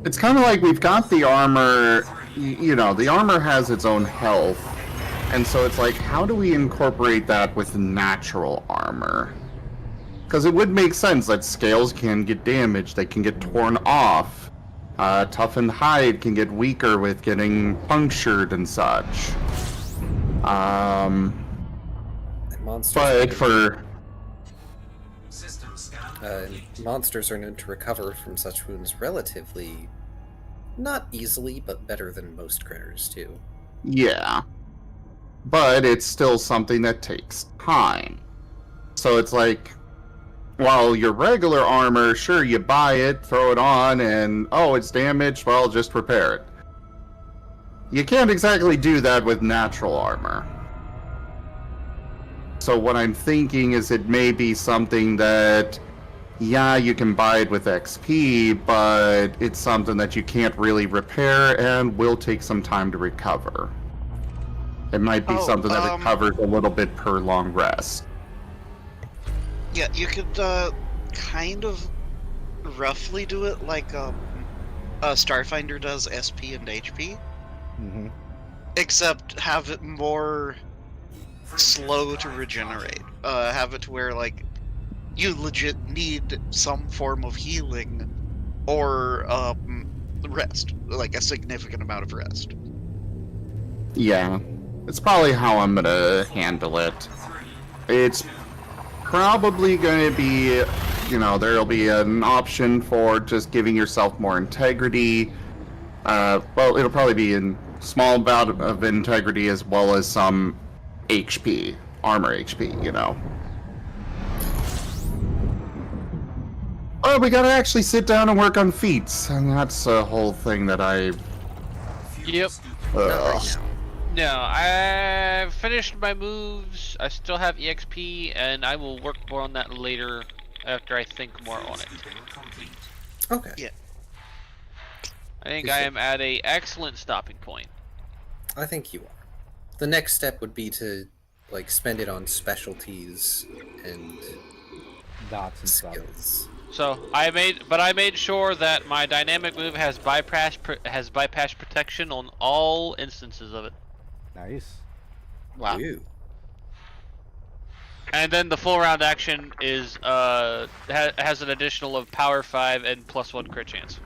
It's kind of like we've got the armor, you know, the armor has its own health, and so it's like, how do we incorporate that with natural armor? Because it would make sense that scales can get damaged, they can get torn off, toughened hide can get weaker with getting punctured and such. Monsters are known to recover from such wounds relatively, not easily, but better than most critters too. Yeah. But it's still something that takes time. So it's like, while your regular armor, sure, you buy it, throw it on, and, oh, it's damaged, well, just repair it. You can't exactly do that with natural armor. So what I'm thinking is it may be something that, yeah, you can buy it with XP, but it's something that you can't really repair and will take some time to recover. It might be something that recovers a little bit per long rest. Yeah, you could kind of roughly do it like Starfinder does SP and HP. Mm-hmm. Except have it more slow to regenerate. Have it to where, like, you legit need some form of healing or rest. Like, a significant amount of rest. Yeah. It's probably how I'm gonna handle it. It's probably gonna be, you know, there'll be an option for just giving yourself more integrity. Well, it'll probably be a small bout of integrity as well as some HP, armor HP, you know. Oh, we gotta actually sit down and work on feats, and that's a whole thing that I... Yep. No, I've finished my moves. I still have EXP, and I will work more on that later after I think more on it. Okay. Yeah. I think I am at a excellent stopping point. I think you are. The next step would be to, like, spend it on specialties and dots and skills. stuff. So I made sure that my dynamic move has bypass protection on all instances of it. Nice. Wow. Ew. And then the full round action is has an additional of power 5 and +1 crit chance.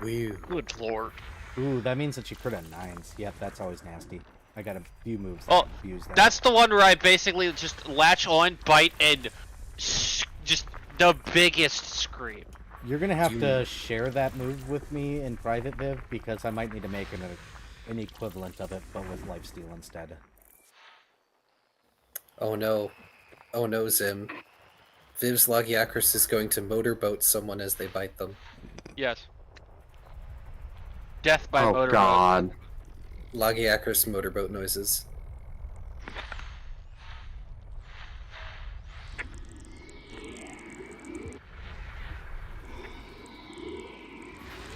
Weird. Good lord. Ooh, that means that you crit on 9s. Yep, that's always nasty. I got a few moves that use that. That's the one where I basically just latch on, bite, and just the biggest scream. You're gonna have to share that move with me in private, Viv, because I might need to make an equivalent of it, but with lifesteal instead. Oh no. Oh no, Zim. Viv's Lagiacrus is going to motorboat someone as they bite them. Yes. Death by Oh motorboat. God. Lagiacrus motorboat noises.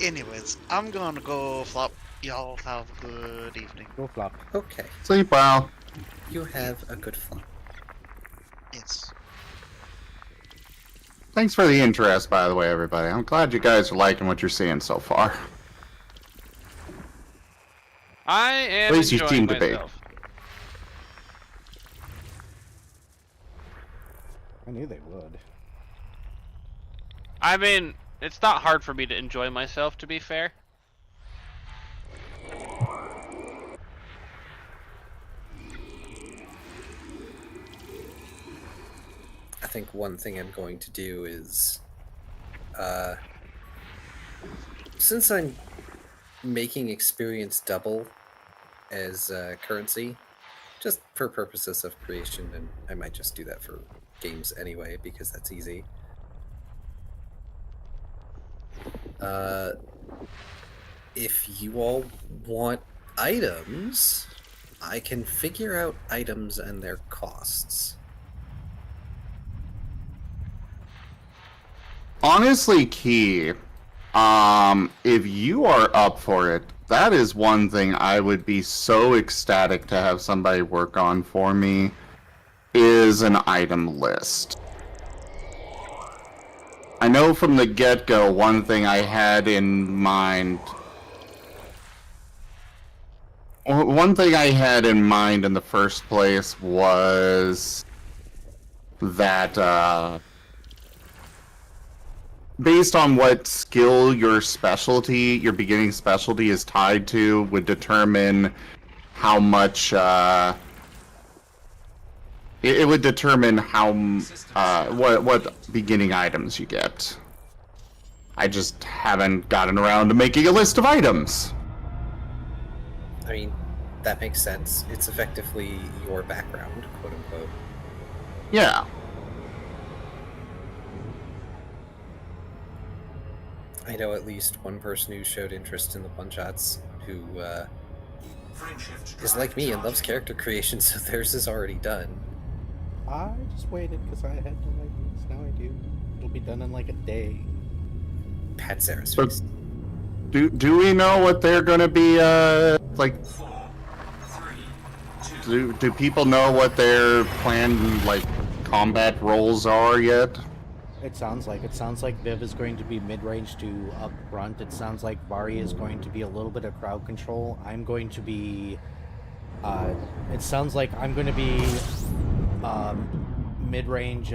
Anyways, I'm gonna go flop. Y'all have a good evening. Go flop. Okay. Sleep well. You have a good flop. Yes. Thanks for the interest, by the way, everybody. I'm glad you guys are liking what you're seeing so far. I am At least you enjoying seem to be. myself. I knew they would. I mean, it's not hard for me to enjoy myself, to be fair. I think one thing I'm going to do is, since I'm making experience double as currency, just for purposes of creation, and I might just do that for games anyway, because that's easy. If you all want items, I can figure out items and their costs. Honestly, Key, if you are up for it, that is one thing I would be so ecstatic to have somebody work on for me, is an item list. I know from the get-go, one thing I had in mind... One thing I had in mind in the first place was that, based on what skill your specialty, your beginning specialty is tied to, would determine how much, it would determine how, what beginning items you get. I just haven't gotten around to making a list of items. I mean, that makes sense. It's effectively your background, quote unquote. Yeah. I know at least one person who showed interest in the one-shots who is like me and loves character creation, so theirs is already done. I just waited because I had no ideas. Now I do. It'll be done in like a day. Pat Sarah's So, face. do we know what they're gonna be, like... Do people know what their planned, like, combat roles are yet? It sounds like Viv is going to be mid-range to up front. It sounds like Vari is going to be a little bit of crowd control. I'm going to be... it sounds like I'm going to be mid-range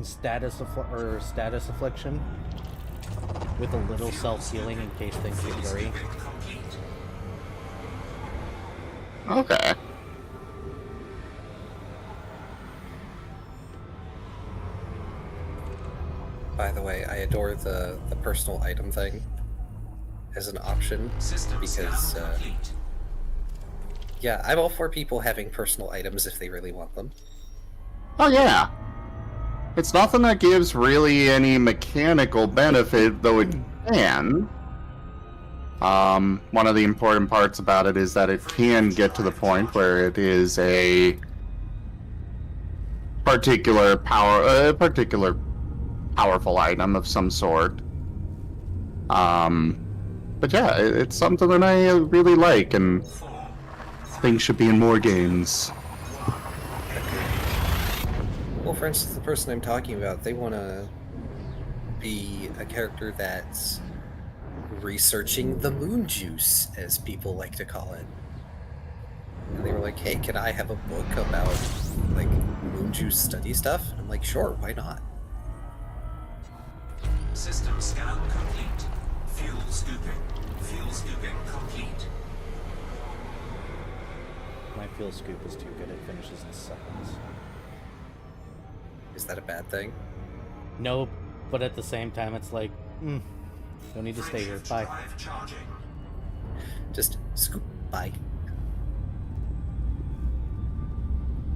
status affliction with a little self-healing in case things get blurry. Okay. By the way, I adore the personal item thing as an option because, yeah, I'm all for people having personal items if they really want them. Oh yeah. It's nothing that gives really any mechanical benefit, though it can. One of the important parts about it is that it can get to the point where it is a particular powerful item of some sort. But yeah, it's something that I really like, and think should be in more games. Well, for instance, the person I'm talking about, they want to be a character that's researching the moon juice, as people like to call it. And they were like, hey, can I have a book about, like, moon juice study stuff? And I'm like, sure, why not? System scan complete. Fuel scooping. Fuel scooping complete. My fuel scoop is too good, it finishes in seconds. Is that a bad thing? No, but at the same time, it's like, don't need to stay here. Bye. Just scoop by.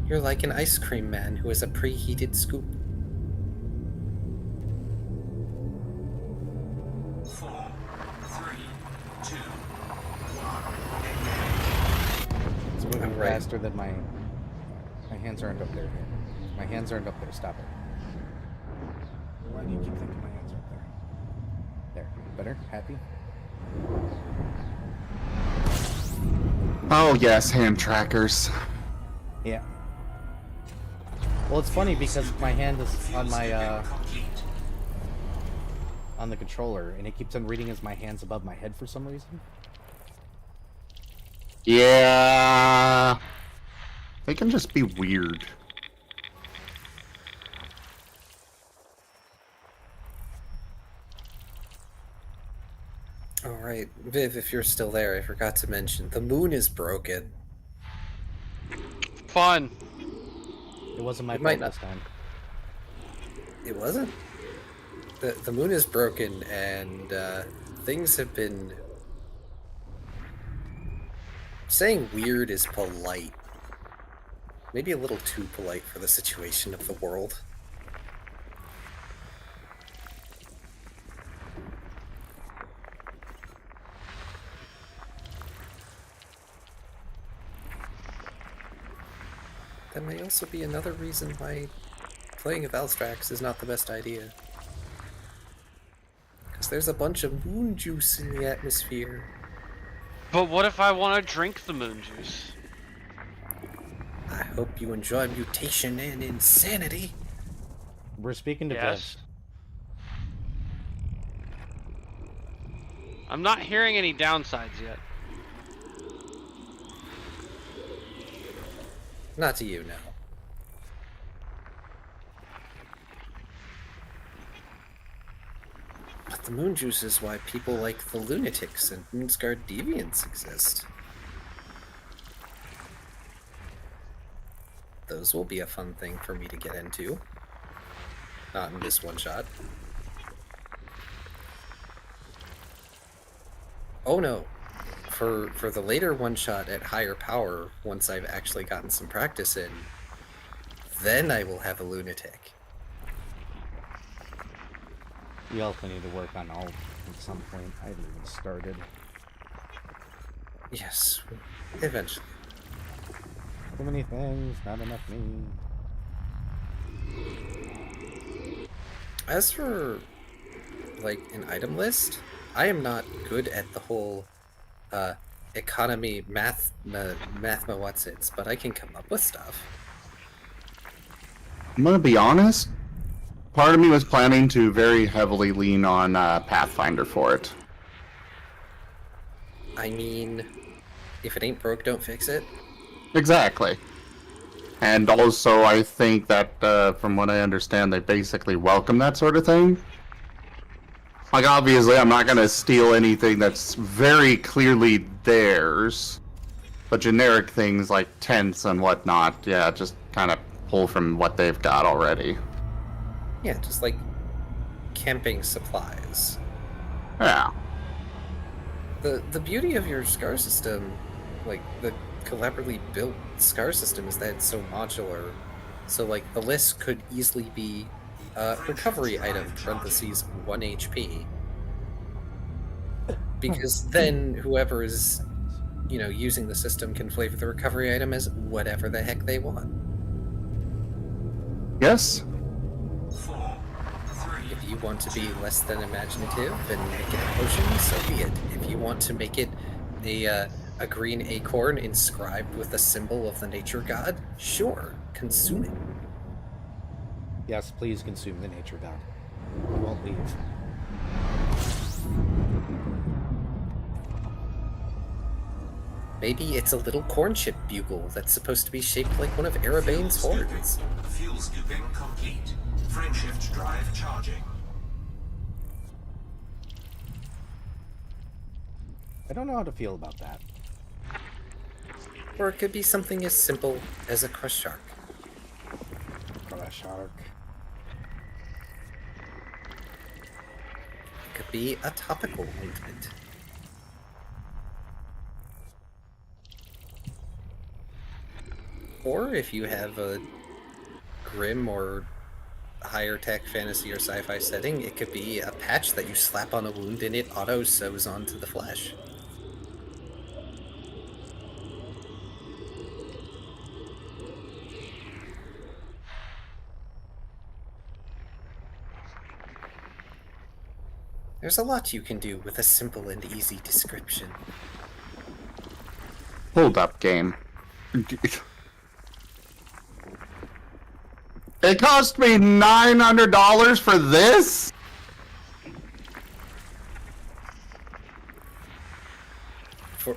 You're like an ice cream man who has a preheated scoop. 4, 3, 2, 1. It's moving Right. faster than my hands aren't up there. My hands aren't up there. Stop it. Why do you keep thinking my hands are up there? There. Better? Happy? Oh yes, hand trackers. Yeah. Well, it's funny because my hand is on my on the controller, and it keeps on reading as my hands above my head for some reason. Yeah. They can just be weird. Alright, Viv, if you're still there, I forgot to mention, the moon is broken. Fun. It wasn't my It might fault not- this time. It wasn't? The moon is broken, and things have been... Saying weird is polite. Maybe a little too polite for the situation of the world. That may also be another reason why playing of Valstrax is not the best idea. Because there's a bunch of moon juice in the atmosphere. But what if I want to drink the moon juice? I hope you enjoy mutation and insanity. We're speaking to Yes. I'm not hearing any downsides yet. Not to you, no. But the moon juice is why people like the lunatics and moonscarred deviants exist. Those will be a fun thing for me to get into. Not in this one shot. Oh no. For the later one shot at higher power, once I've actually gotten some practice in, then I will have a lunatic. We also need to work on alt at some point. I haven't even started. Yes, eventually. Too many things, not enough me. As for, like, an item list, I am not good at the whole economy math what's its, but I can come up with stuff. I'm gonna be honest. Part of me was planning to very heavily lean on Pathfinder for it. I mean, if it ain't broke, don't fix it. Exactly. And also, I think that, from what I understand, they basically welcome that sort of thing. Like, obviously, I'm not gonna steal anything that's very clearly theirs. But generic things like tents and whatnot, yeah, just kind of pull from what they've got already. Yeah, just like camping supplies. Yeah. The beauty of your SCAR system, like the collaboratively built SCAR system, is that it's so modular. So like the list could easily be recovery item, parentheses, 1 HP. Because then whoever is, you know, using the system can flavor the recovery item as whatever the heck they want. Yes? 4, 3, If you want to be less than imaginative and make it a potion, so be it. If you want to make it a green acorn inscribed with a symbol of the nature god, sure, consume it. Yes, please consume the nature god. We won't leave. Maybe it's a little corn chip bugle that's supposed to be shaped like one of Arabane's horns. fuel scooping complete. Frameshift drive charging. I don't know how to feel about that. Or it could be something as simple as a crush shark. Crush shark. It could be a topical ointment. Or if you have a grim or higher tech fantasy or sci-fi setting, it could be a patch that you slap on a wound and it auto sews onto the flesh. There's a lot you can do with a simple and easy description. Hold up, game. It cost me $900 for this? For...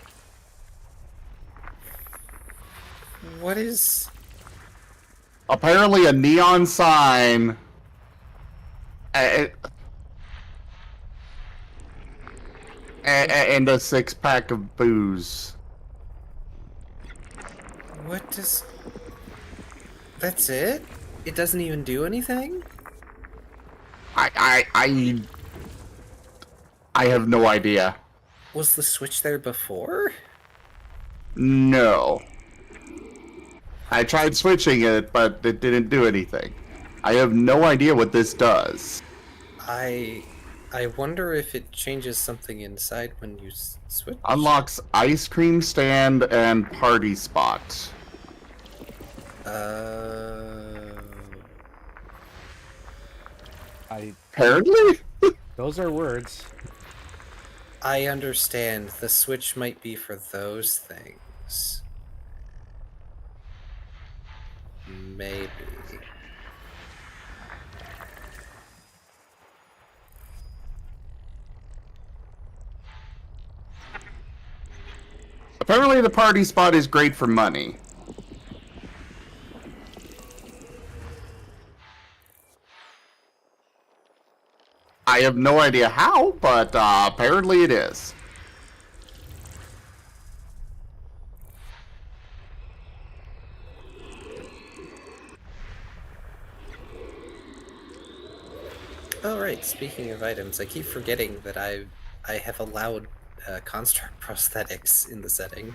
What is... Apparently a neon sign. And a 6-pack of booze. What does... That's it? It doesn't even do anything? I have no idea. Was the switch there before? No. I tried switching it, but it didn't do anything. I have no idea what this does. I wonder if it changes something inside when you switch. Unlocks ice cream stand and party spot. Apparently? Those are words. I understand. The switch might be for those things. Maybe. Apparently the party spot is great for money. I have no idea how, but apparently it is. Oh right, speaking of items, I keep forgetting that I have allowed construct prosthetics in the setting.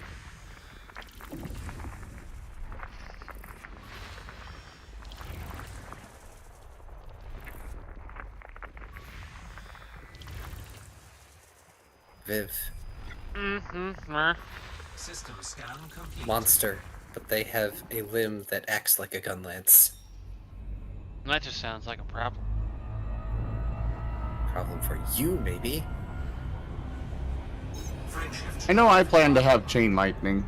Viv. System scan complete. Monster, but they have a limb that acts like a gun lance. That just sounds like a problem. Problem for you, maybe. I know I plan to have chain lightning.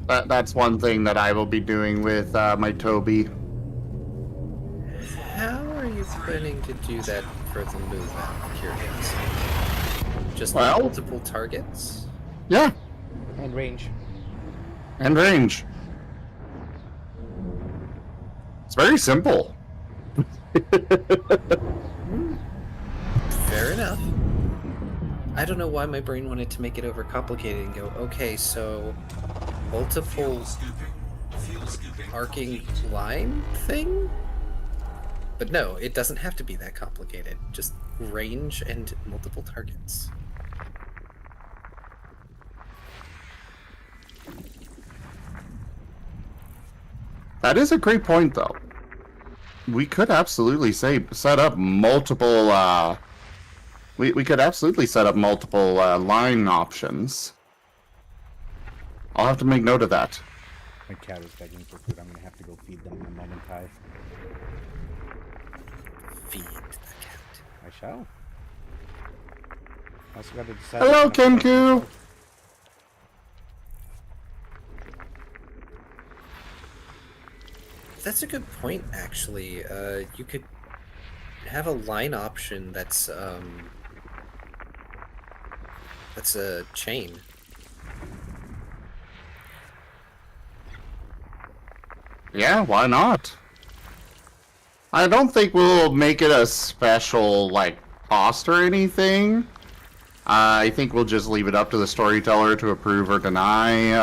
That's one thing that I will be doing with my Toby. How are you planning to do that for the move out of curiosity? Just Well- multiple targets? Yeah, And range. and range. It's very simple. Fair enough. I don't know why my brain wanted to make it overcomplicated and go, okay, so multiple arcing line thing? But no, it doesn't have to be that complicated. Just range and multiple targets. That is a great point, though. We could absolutely set up multiple. We could absolutely set up multiple line options. I'll have to make note of that. My cat is begging for food. I'm gonna have to go feed them in a moment, Ty. Feed the cat. I shall. I also gotta decide. Hello, if I'm gonna- Kenku. That's a good point, actually. You could have a line option that's a chain. Yeah, why not? I don't think we'll make it a special, like, cost or anything. I think we'll just leave it up to the storyteller to approve or deny.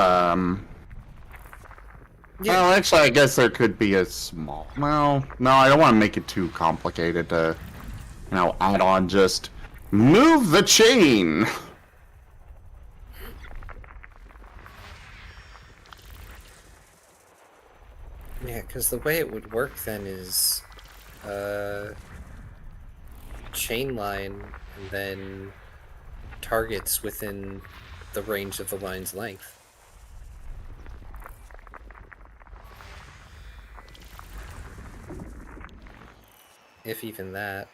Well, actually, I guess there could be a small... Well, no, I don't want to make it too complicated to, add on just Move the chain! Yeah, because the way it would work then is chain line and then targets within the range of the line's length. If even that.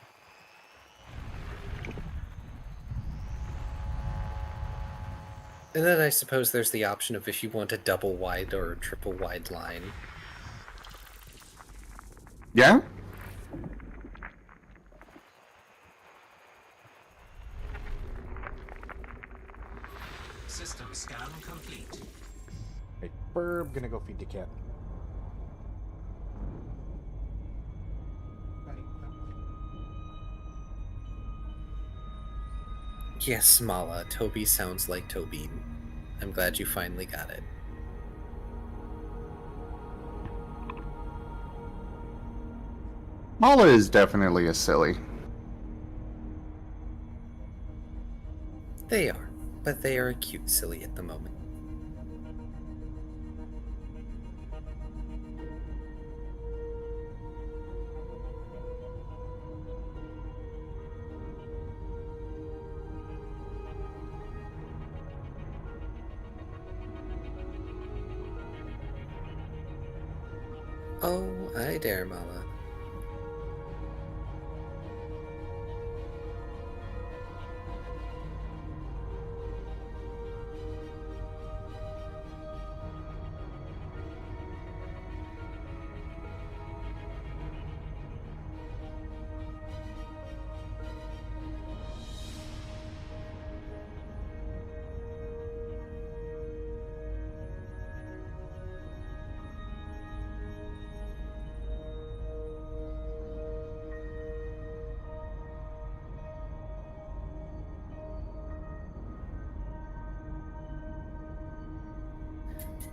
And then I suppose there's the option of if you want a double wide or a triple wide line. Yeah? System scan complete. Hey, Burb, gonna go feed the cat. Yes, Mala, Toby sounds like Tobin. I'm glad you finally got it. Mala is definitely a silly. They are, but they are a cute silly at the moment. Oh, I dare, Mala.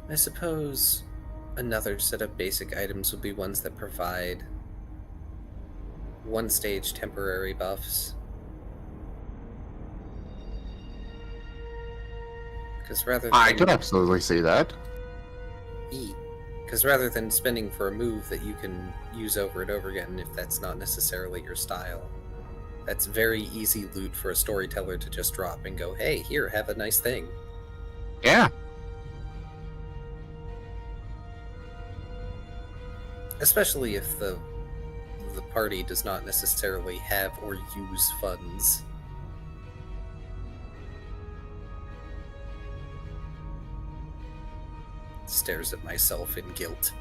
I suppose another set of basic items would be ones that provide one-stage temporary buffs. Because rather than... I could absolutely see that. Because rather than spending for a move that you can use over and over again if that's not necessarily your style, that's very easy loot for a storyteller to just drop and go, hey, here, have a nice thing. Yeah. Especially if the party does not necessarily have or use funds. Stares at myself in guilt.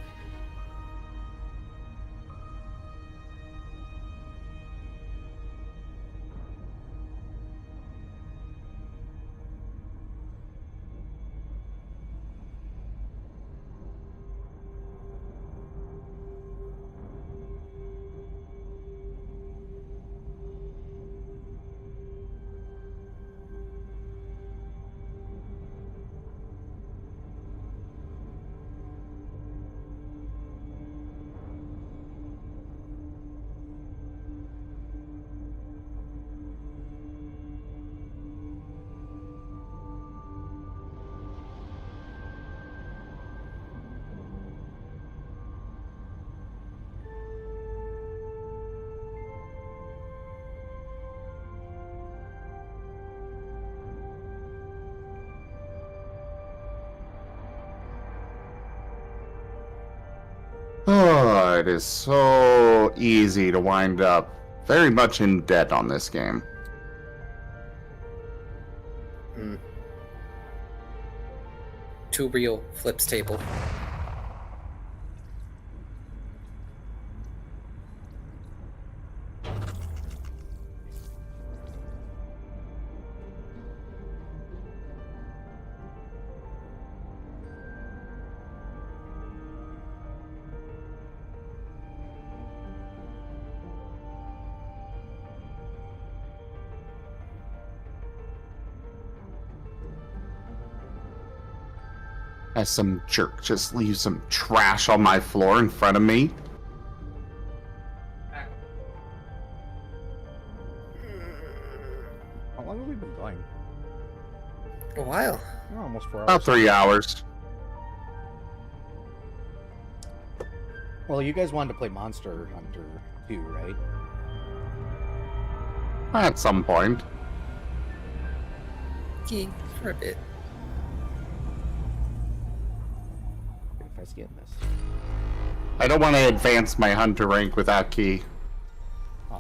Oh, it is so easy to wind up very much in debt on this game. Too real. Flips table. As some jerk just leaves some trash on my floor in front of me. long have we been going? A while. Oh, almost 4 hours. About 3 hours. Well, you guys wanted to play Monster Hunter too, right? At some point. Yeah, for a bit. If I scan this. I don't want to advance my hunter rank without Key.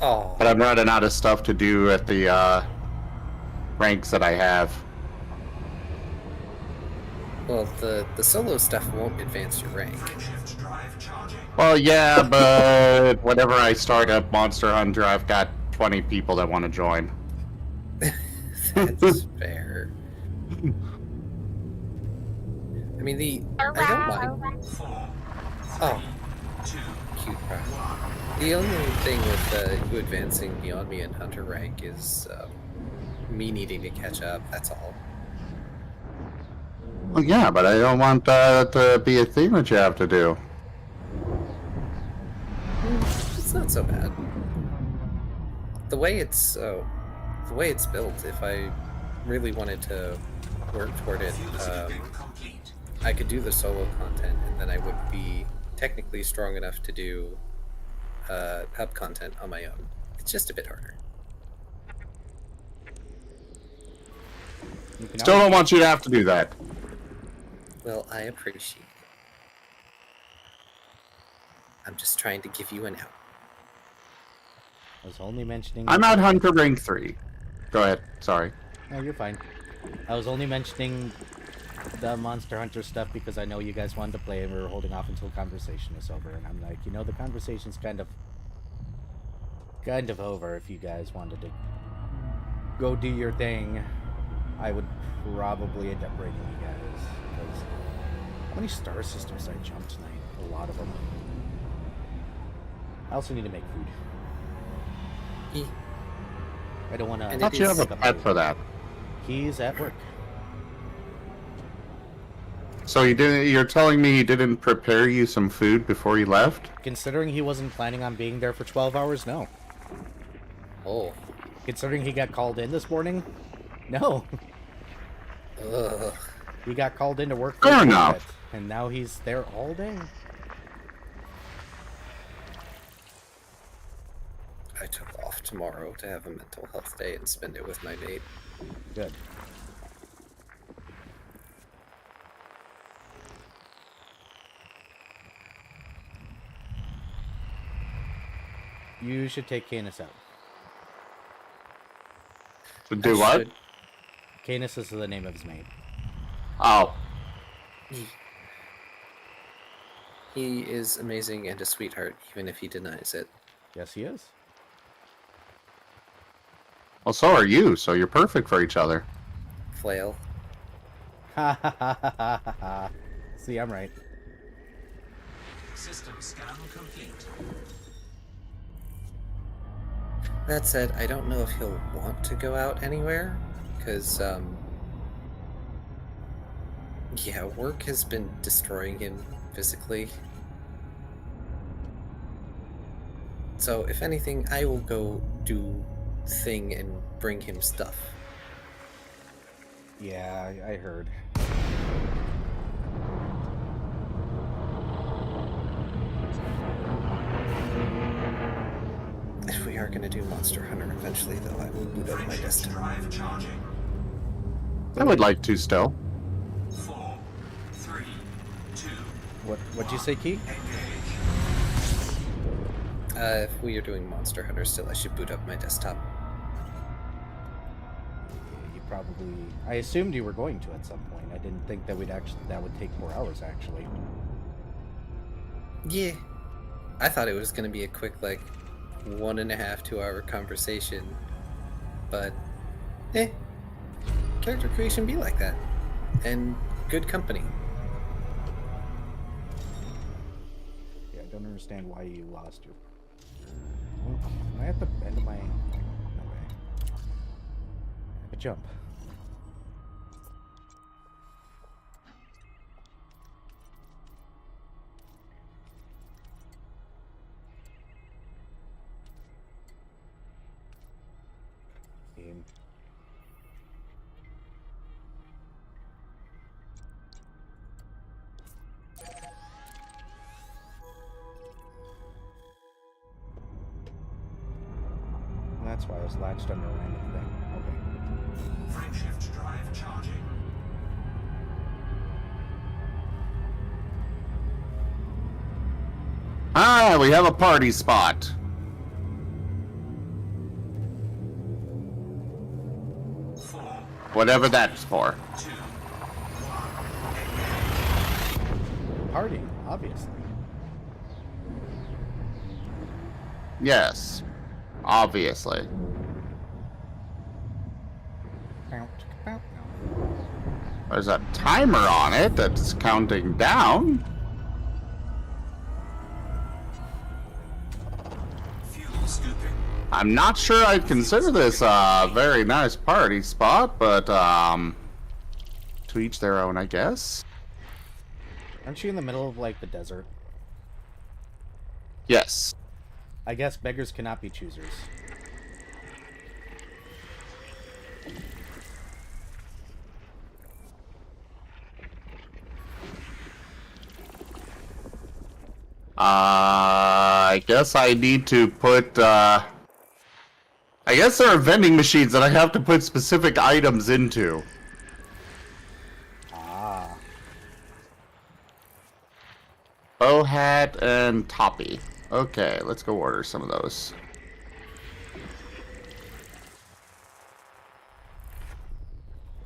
Oh. But I'm running out of stuff to do at the ranks that I have. Well, the solo stuff won't advance your rank. Well, yeah, but whenever I start a Monster Hunter, I've got 20 people that want to join. That's fair. I mean, I don't mind. Oh. Cute cry. The only thing with you advancing beyond me in Hunter rank is me needing to catch up, that's all. Well, yeah, but I don't want that to be a thing that you have to do. It's not so bad. The way it's built, if I really wanted to work toward it, I could do the solo content, and then I would be technically strong enough to do hub content on my own. It's just a bit harder. Still don't want you to have to do that. Well, I appreciate it. I'm just trying to give you an out. I was only mentioning... I'm at Hunter rank 3. Go ahead. Sorry. No, you're fine. I was only mentioning the Monster Hunter stuff because I know you guys wanted to play and we were holding off until conversation is over. And I'm like, you know, the conversation's kind of over. If you guys wanted to go do your thing, I would probably end up breaking you guys. Because how many star systems did I jump tonight? A lot of them. I also need to make food. I don't want to... I thought you have a pet for that. He's at work. So you're telling me he didn't prepare you some food before he left? Considering he wasn't planning on being there for 12 hours, no. Oh. Considering he got called in this morning, no. Ugh. He got called in to work for Fair a enough. bit, and now he's there all day. I took off tomorrow to have a mental health day and spend it with my mate. Good. You should take Canis out. To do what? Canis is the name of his mate. Oh. He is amazing and a sweetheart, even if he denies it. Yes, he is. Well, so are you, so you're perfect for each other. Flail. Ha ha ha ha ha ha. See, I'm right. System scan complete. That said, I don't know if he'll want to go out anywhere, because, yeah, work has been destroying him physically. So, if anything, I will go do thing and bring him stuff. Yeah, I heard. If we are going to do Monster Hunter eventually, though, I will boot up my desktop. I would like to still. 4, 3, 2. What'd you say, Key? If we are doing Monster Hunter still, I should boot up my desktop. You probably... I assumed you were going to at some point. I didn't think that that would take 4 hours, actually. Yeah. I thought it was going to be a quick, like, 1.5 2 hour conversation. But, character creation be like that. And good company. Yeah, I don't understand why you lost your... Am I at the end of my... No way. I have a jump. Game. That's why I was latched under a random thing. Okay. Frameshift drive charging. Ah, we have a party spot. Whatever that's for. Party, obviously. Yes. Obviously. There's a timer on it that's counting down. Fuel scooping. I'm not sure I'd consider this a very nice party spot, but to each their own, I guess. Aren't you in the middle of, like, the desert? Yes. I guess beggars cannot be choosers. I guess I need to put, I guess there are vending machines that I have to put specific items into. Ah. Bow hat and toppy. Okay, let's go order some of those.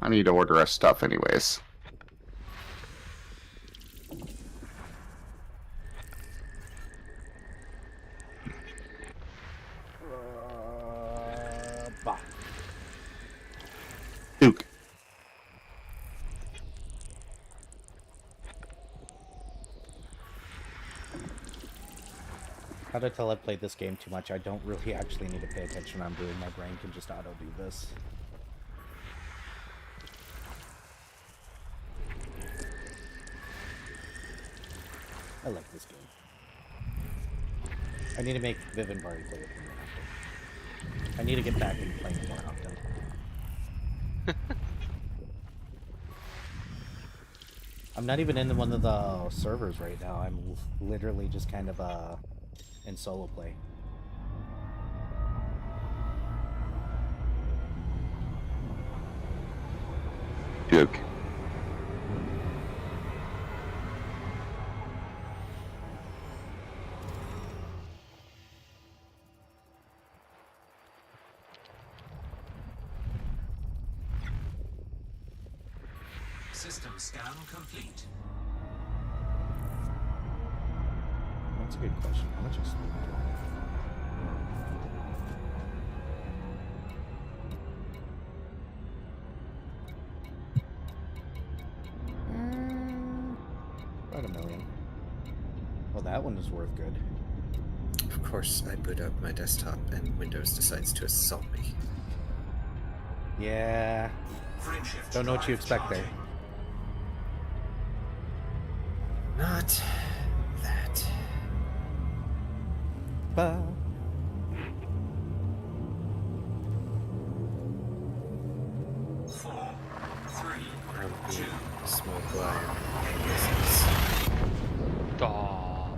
I need to order us stuff anyways. Bah. Duke. How to tell I've played this game too much? I don't really actually need to pay attention when I'm doing. My brain can just auto do this. I like this game. I need to make Viv and Bari play it more often. I need to get back into playing it more often. I'm not even in one of the servers right now. I'm literally just kind of in solo play. Duke. System scan complete. That's a good question. How much explode do I have? About $1 million. Well, that one is worth good. Of course, I boot up my desktop and Windows decides to assault me. Yeah. Frameshift Don't know what you drive expect there. charging. Not that. Ba. Four, three, Grumpy, two, smoke lion, misses. Aw.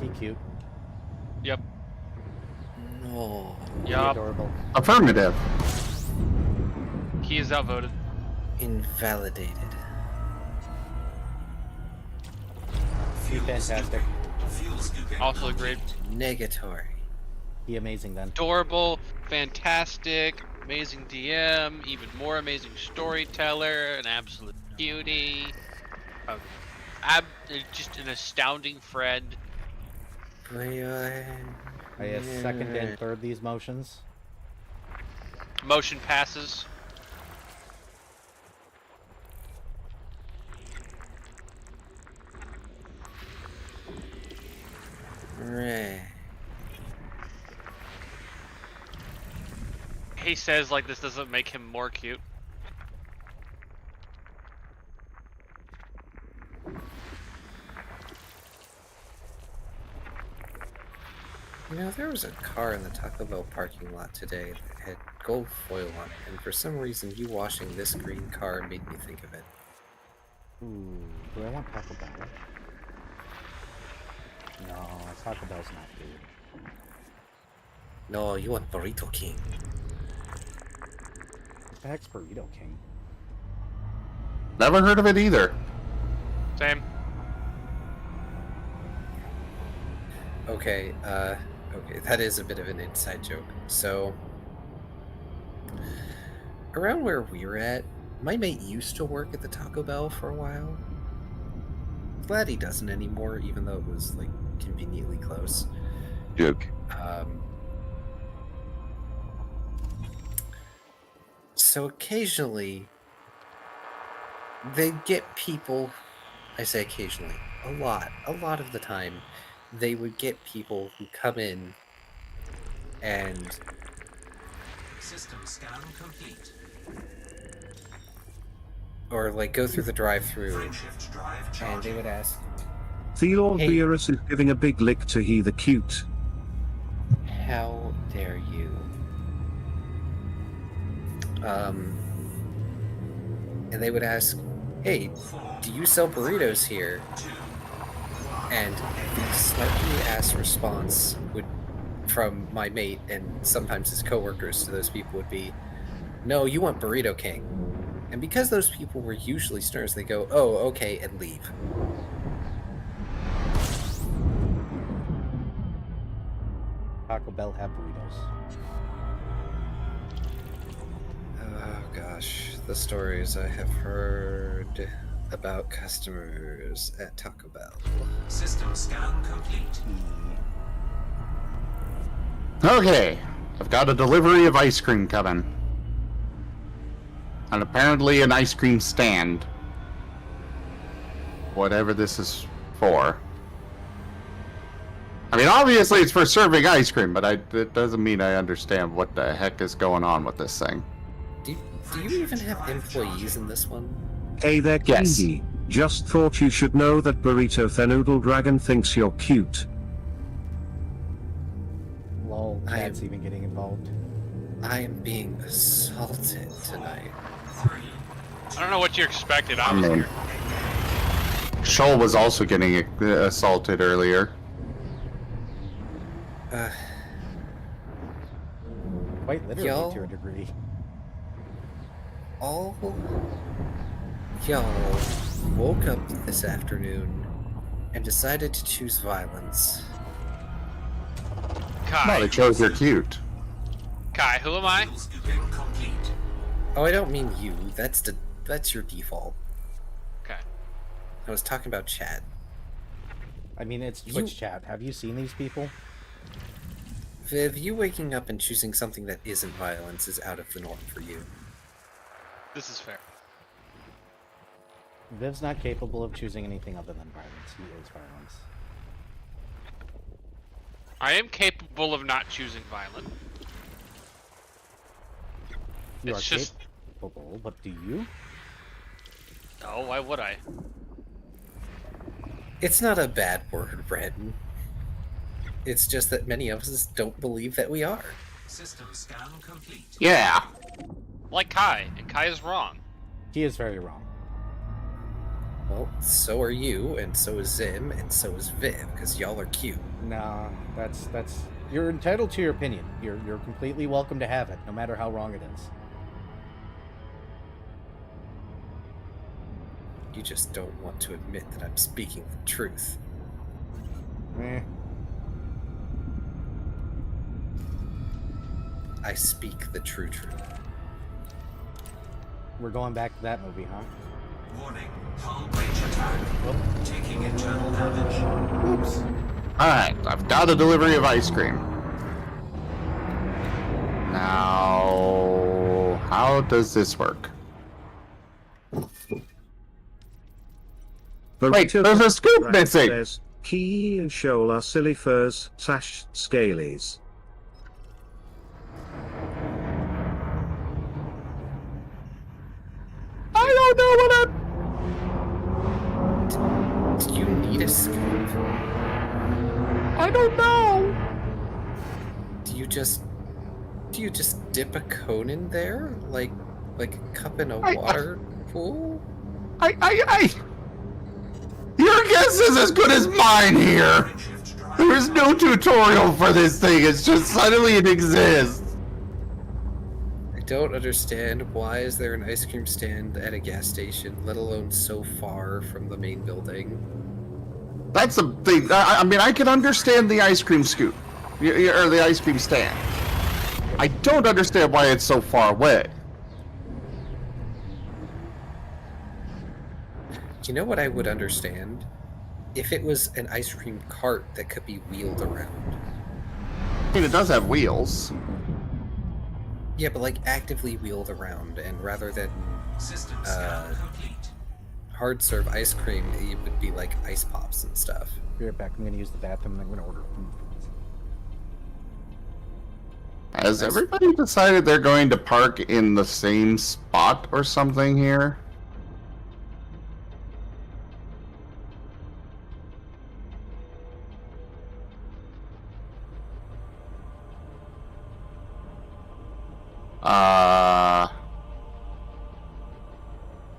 He cute. Yep. No. He Yup. adorable. Affirmative. He is outvoted. Invalidated. He fantastic. fuel scooping. Also agreed. Negatory. He amazing then. Adorable, fantastic, amazing DM, even more amazing storyteller, an absolute beauty, just an astounding friend. Boy, I second and third these motions. Motion passes. Right. He says like this doesn't make him more cute. You know, there was a car in the Taco Bell parking lot today that had gold foil on it, and for some reason you washing this green car made me think of it. Ooh, do I want Taco Bell? No, Taco Bell's not good. No, you want Burrito King. What the heck's Burrito King? Never heard of it either. Same. Okay, okay, that is a bit of an inside joke. So, around where we're at, my mate used to work at the Taco Bell for a while. Glad he doesn't anymore, even though it was, like, conveniently close. Joke. So occasionally, they get people, I say occasionally, a lot of the time, they would get people who come in and System scan complete. or like go through the drive-through Frameshift drive and charging. they would ask, Theodore Hey. Beerus is giving a big lick to He the Cute. how dare you? And they would ask, hey, do you sell burritos here? And the slightly ass response would, from my mate and sometimes his coworkers to those people would be, no, you want Burrito King. And because those people were usually snurs, they go, oh, okay, and leave. Taco Bell have burritos. Oh gosh, the stories I have heard about customers at Taco Bell. System scan complete. Okay, I've got a delivery of ice cream coming. And apparently an ice cream stand. Whatever this is for. I mean, obviously it's for serving ice cream, but it doesn't mean I understand what the heck is going on with this thing. Do you even have employees in this one? Hey there, Yes. Kingy. Just thought you should know that Burrito Thenoodle Dragon thinks you're cute. Lol, chat's even getting involved. I am being assaulted tonight. I don't know what you expected. I I was mean, here. Shoal was also getting assaulted earlier. Quite literally Y'all- to a degree. All y'all woke up this afternoon and decided to choose violence. Kai. No, they chose you're cute. Kai, who am I? Fuel scooping complete. Oh, I don't mean you. That's your default. Okay. I was talking about chat. I mean, it's Twitch chat. Have you seen these people? Viv, you waking up and choosing something that isn't violence is out of the norm for you. This is fair. Viv's not capable of choosing anything other than violence. He is violence. I am capable of not choosing violent. You It's are just- capable, but do you? No, why would I? It's not a bad word, Brandon. It's just that many of us don't believe that we are. System scan complete. Yeah. Like Kai, and Kai is wrong. He is very wrong. Well, so are you, and so is Zim, and so is Viv, because y'all are cute. Nah, that's you're entitled to your opinion. You're completely welcome to have it, no matter how wrong it is. You just don't want to admit that I'm speaking the truth. Eh. I speak the true truth. We're going back to that movie, huh? Warning. Hull breach attack. Taking internal damage. Oops. Alright, I've got a delivery of ice cream. Now, how does this work? Wait, there's a scoop Dragon missing! says, Key and Shoal are silly furs, / scalies. I don't know what Do you need a scoop? I don't know! Do you just dip a cone in there? Like a cup in a water pool? Your guess is as good as mine here! Frameshift There's no tutorial for this thing. It's just suddenly it exists. I don't understand why is there an ice cream stand at a gas station, let alone so far from the main building. That's the thing. I mean, I can understand the ice cream scoop, or the ice cream stand. I don't understand why it's so far away. You know what I would understand? If it was an ice cream cart that could be wheeled around. I mean, it does have wheels. Yeah, but like actively wheeled around, and rather than System scan complete. hard serve ice cream, it would be like ice pops and stuff. Be right back. I'm gonna use the bathroom and I'm gonna order food. Has everybody decided they're going to park in the same spot or something here?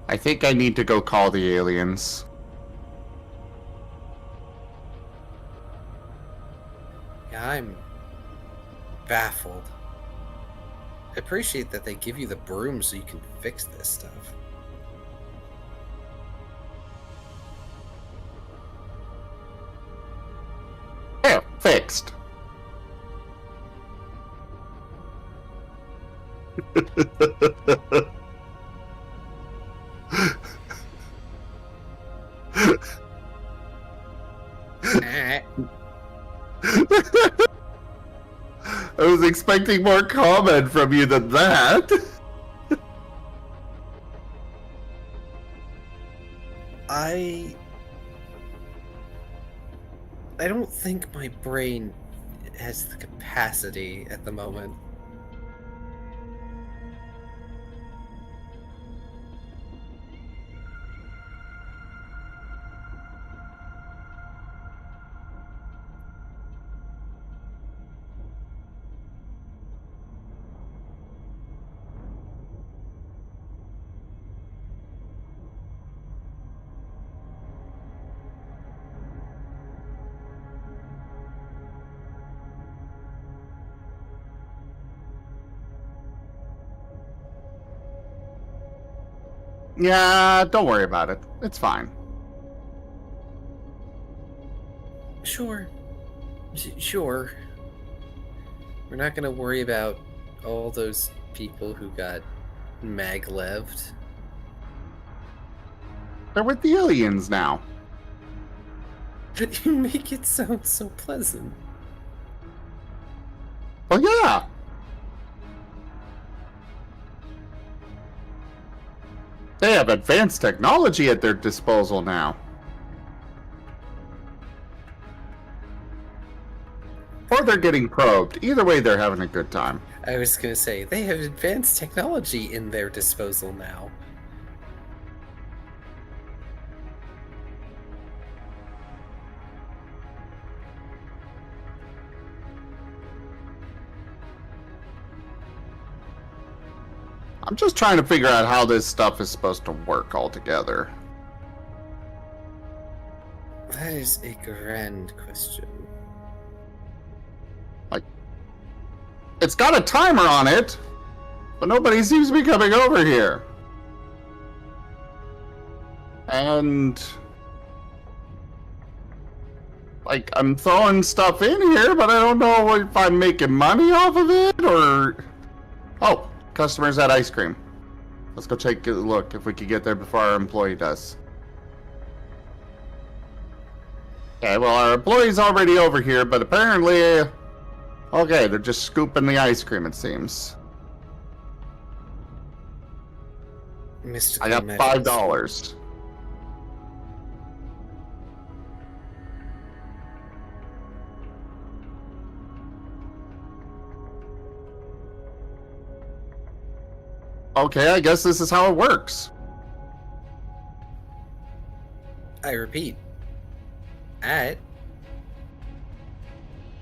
I think I need to go call the aliens. Yeah, I'm baffled. I appreciate that they give you the broom so you can fix this stuff. Yeah, fixed. I was expecting more comment from you than that. I don't think my brain has the capacity at the moment. Yeah, don't worry about it. It's fine. Sure. Sure. We're not gonna worry about all those people who got magleved. They're with the aliens now. You make it sound so pleasant. Well, yeah. They have advanced technology at their disposal now. Or they're getting probed. Either way, they're having a good time. I was gonna say, they have advanced technology in their disposal now. I'm just trying to figure out how this stuff is supposed to work altogether. That is a grand question. Like, it's got a timer on it, but nobody seems to be coming over here. And like, I'm throwing stuff in here, but I don't know if I'm making money off of it or... Oh, customers at ice cream. Let's go take a look if we can get there before our employee does. Okay, well, our employee's already over here, but apparently... Okay, they're just scooping the ice cream, it seems. I got $5. Okay, I guess this is how it works. I repeat. At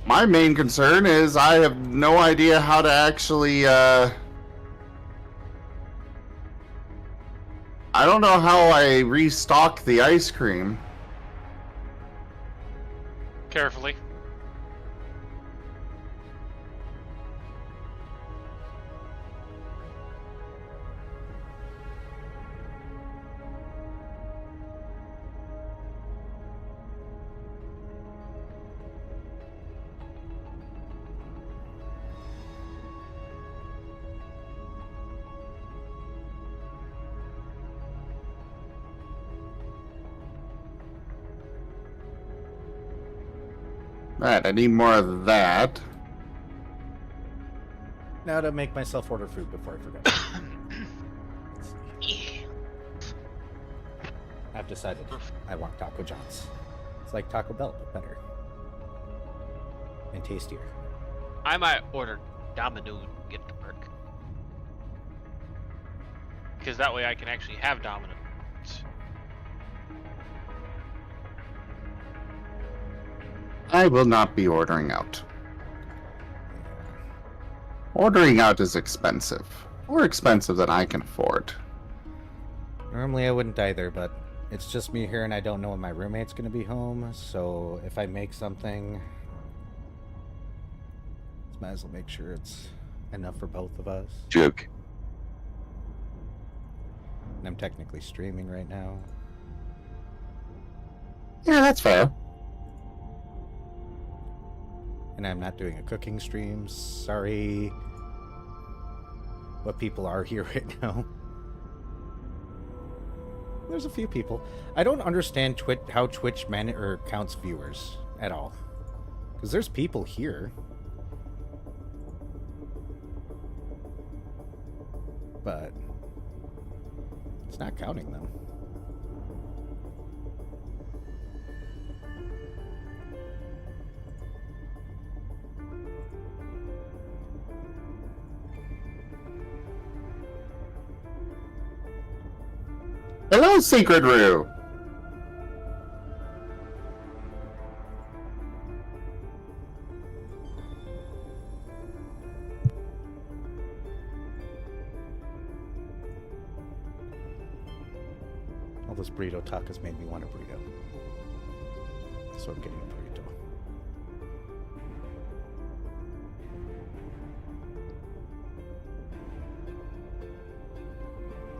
My main concern is I have no idea how to actually, I don't know how I restock the ice cream. Carefully. Right, I need more of that. Now to make myself order food before I forget. I've decided I want Taco John's. It's like Taco Bell, but better. And tastier. I might order Domino's and get to work. Because that way I can actually have Domino's. I will not be ordering out. Ordering out is expensive. More expensive than I can afford. Normally I wouldn't either, but it's just me here and I don't know when my roommate's going to be home, so if I make something, might as well make sure it's enough for both of us. Joke. And I'm technically streaming right now. Yeah, that's fair. And I'm not doing a cooking stream. Sorry. But people are here right now. There's a few people. I don't understand how Twitch counts viewers at all. Because there's people here. But it's not counting them. Hello, Secret Roo! All those burrito tacos made me want a burrito. So I'm getting a burrito.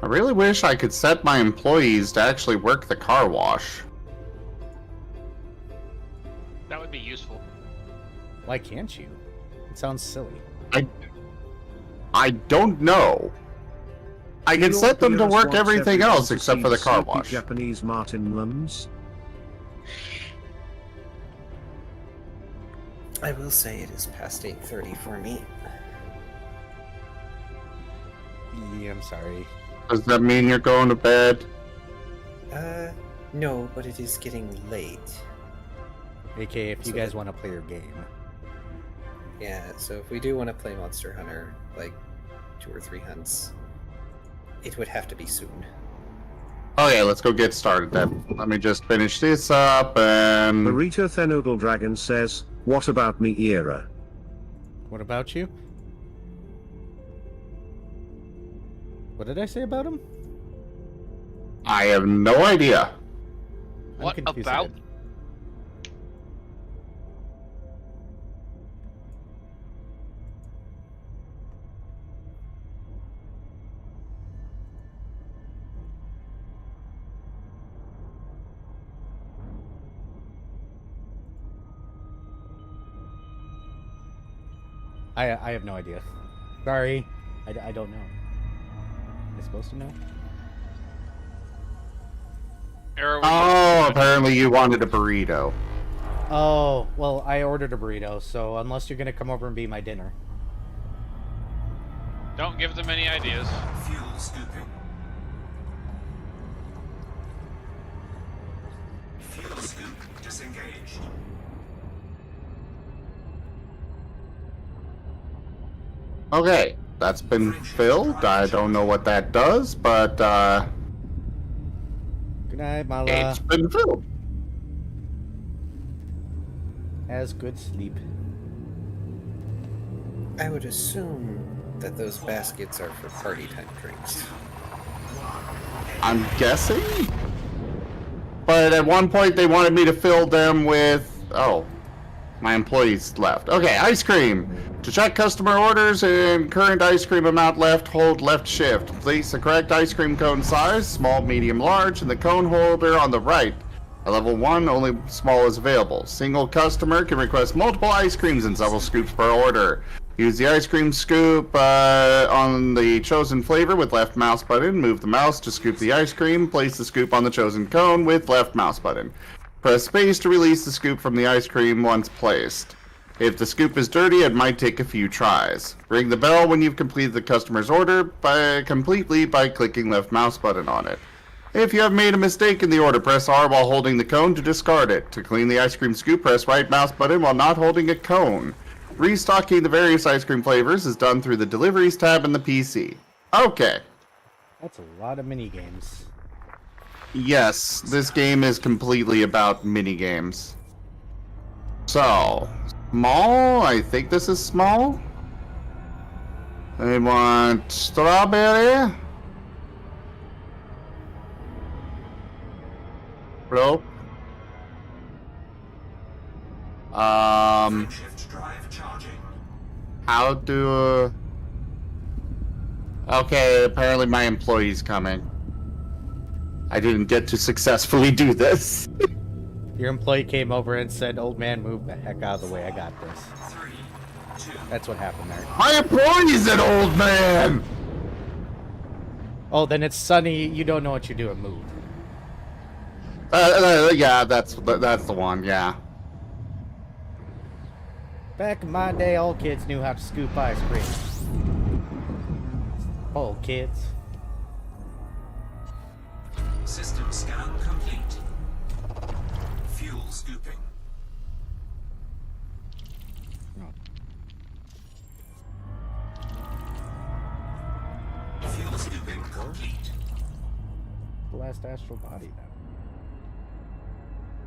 I really wish I could set my employees to actually work the car wash. That would be useful. Why can't you? It sounds silly. I don't know. I can set them to work everything else except for the car wash. Japanese Martin Lums. I will say it is past 8:30 for me. Yeah, I'm sorry. Does that mean you're going to bed? No, but it is getting late. AK, if you guys want to play your game. Yeah, so if we do want to play Monster Hunter, like 2 or 3 hunts, it would have to be soon. Okay, let's go get started then. Let me just finish this up and... Burrito Thenoodle Dragon says, what about me era? What about you? What did I say about him? I have no idea. What about? I have no idea. Sorry. I don't know. Am I supposed to know? Oh, apparently you wanted a burrito. Oh, well, I ordered a burrito, so unless you're gonna come over and be my dinner. Don't give them any ideas. Fuel scooping. Fuel scoop disengaged. Okay, that's been filled. I don't know what that does, but Good night, Mala. it's been filled. Has good sleep. I would assume that those baskets are for party time drinks. I'm guessing? But at one point they wanted me to fill them with... Oh, my employees left. Okay, ice cream. To check customer orders and current ice cream amount left, hold left shift. Place the correct ice cream cone size, small, medium, large, in the cone holder on the right. At level 1, only small is available. Single customer can request multiple ice creams and several scoops per order. Use the ice cream scoop on the chosen flavor with left mouse button. Move the mouse to scoop the ice cream. Place the scoop on the chosen cone with left mouse button. Press space to release the scoop from the ice cream once placed. If the scoop is dirty, it might take a few tries. Ring the bell when you've completed the customer's order completely by clicking left mouse button on it. If you have made a mistake in the order, press R while holding the cone to discard it. To clean the ice cream scoop, press right mouse button while not holding a cone. Restocking the various ice cream flavors is done through the Deliveries tab in the PC. Okay. That's a lot of mini games. Yes, this game is completely about mini games. So, small? I think this is small. I want strawberry. Hello? Shift drive charging. How do... Okay, apparently my employee's coming. I didn't get to successfully do this. Your employee came over and said, "Old man, move the heck out of the way. I got this." 3, 2. That's what happened there. My employee's an old man! Oh, then it's Sunny. You don't know what you're doing. Move. Yeah, that's the one, yeah. Back in my day, all kids knew how to scoop ice cream. All kids. System scan complete. Fuel scooping. Fuel scooping complete. The last astral body then.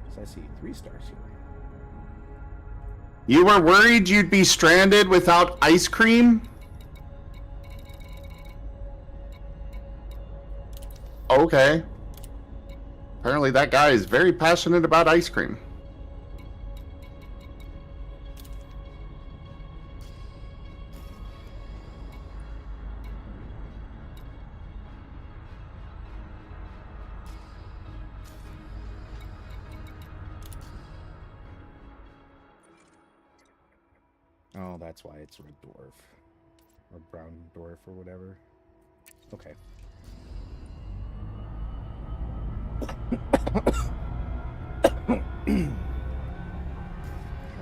Because I see 3 stars here. You were worried you'd be stranded without ice cream? Okay. Apparently that guy is very passionate about ice cream. Oh, that's why it's red dwarf. Or brown dwarf or whatever. Okay.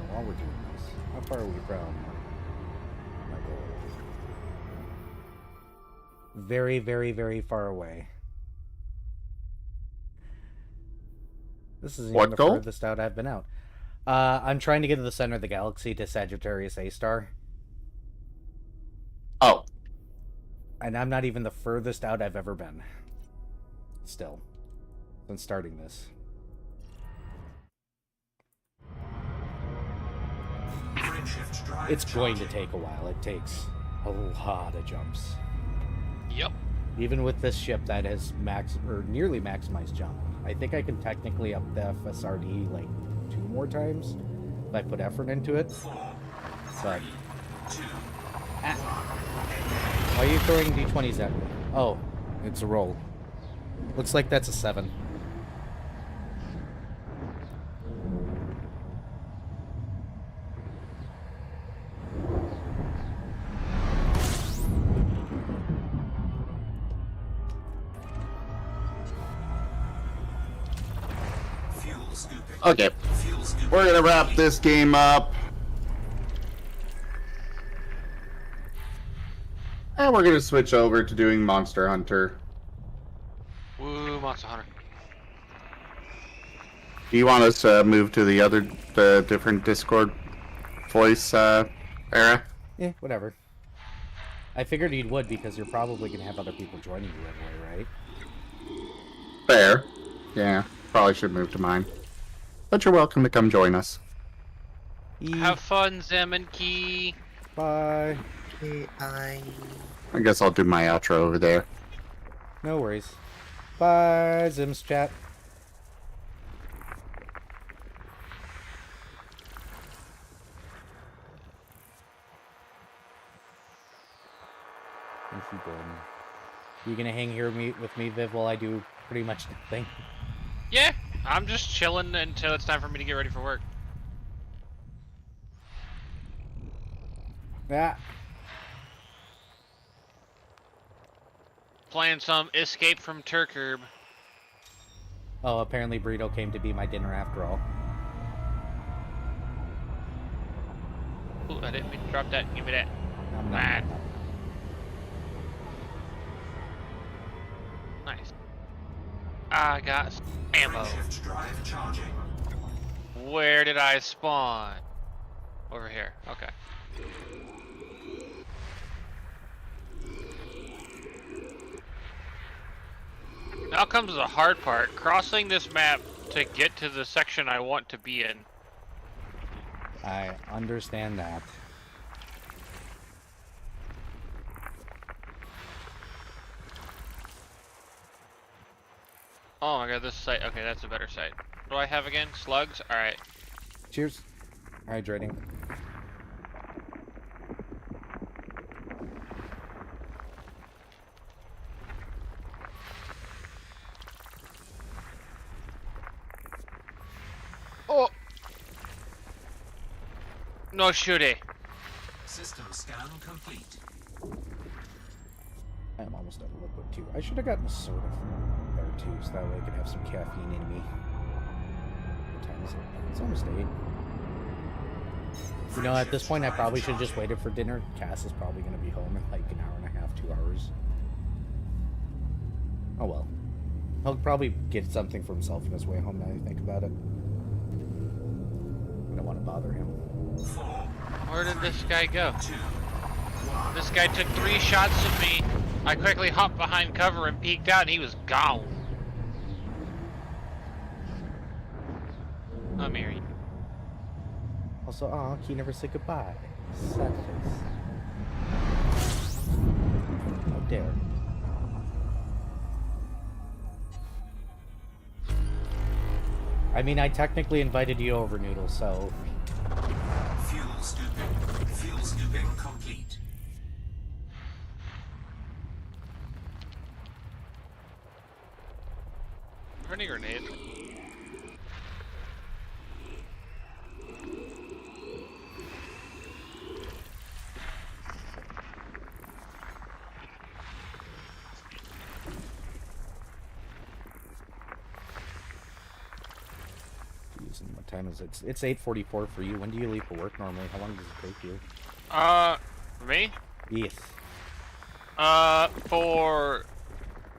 While we're doing this, how far are we from my goal? Very, very, very far away. This isn't What even the goal? furthest out I've been out. I'm trying to get to the center of the galaxy to Sagittarius A star. Oh. And I'm not even the furthest out I've ever been. Still. Since starting this. Shift drive It's going to charging. take a while. It takes a lot of jumps. Yep. Even with this ship that has nearly maximized jump. I think I can technically up the FSRD like 2 more times if I put effort into it. 4, But 2. why are you throwing D20s at me? Oh, it's a roll. Looks like that's a 7. Fuel scooping. Okay. Fuel scooping. We're gonna wrap this game up. And we're gonna switch over to doing Monster Hunter. Woo, Monster Hunter. Do you want us to move to the different Discord voice era? Yeah, whatever. I figured you would because you're probably going to have other people joining you anyway, right? Fair. Yeah, probably should move to mine. But you're welcome to come join us. Have fun, Zim and Key. Bye. I I guess I'll do my outro over there. No worries. Bye, Zim's chat. Thank you, Gordon. You gonna hang here with me, Viv, while I do pretty much nothing? Yeah, I'm just chilling until it's time for me to get ready for work. Yeah. Playing some Escape from Turkurb. Oh, apparently burrito came to be my dinner after all. Ooh, I didn't mean to drop that. Give me that. Nom, nom, Man. nom, nom. Nice. I got some ammo. Shift drive charging. Where did I spawn? Over here. Okay. Now comes the hard part. Crossing this map to get to the section I want to be in. I understand that. Oh my god, this site. Okay, that's a better site. What do I have again? Slugs? Alright. Cheers. Hydrating. Oh! No shooting. System scan complete. I am almost out of liquid too. I should have gotten a soda from there too, so that way I could have some caffeine in me. What time is it? It's almost 8. You know, at this point, I probably should have just waited for dinner. Cass is probably going to be home in like an hour and a half, 2 hours. Oh well. He'll probably get something for himself on his way home now that I think about it. I don't want to bother him. Where did this guy go? This guy took 3 shots at me. I quickly hopped behind cover and peeked out and he was gone. I'm here. Also, aw, he never said goodbye. Sad face. How dare. I mean, I technically invited you over, Noodle, so... Fuel scooping. Fuel scooping complete. Running grenade. Jeez, and what time is it? It's 8:44 for you. When do you leave for work normally? How long does it take you? For me? Yes. For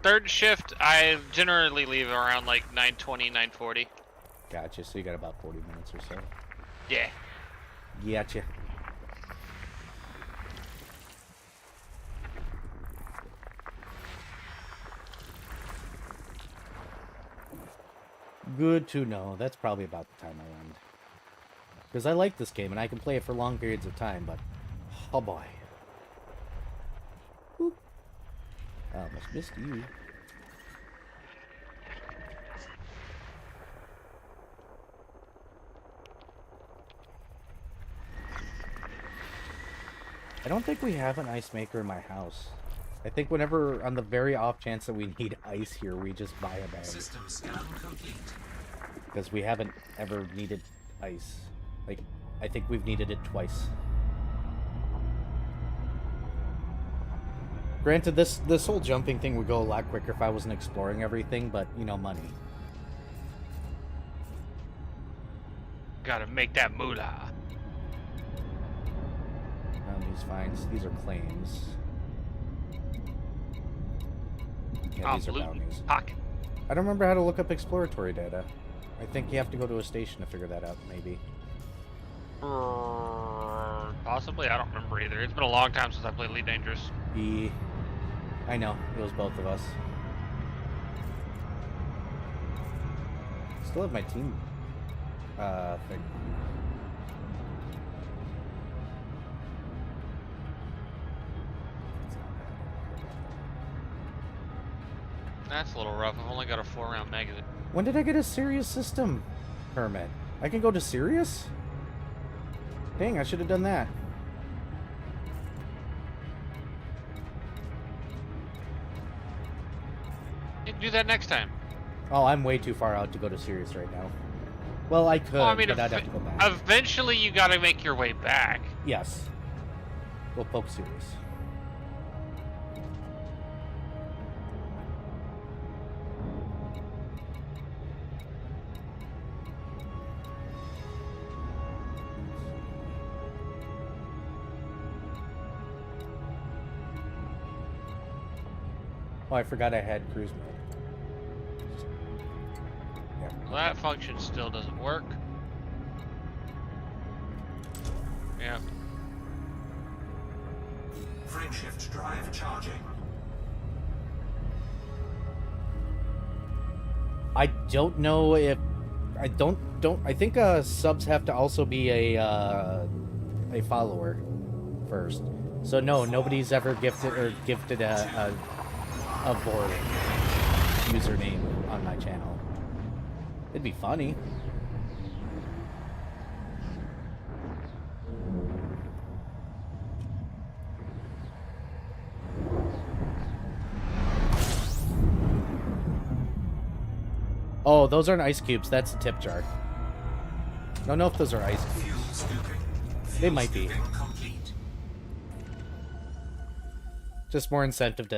third shift, I generally leave around like 9:20, 9:40. Gotcha, so you got about 40 minutes or so. Yeah. Gotcha. Good to know. That's probably about the time I end. Because I like this game and I can play it for long periods of time, but... Oh boy. Oop. I almost missed you. I don't think we have an ice maker in my house. I think whenever, on the very off chance that we need ice here, we just buy a bag. System scan complete. Because we haven't ever needed ice. Like, I think we've needed it twice. Granted, this whole jumping thing would go a lot quicker if I wasn't exploring everything, but, you know, money. Gotta make that moolah. These fines, these are claims. Yeah, Oh, these are loot bounties. pocket. I don't remember how to look up exploratory data. I think you have to go to a station to figure that out, maybe. Possibly, I don't remember either. It's been a long time since I played Elite Dangerous. I know, it was both of us. Still have my team thing. That's a little rough. I've only got a 4-round magazine. When did I get a Sirius system permit? I can go to Sirius? Dang, I should have done that. You can do that next time. Oh, I'm way too far out to go to Sirius right now. Well, I could, Well, I mean, but I'd have to go back. Eventually, you gotta make your way back. Yes. Go poke Sirius. Oh, I forgot I had cruise mode. Yeah. Well, that function still doesn't work. Yeah. Frameshift drive charging. I don't know if I I think subs have to also be a follower first. So no, nobody's ever gifted a Vor username on my channel. It'd be funny. Oh, those aren't ice cubes. That's a tip jar. I don't know if those are ice cubes. They might be. Just more incentive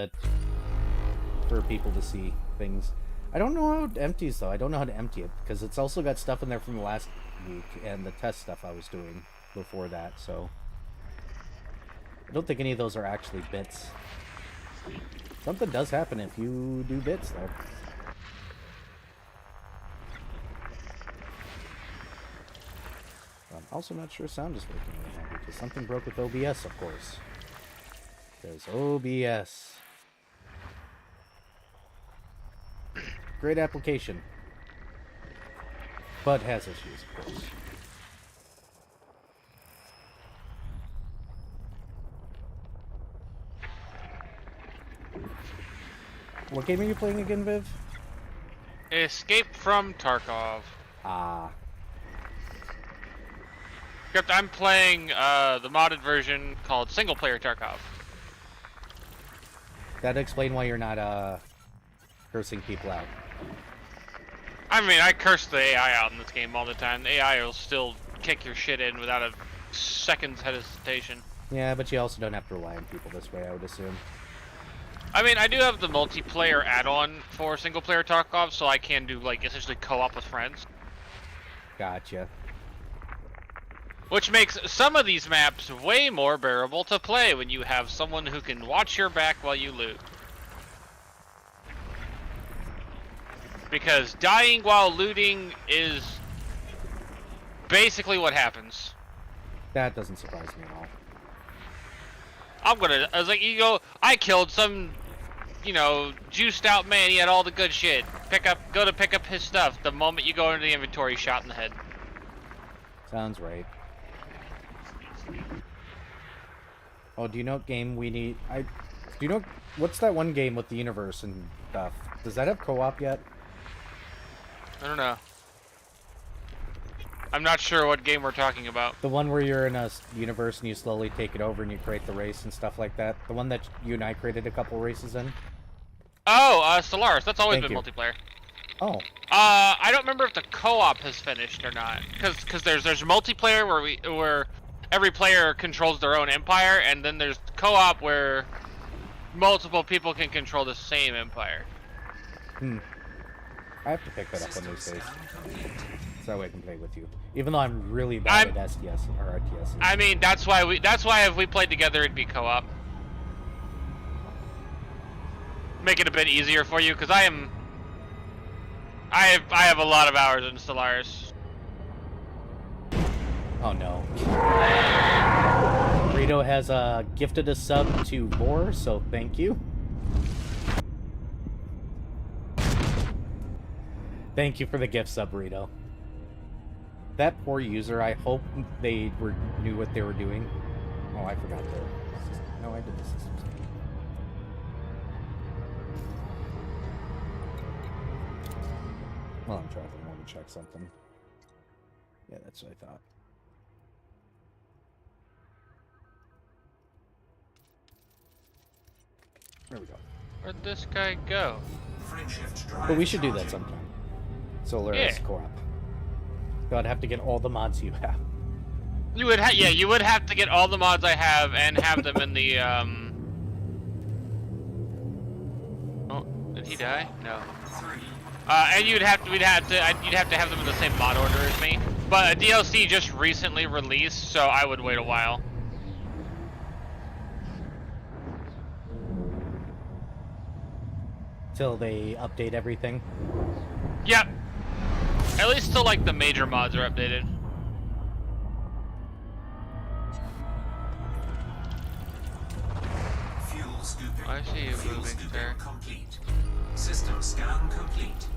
for people to see things. I don't know how it empties, though. I don't know how to empty it, because it's also got stuff in there from the last week and the test stuff I was doing before that, so... I don't think any of those are actually bits. Something does happen if you do bits, though. I'm also not sure sound is working right now, because something broke with OBS, of course. There's OBS. Great application. But has issues, of course. What game are you playing again, Viv? Escape from Tarkov. Ah. Except I'm playing the modded version called Single Player Tarkov. That'd explain why you're not cursing people out. I mean, I curse the AI out in this game all the time. The AI will still kick your shit in without a second's hesitation. Yeah, but you also don't have to rely on people this way, I would assume. I mean, I do have the multiplayer add-on for Single Player Tarkov, so I can do, like, essentially co-op with friends. Gotcha. Which makes some of these maps way more bearable to play when you have someone who can watch your back while you loot. Because dying while looting is basically what happens. That doesn't surprise me at all. I was like, I killed some, juiced out man, he had all the good shit. Go to pick up his stuff. The moment you go into the inventory, shot in the head. Sounds right. Oh, do you know what game we need? Do you know what's that one game with the universe and stuff? Does that have co-op yet? I don't know. I'm not sure what game we're talking about. The one where you're in a universe and you slowly take it over and you create the race and stuff like that. The one that you and I created a couple races in. Oh, Stellaris. That's always Thank been you. multiplayer. Oh. I don't remember if the co-op has finished or not. Because there's multiplayer where every player controls their own empire, and then there's co-op where multiple people can control the same empire. I have to pick that up one of these days. So that way I can play with you. Even though I'm really bad at STS or RTS. I mean, that's why if we played together, it'd be co-op. Make it a bit easier for you, because I have a lot of hours in Stellaris. Oh no. Rito has gifted a sub to Vor, so thank you. Thank you for the gift sub, Rito. That poor user, I hope they knew what they were doing. Oh, I forgot the... No, I did the systems. Well, I'm trying to want to check something. Yeah, that's what I thought. There we go. Where'd this guy go? But we should do that sometime. Solaris co-op. So I'd have to get all the mods you have. You would you would have to get all the mods I have and have them in the Oh, did he die? No. And you'd have to have them in the same mod order as me. But a DLC just recently released, so I would wait a while. till they update everything. Yep. At least till like the major mods are updated. Fuel scooping. I see you Fuel moving, scooping sir. complete. System scan complete.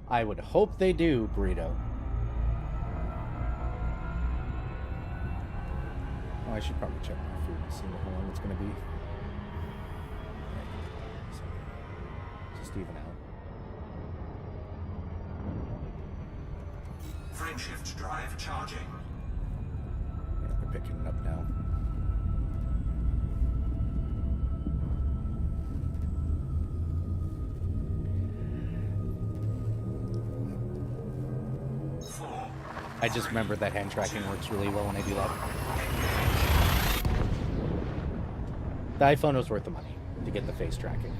I would hope they do, Burrito. Oh, I should probably check my food and see how long it's going to be. Just even out. Frameshift drive charging. Yeah, they're picking it up now. I just remember that hand tracking works really well when I do that. The iPhone was worth the money to get the face tracking.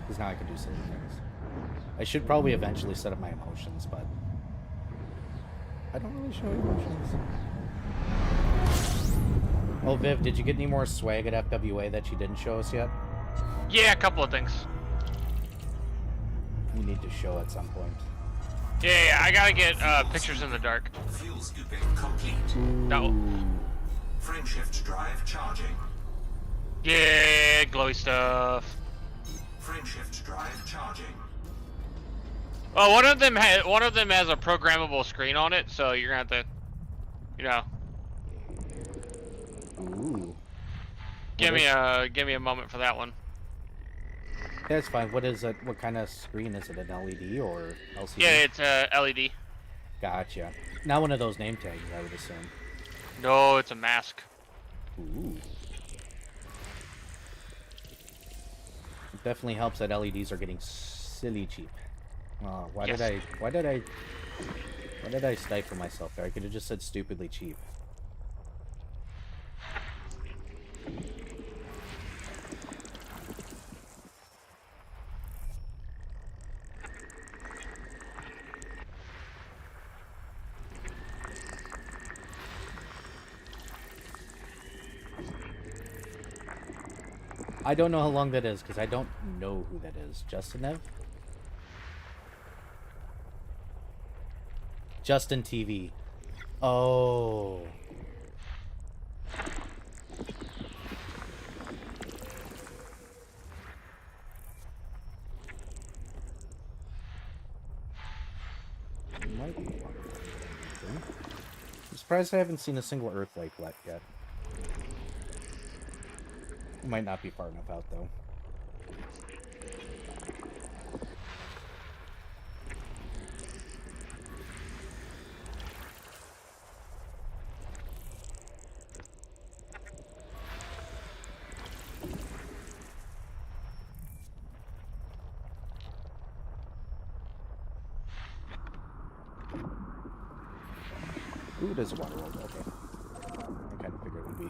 Because now I can do silly things. I should probably eventually set up my emotions, but I don't really show emotions. Oh, Viv, did you get any more swag at FWA that you didn't show us yet? Yeah, a couple of things. You need to show at some point. Yeah, I gotta get pictures in the dark. Fuel scooping complete. No. Frameshift drive charging. Yeah, glowy stuff. Frameshift drive charging. Oh, one of them has a programmable screen on it, so you're gonna have to, you know. Ooh. Give me a moment for that one. That's fine. What is it? What kind of screen is it? An LED or LCD? Yeah, it's LED. Gotcha. Not one of those name tags, I would assume. No, it's a mask. Ooh. It definitely helps that LEDs are getting silly cheap. Oh, why did I stifle myself there? I could have just said stupidly cheap. I don't know how long that is, because I don't know who that is. Justinev? Justin TV. Oh. Might be. I'm surprised I haven't seen a single Earthlight yet. It might not be far enough out, though. Ooh, there's a water world. Okay. I kind of figured it would be.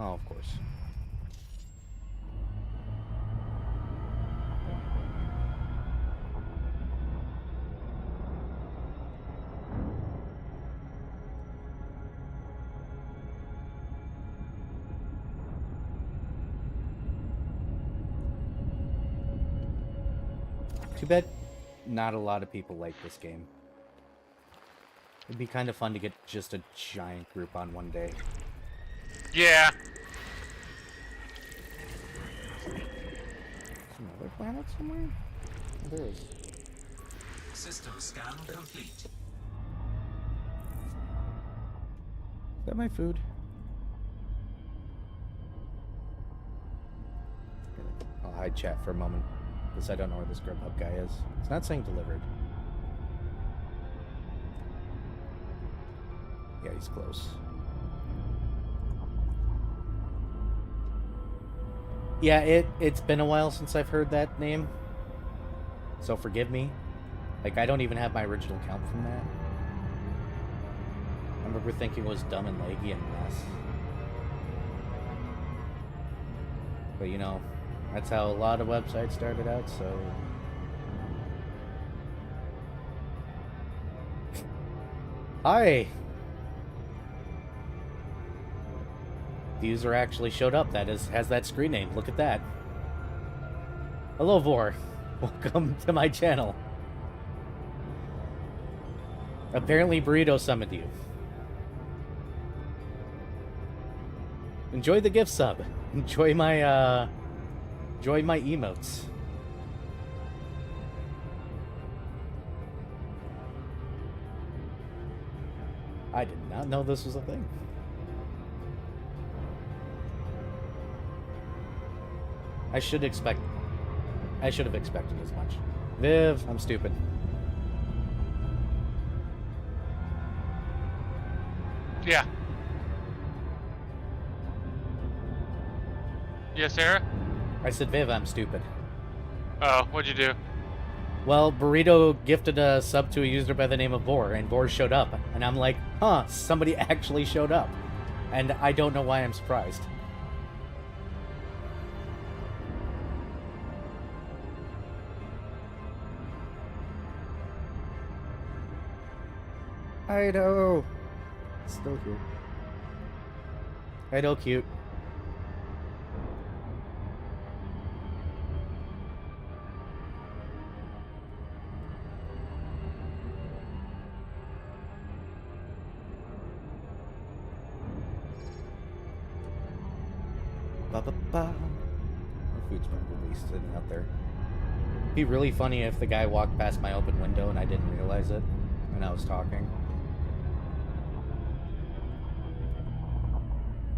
Oh, of course. Too bad not a lot of people like this game. It'd be kind of fun to get just a giant group on one day. Yeah. Another planet somewhere? Oh, there is. System scan complete. Is that my food? I'll hide chat for a moment, because I don't know where this Grubhub guy is. It's not saying delivered. Yeah, he's close. Yeah, it's been a while since I've heard that name. So forgive me. Like, I don't even have my original count from that. I remember thinking it was dumb and leggy and mess. But you know, That's how a lot of websites started out, so... Hi! The user actually showed up. That has that screen name. Look at that. Hello, Vor. Welcome to my channel. Apparently Burrito summoned you. Enjoy the gift sub. Enjoy my emotes. I did not know this was a thing. I should have expected as much. Viv, I'm stupid. Yeah. Yeah, Sarah? I said, Viv, I'm stupid. Oh, what'd you do? Well, Burrito gifted a sub to a user by the name of Vor, and Vor showed up. And I'm like, huh, somebody actually showed up. And I don't know why I'm surprised. Ido! Still here. Ido cute. Ba-ba-ba. My food's probably sitting out there. It'd be really funny if the guy walked past my open window and I didn't realize it when I was talking.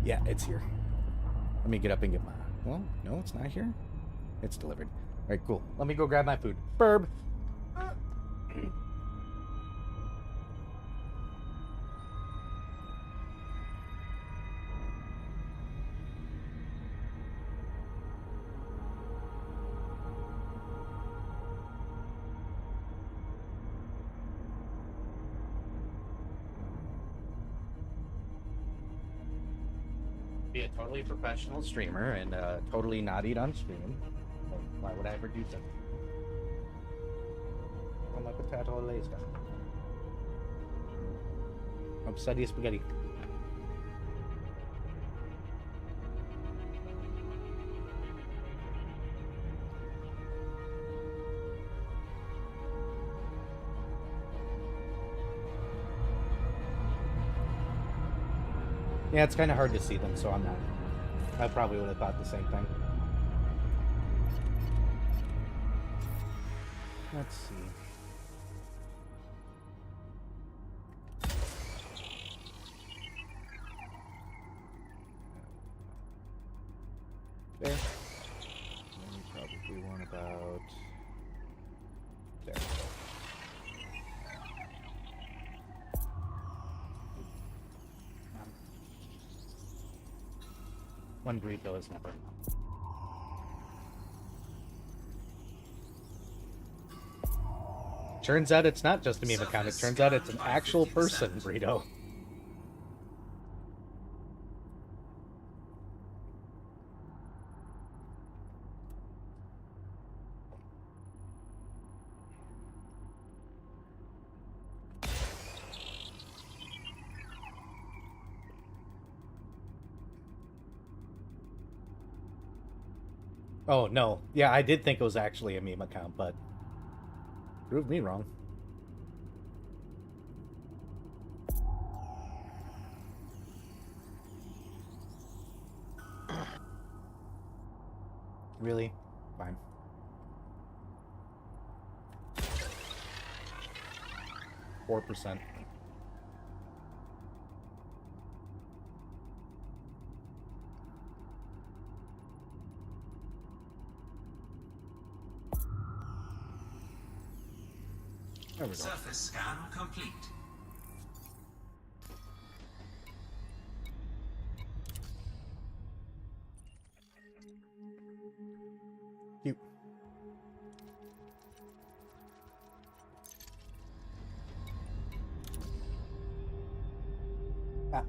Yeah, it's here. Let me get up and get my... Well, no, it's not here. It's delivered. Alright, cool. Let me go grab my food. Burb! Be a totally professional streamer and totally not eat on stream. Like, why would I ever do that? Oh, my potato lays down. Upsetty spaghetti. Yeah, it's kind of hard to see them, so I'm not. I probably would have thought the same thing. Let's see. There. And we probably want about... There. One burrito is never enough. Turns out it's not just a meme account. It turns out it's an actual person, burrito. Oh, no. Yeah, I did think it was actually a meme account, but... Proved me wrong. Really? Fine. %. There we go. Surface scan complete. Cute. Ah.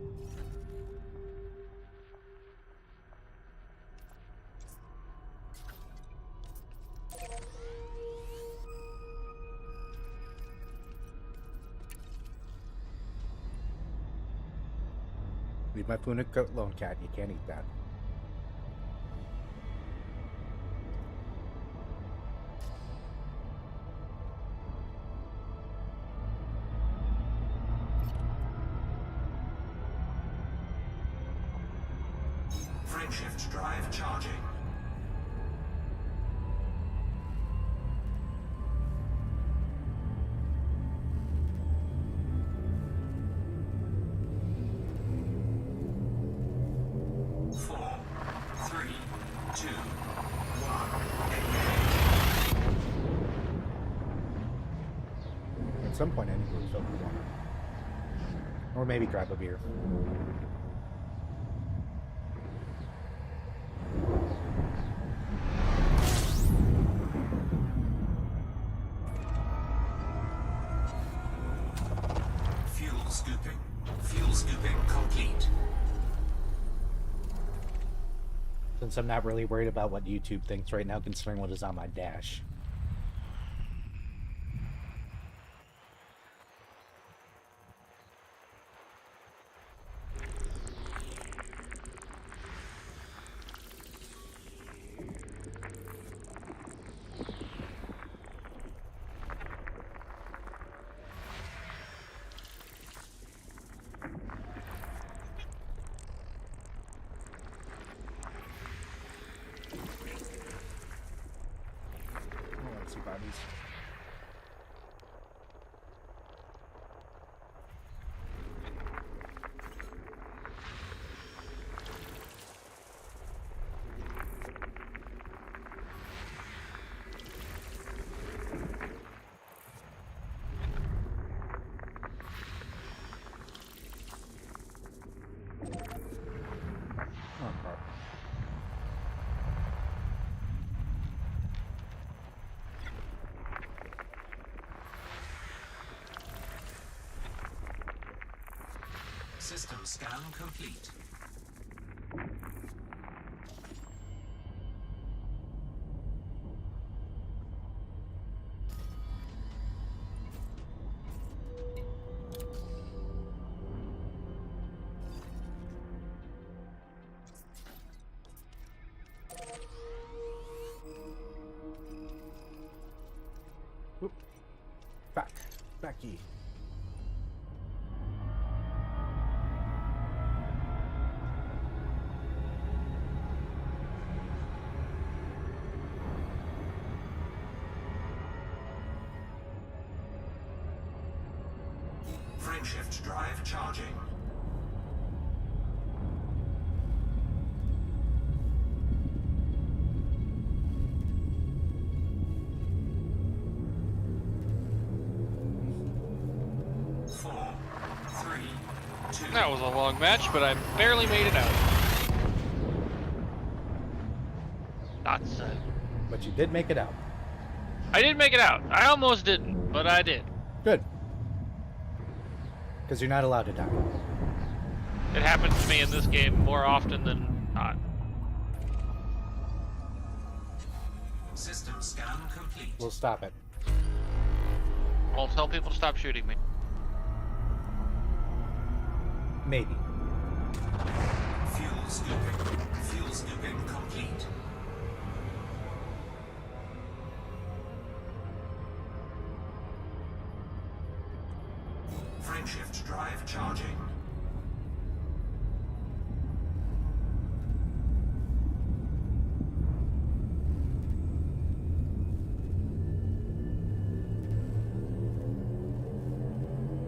Leave my food alone, cat. You can't eat that. Frameshift drive charging. Four, three, two, one. At some point, I need to refill the water. Or maybe grab a beer. Fuel scooping complete. Since I'm not really worried about what YouTube thinks right now, considering what is on my dash. Bodies. Oh, crap. System scan complete. Whoop. Backy. Frameshift drive charging. Four, three, two. That was a long match, but I barely made it out. Not so. But you did make it out. I did make it out. I almost didn't, but I did. Good. Because you're not allowed to die. It happens to me in this game more often than not. System scan complete. We'll stop it. I'll tell people to stop shooting me. Maybe. Fuel scooping complete. Frameshift drive charging.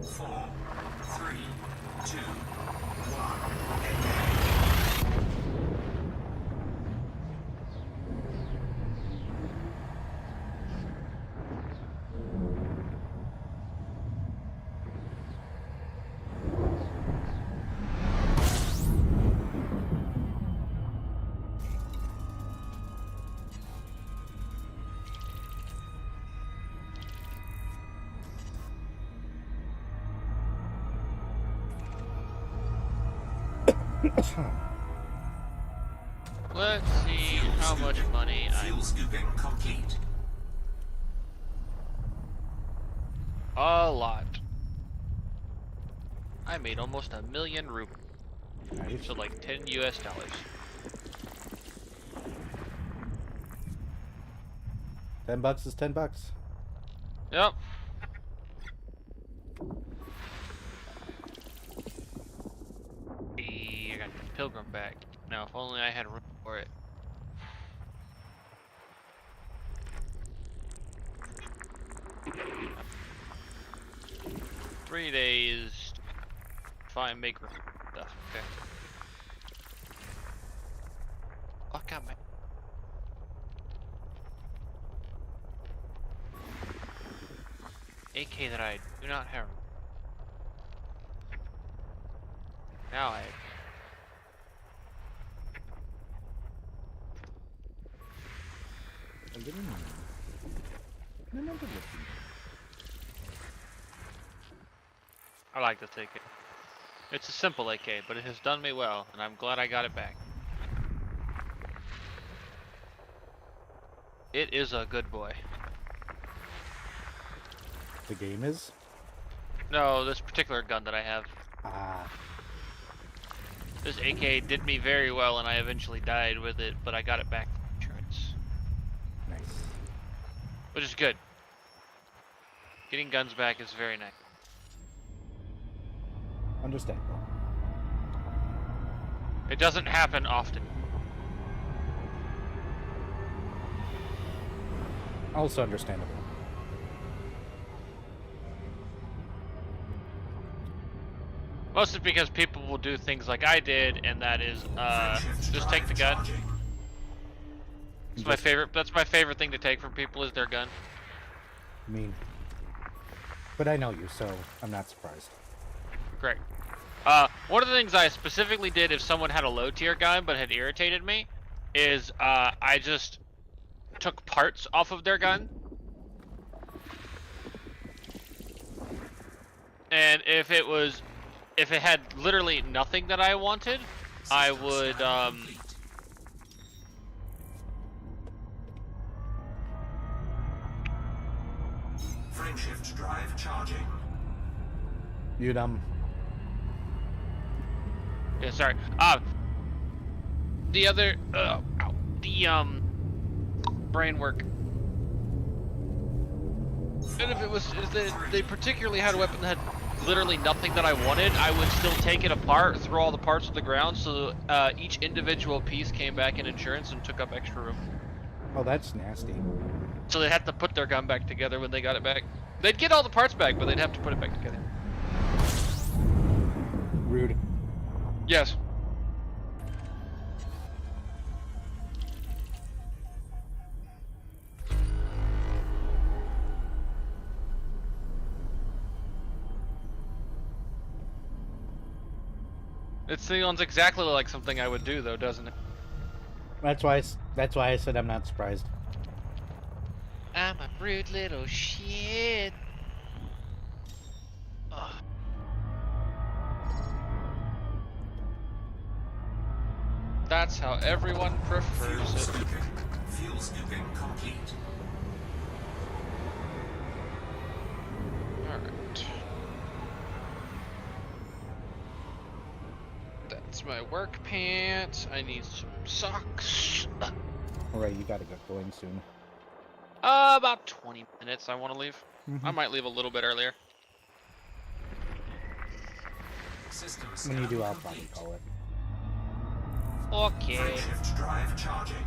Four, three, two, one. Let's see how much money Fuel scooping complete. A lot. I made almost 1 million rupees. Nice. So like 10 US dollars. $10 is $10. Yep. I got the Pilgrim back. Now, if only I had room for it. Three days. Fine, make room for stuff. Okay. Fuck out my. AK that I do not have. Now I. I like to take it. It's a simple AK, but it has done me well, and I'm glad I got it back. It is a good boy. The game is? No, this particular gun that I have. Ah. This AK did me very well, and I eventually died with it, but I got it back from insurance. Nice. Which is good. Getting guns back is very nice. Understandable. It doesn't happen often. Also understandable. Mostly because people will do things like I did, and that is, just take the gun. It's my favorite. That's my favorite thing to take from people is their gun. I mean, but I know you, so I'm not surprised. Correct. One of the things I specifically did if someone had a low tier gun but had irritated me is I just took parts off of their gun. And if it had literally nothing that I wanted, I would Frameshift drive charging. You'd yeah, sorry. The other brain work. And if they particularly had a weapon that had literally nothing that I wanted, I would still take it apart, throw all the parts to the ground, so each individual piece came back in insurance and took up extra room. Oh, that's nasty. So they'd have to put their gun back together when they got it back. They'd get all the parts back, but they'd have to put it back together. Rude. Yes. It sounds exactly like something I would do, though, doesn't it? That's why I said I'm not surprised. I'm a rude little shit. Ugh. That's how everyone prefers it. Fuel scooping complete. Alright. That's my work pants. I need some socks. Alright, you gotta get going soon. About 20 minutes I want to leave. Mm-hmm. I might leave a little bit earlier. When you do, I'll probably call it. Okay. Frameshift drive charging.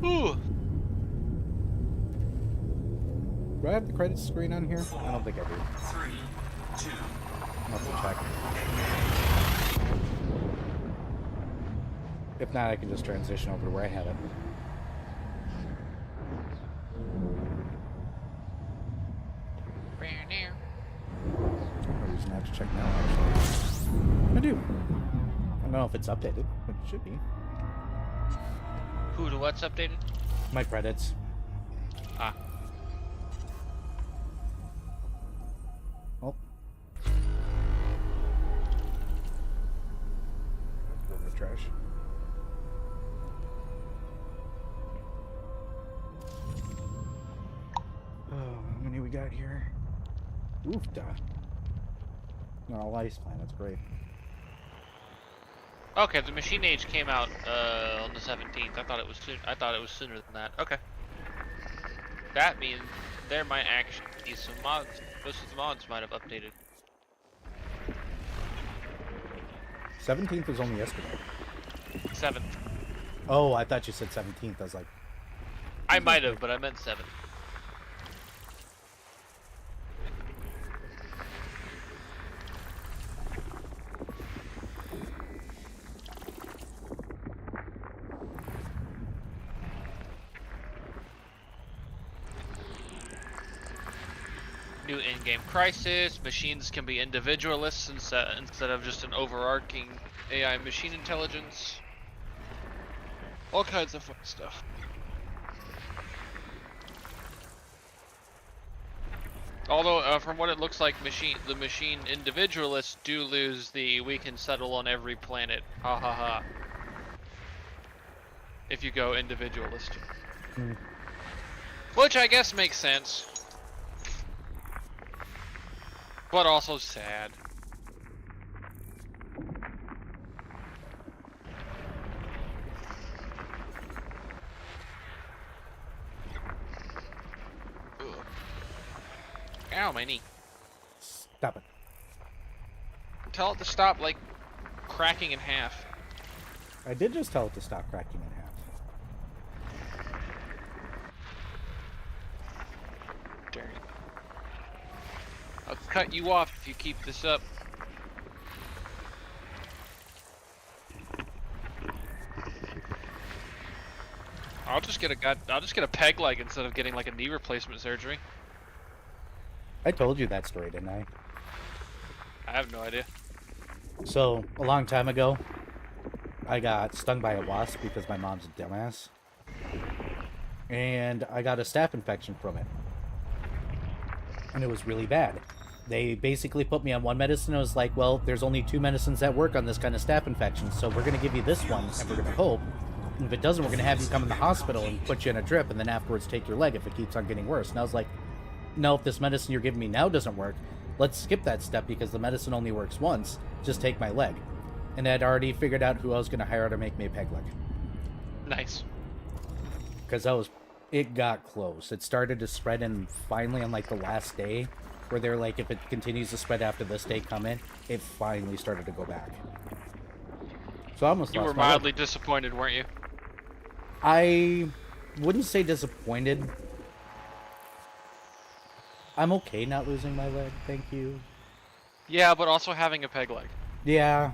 Ooh. Do I have the credits screen on here? I don't think I do. 3, 2, I'll have to check. If not, I can just transition over to where I have it. No reason I have to check now, actually. I do. I don't know if it's updated, but it should be. Who to what's updated? My credits. Ah. Oh. Go in the trash. we got here? Oofda. No, all ice plan. That's great. Okay, the machine age came out on the 17th. I thought it was soon. I thought it was sooner than that. Okay. That means there might actually be some mods. Most of the mods might have updated. 17th was only yesterday. 7th. Oh, I thought you said 17th. I was like, I might have, but I meant 7th. New in-game crisis. Machines can be individualists instead of just an overarching AI machine intelligence. All kinds of fun stuff. Although, from what it looks like, the machine individualists do lose the "we can settle on every planet" ha ha ha if you go individualist. Which I guess makes sense. But also sad. Ugh. Ow, my knee. stop it. Tell it to stop, like, cracking in half. I did just tell it to stop cracking in half. Darn it. I'll cut you off if you keep this up. I'll just get a peg leg instead of getting like a knee replacement surgery. I told you that story, didn't I? I have no idea. So, a long time ago, I got stung by a wasp because my mom's a dumbass. And I got a staph infection from it. And it was really bad. They basically put me on one medicine and was like, well, there's only 2 medicines that work on this kind of staph infection, so we're going to give you this one, and we're going to hope. And if it doesn't, we're going to have you come in the hospital and put you in a drip, and then afterwards take your leg if it keeps on getting worse. And I was like, no, if this medicine you're giving me now doesn't work, let's skip that step because the medicine only works once. Just take my leg. And I'd already figured out who I was going to hire to make me a peg leg. Nice. Because it got close. It started to spread, and finally on like the last day, where they're like, if it continues to spread after this day, come in, it finally started to go back. So I almost You lost were my leg. mildly disappointed, weren't you? I wouldn't say disappointed. I'm okay not losing my leg, thank you. Yeah, but also having a peg leg. Yeah.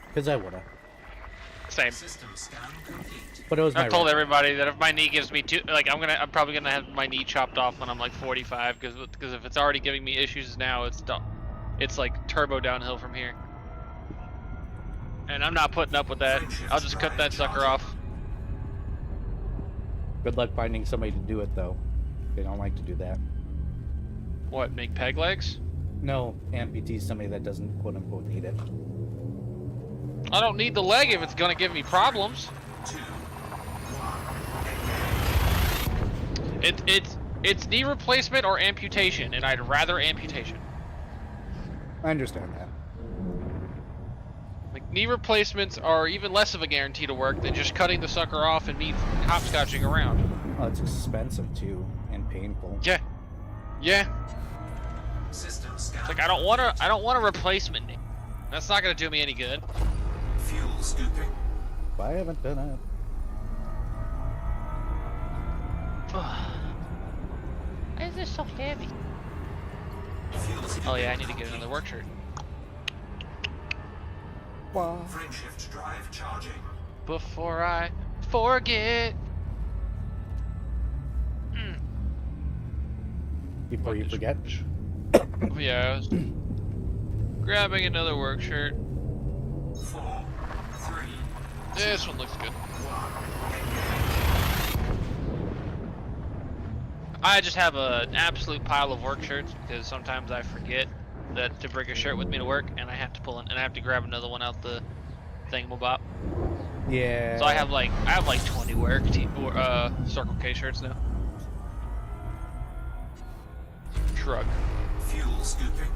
Because I would've. Same. System scan complete. But it was my I've told right. everybody that if my knee gives me I'm probably gonna have my knee chopped off when I'm like 45 because if it's already giving me issues now, it's like turbo downhill from here. And I'm not putting up with that. I'll just cut that sucker off. Good luck finding somebody to do it, though. They don't like to do that. What, make peg legs? No, amputee somebody that doesn't quote-unquote need it. I don't need the leg if it's gonna give me problems. 2, 1, It's knee replacement or amputation, and I'd rather amputation. I understand that. Like, knee replacements are even less of a guarantee to work than just cutting the sucker off and me hopscotching around. Oh, it's expensive, too, and painful. Yeah. Yeah. System scan. It's like I don't want a replacement knee. That's not gonna do me any good. Fuel scooping. I haven't done it. Why is this so heavy? Fuel scooping. Oh yeah, I need to get another work shirt. Frame shift drive charging. Before I forget. Before you forget. Yeah, I was grabbing another work shirt. 4, 3, This one looks good. 1. I just have an absolute pile of work shirts because sometimes I forget that to bring a shirt with me to work, and I have to pull in, and I have to grab another one out the thingamabop. Yeah. So I have like 20 Circle K shirts now. shrug. Fuel scooping.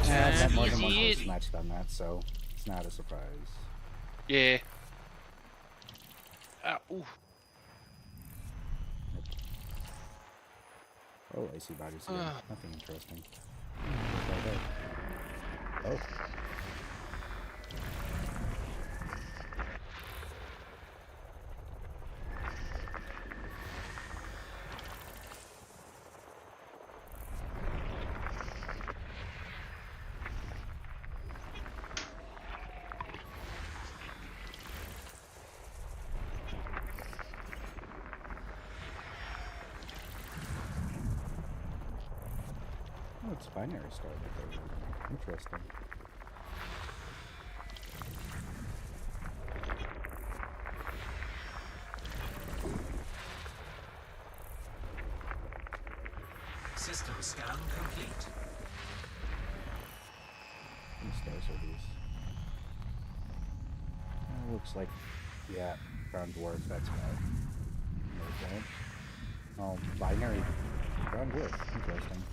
I've met more than one Easy. person that's done that, so it's not a surprise. Yeah. Ooh. Oh, I see bodies again. Nothing interesting. Oh. Oh, it's binary star right there. Interesting. System scan complete. What stars are these? Looks like, yeah, brown dwarf, that's bad. Okay. Oh, binary brown dwarf. Interesting.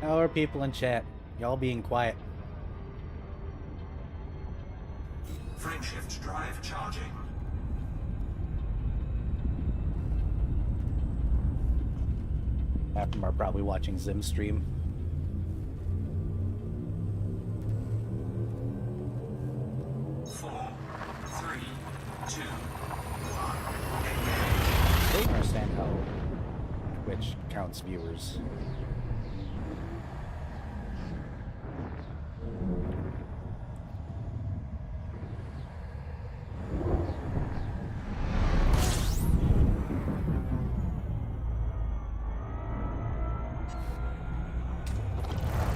How are people in chat? Y'all being quiet. Frameshift drive charging. Half of them are probably watching Zim stream. I don't understand how Twitch counts viewers.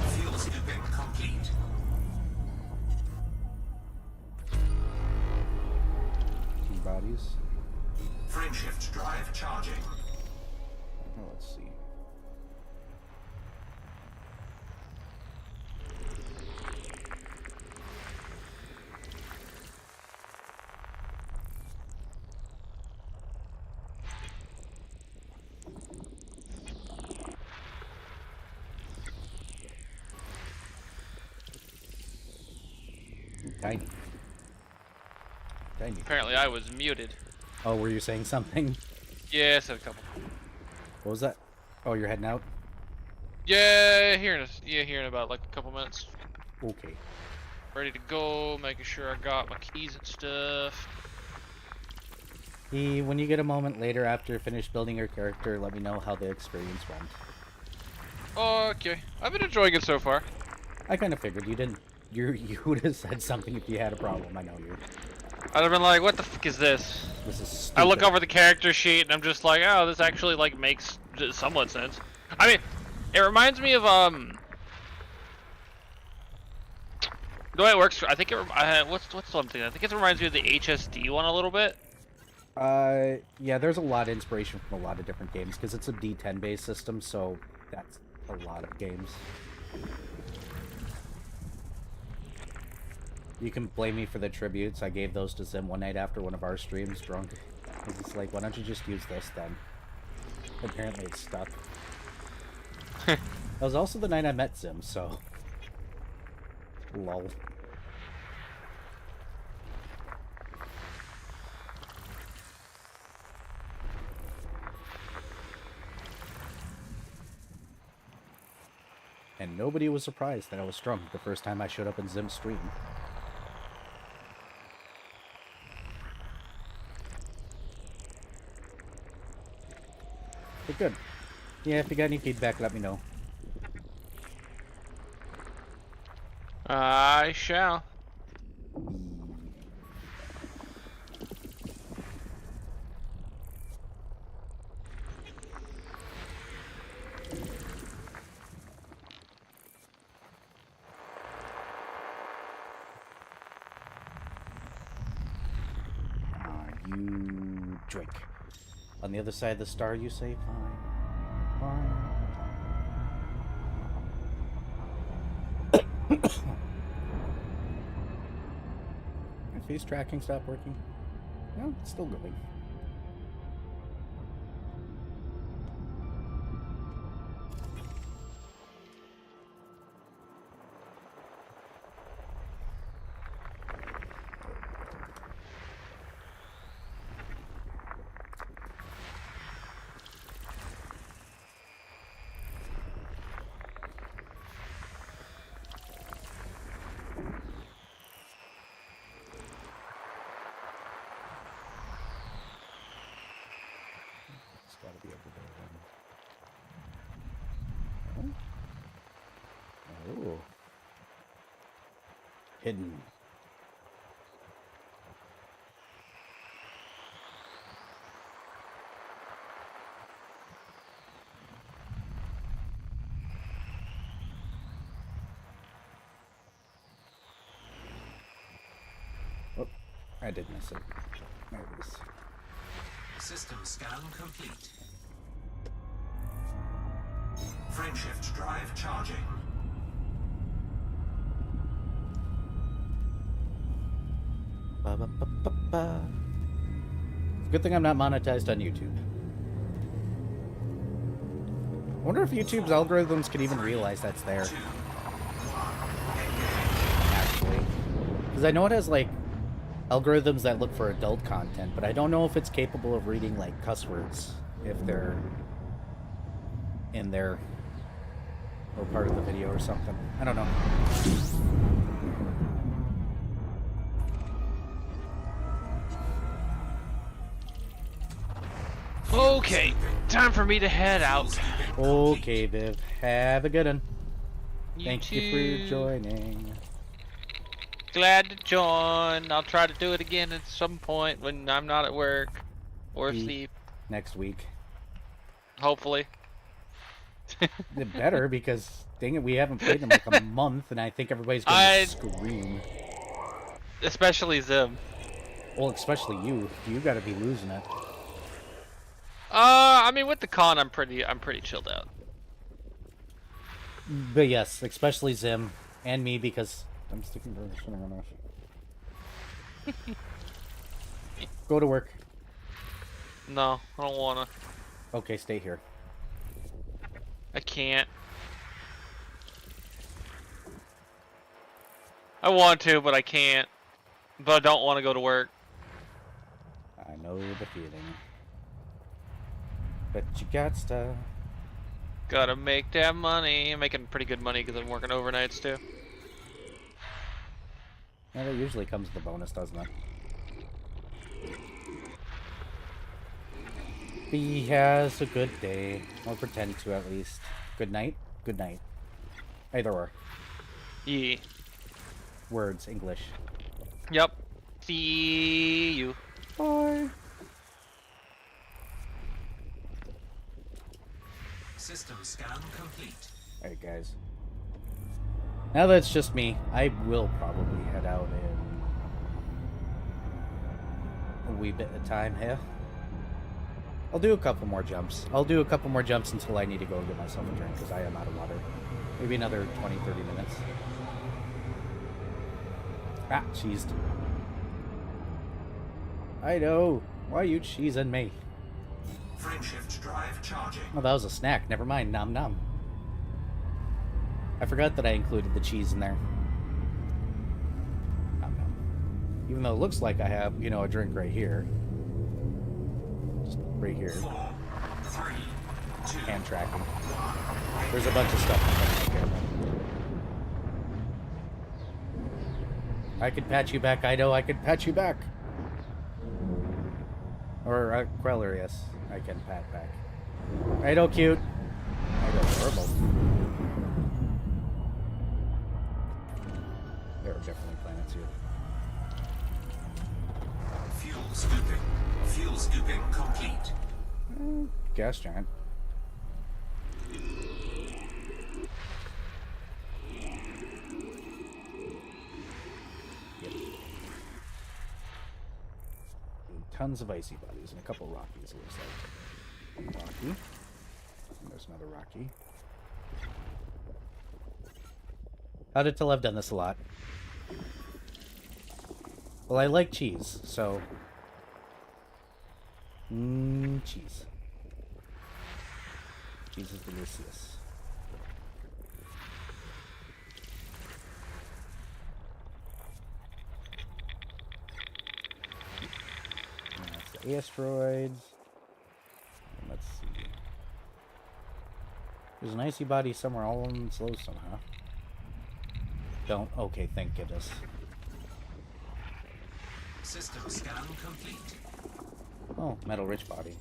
Fuel scooping complete. Two bodies. Frameshift drive charging. Oh, let's see. Tiny. Tiny. Apparently I was muted. Oh, were you saying something? Yeah, I said a couple. What was that? Oh, you're heading out? Yeah, here in about like a couple minutes. Okay. Ready to go, making sure I got my keys and stuff. When you get a moment later after you finish building your character, let me know how the experience went. Okay, I've been enjoying it so far. I kind of figured you didn't. You would have said something if you had a problem. I know you. I'd have been like, what the fuck is this? This is stupid. I look over the character sheet and I'm just like, oh, this actually like makes somewhat sense. I mean, it reminds me of the way it works. I think what's the one thing? I think it reminds me of the HSD one a little bit. Yeah, there's a lot of inspiration from a lot of different games because it's a D10 based system, so that's a lot of games. You can blame me for the tributes. I gave those to Zim one night after one of our streams, drunk. It's just like, why don't you just use this then? Apparently it's stuck. That was also the night I met Zim, so... Lol. And nobody was surprised that I was drunk the first time I showed up in Zim's stream. But good. Yeah, if you got any feedback, let me know. I shall. you drink. On the other side of the star, you say, fine. My face tracking stopped working. No, it's still going. It's gotta be over there then. Oh. Hidden. Oh, I did miss it. There it is. System scan complete. Frameshift drive charging. Ba-ba-ba-ba-ba. Good thing I'm not monetized on YouTube. I wonder if YouTube's algorithms can even realize that's there. Actually. Because I know it has, like, algorithms that look for adult content, but I don't know if it's capable of reading, like, cuss words if they're in there or part of the video or something. I don't know. Okay, time for me to head out. Okay, Viv. Have a good one. Thank you too. for joining. Glad to join. I'll try to do it again at some point when I'm not at work or asleep. Next week. Hopefully. It better, because dang it, we haven't played in like a month, and I think everybody's gonna scream. Especially Zim. Well, especially you. You gotta be losing it. I mean, with the con, I'm pretty chilled out. But yes, especially Zim and me, because I'm sticking to this. Go to work. No, I don't wanna. Okay, stay here. I can't. I want to, but I can't. But I don't want to go to work. I know the feeling. But you got stuff. Gotta make that money. I'm making pretty good money because I'm working overnights too. Yeah, that usually comes with a bonus, doesn't it? He has a good day. I'll pretend to, at least. Good night? Good night. Either or. Yeah. Words, English. Yep. See you. Bye. System scan complete. Alright, guys. Now that it's just me, I will probably head out in a wee bit of time here. I'll do a couple more jumps. I'll do a couple more jumps until I need to go get myself a drink, because I am out of water. Maybe another 20-30 minutes. Ah, cheesed. I know. Why are you cheesing me? Frameshift drive charging. Oh, that was a snack. Never mind. Nom nom. I forgot that I included the cheese in there. Nom nom. Even though it looks like I have, you know, a drink right here. Just right here. 4, 3, 2. Hand tracking. There's a bunch of stuff. I could pat you back. I know I could pat you back. Or Queller, yes. I can pat back. I know, cute. I know, horrible. There are definitely planets here. Fuel scooping. Fuel scooping complete. Gas giant. tons of icy bodies and a couple Rockies, it looks like. Rocky. And there's another Rocky. How to tell I've done this a lot? Well, I like cheese, so... cheese. Cheese is delicious. And that's the asteroids. And let's see. There's an icy body somewhere all in slow somehow. Don't. Okay, thank goodness. System scan complete. Oh, metal-rich body.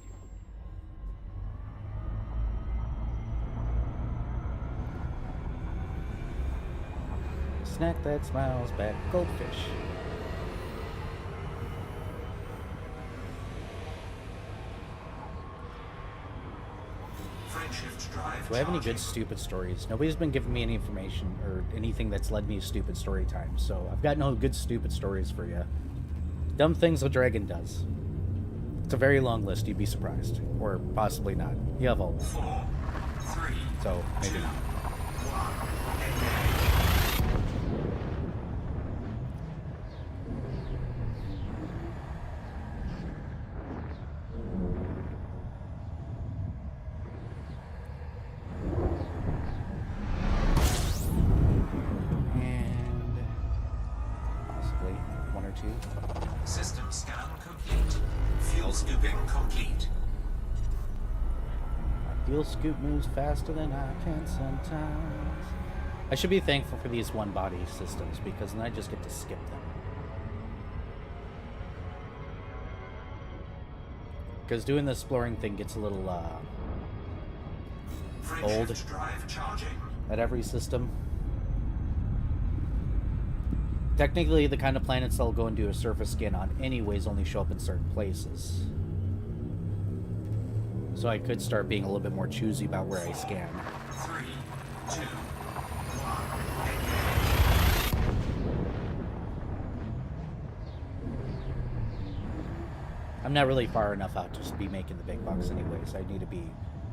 Snack that smiles back. Goldfish. Do I have any good stupid stories? Nobody's been giving me any information or anything that's led me to stupid story time, so I've got no good stupid stories for you. Dumb things a dragon does. It's a very long list, you'd be surprised. Or possibly not. You have all one. 4, 3, So, maybe not. 2. System scan complete. Fuel scooping complete. My fuel scoop moves faster than I can sometimes. I should be thankful for these one body systems because then I just get to skip them. Because doing the exploring thing gets a little old drive charging. at every system. Technically, the kind of planets I'll go and do a surface scan on anyways only show up in certain places. So I could start being a little bit more choosy about where I scan. 3, 2, 1. I'm not really far enough out to just be making the big bucks anyways. I need to be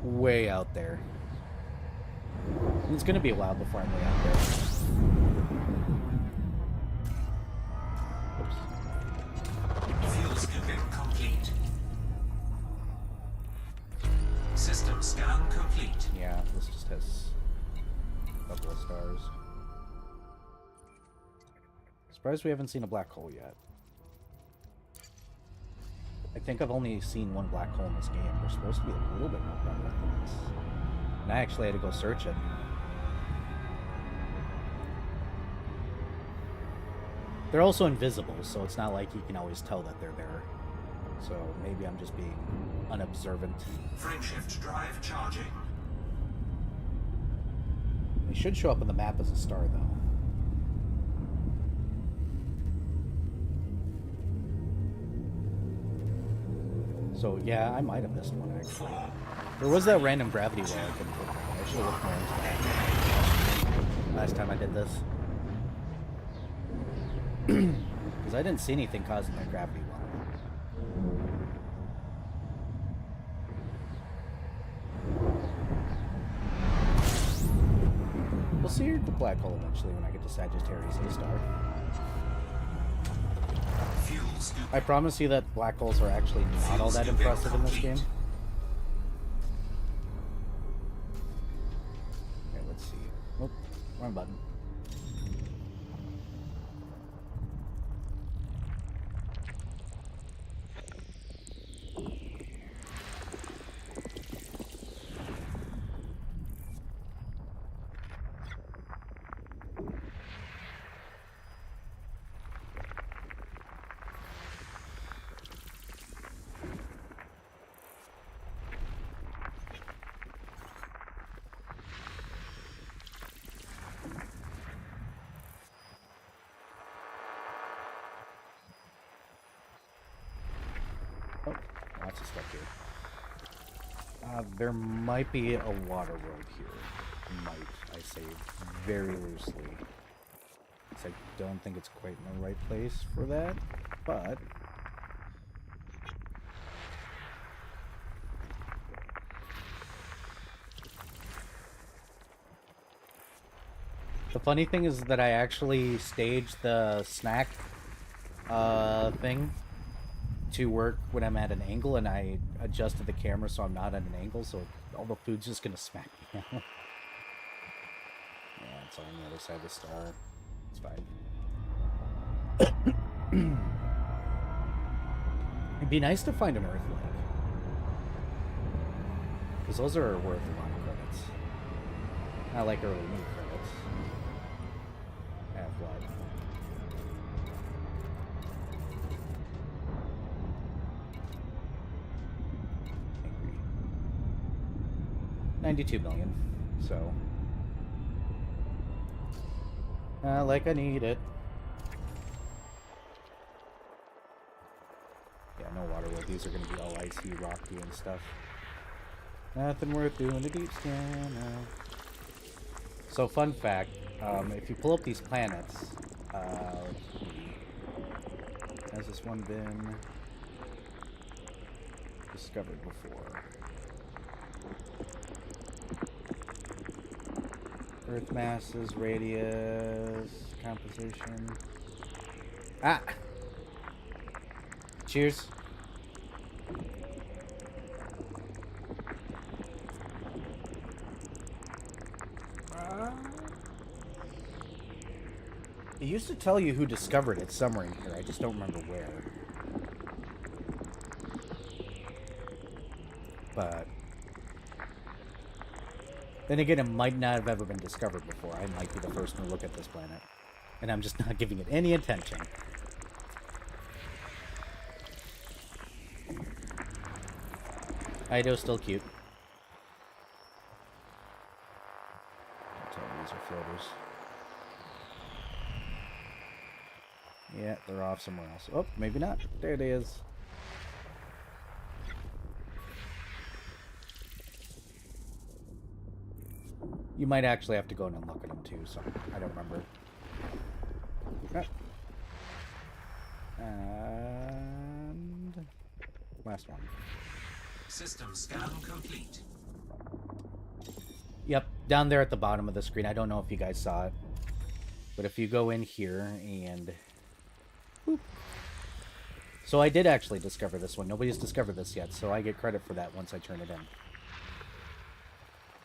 way out there. And it's going to be a while before I'm way out there. Fuel scooping complete. System scan complete. Yeah, this just has a couple of stars. Surprised we haven't seen a black hole yet. I think I've only seen one black hole in this game. They're supposed to be a little bit more prevalent than this. And I actually had to go search it. They're also invisible, so it's not like you can always tell that they're there. So maybe I'm just being unobservant. Frameshift drive charging. They should show up on the map as a star, though. So yeah, I might have missed one actually. There was that random gravity well I couldn't figure out. I should have looked more into that last time I did this. Because I didn't see anything causing that gravity well. We'll see the black hole eventually when I get to Sagittarius A star. I promise you that black holes are actually not all that impressive in this game. Okay, let's see. Oh, wrong button. Oh, lots of stuff here. There might be a water road here. Might, I say very loosely. I don't think it's quite in the right place for that, but The funny thing is that I actually staged the snack thing to work when I'm at an angle, and I adjusted the camera so I'm not at an angle, so all the food's just gonna smack me down. Yeah, it's on the other side of the star. It's fine. It'd be nice to find an Earth link, because those are worth a lot of credits. Not like early new credits. Half-Life. Angry. 92 million. So. Like I need it. Yeah, no water where these are going to be all icy, rocky, and stuff. Nothing worth doing a deep scan now. So, fun fact, if you pull up these planets, has this one been discovered before? Earth masses, radius, composition. Ah! Cheers. It used to tell you who discovered it somewhere in here. I just don't remember where. But then again, it might not have ever been discovered before. I might be the first one to look at this planet. And I'm just not giving it any attention. Ido's still cute. I'll tell you, these are floaters. Yeah, they're off somewhere else. Oh, maybe not. There it is. You might actually have to go in and look at them too, so I don't remember. Ah. And last one. System scan complete. Yep, down there at the bottom of the screen. I don't know if you guys saw it, but if you go in here and boop. So I did actually discover this one. Nobody's discovered this yet, so I get credit for that once I turn it in.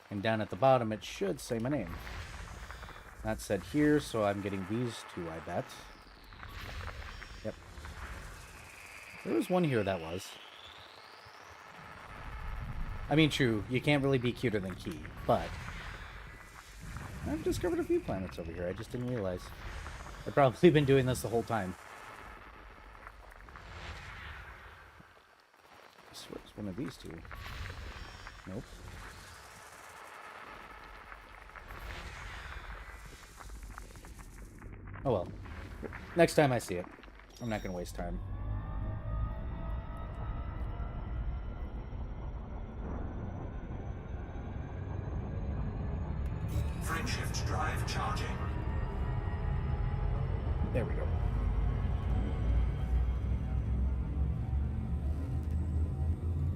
And down at the bottom, it should say my name. That said here, so I'm getting these two, I bet. Yep. There was one here that was. I mean, true, you can't really be cuter than Key, but I've discovered a few planets over here. I just didn't realize. I've probably been doing this the whole time. I swear it's one of these two. Nope. Oh well. Next time I see it. I'm not going to waste time. Frameshift drive charging. There we go.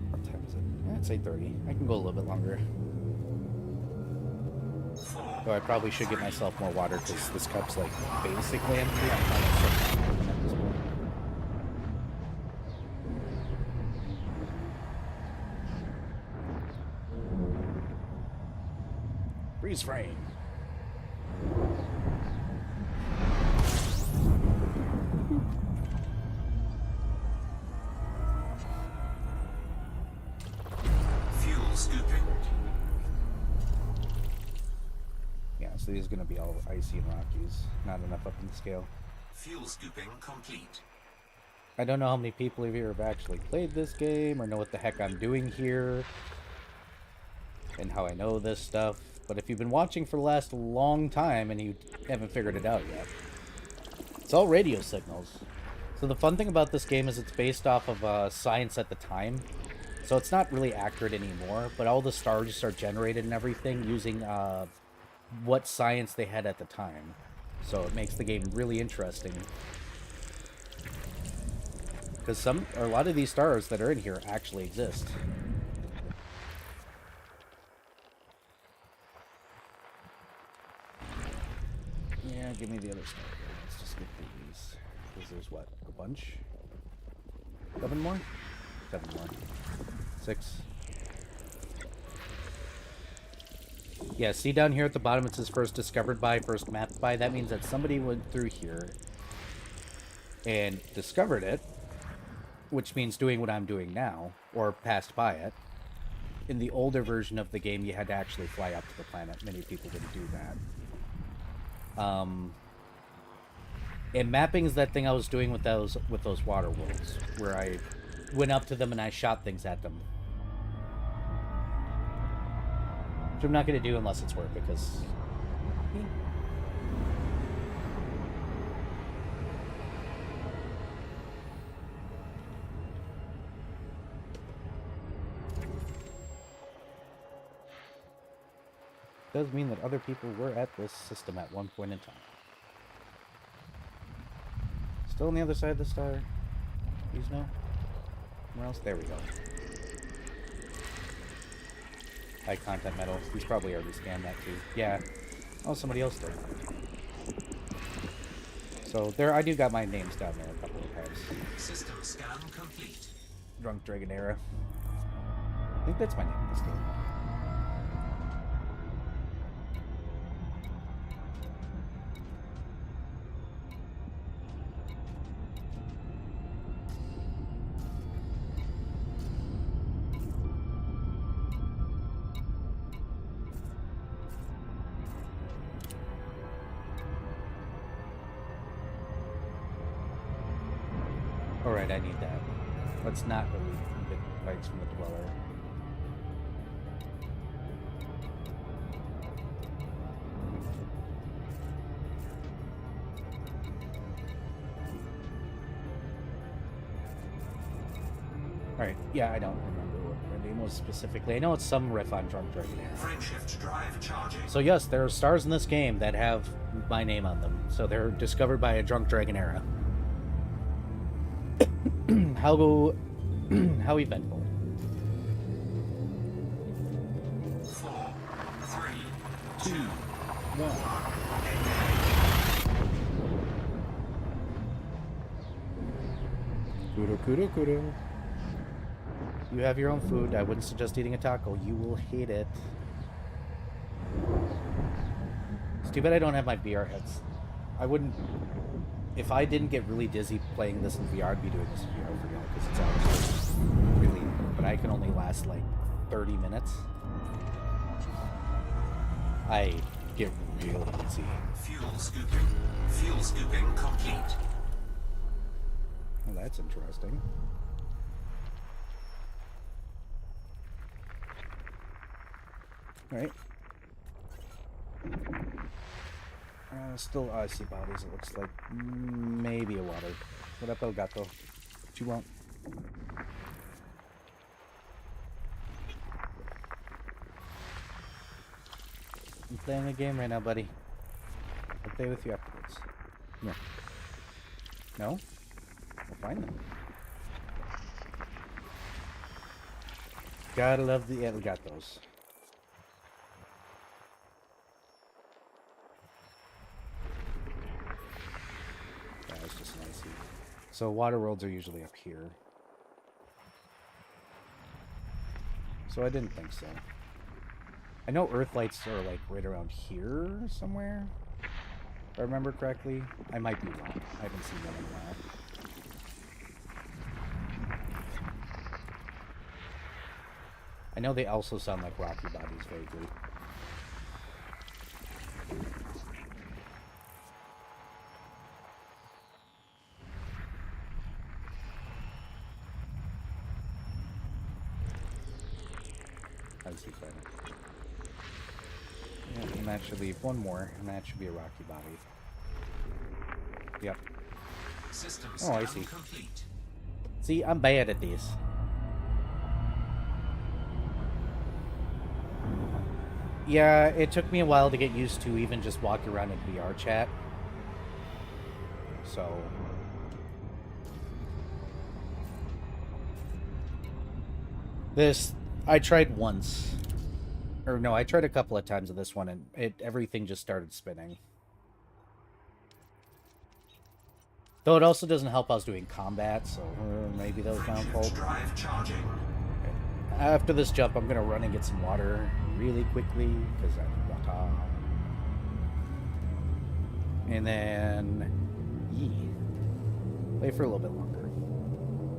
What time is it? It's 8:30. I can go a little bit longer. Though I probably should get myself more water because this cup's like basically empty. I'm trying to sit down at this point. Freeze frame. Fuel scooping. Yeah, so these are going to be all icy and rockies. Not enough up in the scale. Fuel scooping complete. I don't know how many people here have actually played this game or know what the heck I'm doing here and how I know this stuff. But if you've been watching for the last long time and you haven't figured it out yet, it's all radio signals. So the fun thing about this game is it's based off of science at the time. So it's not really accurate anymore, but all the stars are generated and everything using what science they had at the time. So it makes the game really interesting. Because a lot of these stars that are in here actually exist. Alright, give me the other star. Let's just get these. Because there's what? A bunch? 7 more? 7 more. 6. Yeah, see down here at the bottom it says first discovered by, first mapped by. That means that somebody went through here and discovered it, which means doing what I'm doing now, or passed by it. In the older version of the game, you had to actually fly up to the planet. Many people didn't do that. And mapping is that thing I was doing with those water worlds, where I went up to them and I shot things at them. Which I'm not going to do unless it's worth it, because... does mean that other people were at this system at one point in time. Still on the other side of the star. Please no. Where else? There we go. High content metal. He's probably already scanned that too. Yeah. Oh, somebody else did. So there, I do got my names down there a couple of times. System scan complete. Drunk Dragon Era. I think that's my name in this game. Alright, I need that. Let's not really get bites from the Dweller. Alright, yeah, I don't remember what the name was specifically. I know it's some riff on Drunk Dragon Era. Frameshift drive charging. So yes, there are stars in this game that have my name on them. So they're discovered by a Drunk Dragon Era. How eventful. 4, 3, 2, 1. Kudo. You have your own food. I wouldn't suggest eating a taco. You will hate it. It's too bad I don't have my VR heads. I wouldn't... If I didn't get really dizzy playing this in VR, I'd be doing this in VR for real, because it's actually really... But I can only last like 30 minutes. I get real dizzy. fuel scooping. Fuel scooping complete. Well, that's interesting. Right. Still icy bodies, it looks like. Maybe a water. What up, El Gato? What you want? I'm playing a game right now, buddy. I'll play with you afterwards. Yeah. No? We'll find them. Gotta love the El Gatos. Yeah, it's just nice. So water worlds are usually up here. So I didn't think so. I know Earth lights are like right around here somewhere. If I remember correctly. I might be wrong. I haven't seen them in a while. I know they also sound like rocky bodies vaguely. Let's see better. Yeah, and that should leave one more, and that should be a rocky body. Yep. Oh, I see. Complete. See, I'm bad at these. Yeah, it took me a while to get used to even just walking around in VR chat. So... This... I tried once. Or no, I tried a couple of times of this one, and everything just started spinning. Though it also doesn't help I was doing combat, so maybe that was my own fault. Drive charging. After this jump, I'm gonna run and get some water really quickly, because I need water. And then... wait for a little bit longer.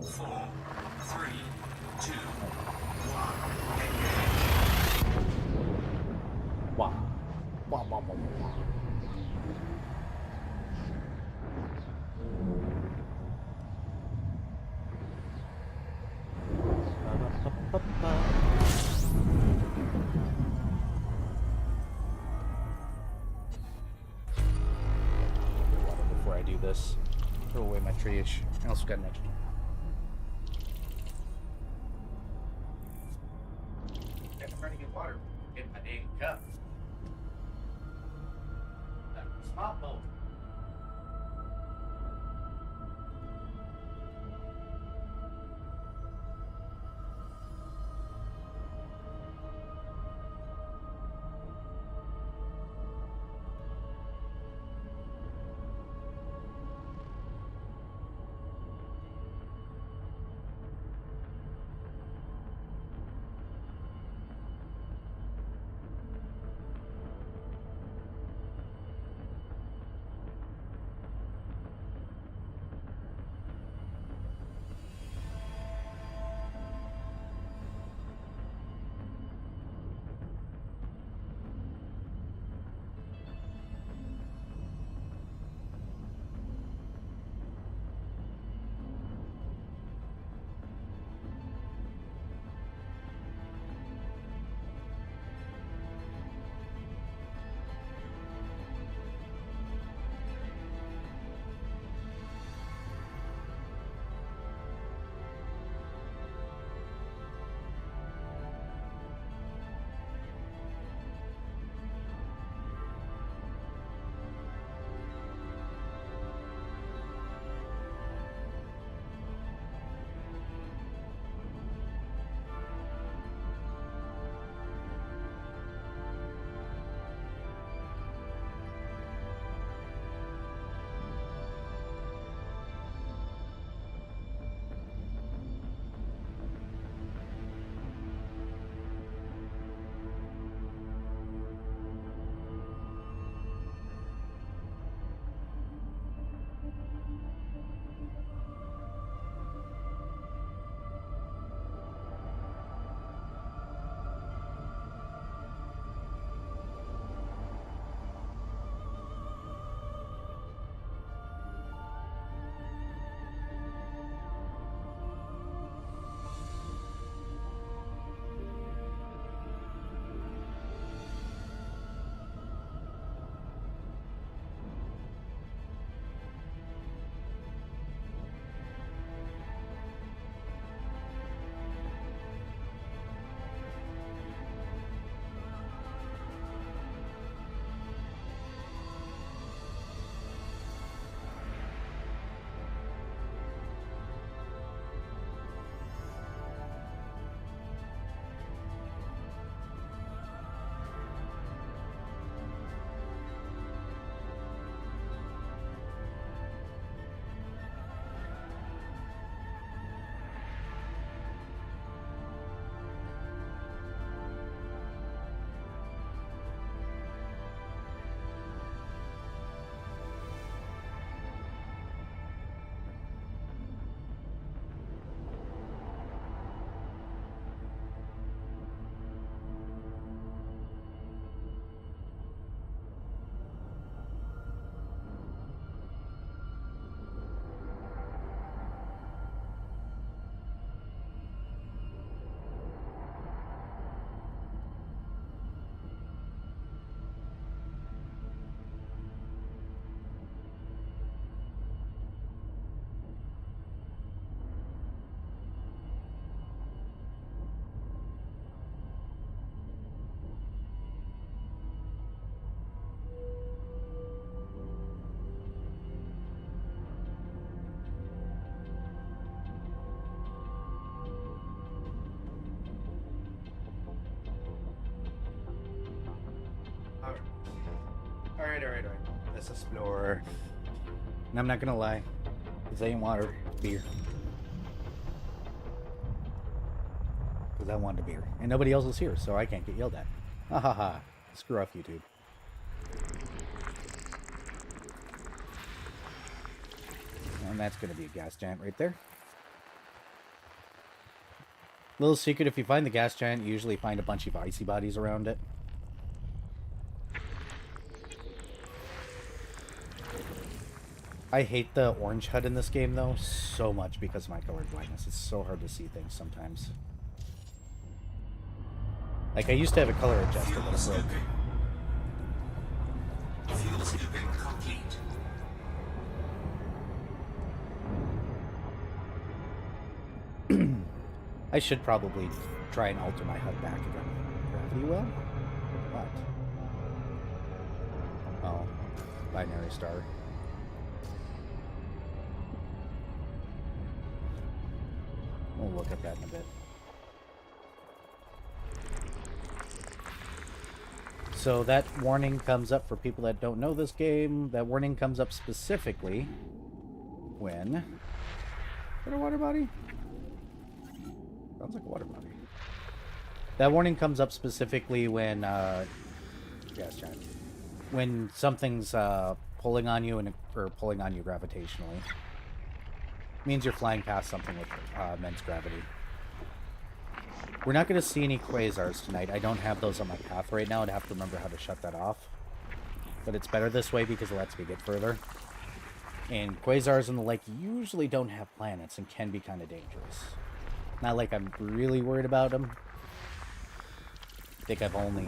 4, 3, 2, 1. Wow. Wow, wow, wow, wow. Before I do this, throw away my trash. I also got an extra. I'm trying to get water. Get my dang cup. Smart boat. Alright. Let's explore. And I'm not gonna lie, Because ain't water. Beer. Because I wanted a beer. And nobody else is here, so I can't get yelled at. Ha ha ha. Screw off, YouTube. And that's going to be a gas giant right there. Little secret, if you find the gas giant, you usually find a bunch of icy bodies around it. I hate the orange HUD in this game, though, so much because of my color blindness. It's so hard to see things sometimes. Like, I used to have a color adjuster, but it broke. Fuel scooping complete. I should probably try and alter my HUD back again. Gravity well? What? Oh. Binary star. We'll look at that in a bit. So that warning comes up for people that don't know this game. That warning comes up specifically when... Is that a water body? Sounds like a water body. That warning comes up specifically when, gas giant. When something's, pulling on you or pulling on you gravitationally. Means you're flying past something with, immense gravity. We're not going to see any quasars tonight. I don't have those on my path right now. I'd have to remember how to shut that off. But it's better this way because it lets me get further. And quasars and the like usually don't have planets and can be kind of dangerous. Not like I'm really worried about them. I think I've only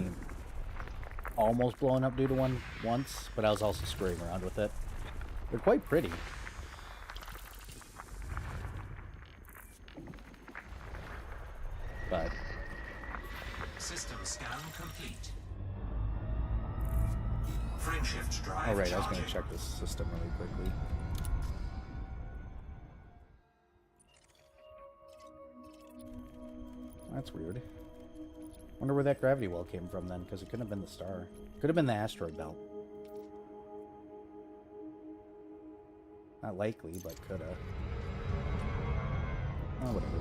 almost blown up due to one once, but I was also screwing around with it. They're quite pretty. But System scan complete. Frameshift drive. alright, I was charging. going to check this system really quickly. That's weird. Wonder where that gravity well came from then, because it couldn't have been the star. Could have been the asteroid belt. Not likely, but could have. Oh, whatever.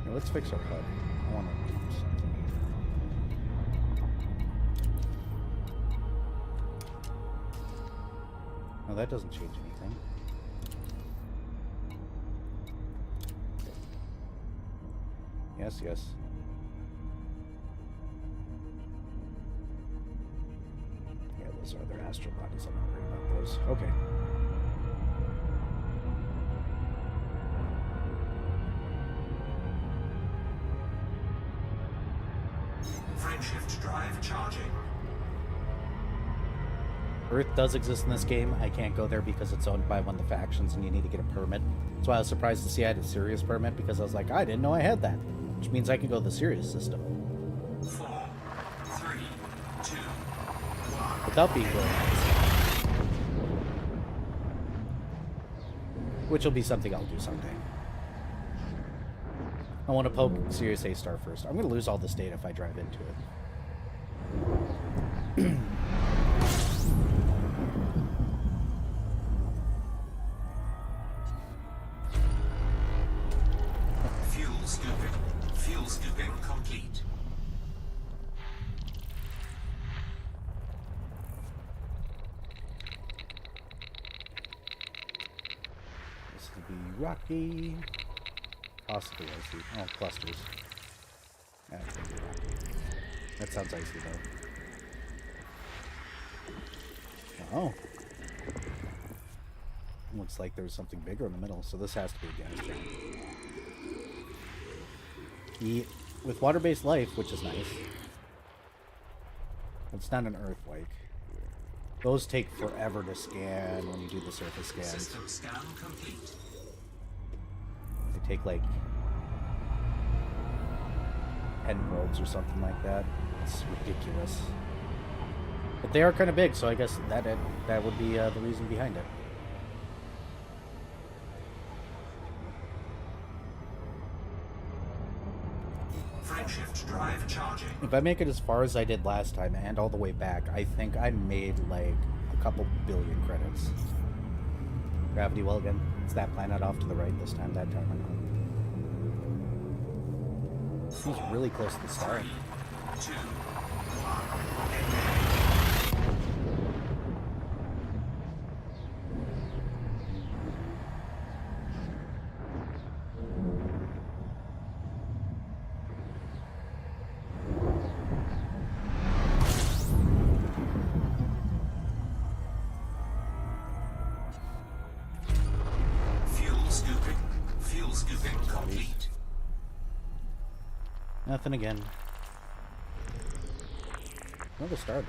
Yeah, let's fix our HUD. I want to do something. No, that doesn't change anything. Yes, yes. Yeah, those are other astral bodies. I'm not worried about those. Okay. Frameshift drive charging. Earth does exist in this game. I can't go there because it's owned by one of the factions and you need to get a permit. That's why I was surprised to see I had a Sirius permit because I was like, I didn't know I had that. Which means I can go to the Sirius system. 4, 3, 2, 1. Without being really nice. Which will be something I'll do someday. I want to poke Sirius A star first. I'm going to lose all this data if I drive into it. Fuel scooping complete. This will be rocky. Possibly icy. Oh, clusters. Yeah, it's gonna be rocky. That sounds icy though. Oh. Looks like there's something bigger in the middle, so this has to be a gas giant. With water-based life, which is nice. It's not an Earth-like. Those take forever to scan when you do the surface scans. System scan complete. They take like 10 probes or something like that. It's ridiculous. But they are kind of big, so I guess that would be the reason behind it. Frameshift drive charging. If I make it as far as I did last time and all the way back, I think I made like couple billion credits. Gravity well again. It's that planet off to the right this time. That time I know. He's really close to the star. 3, 2, 1. Fuel scooping complete. Nothing again. Another star though.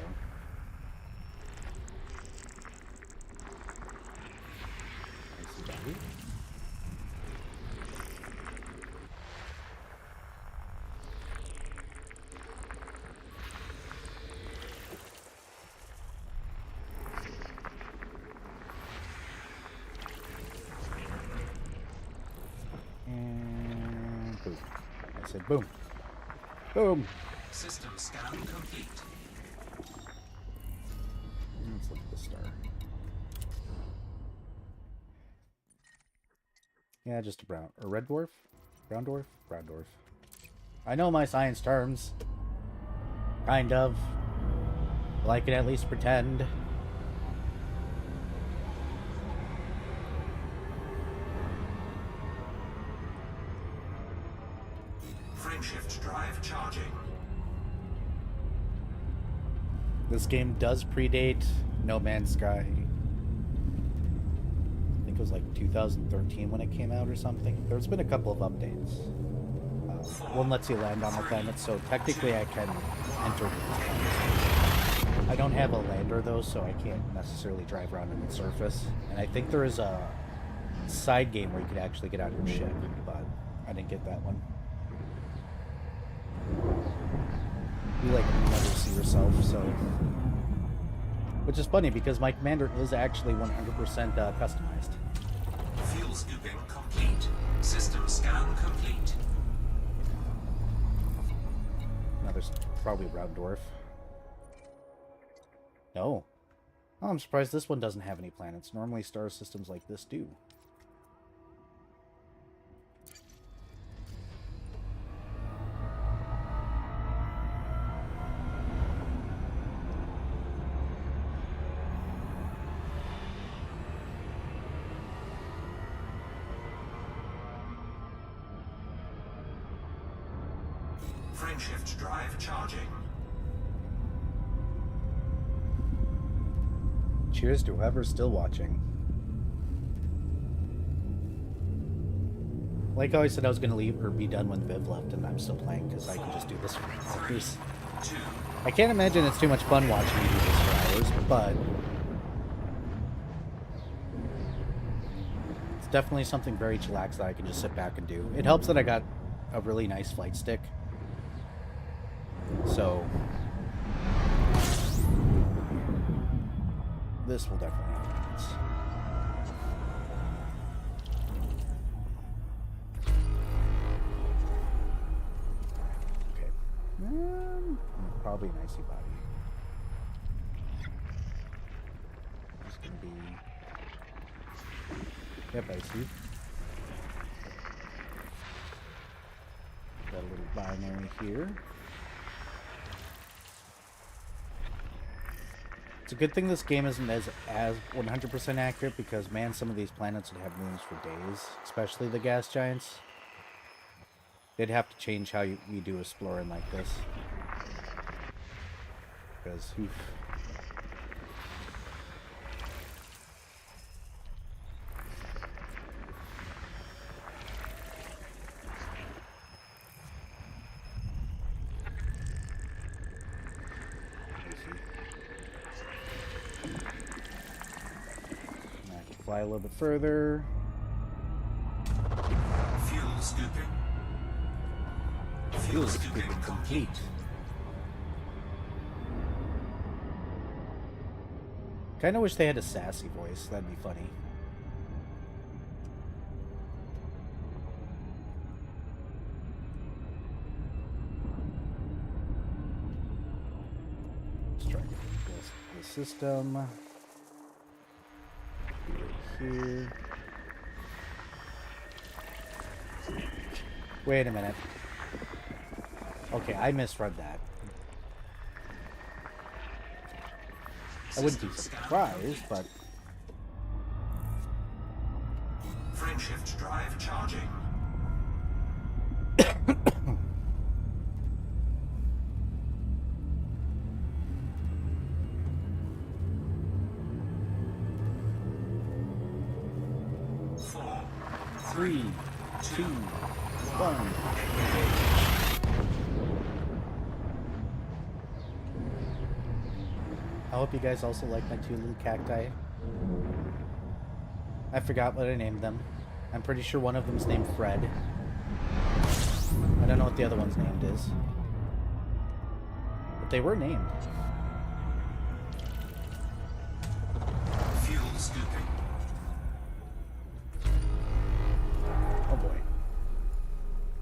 I see body. And boom. I said boom. Boom. System scan complete. Let's look at the star. Yeah, just a red dwarf? Brown dwarf? Brown dwarf. I know my science terms. Kind of. Well, I can at least pretend. Frameshift drive charging. This game does predate No Man's Sky. I think it was like 2013 when it came out or something. There's been a couple of updates. One lets you land on the planet, so technically I can enter these planets. I don't have a lander though, so I can't necessarily drive around on the surface. And I think there is a side game where you could actually get out of your ship, but I didn't get that one. You like never see yourself, so... Which is funny because my commander is actually 100% customized. Fuel scooping complete. System scan complete. Another probably round dwarf. No. Oh, I'm surprised this one doesn't have any planets. Normally star systems like this do. Frameshift drive charging. Cheers to whoever's still watching. Like how I said I was going to leave or be done when Viv left, and I'm still playing because I can just do this for hours. I can't imagine it's too much fun watching you do this for hours, but it's definitely something very chillax that I can just sit back and do. It helps that I got a really nice flight stick. So this will definitely have minutes. Okay. Probably an icy body. It's gonna be... Yep, icy. Got a little binary here. It's a good thing this game isn't as 100% accurate because, man, some of these planets would have moons for days, especially the gas giants. They'd have to change how we do exploring like this. Because, oof. Fly a little bit further. Fuel scooping. Fuel scooping complete. Kinda wish they had a sassy voice. That'd be funny. Let's try this system. here. Wait a minute. Okay, I misread that. I wouldn't be surprised, but... Frameshift drive charging. Four, 3, 2, 1. I hope you guys also like my 2 little cacti. I forgot what I named them. I'm pretty sure one of them's named Fred. I don't know what the other one's named is. But they were named. fuel scooping. Oh boy.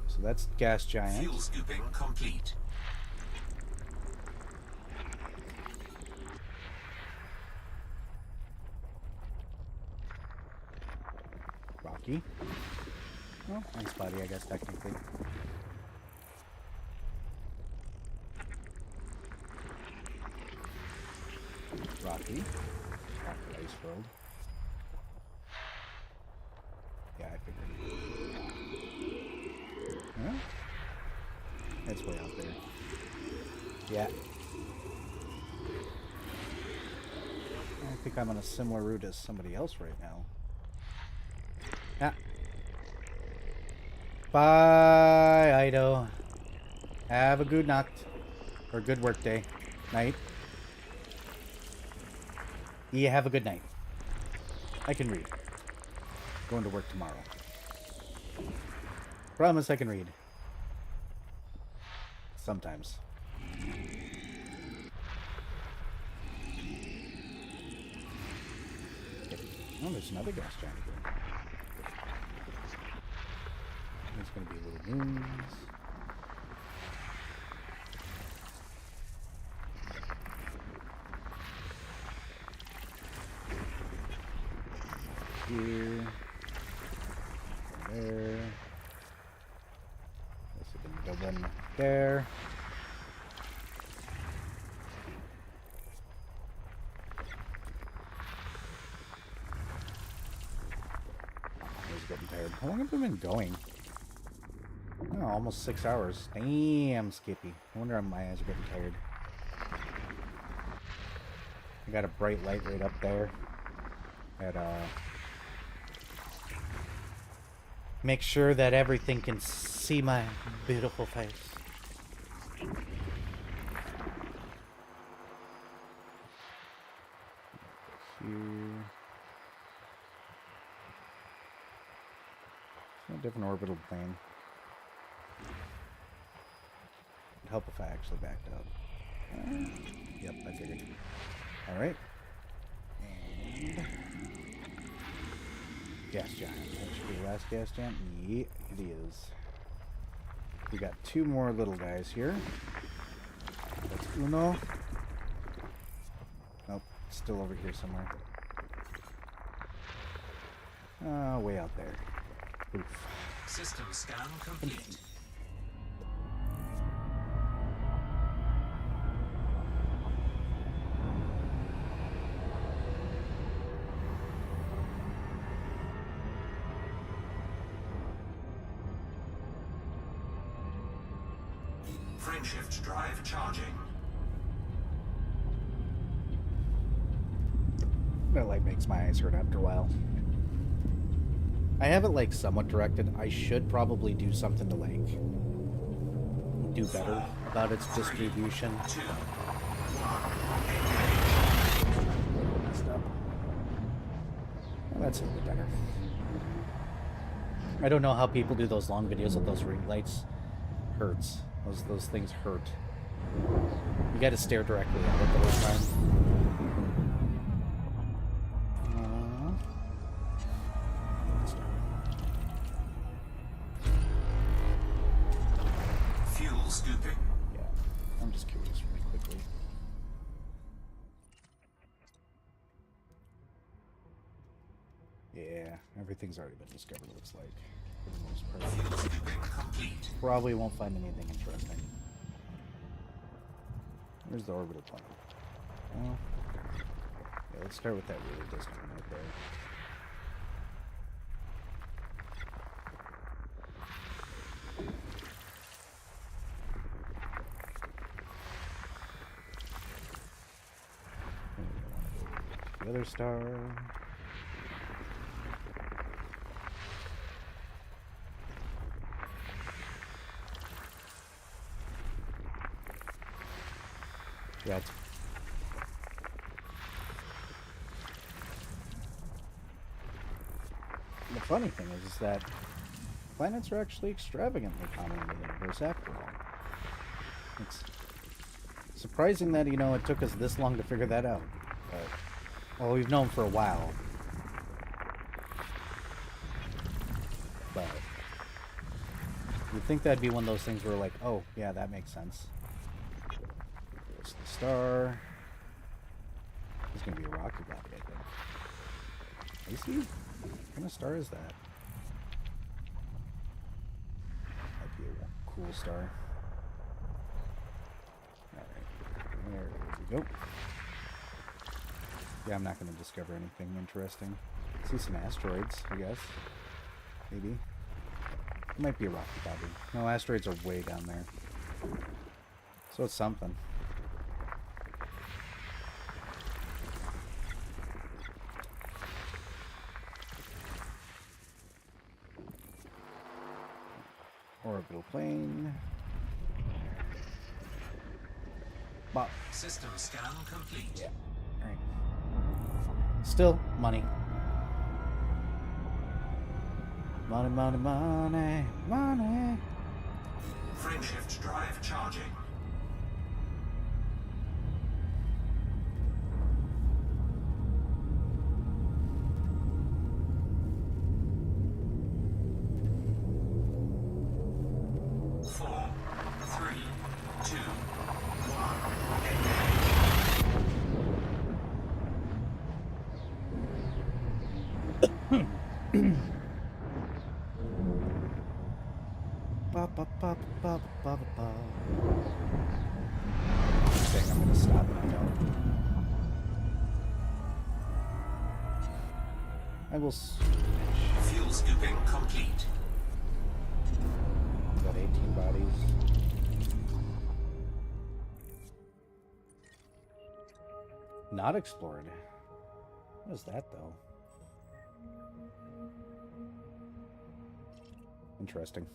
So that's Gas Giant. Fuel scooping complete. Rocky. Well, and Spotty, I guess, technically. Rocky. Rocky Ice World. Yeah, I figured. Huh? It's way out there. Yeah. I think I'm on a similar route as somebody else right now. Yeah. Bye, Ido. Have a good night. Or good work day. Night. Yeah, have a good night. I can read. Going to work tomorrow. Promise I can read. Sometimes. Oh, there's another gas giant here. There's going to be little moons. Here. There. This is going to go one there. Getting tired. How long have we been going? Oh, almost 6 hours. Damn, Skippy. I wonder if my eyes are getting tired. I got a bright light right up there. That make sure that everything can see my beautiful face. Here. A different orbital plane. It'd help if I actually backed up. Yep, I figured. Alright. And... Gas giant. That should be the last gas giant. Yeah, it is. We got 2 more little guys here. That's uno. Nope, still over here somewhere. Way out there. Oof. System scan complete. Frameshift drive charging. That light makes my eyes hurt after a while. I have it like somewhat directed. I should probably do something to like do better about its distribution. Well, that's a little bit better. I don't know how people do those long videos with those ring lights. Hurts. Those things hurt. You got to stare directly at it the whole time. Scooping. Yeah, I'm just curious really quickly. Yeah, everything's already been discovered, looks like. For the most part. Probably won't find anything interesting. Where's the orbital plane? Well, yeah, let's start with that really distant one right there. The other star. Yeah, it's... The funny thing is that planets are actually extravagantly common in the universe after all. It's surprising that, you know, it took us this long to figure that out. But, well, we've known for a while. But you'd think that'd be one of those things where, like, oh, yeah, that makes sense. There's the star. There's gonna be a rocky body, I think. Is he? What kind of star is that? Might be a cool star. Alright, there we go. Yeah, I'm not going to discover anything interesting. See some asteroids, I guess. Maybe. It might be a rocky body. No, asteroids are way down there. So it's something. Orbital plane. But System scan complete. yeah. All right. Still money. Money, money, money, money. Frameshift drive charging. Dang, I'm gonna stop and I don't. I will Fuel scooping complete. Got 18 bodies. Not explored. What is that, though? Interesting.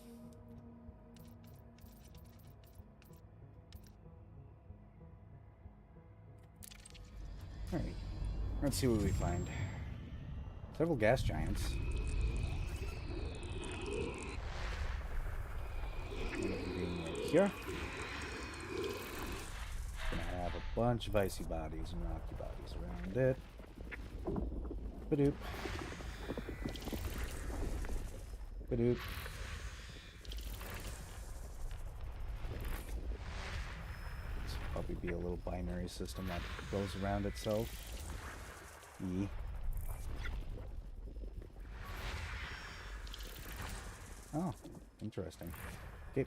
Alright. Let's see what we find. Several gas giants. One of them being right here. Gonna have a bunch of icy bodies and rocky bodies around it. Badoop. Badoop. This will probably be a little binary system that goes around itself. E. Oh, interesting. Okay.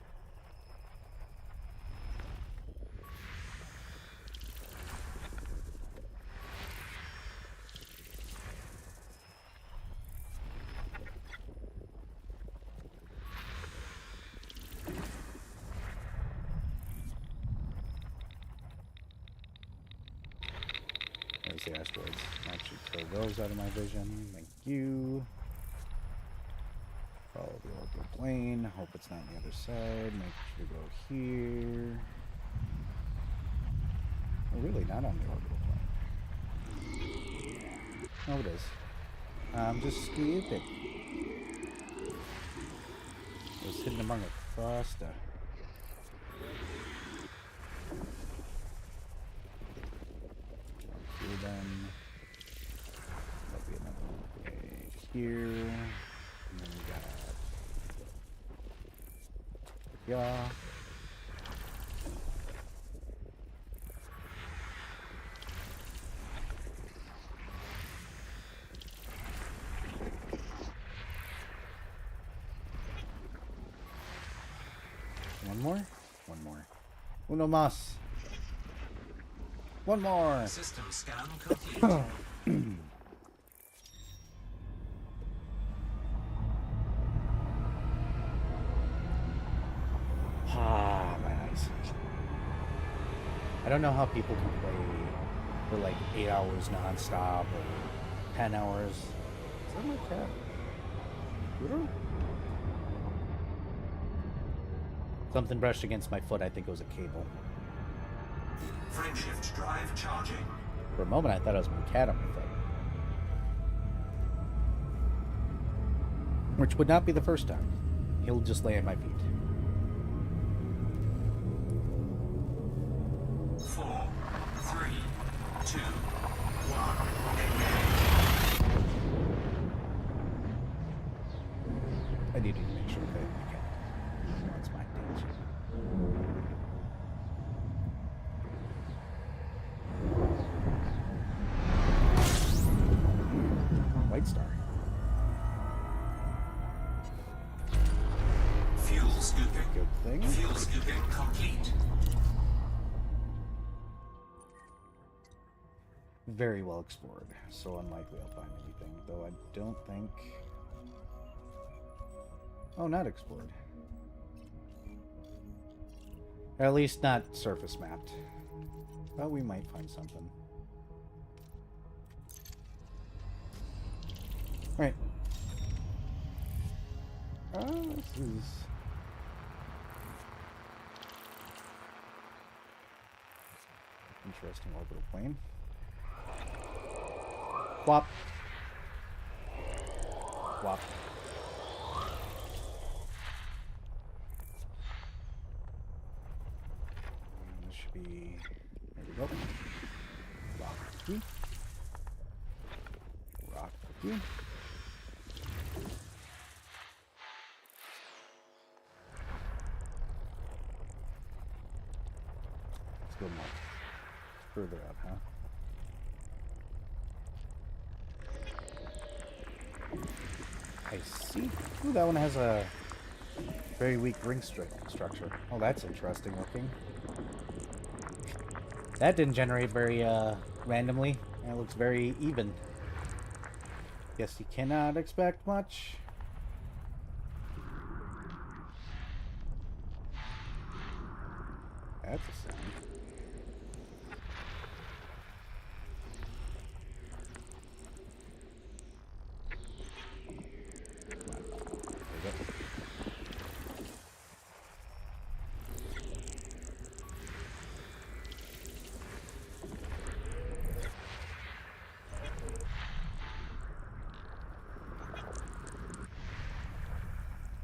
There's the asteroids. Actually, throw those out of my vision. Thank you. Follow the orbital plane. Hope it's not on the other side. Make sure to go here. Oh, really? Not on the orbital plane. Oh, it is. I'm just stupid. It was hidden among a cluster. Here then. There'll be another one right here. And then we got. Yeah. One more? One more. Uno mas. One more. System scan complete. Ah, my eyes. I don't know how people can play for like 8 hours non-stop or 10 hours. Is that my cat? Scooter? Something brushed against my foot. I think it was a cable. Frameshift drive charging. For a moment, I thought it was my cat on my foot. Which would not be the first time. He'll just lay at my feet. 4, 3, 2, 1. I need to make sure that my cat wants my attention. White star. Fuel scooping. Good thing. Fuel scooping complete. Very well explored. So unlikely I'll find anything. Though I don't think... Oh, not explored. Or at least not surface mapped. But we might find something. Right. This is... interesting orbital plane. Whop. Whop. This should be... There we go. Rocky. Rocky. Let's go more further out, huh? I see. Ooh, that one has a very weak ring structure. Oh, that's interesting looking. That didn't generate very randomly. And it looks very even. Guess you cannot expect much. That's a sound.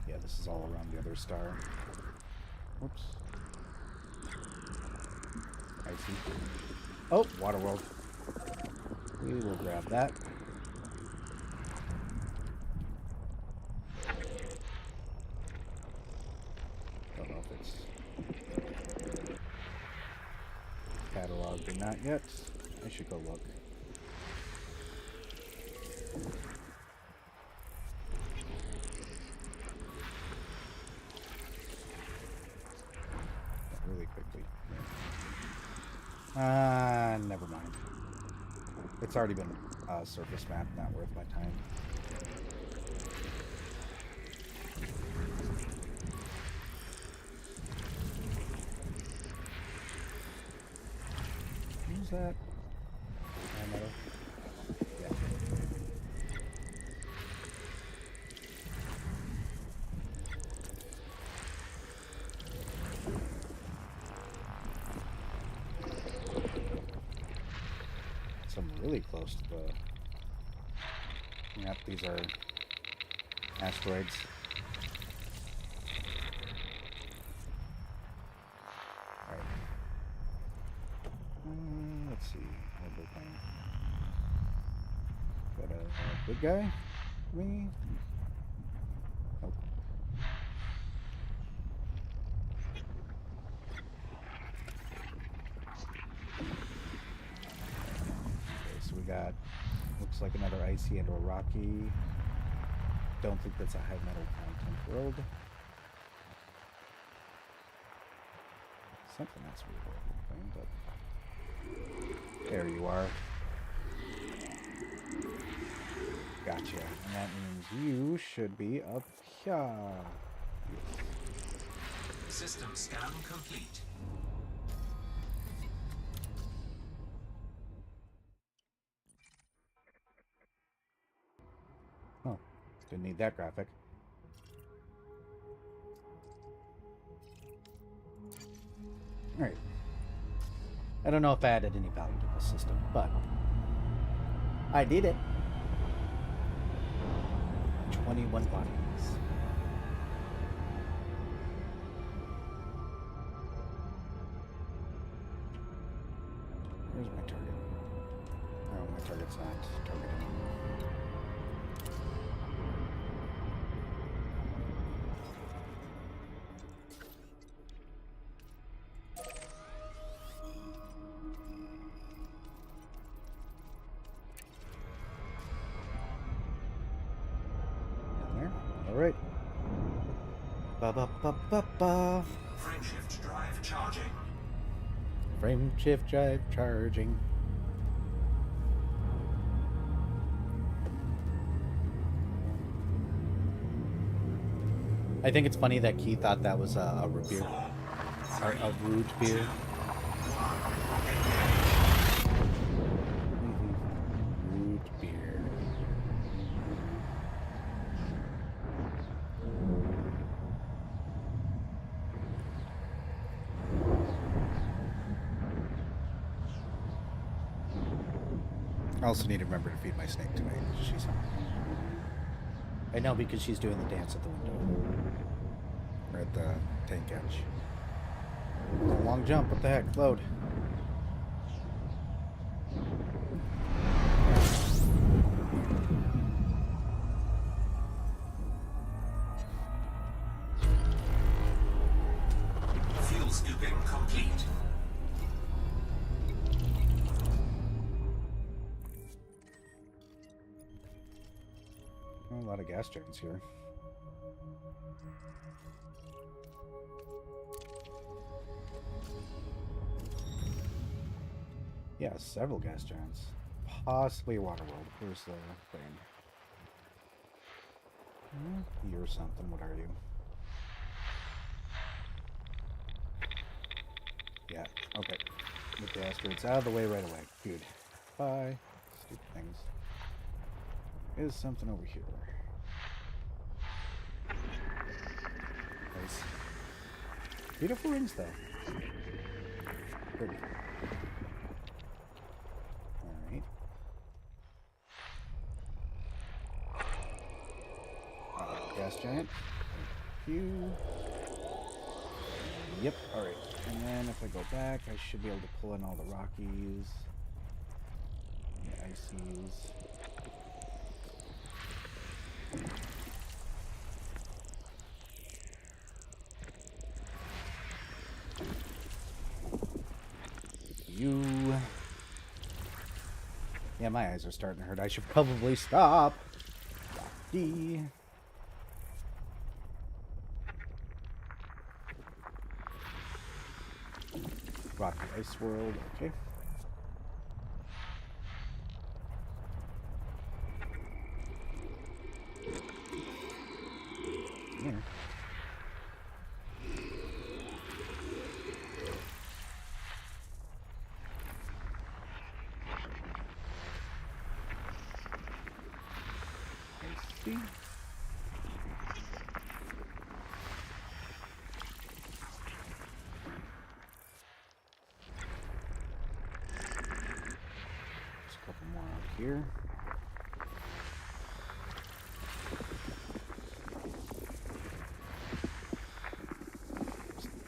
Yeah, this is all around the other star. Whoops. I see. Oh, water world. We will grab that. Don't know if it's cataloged or not yet. I should go look. Really quickly. Never mind. It's already been surface mapped, not worth my time. Who's that? Metal. Yeah. Some really close to the... Yep, these are asteroids. Alright. Let's see. What are they playing? Got a big guy? Me? Nope. So we got, looks like another icy and or rocky. Don't think that's a high metal content world. Something else weird. But there you are. Gotcha. And that means you should be up here. System scan complete. Oh, didn't need that graphic. Alright. I don't know if I added any value to this system, but I did it. 21 bodies. Where's my target? Oh, my target's not targeting anymore. Down there? Alright. Ba-ba-ba-ba-ba. Frameshift drive charging. Frame shift drive charging. I think it's funny that Key thought that was a root beer. Or a root beer. Root beer. I also need to remember to feed my snake tonight. She's hungry. I know, because she's doing the dance at the window. Or at the tank edge. A long jump, what the heck? Load. Fuel scooping complete. A lot of gas giants here. Yeah, several gas giants. Possibly a water world. Where's the thing? You're something. What are you? Yeah, okay. Get the asteroids out of the way right away. Good. Bye. Stupid things. Is something over here. Nice. Beautiful rings, though. Pretty. Alright. Gas giant. Thank you. Yep, alright. And then if I go back, I should be able to pull in all the Rockies. The Ices. You. Yeah, my eyes are starting to hurt. I should probably stop. Rocky. Rocky Ice World. Okay. Here. I see. Just a couple more out here.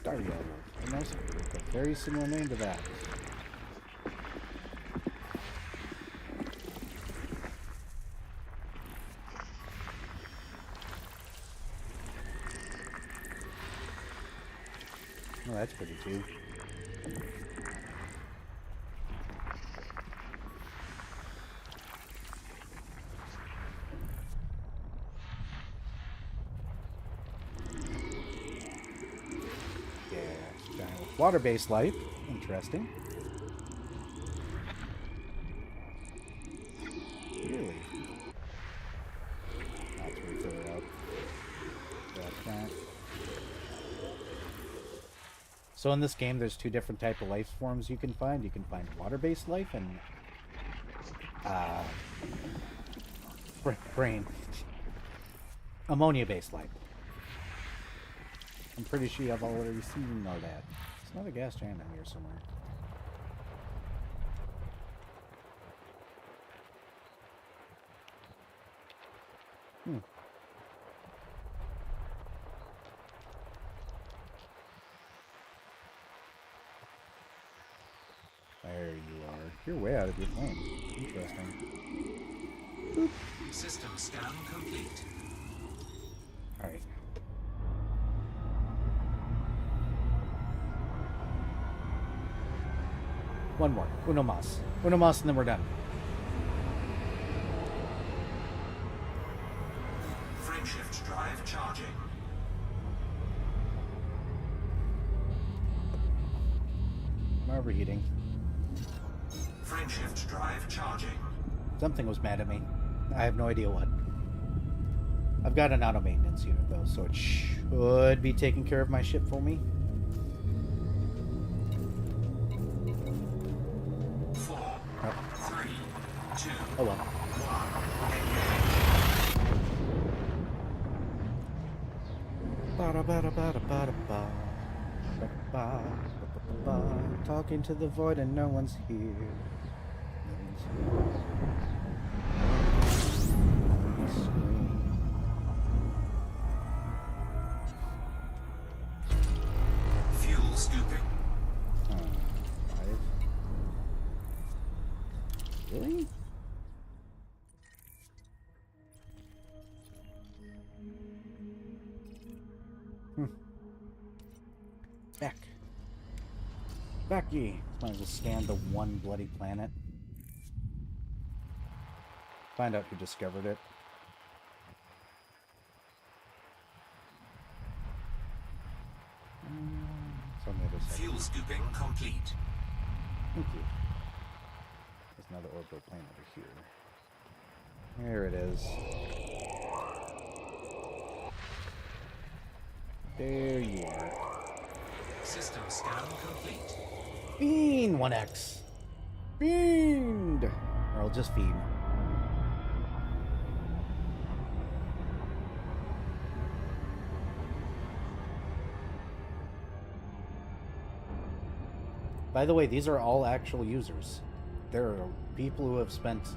Dario. I know something with a very similar name to that. Oh, that's pretty too. Yeah, giant Water-based life. Interesting. Really? That's way further out. That's that. So in this game, there's two different type of life forms you can find. You can find water-based life and brain. Ammonia-based life. I'm pretty sure I've already seen all that. There's another gas giant in here somewhere. There you are. You're way out of your plane. Interesting. Boop. System scan complete. Alright. One more. Uno mas. Uno mas and then we're done. Frameshift drive charging. I'm overheating. Frameshift drive charging. Something was mad at me. I have no idea what. I've got an auto maintenance unit though, so it should be taking care of my ship for me. 4, 3, 2, Oh well. 1. Talking to the void and no one's here. No one's here. fuel scooping. 5. Really? Becky! Might as well scan the one bloody planet. Find out who discovered it. It's on the other side. Fuel scooping complete. Thank you. There's another orbital plane over here. There it is. There you are. System scan complete. Fiend 1X. Fiend! Or I'll just fiend. By the way, these are all actual users. There are people who have spent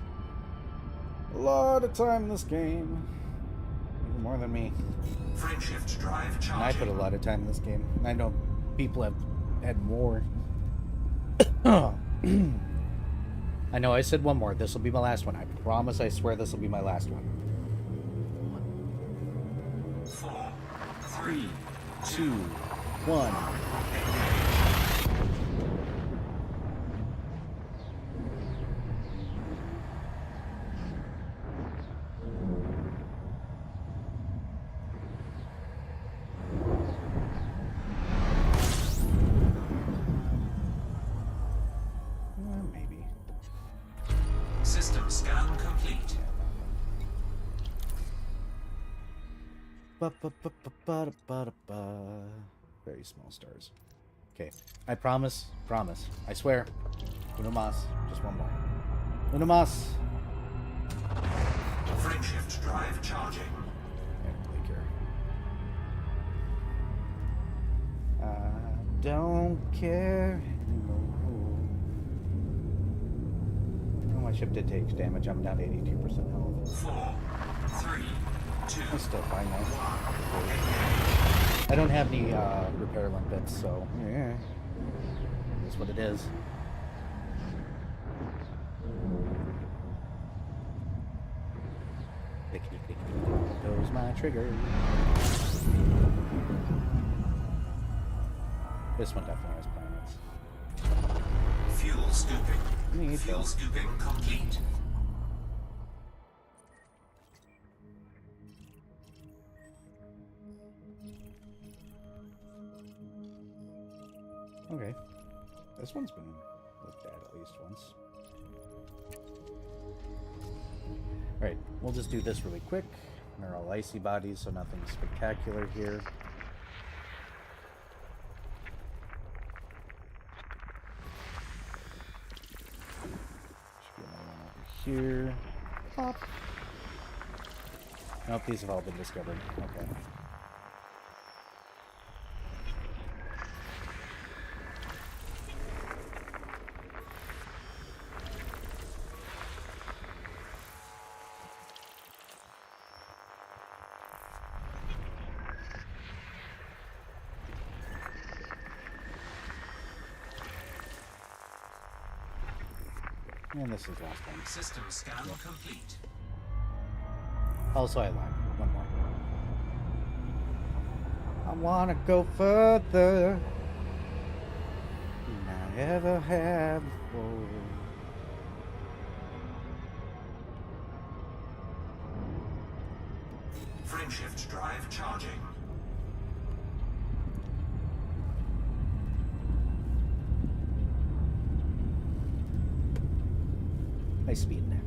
a lot of time in this game. Even more than me. Frameshift drive charging. And I put a lot of time in this game. I know people have had more. I know I said one more. This will be my last one. I promise, I swear this will be my last one. 4, 3, 2, 1. Maybe. System scan complete. Very small stars. Okay. I promise. I swear. Uno mas. Just one more. Uno mas. Frameshift drive charging. I don't really care. I don't care anymore. Oh, my ship did take damage. I'm down to 82% health. 4, 3, 2. I'm still fine though. I don't have any repair limpets, so yeah. That's what it is. Goes my trigger. This one definitely has planets. Fuel scooping. Neat. Fuel scooping complete. This one's been looked at least once. Alright, we'll just do this really quick. They're all icy bodies, so nothing spectacular here. Should be another one over here. Pop. Nope, these have all been discovered. Okay. And this is the last one. System scan complete. Also, I lied. One more. I wanna go further than I ever have before. Frameshift drive charging. I spin.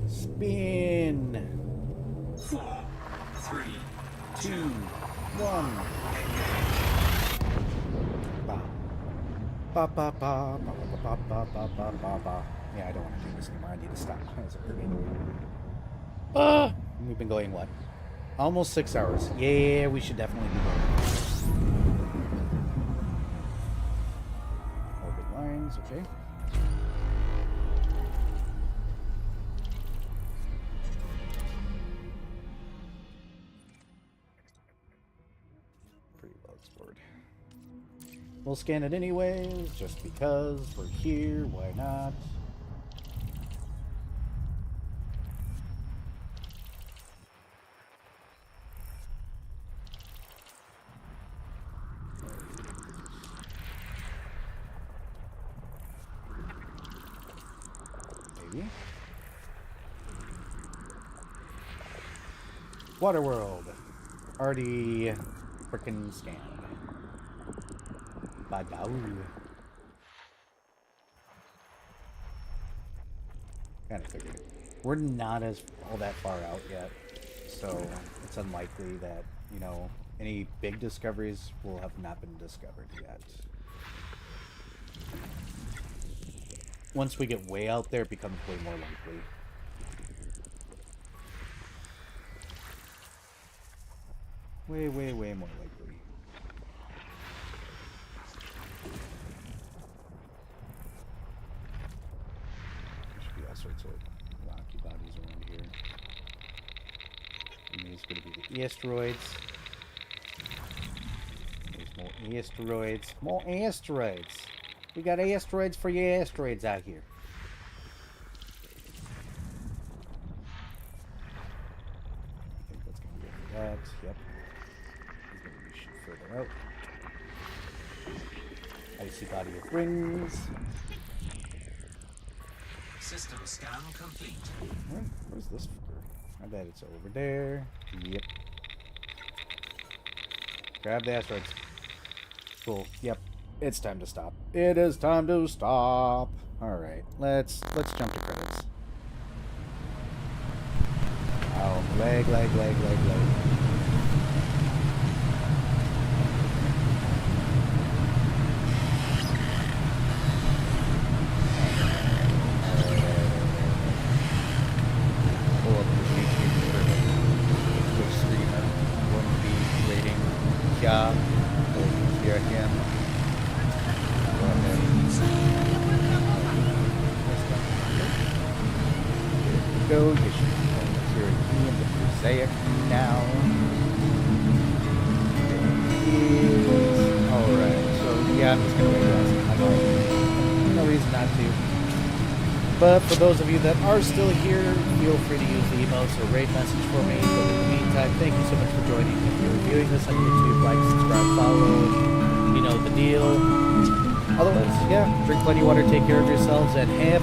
Spin. 4, 3, 2, 1. Ba. Ba ba ba ba ba ba ba ba ba ba ba. Yeah, I don't want to do this anymore. I need to stop. That was hurting. We've been going what? Almost 6 hours. Yeah, we should definitely be going. Orbit lines, okay. Pretty well explored. We'll scan it anyways, just because we're here. Why not? Maybe. Waterworld. Already frickin' scanned. Badao. Kinda figured. We're not all that far out yet, so it's unlikely that, you know, any big discoveries will have not been discovered yet. Once we get way out there, it becomes way more likely. Way, way, way more likely. There should be all sorts of rocky bodies around here. And these are going to be the asteroids. There's more asteroids. More asteroids! We got asteroids for your asteroids out here. I think that's going to be it for that. Yep. He's going to be further out. Icy body of rings. System scan complete. Where's this fucker? I bet it's over there. Yep. Grab the asteroids. Cool. Yep. It's time to stop. It is time to stop. Alright, let's jump to credits. Oh, leg. Pull up the YouTube for Twitch streamer. I'm going to be rating Kia or Kia. Go, you should be playing Key and the Mosaic now. Alright, so yeah, I'm just gonna leave that. No reason not to. But for those of you that are still here, feel free to use the emotes or rate message for me. But in the meantime, thank you so much for joining. If you're viewing this on YouTube, like, subscribe, follow, you know the deal. Otherwise, yeah, drink plenty of water, take care of yourselves, and have